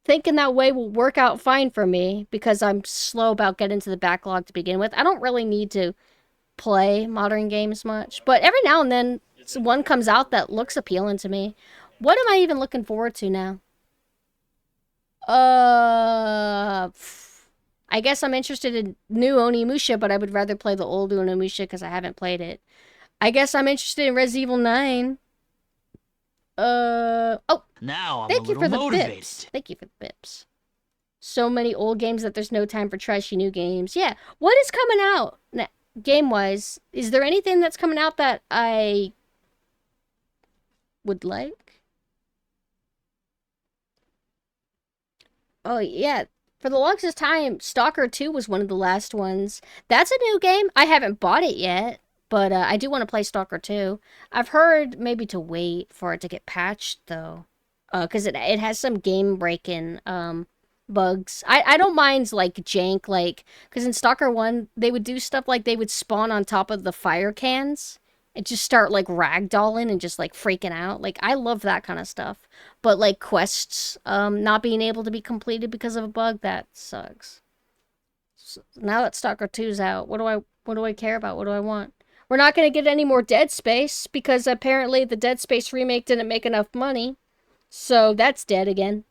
thinking that way will work out fine for me, because I'm slow about getting to the backlog to begin with. I don't really need to play modern games much, but every now and then, one comes out that looks appealing to me. What am I even looking forward to now? I guess I'm interested in new Onimusha, but I would rather play the old Onimusha because I haven't played it. I guess I'm interested in Resident Evil 9. Oh, now I'm thank you for the motivated. bips. Thank you for the bips. So many old games that there's no time for trashy new games. Yeah, what is coming out game-wise? Is there anything that's coming out that I would like? Oh, yeah. For the longest time, Stalker 2 was one of the last ones. That's a new game. I haven't bought it yet, but I do want to play Stalker 2. I've heard maybe to wait for it to get patched, though. Because it has some game-breaking bugs. I don't mind, like, jank, like... Because in Stalker 1, they would do stuff like they would spawn on top of the fire cans and just start, like, ragdolling and just, like, freaking out. Like, I love that kind of stuff. But, like, quests not being able to be completed because of a bug, that sucks. So now that Stalker 2's out, what do I care about? What do I want? We're not going to get any more Dead Space, because apparently the Dead Space remake didn't make enough money. So that's dead again.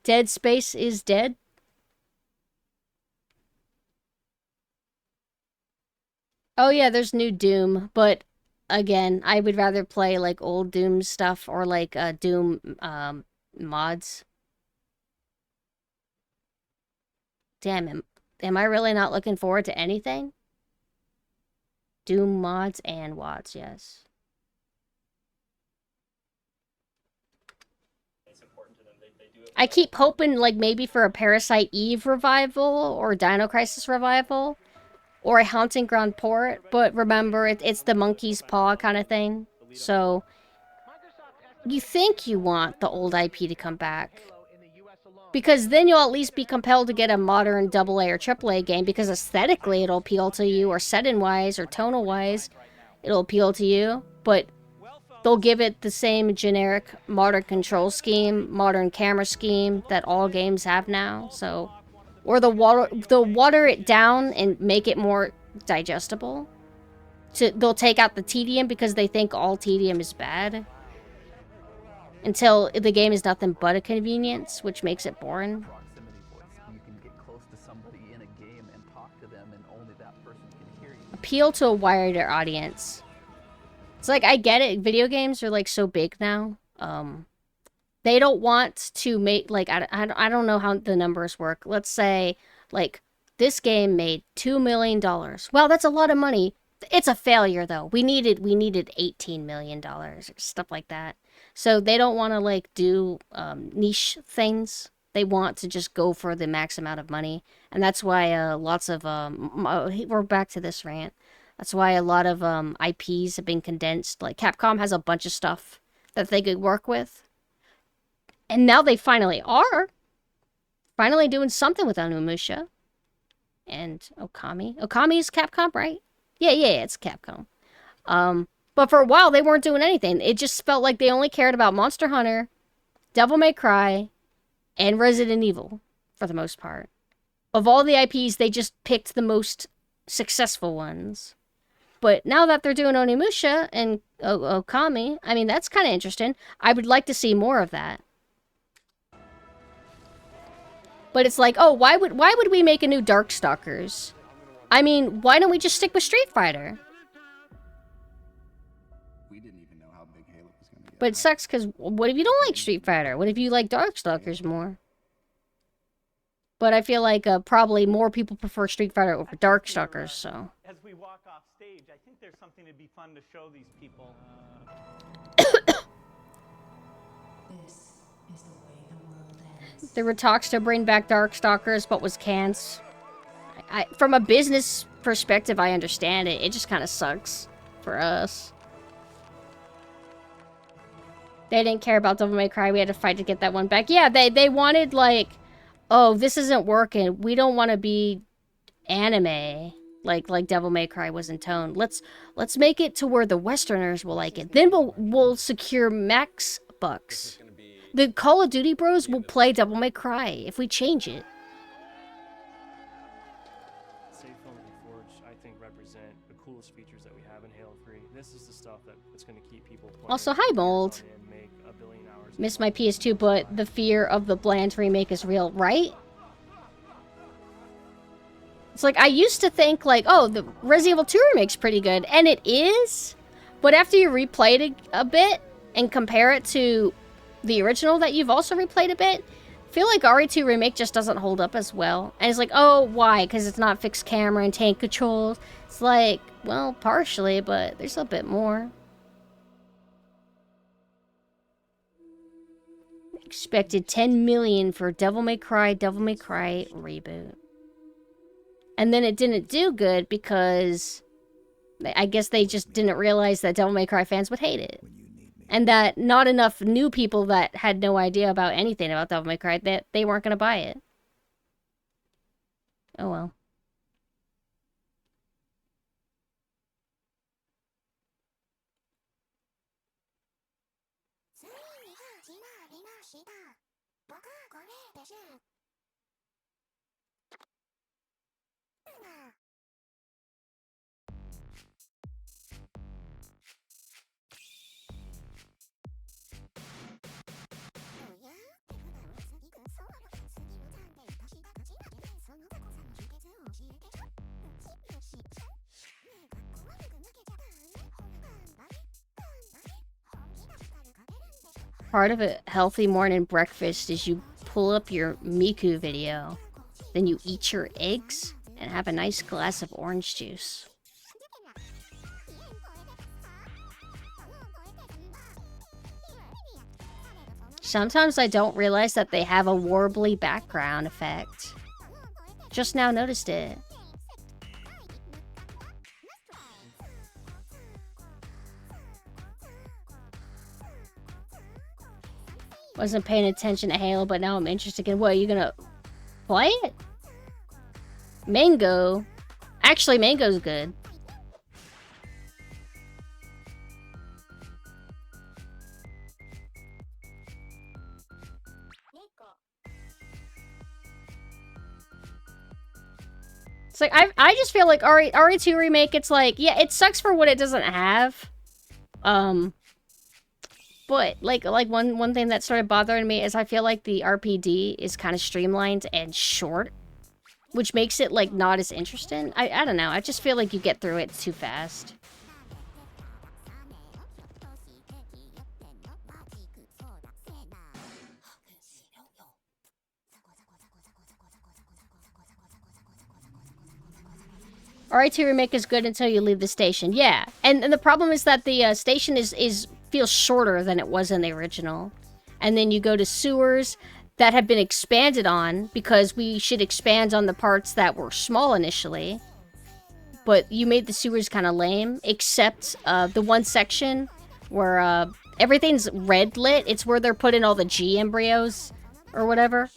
Dead Space is dead. Oh yeah, there's new Doom, but again, I would rather play like old Doom stuff or like Doom mods. Damn, am I really not looking forward to anything? Doom mods and WOTS, yes. I keep hoping like maybe for a Parasite Eve revival or Dino Crisis revival. Or a Haunting Ground port, but remember, it's the monkey's paw kind of thing. So, you think you want the old IP to come back. Because then you'll at least be compelled to get a modern AA or AAA game, because aesthetically it'll appeal to you, or setting-wise, or tonal-wise, it'll appeal to you. But they'll give it the same generic modern control scheme, modern camera scheme that all games have now, so... Or they'll water it down and make it more digestible. They'll take out the tedium because they think all tedium is bad. Until the game is nothing but a convenience, which makes it boring. Appeal to a wider audience. It's like, I get it, video games are like so big now. They don't want to make, like, I don't know how the numbers work. Let's say, like, this game made $2 million. Well, that's a lot of money. It's a failure, though. We needed $18 million, or stuff like that. So they don't want to, like, do niche things. They want to just go for the max amount of money. And that's why lots of, we're back to this rant. That's why a lot of IPs have been condensed. Like, Capcom has a bunch of stuff that they could work with. And now they finally are. Finally doing something with Onimusha. And Okami. Okami is Capcom, right? Yeah, it's Capcom. But for a while, they weren't doing anything. It just felt like they only cared about Monster Hunter, Devil May Cry, and Resident Evil, for the most part. Of all the IPs, they just picked the most successful ones. But now that they're doing Onimusha and Okami, I mean, that's kind of interesting. I would like to see more of that. But it's like, oh, why would we make a new Darkstalkers? I mean, why don't we just stick with Street Fighter? We didn't even know how big Halo was going to get. But it sucks because what if you don't like Street Fighter? What if you like Darkstalkers more? But I feel like probably more people prefer Street Fighter over Darkstalkers, so. As we walk off stage, I think there's something to be fun to show these people. There were talks to bring back Darkstalkers, but was canned. From a business perspective, I understand it. It just kind of sucks for us. They didn't care about Devil May Cry. We had to fight to get that one back. Yeah, they wanted, like, oh, this isn't working. We don't want to be anime like Devil May Cry was in tone. Let's make it to where the Westerners will like it. Then we'll secure max bucks. The Call of Duty bros will play Devil May Cry if we change it. Safe Film and Forge, I think, represent the coolest features that we have in Halo 3. This is the stuff that's going to keep people playing. Also, hi Mold. Miss my PS2, but the fear of the bland remake is real, right? It's like, I used to think, like, oh, the Resident Evil 2 remake's pretty good, and it is, but after you replay it a bit and compare it to the original that you've also replayed a bit, I feel like RE2 Remake just doesn't hold up as well. And it's like, oh, why? Because it's not fixed camera and tank controls. It's like, well, partially, but there's a bit more. Expected 10 million for Devil May Cry reboot. And then it didn't do good because I guess they just didn't realize that Devil May Cry fans would hate it. And that not enough new people that had no idea about anything about Devil May Cry, that they weren't going to buy it. Oh well. Part of a healthy morning breakfast is you pull up your Miku video, then you eat your eggs and have a nice glass of orange juice. Sometimes I don't realize that they have a warbly background effect. Just now noticed it. Wasn't paying attention to Halo, but now I'm interested in what, are you gonna play it? Mango. Actually, Mango's good. It's like, I just feel like RE2 Remake, it's like, yeah, it sucks for what it doesn't have. But, like one thing that started bothering me is I feel like the RPD is kind of streamlined and short, which makes it, like, not as interesting. I don't know. I just feel like you get through it too fast. RE2 Remake is good until you leave the station. Yeah, and the problem is that the station feels shorter than it was in the original. And then you go to sewers that have been expanded on, because we should expand on the parts that were small initially. But you made the sewers kind of lame, except the one section where everything's red lit. It's where they're putting all the G embryos or whatever.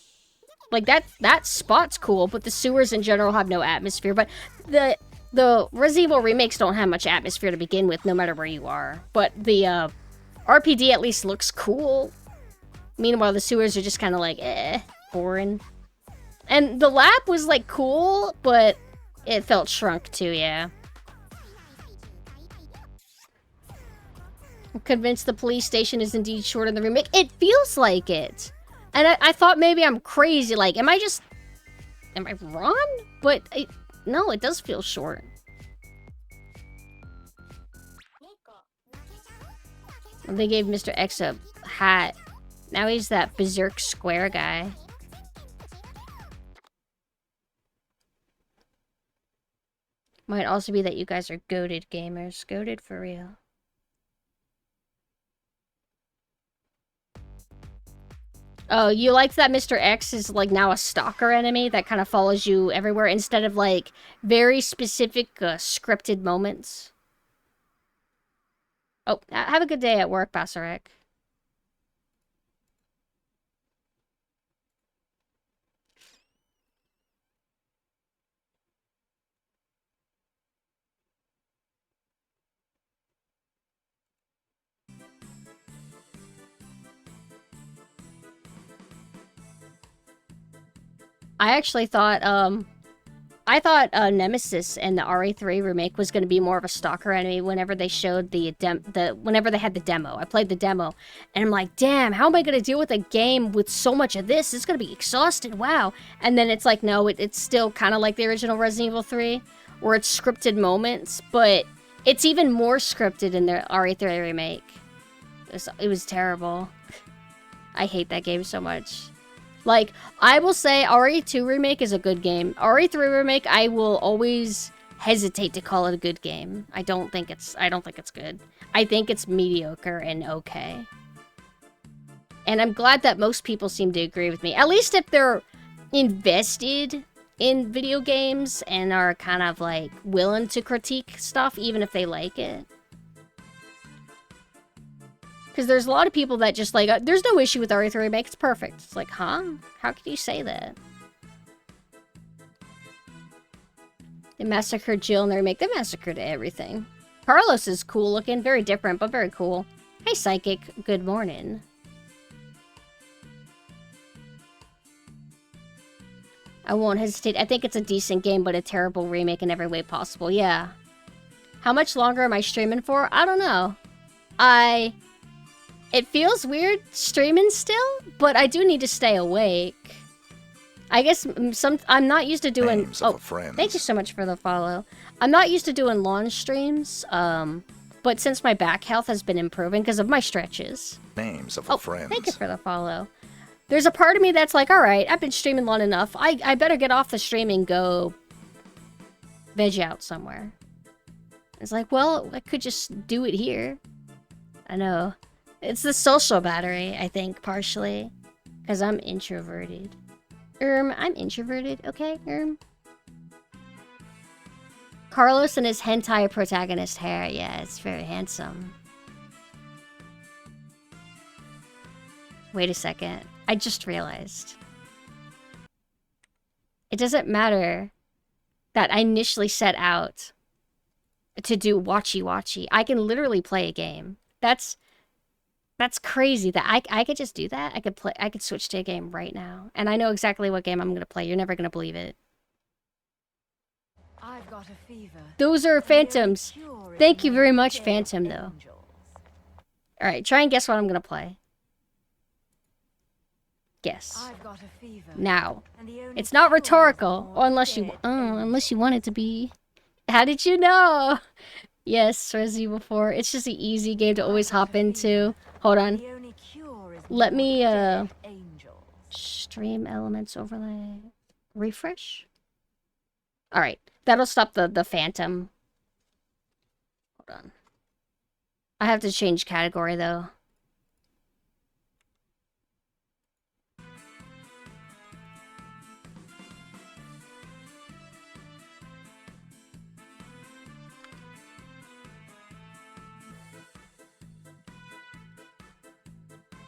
Like, that spot's cool, but the sewers in general have no atmosphere. But the Resident Evil remakes don't have much atmosphere to begin with, no matter where you are. But the RPD at least looks cool. Meanwhile, the sewers are just kind of like, boring. And the lab was, like, cool, but it felt shrunk too, yeah. I'm convinced the police station is indeed shorter than the remake. It feels like it. And I thought maybe I'm crazy, like, am I wrong? But, no, it does feel short. They gave Mr. X a hat. Now he's that berserk square guy. Might also be that you guys are goated gamers. Goated for real. Oh, you liked that Mr. X is, like, now a stalker enemy that kind of follows you everywhere instead of, like, very specific scripted moments. Oh, have a good day at work, Basarek. I actually thought, Nemesis and the RA3 remake was going to be more of a stalker enemy whenever they showed whenever they had the demo. I played the demo, and I'm like, damn, how am I going to deal with a game with so much of this? It's going to be exhausting, wow. And then it's like, no, it's still kind of like the original Resident Evil 3, where it's scripted moments, but it's even more scripted in the RA3 remake. It was terrible. I hate that game so much. Like, I will say RE2 Remake is a good game. RE3 Remake, I will always hesitate to call it a good game. I don't think it's good. I think it's mediocre and okay. And I'm glad that most people seem to agree with me. At least if they're invested in video games and are kind of, like, willing to critique stuff, even if they like it. Because there's a lot of people that just like, there's no issue with RE3 Remake, it's perfect. It's like, huh? How could you say that? They massacred Jill in the remake. They massacred everything. Carlos is cool looking, very different, but very cool. Hey, Psychic. Good morning. I won't hesitate. I think it's a decent game, but a terrible remake in every way possible. Yeah. How much longer am I streaming for? I don't know. It feels weird streaming still, but I do need to stay awake. I guess I'm not used to doing... thank you so much for the follow. I'm not used to doing long streams, but since my back health has been improving because of my stretches. Names of friends. Thank you for the follow. There's a part of me that's like, alright, I've been streaming long enough. I better get off the stream and go veg out somewhere. It's like, well, I could just do it here. I know. It's the social battery, I think, partially. Because I'm introverted. I'm introverted, okay, Carlos and his hentai protagonist hair. Yeah, it's very handsome. Wait a second. I just realized. It doesn't matter that I initially set out to do watchy-watchy. I can literally play a game. That's crazy that I could just do that. I could switch to a game right now. And I know exactly what game I'm going to play. You're never going to believe it. I've got a fever. Those are phantoms. Thank you very much, Phantom, though. Alright, try and guess what I'm going to play. Guess. I've got a fever. Now. It's not rhetorical, unless you want it to be. How did you know? Yes, Resident Evil 4. It's just an easy game to always hop into. Hold on. Let me, stream elements overlay. Refresh? Alright. That'll stop the phantom. Hold on. I have to change category, though.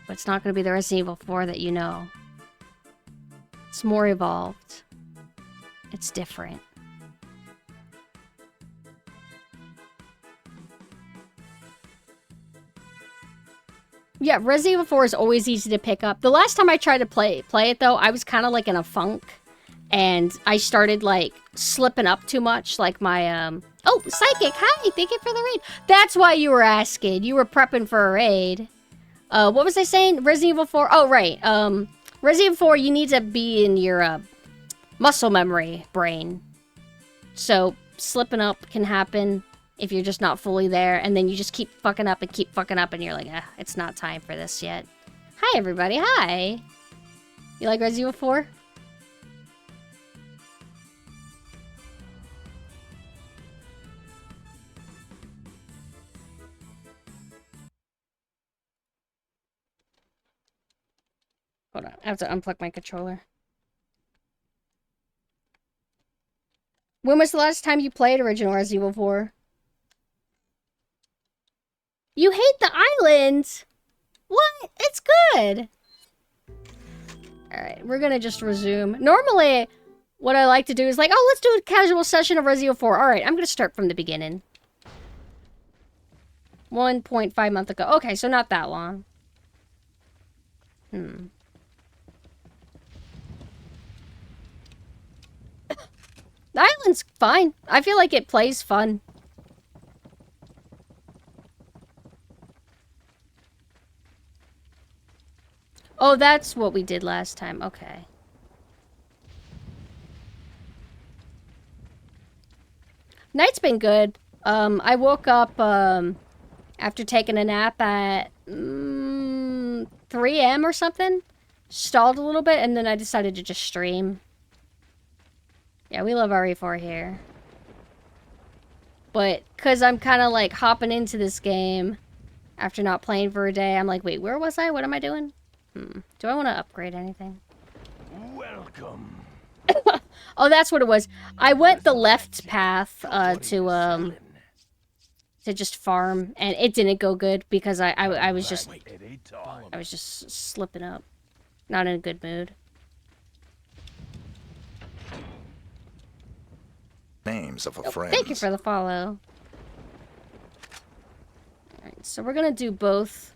But it's not going to be the Resident Evil 4 that you know. It's more evolved. It's different. Yeah, Resident Evil 4 is always easy to pick up. The last time I tried to play it, though, I was kind of like in a funk. And I started, like, slipping up too much. Like my, Oh, Psychic! Hi! Thank you for the raid! That's why you were asking. You were prepping for a raid. What was I saying? Resident Evil 4? Oh, right. Resident Evil 4, you need to be in your, muscle memory brain. So, slipping up can happen if you're just not fully there, and then you just keep fucking up, and you're like, it's not time for this yet. Hi, everybody. Hi! You like Resident Evil 4? Hold on, I have to unplug my controller. When was the last time you played original Resident Evil 4? You hate the island? What? It's good! Alright, we're gonna just resume. Normally, what I like to do is like, oh, let's do a casual session of Resident Evil 4. Alright, I'm gonna start from the beginning. 1.5 months ago. Okay, so not that long. The island's fine. I feel like it plays fun. Oh, that's what we did last time. Okay. Night's been good. I woke up after taking a nap at 3 a.m. or something. Stalled a little bit, and then I decided to just stream. Yeah, we love RE4 here. But, because I'm kind of like hopping into this game after not playing for a day, I'm like, wait, where was I? What am I doing? Do I want to upgrade anything? Welcome. Oh, that's what it was. I went the left path to just farm, and it didn't go good because I was just slipping up, not in a good mood. Names of a friend. Thank you for the follow. Alright, so we're gonna do both.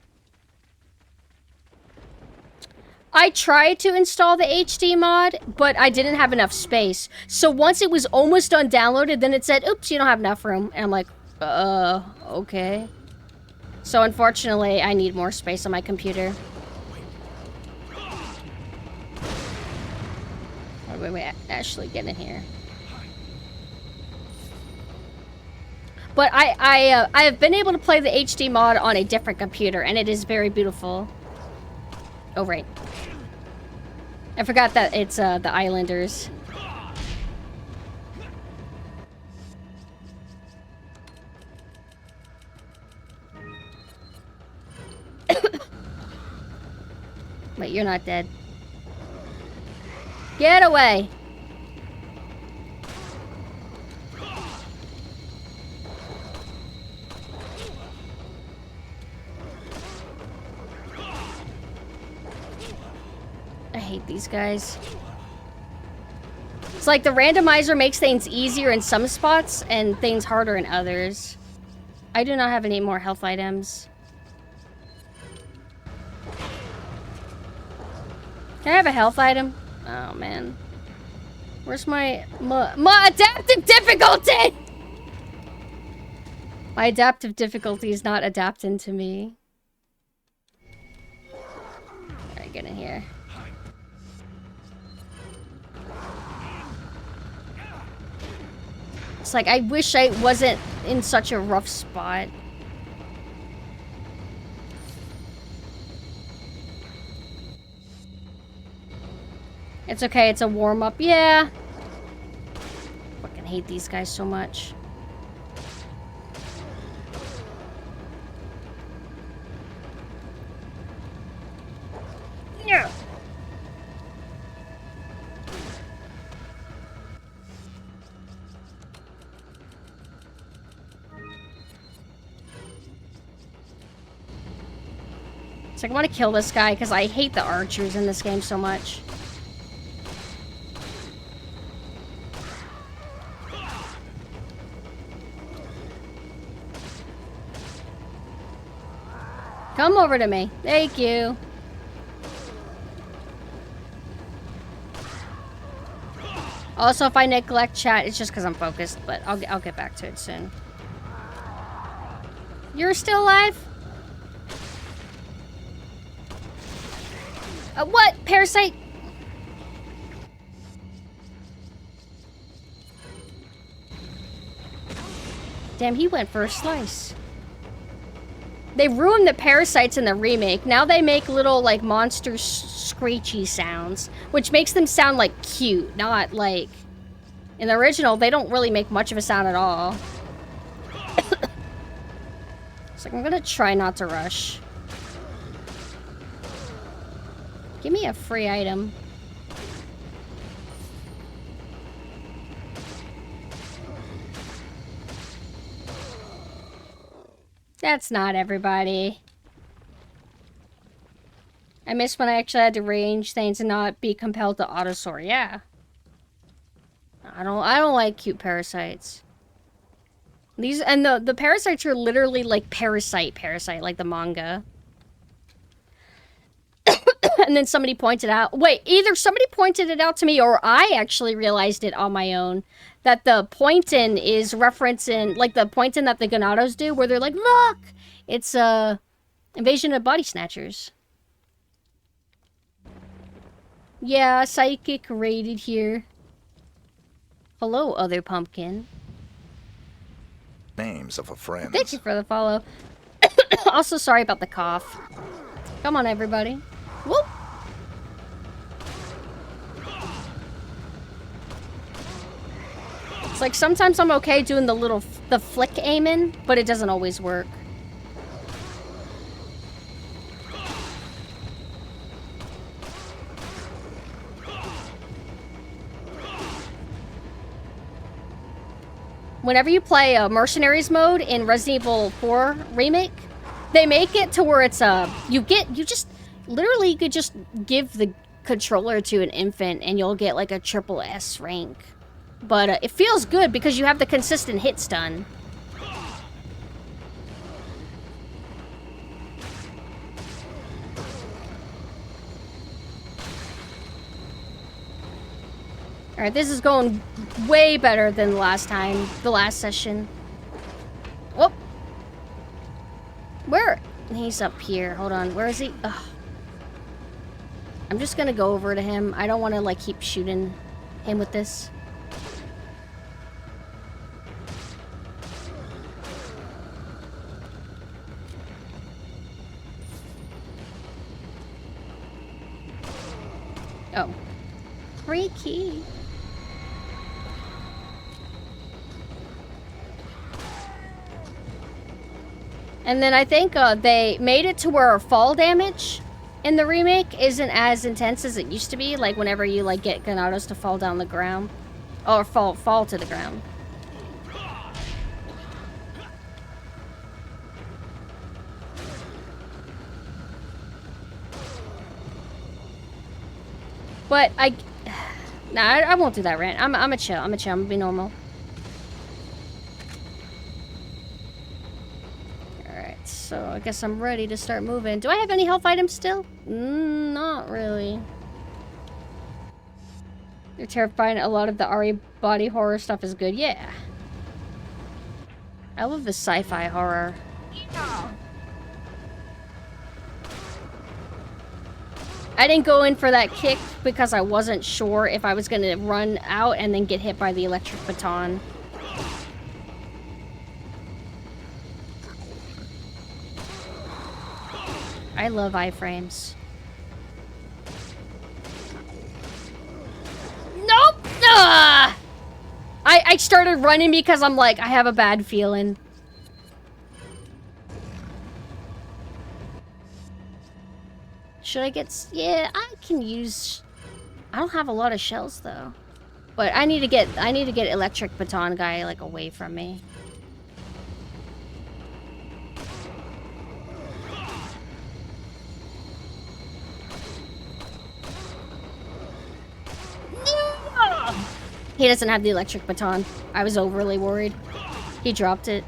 I tried to install the HD mod, but I didn't have enough space. So once it was almost done downloaded, then it said, oops, you don't have enough room. And I'm like, okay. So unfortunately, I need more space on my computer. Wait, Ashley, get in here. But I have been able to play the HD mod on a different computer, and it is very beautiful. Oh, right. I forgot that it's the Islanders. Wait, you're not dead. Get away! I hate these guys. It's like the randomizer makes things easier in some spots and things harder in others. I do not have any more health items. Can I have a health item? Oh man. Where's my adaptive difficulty? My adaptive difficulty is not adapting to me. Alright, get in here. It's like, I wish I wasn't in such a rough spot. It's okay, it's a warm-up. Yeah. Fucking hate these guys so much. Yeah. It's like, I want to kill this guy because I hate the archers in this game so much. Come over to me. Thank you. Also, if I neglect chat, it's just because I'm focused, but I'll get back to it soon. You're still alive? What? Parasite? Damn, he went for a slice. They ruined the parasites in the remake. Now they make little, like, monster screechy sounds, which makes them sound, like, cute, not, like... In the original, they don't really make much of a sound at all. It's like, I'm gonna try not to rush. Give me a free item. That's not everybody. I miss when I actually had to range things and not be compelled to autosort. Yeah. I don't like cute parasites. These and the parasites are literally like parasite, like the manga. And then somebody pointed out, wait, either somebody pointed it out to me or I actually realized it on my own, that the pointing is referencing, like the pointing that the Ganados do, where they're like, look! It's, Invasion of Body Snatchers. Yeah, psychic rated here. Hello, other pumpkin. Names of a friend. Thank you for the follow. Also, sorry about the cough. Come on, everybody. Whoop! It's like sometimes I'm okay doing the flick aiming, but it doesn't always work. Whenever you play Mercenaries mode in Resident Evil 4 Remake, they make it to where it's you could just give the controller to an infant and you'll get like a triple S rank. But it feels good because you have the consistent hit stun. Alright, this is going way better than the last session. Whoop! Where? He's up here. Hold on. Where is he? Ugh. I'm just gonna go over to him. I don't want to, like, keep shooting him with this. Oh. Freaky. And then I think they made it to where fall damage in the remake isn't as intense as it used to be. Like whenever you like get Ganados to fall down the ground, or fall to the ground. But I won't do that rant. I'm a chill. I'm gonna be normal. So I guess I'm ready to start moving. Do I have any health items still? Not really. You're terrifying. A lot of the RE body horror stuff is good. Yeah. I love the sci-fi horror. Yeah. I didn't go in for that kick because I wasn't sure if I was going to run out and then get hit by the electric baton. I love iframes. Nope! I started running because I'm like, I have a bad feeling. Should I get... Yeah, I can use... I don't have a lot of shells, though. But I need to get electric baton guy, like, away from me. He doesn't have the electric baton. I was overly worried. He dropped it.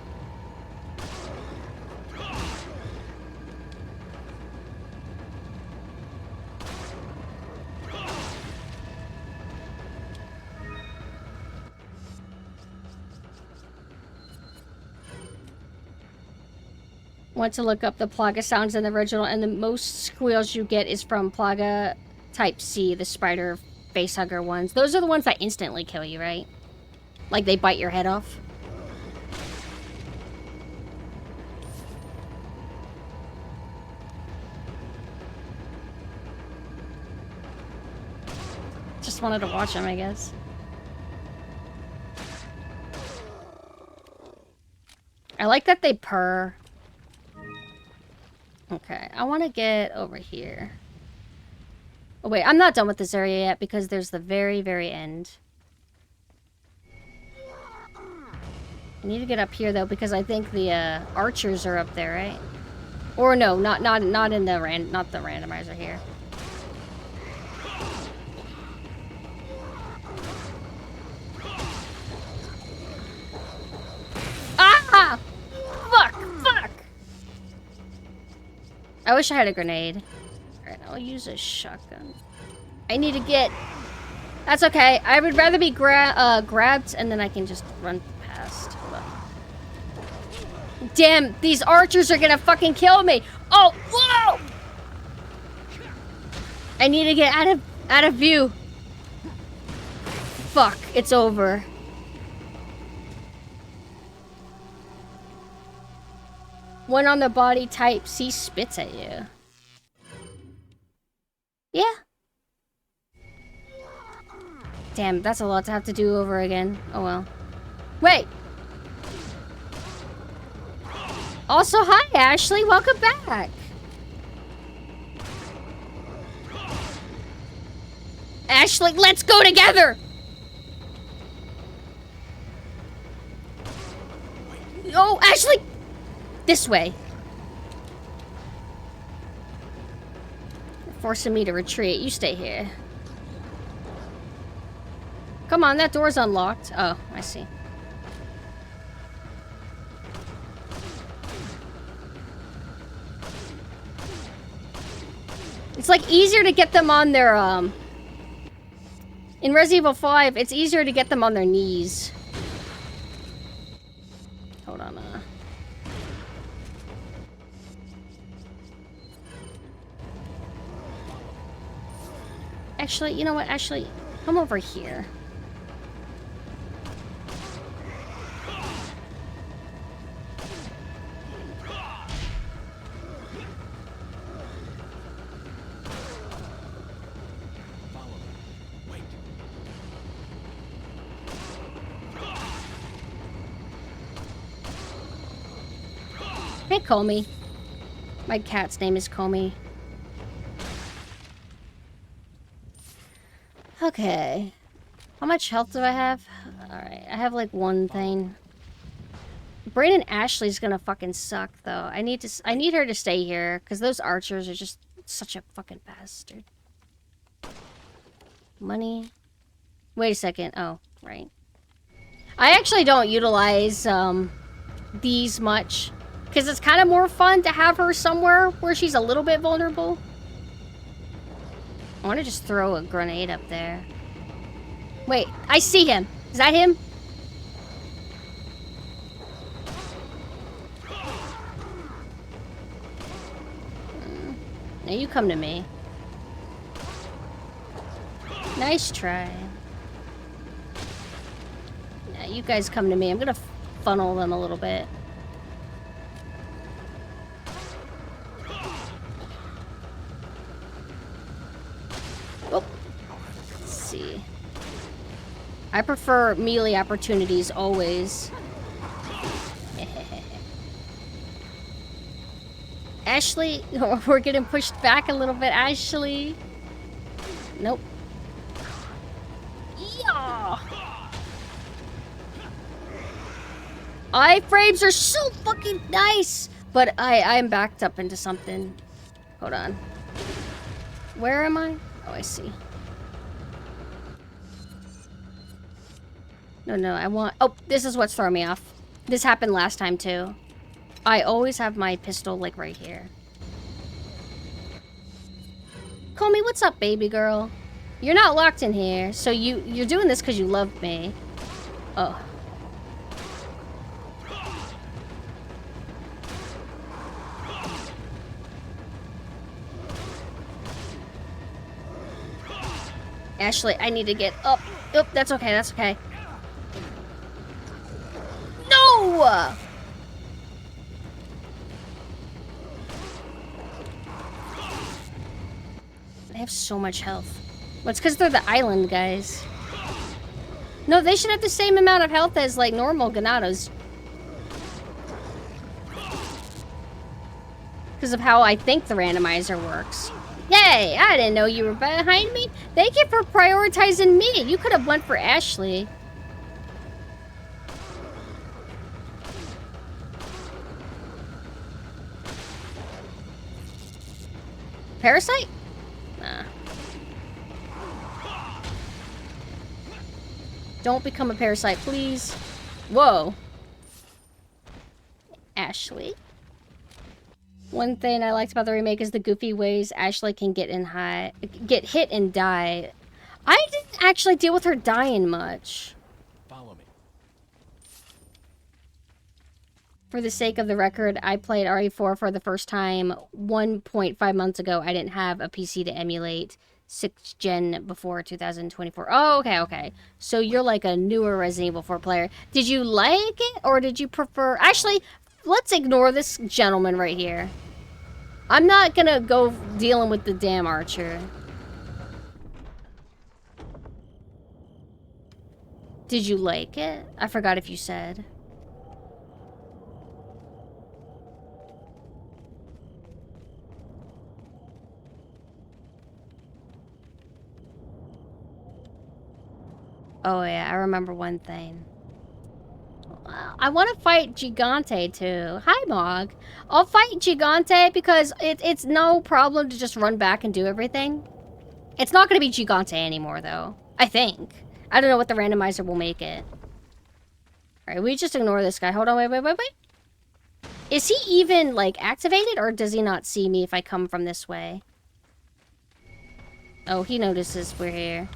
Want to look up the Plaga sounds in the original, and the most squeals you get is from Plaga Type C, the spider facehugger ones. Those are the ones that instantly kill you, right? Like they bite your head off. Just wanted to watch them, I guess. I like that they purr. Okay, I want to get over here. Oh wait, I'm not done with this area yet because there's the very, very end. I need to get up here though because I think the archers are up there, right? Or no, not in the not the randomizer here. Ah! Fuck! I wish I had a grenade. Alright, I'll use a shotgun. I need to get... That's okay. I would rather be grabbed and then I can just run past. Hold on. Damn, these archers are gonna fucking kill me. Oh, whoa! I need to get out of view. Fuck, it's over. One on the body types, he spits at you. Yeah. Damn, that's a lot to have to do over again. Oh well. Wait! Also, hi Ashley, welcome back! Ashley, let's go together! Oh, Ashley! This way. You're forcing me to retreat. You stay here. Come on, that door's unlocked. Oh, I see. It's like easier to get them on their, in Resident Evil 5, it's easier to get them on their knees. Hold on, Actually, you know what? Actually, come over here. Hey, Comey. My cat's name is Comey. Okay. How much health do I have? Alright, I have like one thing. Brayden Ashley's gonna fucking suck, though. I need her to stay here, because those archers are just such a fucking bastard. Money. Wait a second. Oh, right. I actually don't utilize, these much. Because it's kind of more fun to have her somewhere where she's a little bit vulnerable. I want to just throw a grenade up there. Wait, I see him. Is that him? Now you come to me. Nice try. Now you guys come to me. I'm gonna funnel them a little bit. Oh. Let's see. I prefer melee opportunities always. Ashley, we're getting pushed back a little bit, Ashley. Nope. Yeah. Iframes are so fucking nice, but I'm backed up into something. Hold on. Where am I? Oh, I see. No, I want... Oh, this is what's throwing me off. This happened last time, too. I always have my pistol, like, right here. Comey, what's up, baby girl? You're not locked in here, so you're doing this because you love me. Oh. Ashley, I need to get up. Oh, that's okay, that's okay. No! They have so much health. Well, it's because they're the island guys. No, they should have the same amount of health as, like, normal Ganados. Because of how I think the randomizer works. Yay! I didn't know you were behind me. Thank you for prioritizing me. You could have went for Ashley. Parasite? Nah. Don't become a parasite, please. Whoa. Ashley? One thing I liked about the remake is the goofy ways Ashley can get hit and die. I didn't actually deal with her dying much. Follow me. For the sake of the record, I played RE4 for the first time 1.5 months ago. I didn't have a PC to emulate 6th gen before 2024. Oh, okay. So you're like a newer Resident Evil 4 player. Did you like it, or did you prefer... Actually, let's ignore this gentleman right here. I'm not gonna go dealing with the damn archer. Did you like it? I forgot if you said. Oh yeah, I remember one thing. I want to fight Gigante too. Hi, Mog. I'll fight Gigante because it's no problem to just run back and do everything. It's not going to be Gigante anymore, though. I think. I don't know what the randomizer will make it. Alright, we just ignore this guy. Hold on, wait. Is he even, like, activated, or does he not see me if I come from this way? Oh, he notices we're here.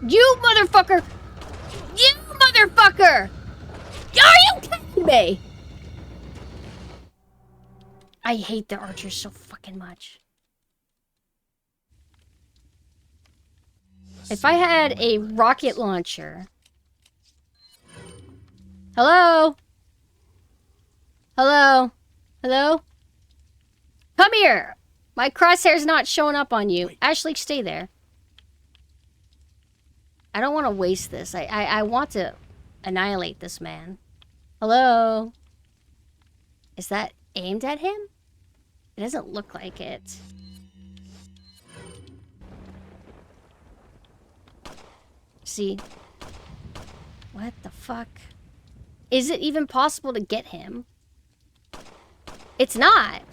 You motherfucker! You motherfucker! Are you kidding me? I hate the archers so fucking much. If I had a rocket launcher... Hello? Hello? Hello? Come here! My crosshair's not showing up on you. Ashley, stay there. I don't want to waste this. I want to annihilate this man. Hello? Is that aimed at him? It doesn't look like it. See? What the fuck? Is it even possible to get him? It's not.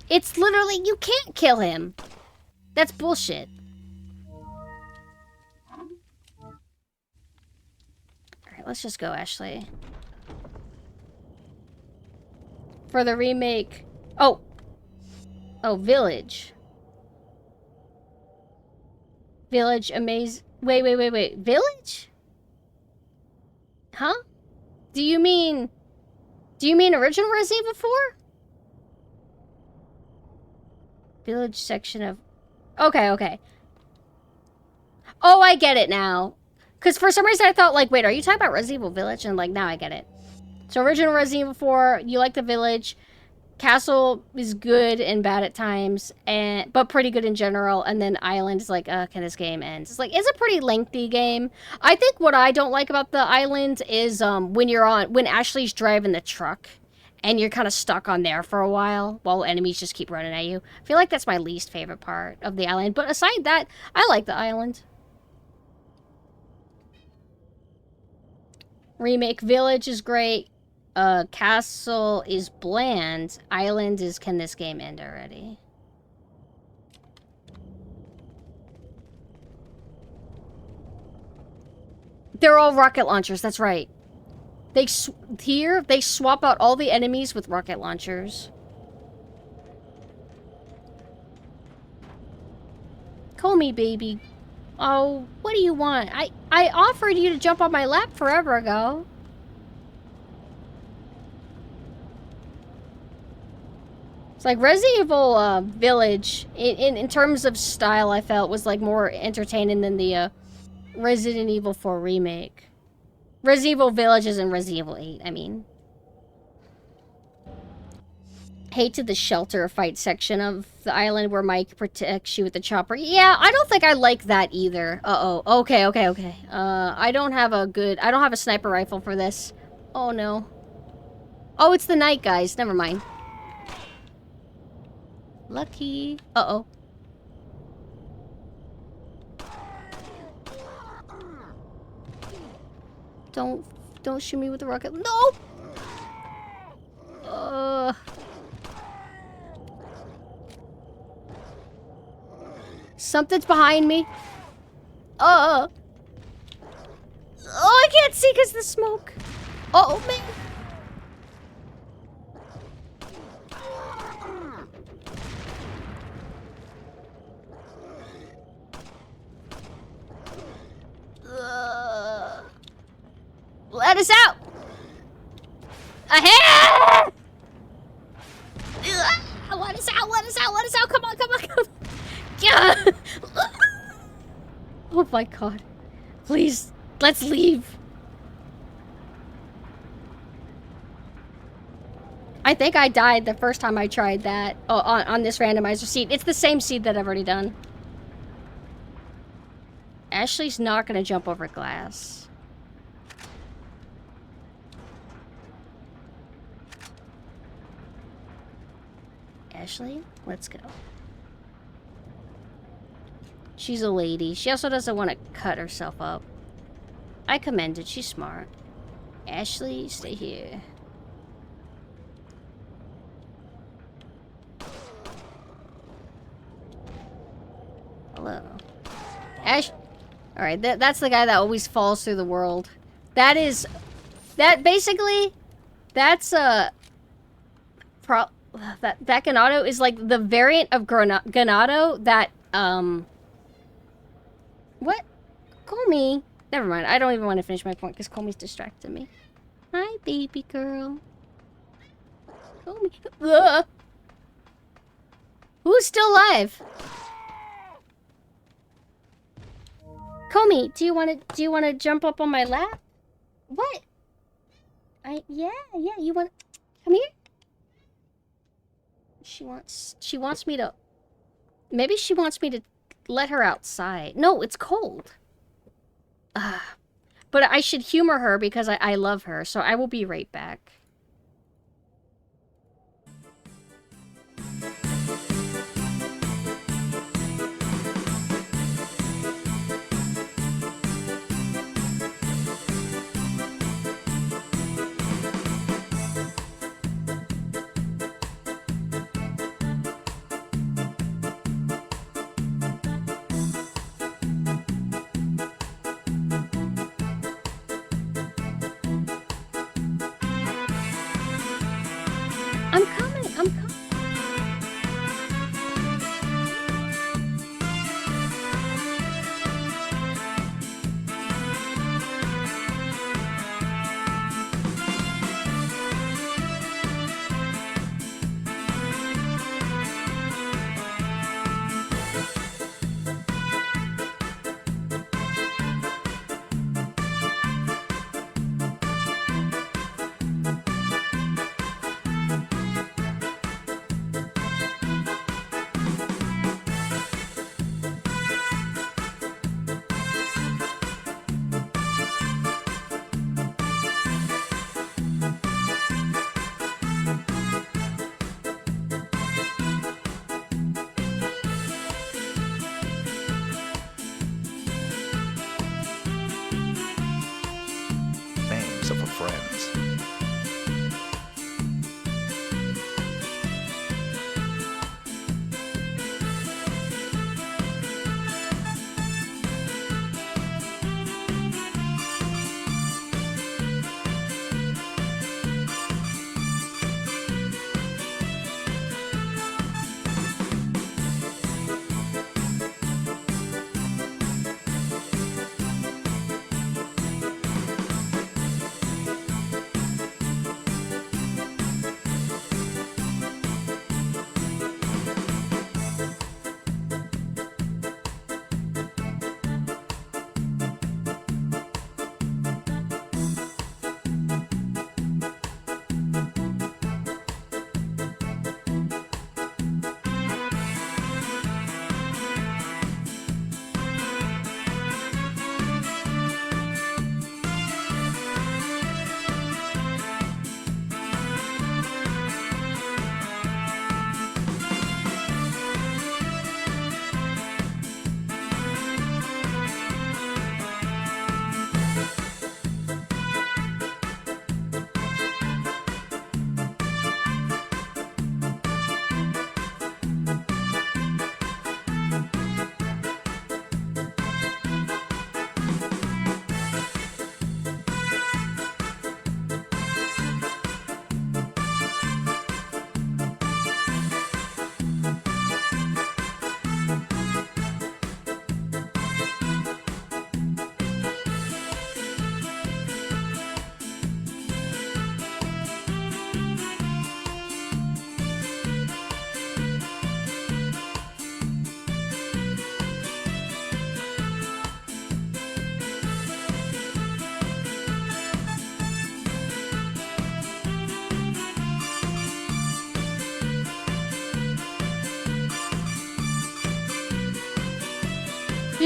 It's literally, you can't kill him. That's bullshit. Alright, let's just go, Ashley. For the remake... Oh! Oh, Village. Village, amazing... Wait. Village? Huh? Do you mean original Resident Evil 4? Village section of... Okay. Oh, I get it now. Because for some reason I thought, like, wait, are you talking about Resident Evil Village? And, like, now I get it. So original Resident Evil 4, you like the Village. Castle is good and bad at times, but pretty good in general. And then Island is like, can this game end? It's like, it's a pretty lengthy game. I think what I don't like about the Island is when Ashley's driving the truck and you're kind of stuck on there for a while enemies just keep running at you. I feel like that's my least favorite part of the Island. But aside that, I like the Island. Remake Village is great. Castle is bland. Island is, can this game end already? They're all rocket launchers, that's right. They swap out all the enemies with rocket launchers. Call me, baby. Oh, what do you want? I offered you to jump on my lap forever ago. It's like Resident Evil Village, in terms of style, I felt was like more entertaining than the Resident Evil 4 remake. Resident Evil Village is in Resident Evil 8, I mean. Hated the shelter fight section of the island where Mike protects you with the chopper. Yeah, I don't think I like that either. Uh-oh. Okay. I don't have a sniper rifle for this. Oh, no. Oh, it's the night, guys. Never mind. Lucky. Uh-oh. Don't shoot me with the rocket. No! Something's behind me. Oh, I can't see because of the smoke. Oh, man. Let us out! Ahead! Let us out! Let us out! Let us out! Come on! Come on! Come on! Yeah! Oh my god! Please, let's leave. I think I died the first time I tried that on this randomizer seed. It's the same seed that I've already done. Ashley's not gonna jump over glass. Ashley, let's go. She's a lady. She also doesn't want to cut herself up. I commend it. She's smart. Ashley, stay here. Hello. Ash. Alright, that's the guy that always falls through the world. That is... Basically... That's that Ganado is like the variant of Ganado that, What? Comey? Never mind, I don't even want to finish my point because Comey's distracted me. Hi, baby girl. Comey. Ugh. Who's still alive? Comey, do you want to jump up on my lap? What? Yeah, you want... Come here. She wants me to... Maybe she wants me to let her outside. No, it's cold. But I should humor her because I love her, so I will be right back. I'm coming. Names of her friends.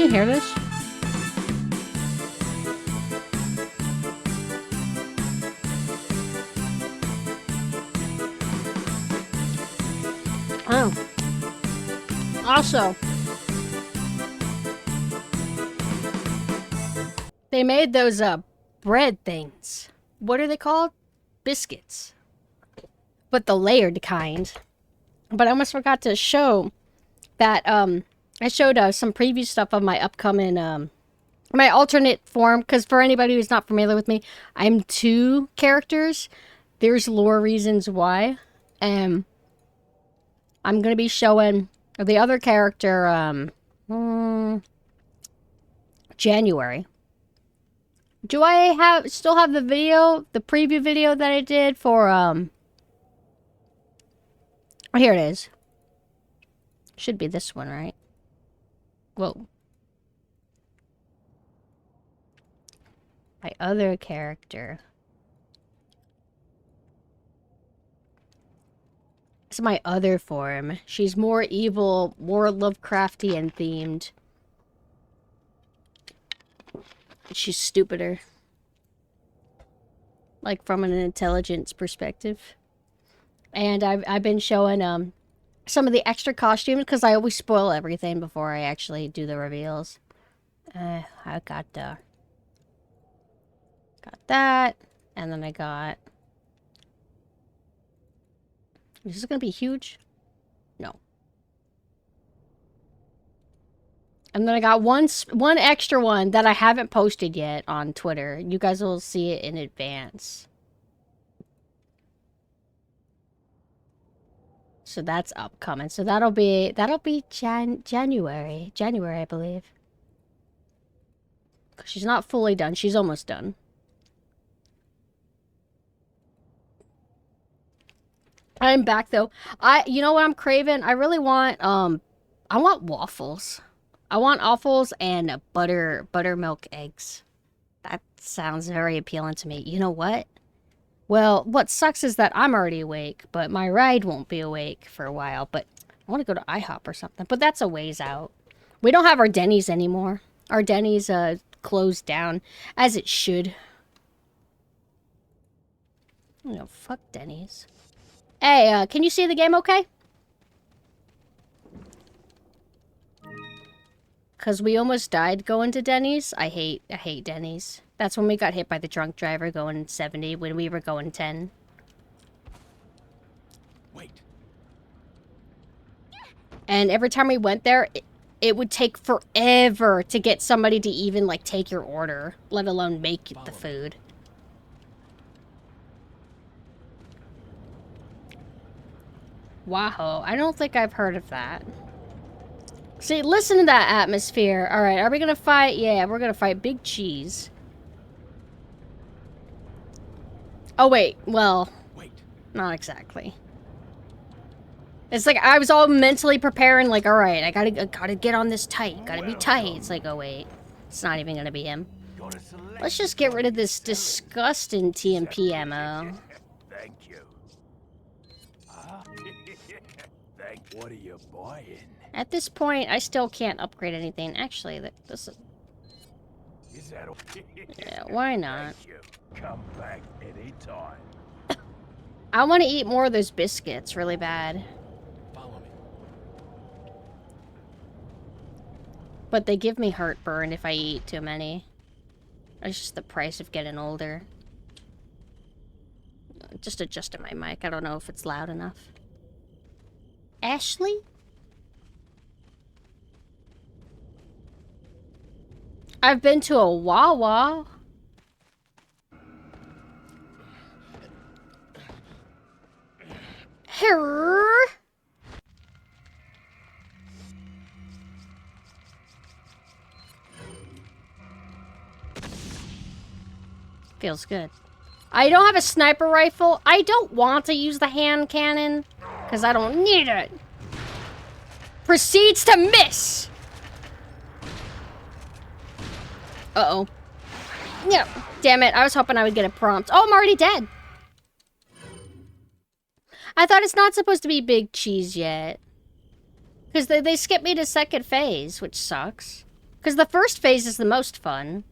you hear this? Oh. Also, they made those bread things. What are they called? Biscuits. But the layered kind. But I almost forgot to show that I showed some preview stuff of my upcoming my alternate form, because for anybody who's not familiar with me, I'm 2 characters. There's lore reasons why. I'm going to be showing the other character January. Do I still have the video, the preview video that I did for oh, here it is. Should be this one, right? Whoa. My other character. It's my other form. She's more evil, more Lovecraftian themed. She's stupider. Like from an intelligence perspective. And I've been showing some of the extra costumes because I always spoil everything before I actually do the reveals. I got that, and then I got. Is this gonna be huge? No. And then I got one extra one that I haven't posted yet on Twitter. You guys will see it in advance. So that's upcoming. So that'll be January, I believe. She's not fully done. She's almost done. I'm back though. You know what I'm craving? I really want I want waffles. I want waffles and buttermilk eggs. That sounds very appealing to me. You know what? Well, what sucks is that I'm already awake, but my ride won't be awake for a while. But I want to go to IHOP or something, but that's a ways out. We don't have our Denny's anymore. Our Denny's closed down, as it should. You know, fuck Denny's. Hey, can you see the game okay? Because we almost died going to Denny's. I hate Denny's. That's when we got hit by the drunk driver going 70 when we were going 10. Wait. And every time we went there, it would take forever to get somebody to even, like, take your order, let alone make the food. Wow, I don't think I've heard of that. See, listen to that atmosphere. Alright, are we gonna fight? Yeah, we're gonna fight Big Cheese. Oh, wait. Well, not exactly. It's like I was all mentally preparing, like, alright, I gotta get on this tight. Gotta be tight. It's like, oh, wait. It's not even gonna be him. Let's just get rid of this disgusting TMP ammo. Thank you. What are you buying? At this point, I still can't upgrade anything. Actually, this is... Yeah, why not? Come back anytime. I want to eat more of those biscuits really bad. Follow me. But they give me heartburn if I eat too many. It's just the price of getting older. Just adjusting my mic. I don't know if it's loud enough. Ashley? I've been to a Wawa. Here. Feels good. I don't have a sniper rifle. I don't want to use the hand cannon because I don't need it. Proceeds to miss. Uh-oh. Yeah, damn it. I was hoping I would get a prompt. Oh, I'm already dead. I thought it's not supposed to be Big Cheese yet. Because they skipped me to second phase, which sucks. Because the first phase is the most fun.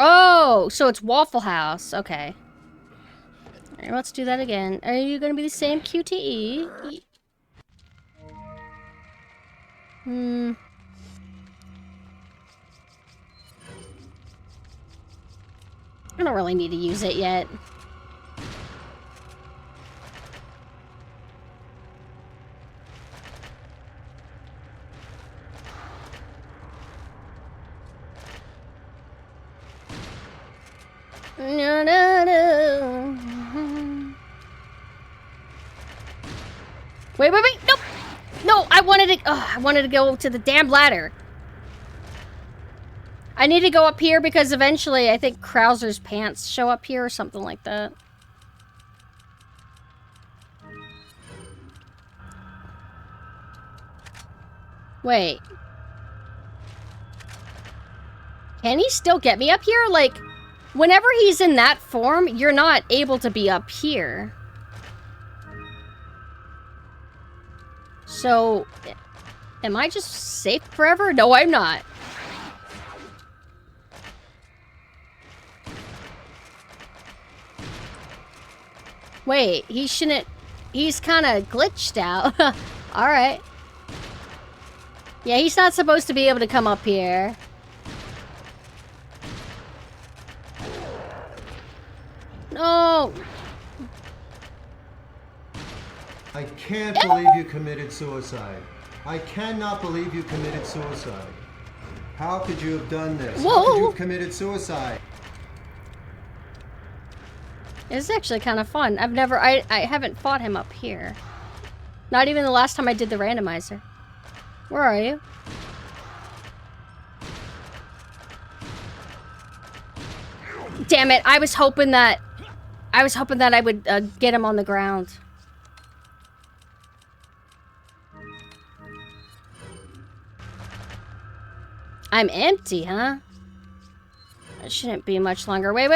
Oh, so it's Waffle House. Okay. Alright, let's do that again. Are you gonna be the same QTE? I don't really need to use it yet. No, no, no. Wait, nope. No, I wanted to go to the damn ladder. I need to go up here because eventually I think Krauser's pants show up here or something like that. Wait. Can he still get me up here? Like, whenever he's in that form, you're not able to be up here. So, am I just safe forever? No, I'm not. Wait, he shouldn't... He's kind of glitched out. Alright. Yeah, he's not supposed to be able to come up here. No! I can't believe you committed suicide. I cannot believe you committed suicide. How could you have done this? Whoa. How could you have committed suicide? It's actually kind of fun. I haven't fought him up here. Not even the last time I did the randomizer. Where are you? Damn it, I was hoping that I would get him on the ground. I'm empty, huh? It shouldn't be much longer. Wait.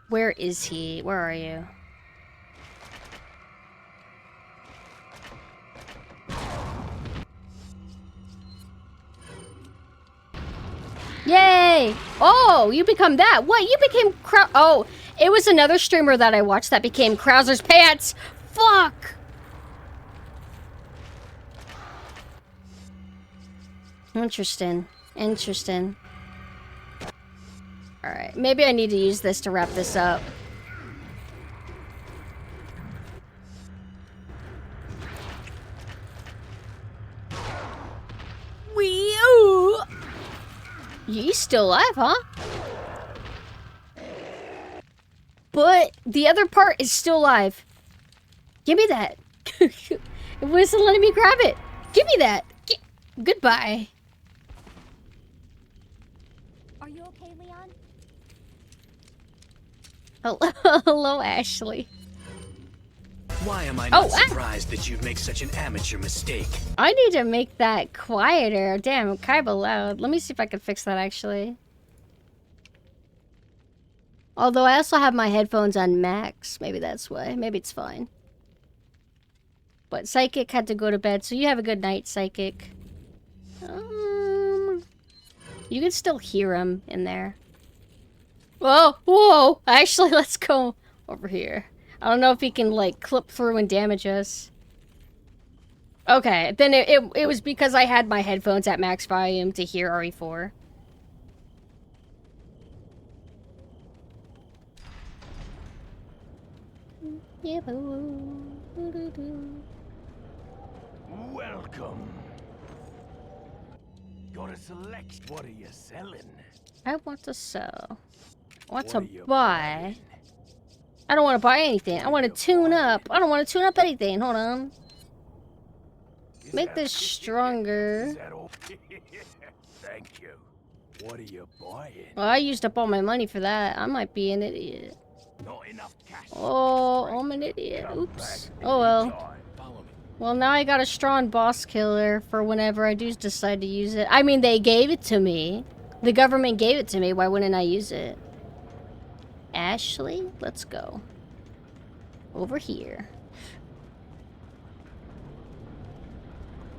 Where is he? Where are you? Yay! Oh, you become that. What? You became Oh, it was another streamer that I watched that became Krauser's pants. Fuck! Interesting. Alright, maybe I need to use this to wrap this up. Wee-oo! He's still alive, huh? But the other part is still alive. Give me that. It wasn't letting me grab it. Give me that. Goodbye. Are you okay, Leon? Hello, Ashley. Why am I not surprised that you'd make such an amateur mistake? I need to make that quieter. Damn, kind of loud. Let me see if I can fix that, actually. Although I also have my headphones on max. Maybe that's why. Maybe it's fine. But Psychic had to go to bed, so you have a good night, Psychic. You can still hear him in there. Whoa! Actually, let's go over here. I don't know if he can, like, clip through and damage us. Okay, then it was because I had my headphones at max volume to hear RE4. Welcome. Got a select. What are you selling? I want to sell. I want to buy. I don't want to buy anything. I want to tune up. I don't want to tune up anything. Hold on. Make this stronger. Thank you. What are you buying? Well, I used up all my money for that. I might be an idiot. Not enough cash. Oh, I'm an idiot. Oops. Oh well. Well, now I got a strong boss killer for whenever I do decide to use it. I mean, they gave it to me. The government gave it to me. Why wouldn't I use it? Ashley, let's go. Over here.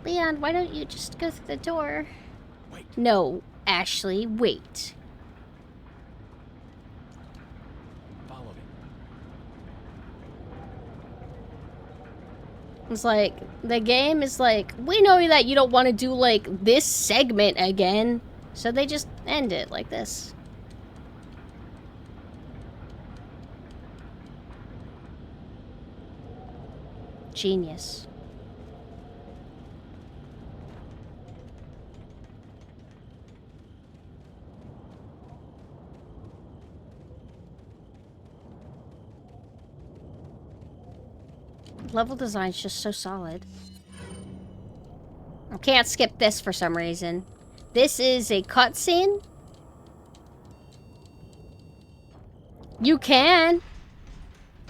Leon, why don't you just go through the door? Wait. No, Ashley, wait. Follow me. It's like, the game is like, we know that you don't want to do, like, this segment again. So they just end it like this. Genius. Level design's just so solid. I can't skip this for some reason. This is a cutscene? You can.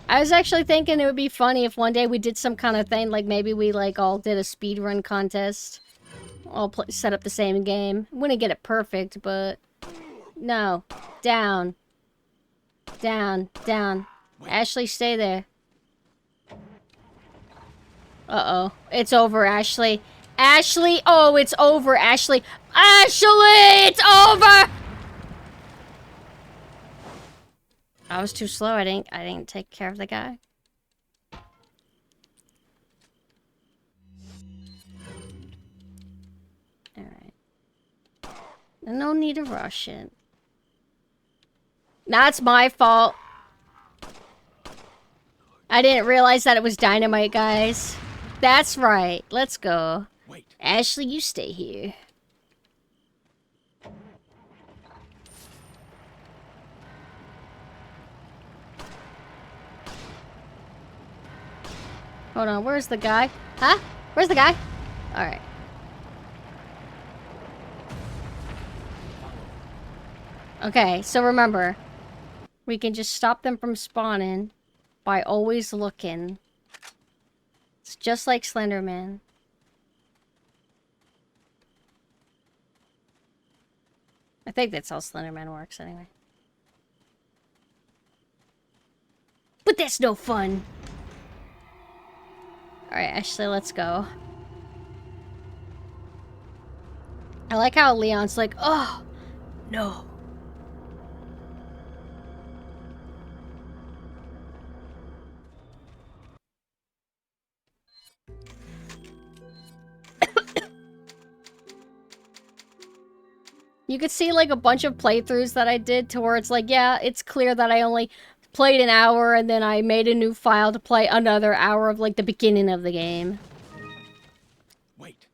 I was actually thinking it would be funny if one day we did some kind of thing, like maybe we like all did a speedrun contest. All set up the same game. Wouldn't get it perfect, but... No. Down. Down. Down. Ashley, stay there. Uh-oh. It's over, Ashley. Ashley! Oh, it's over, Ashley. Ashley! It's over! I was too slow. I didn't take care of the guy. Alright. No need to rush it. That's my fault. I didn't realize that it was dynamite, guys. That's right. Let's go. Wait. Ashley, you stay here. Hold on, where's the guy? Huh? Where's the guy? Alright. Okay, so remember, we can just stop them from spawning by always looking. It's just like Slenderman. I think that's how Slenderman works anyway. But that's no fun! Alright, Ashley, let's go. I like how Leon's like, oh, no. You could see like a bunch of playthroughs that I did to where it's like, yeah, it's clear that I only played an hour and then I made a new file to play another hour of like the beginning of the game. Wait.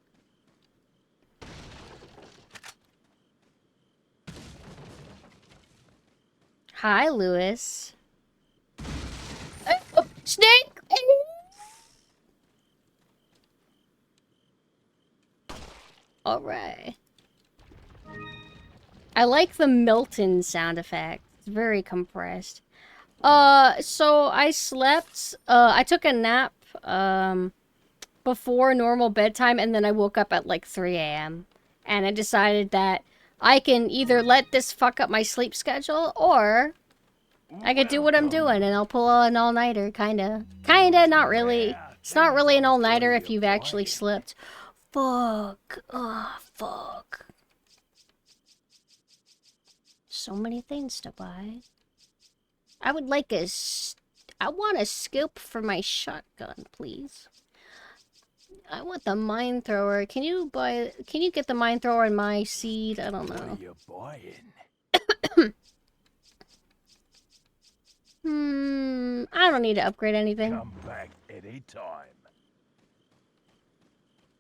Hi, Lewis. Oh, snake! Alright. I like the Milton sound effect. It's very compressed. So I slept, I took a nap, before normal bedtime, and then I woke up at like 3 a.m. And I decided that I can either let this fuck up my sleep schedule, or I could do what I'm doing, and I'll pull an all-nighter, kinda. Kinda, not really. It's not really an all-nighter if you've actually slept. Fuck. Oh, fuck. So many things to buy. I would like I want a scope for my shotgun, please. I want the mine thrower. Can you get the mine thrower in my seed? I don't know. What are you buying? I don't need to upgrade anything. Come back anytime.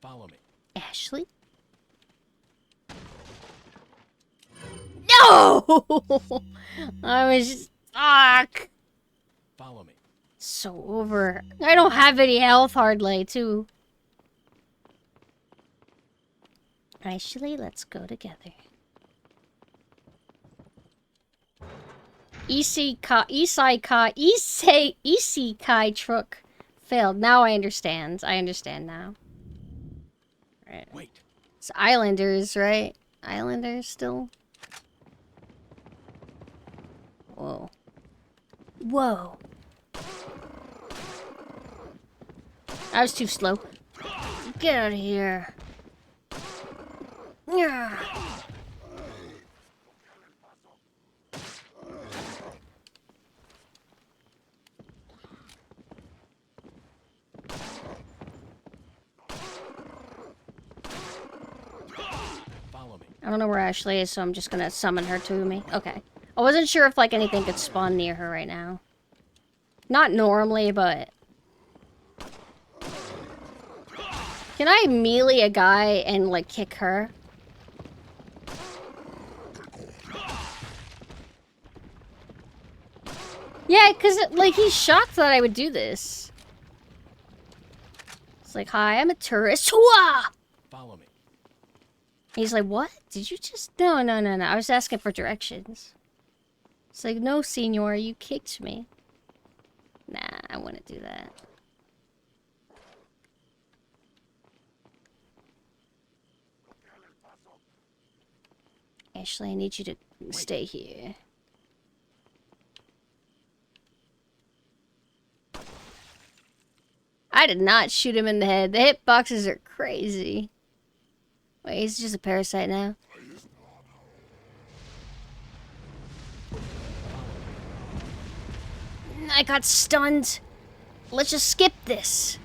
Follow me. Ashley? No! I was... Fuck! Follow me. So over. I don't have any health hardly, too. Ashley, let's go together. Isekai truck failed. Now I understand. I understand now. Right. Wait. It's Islanders, right? Islanders still? Whoa. Whoa. I was too slow. Get out of here. Yeah. Follow me. I don't know where Ashley is, so I'm just gonna summon her to me. Okay. I wasn't sure if, like, anything could spawn near her right now. Not normally, but... Can I melee a guy and, like, kick her? Yeah, because, like, he's shocked that I would do this. It's like, hi, I'm a tourist. Hooah! Follow me. He's like, what? Did you just... No. I was asking for directions. It's like, no, senor, you kicked me. Nah, I wouldn't do that. Ashley, I need you to stay here. I did not shoot him in the head. The hitboxes are crazy. Wait, he's just a parasite now. I got stunned. Let's just skip this.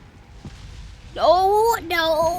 No, no.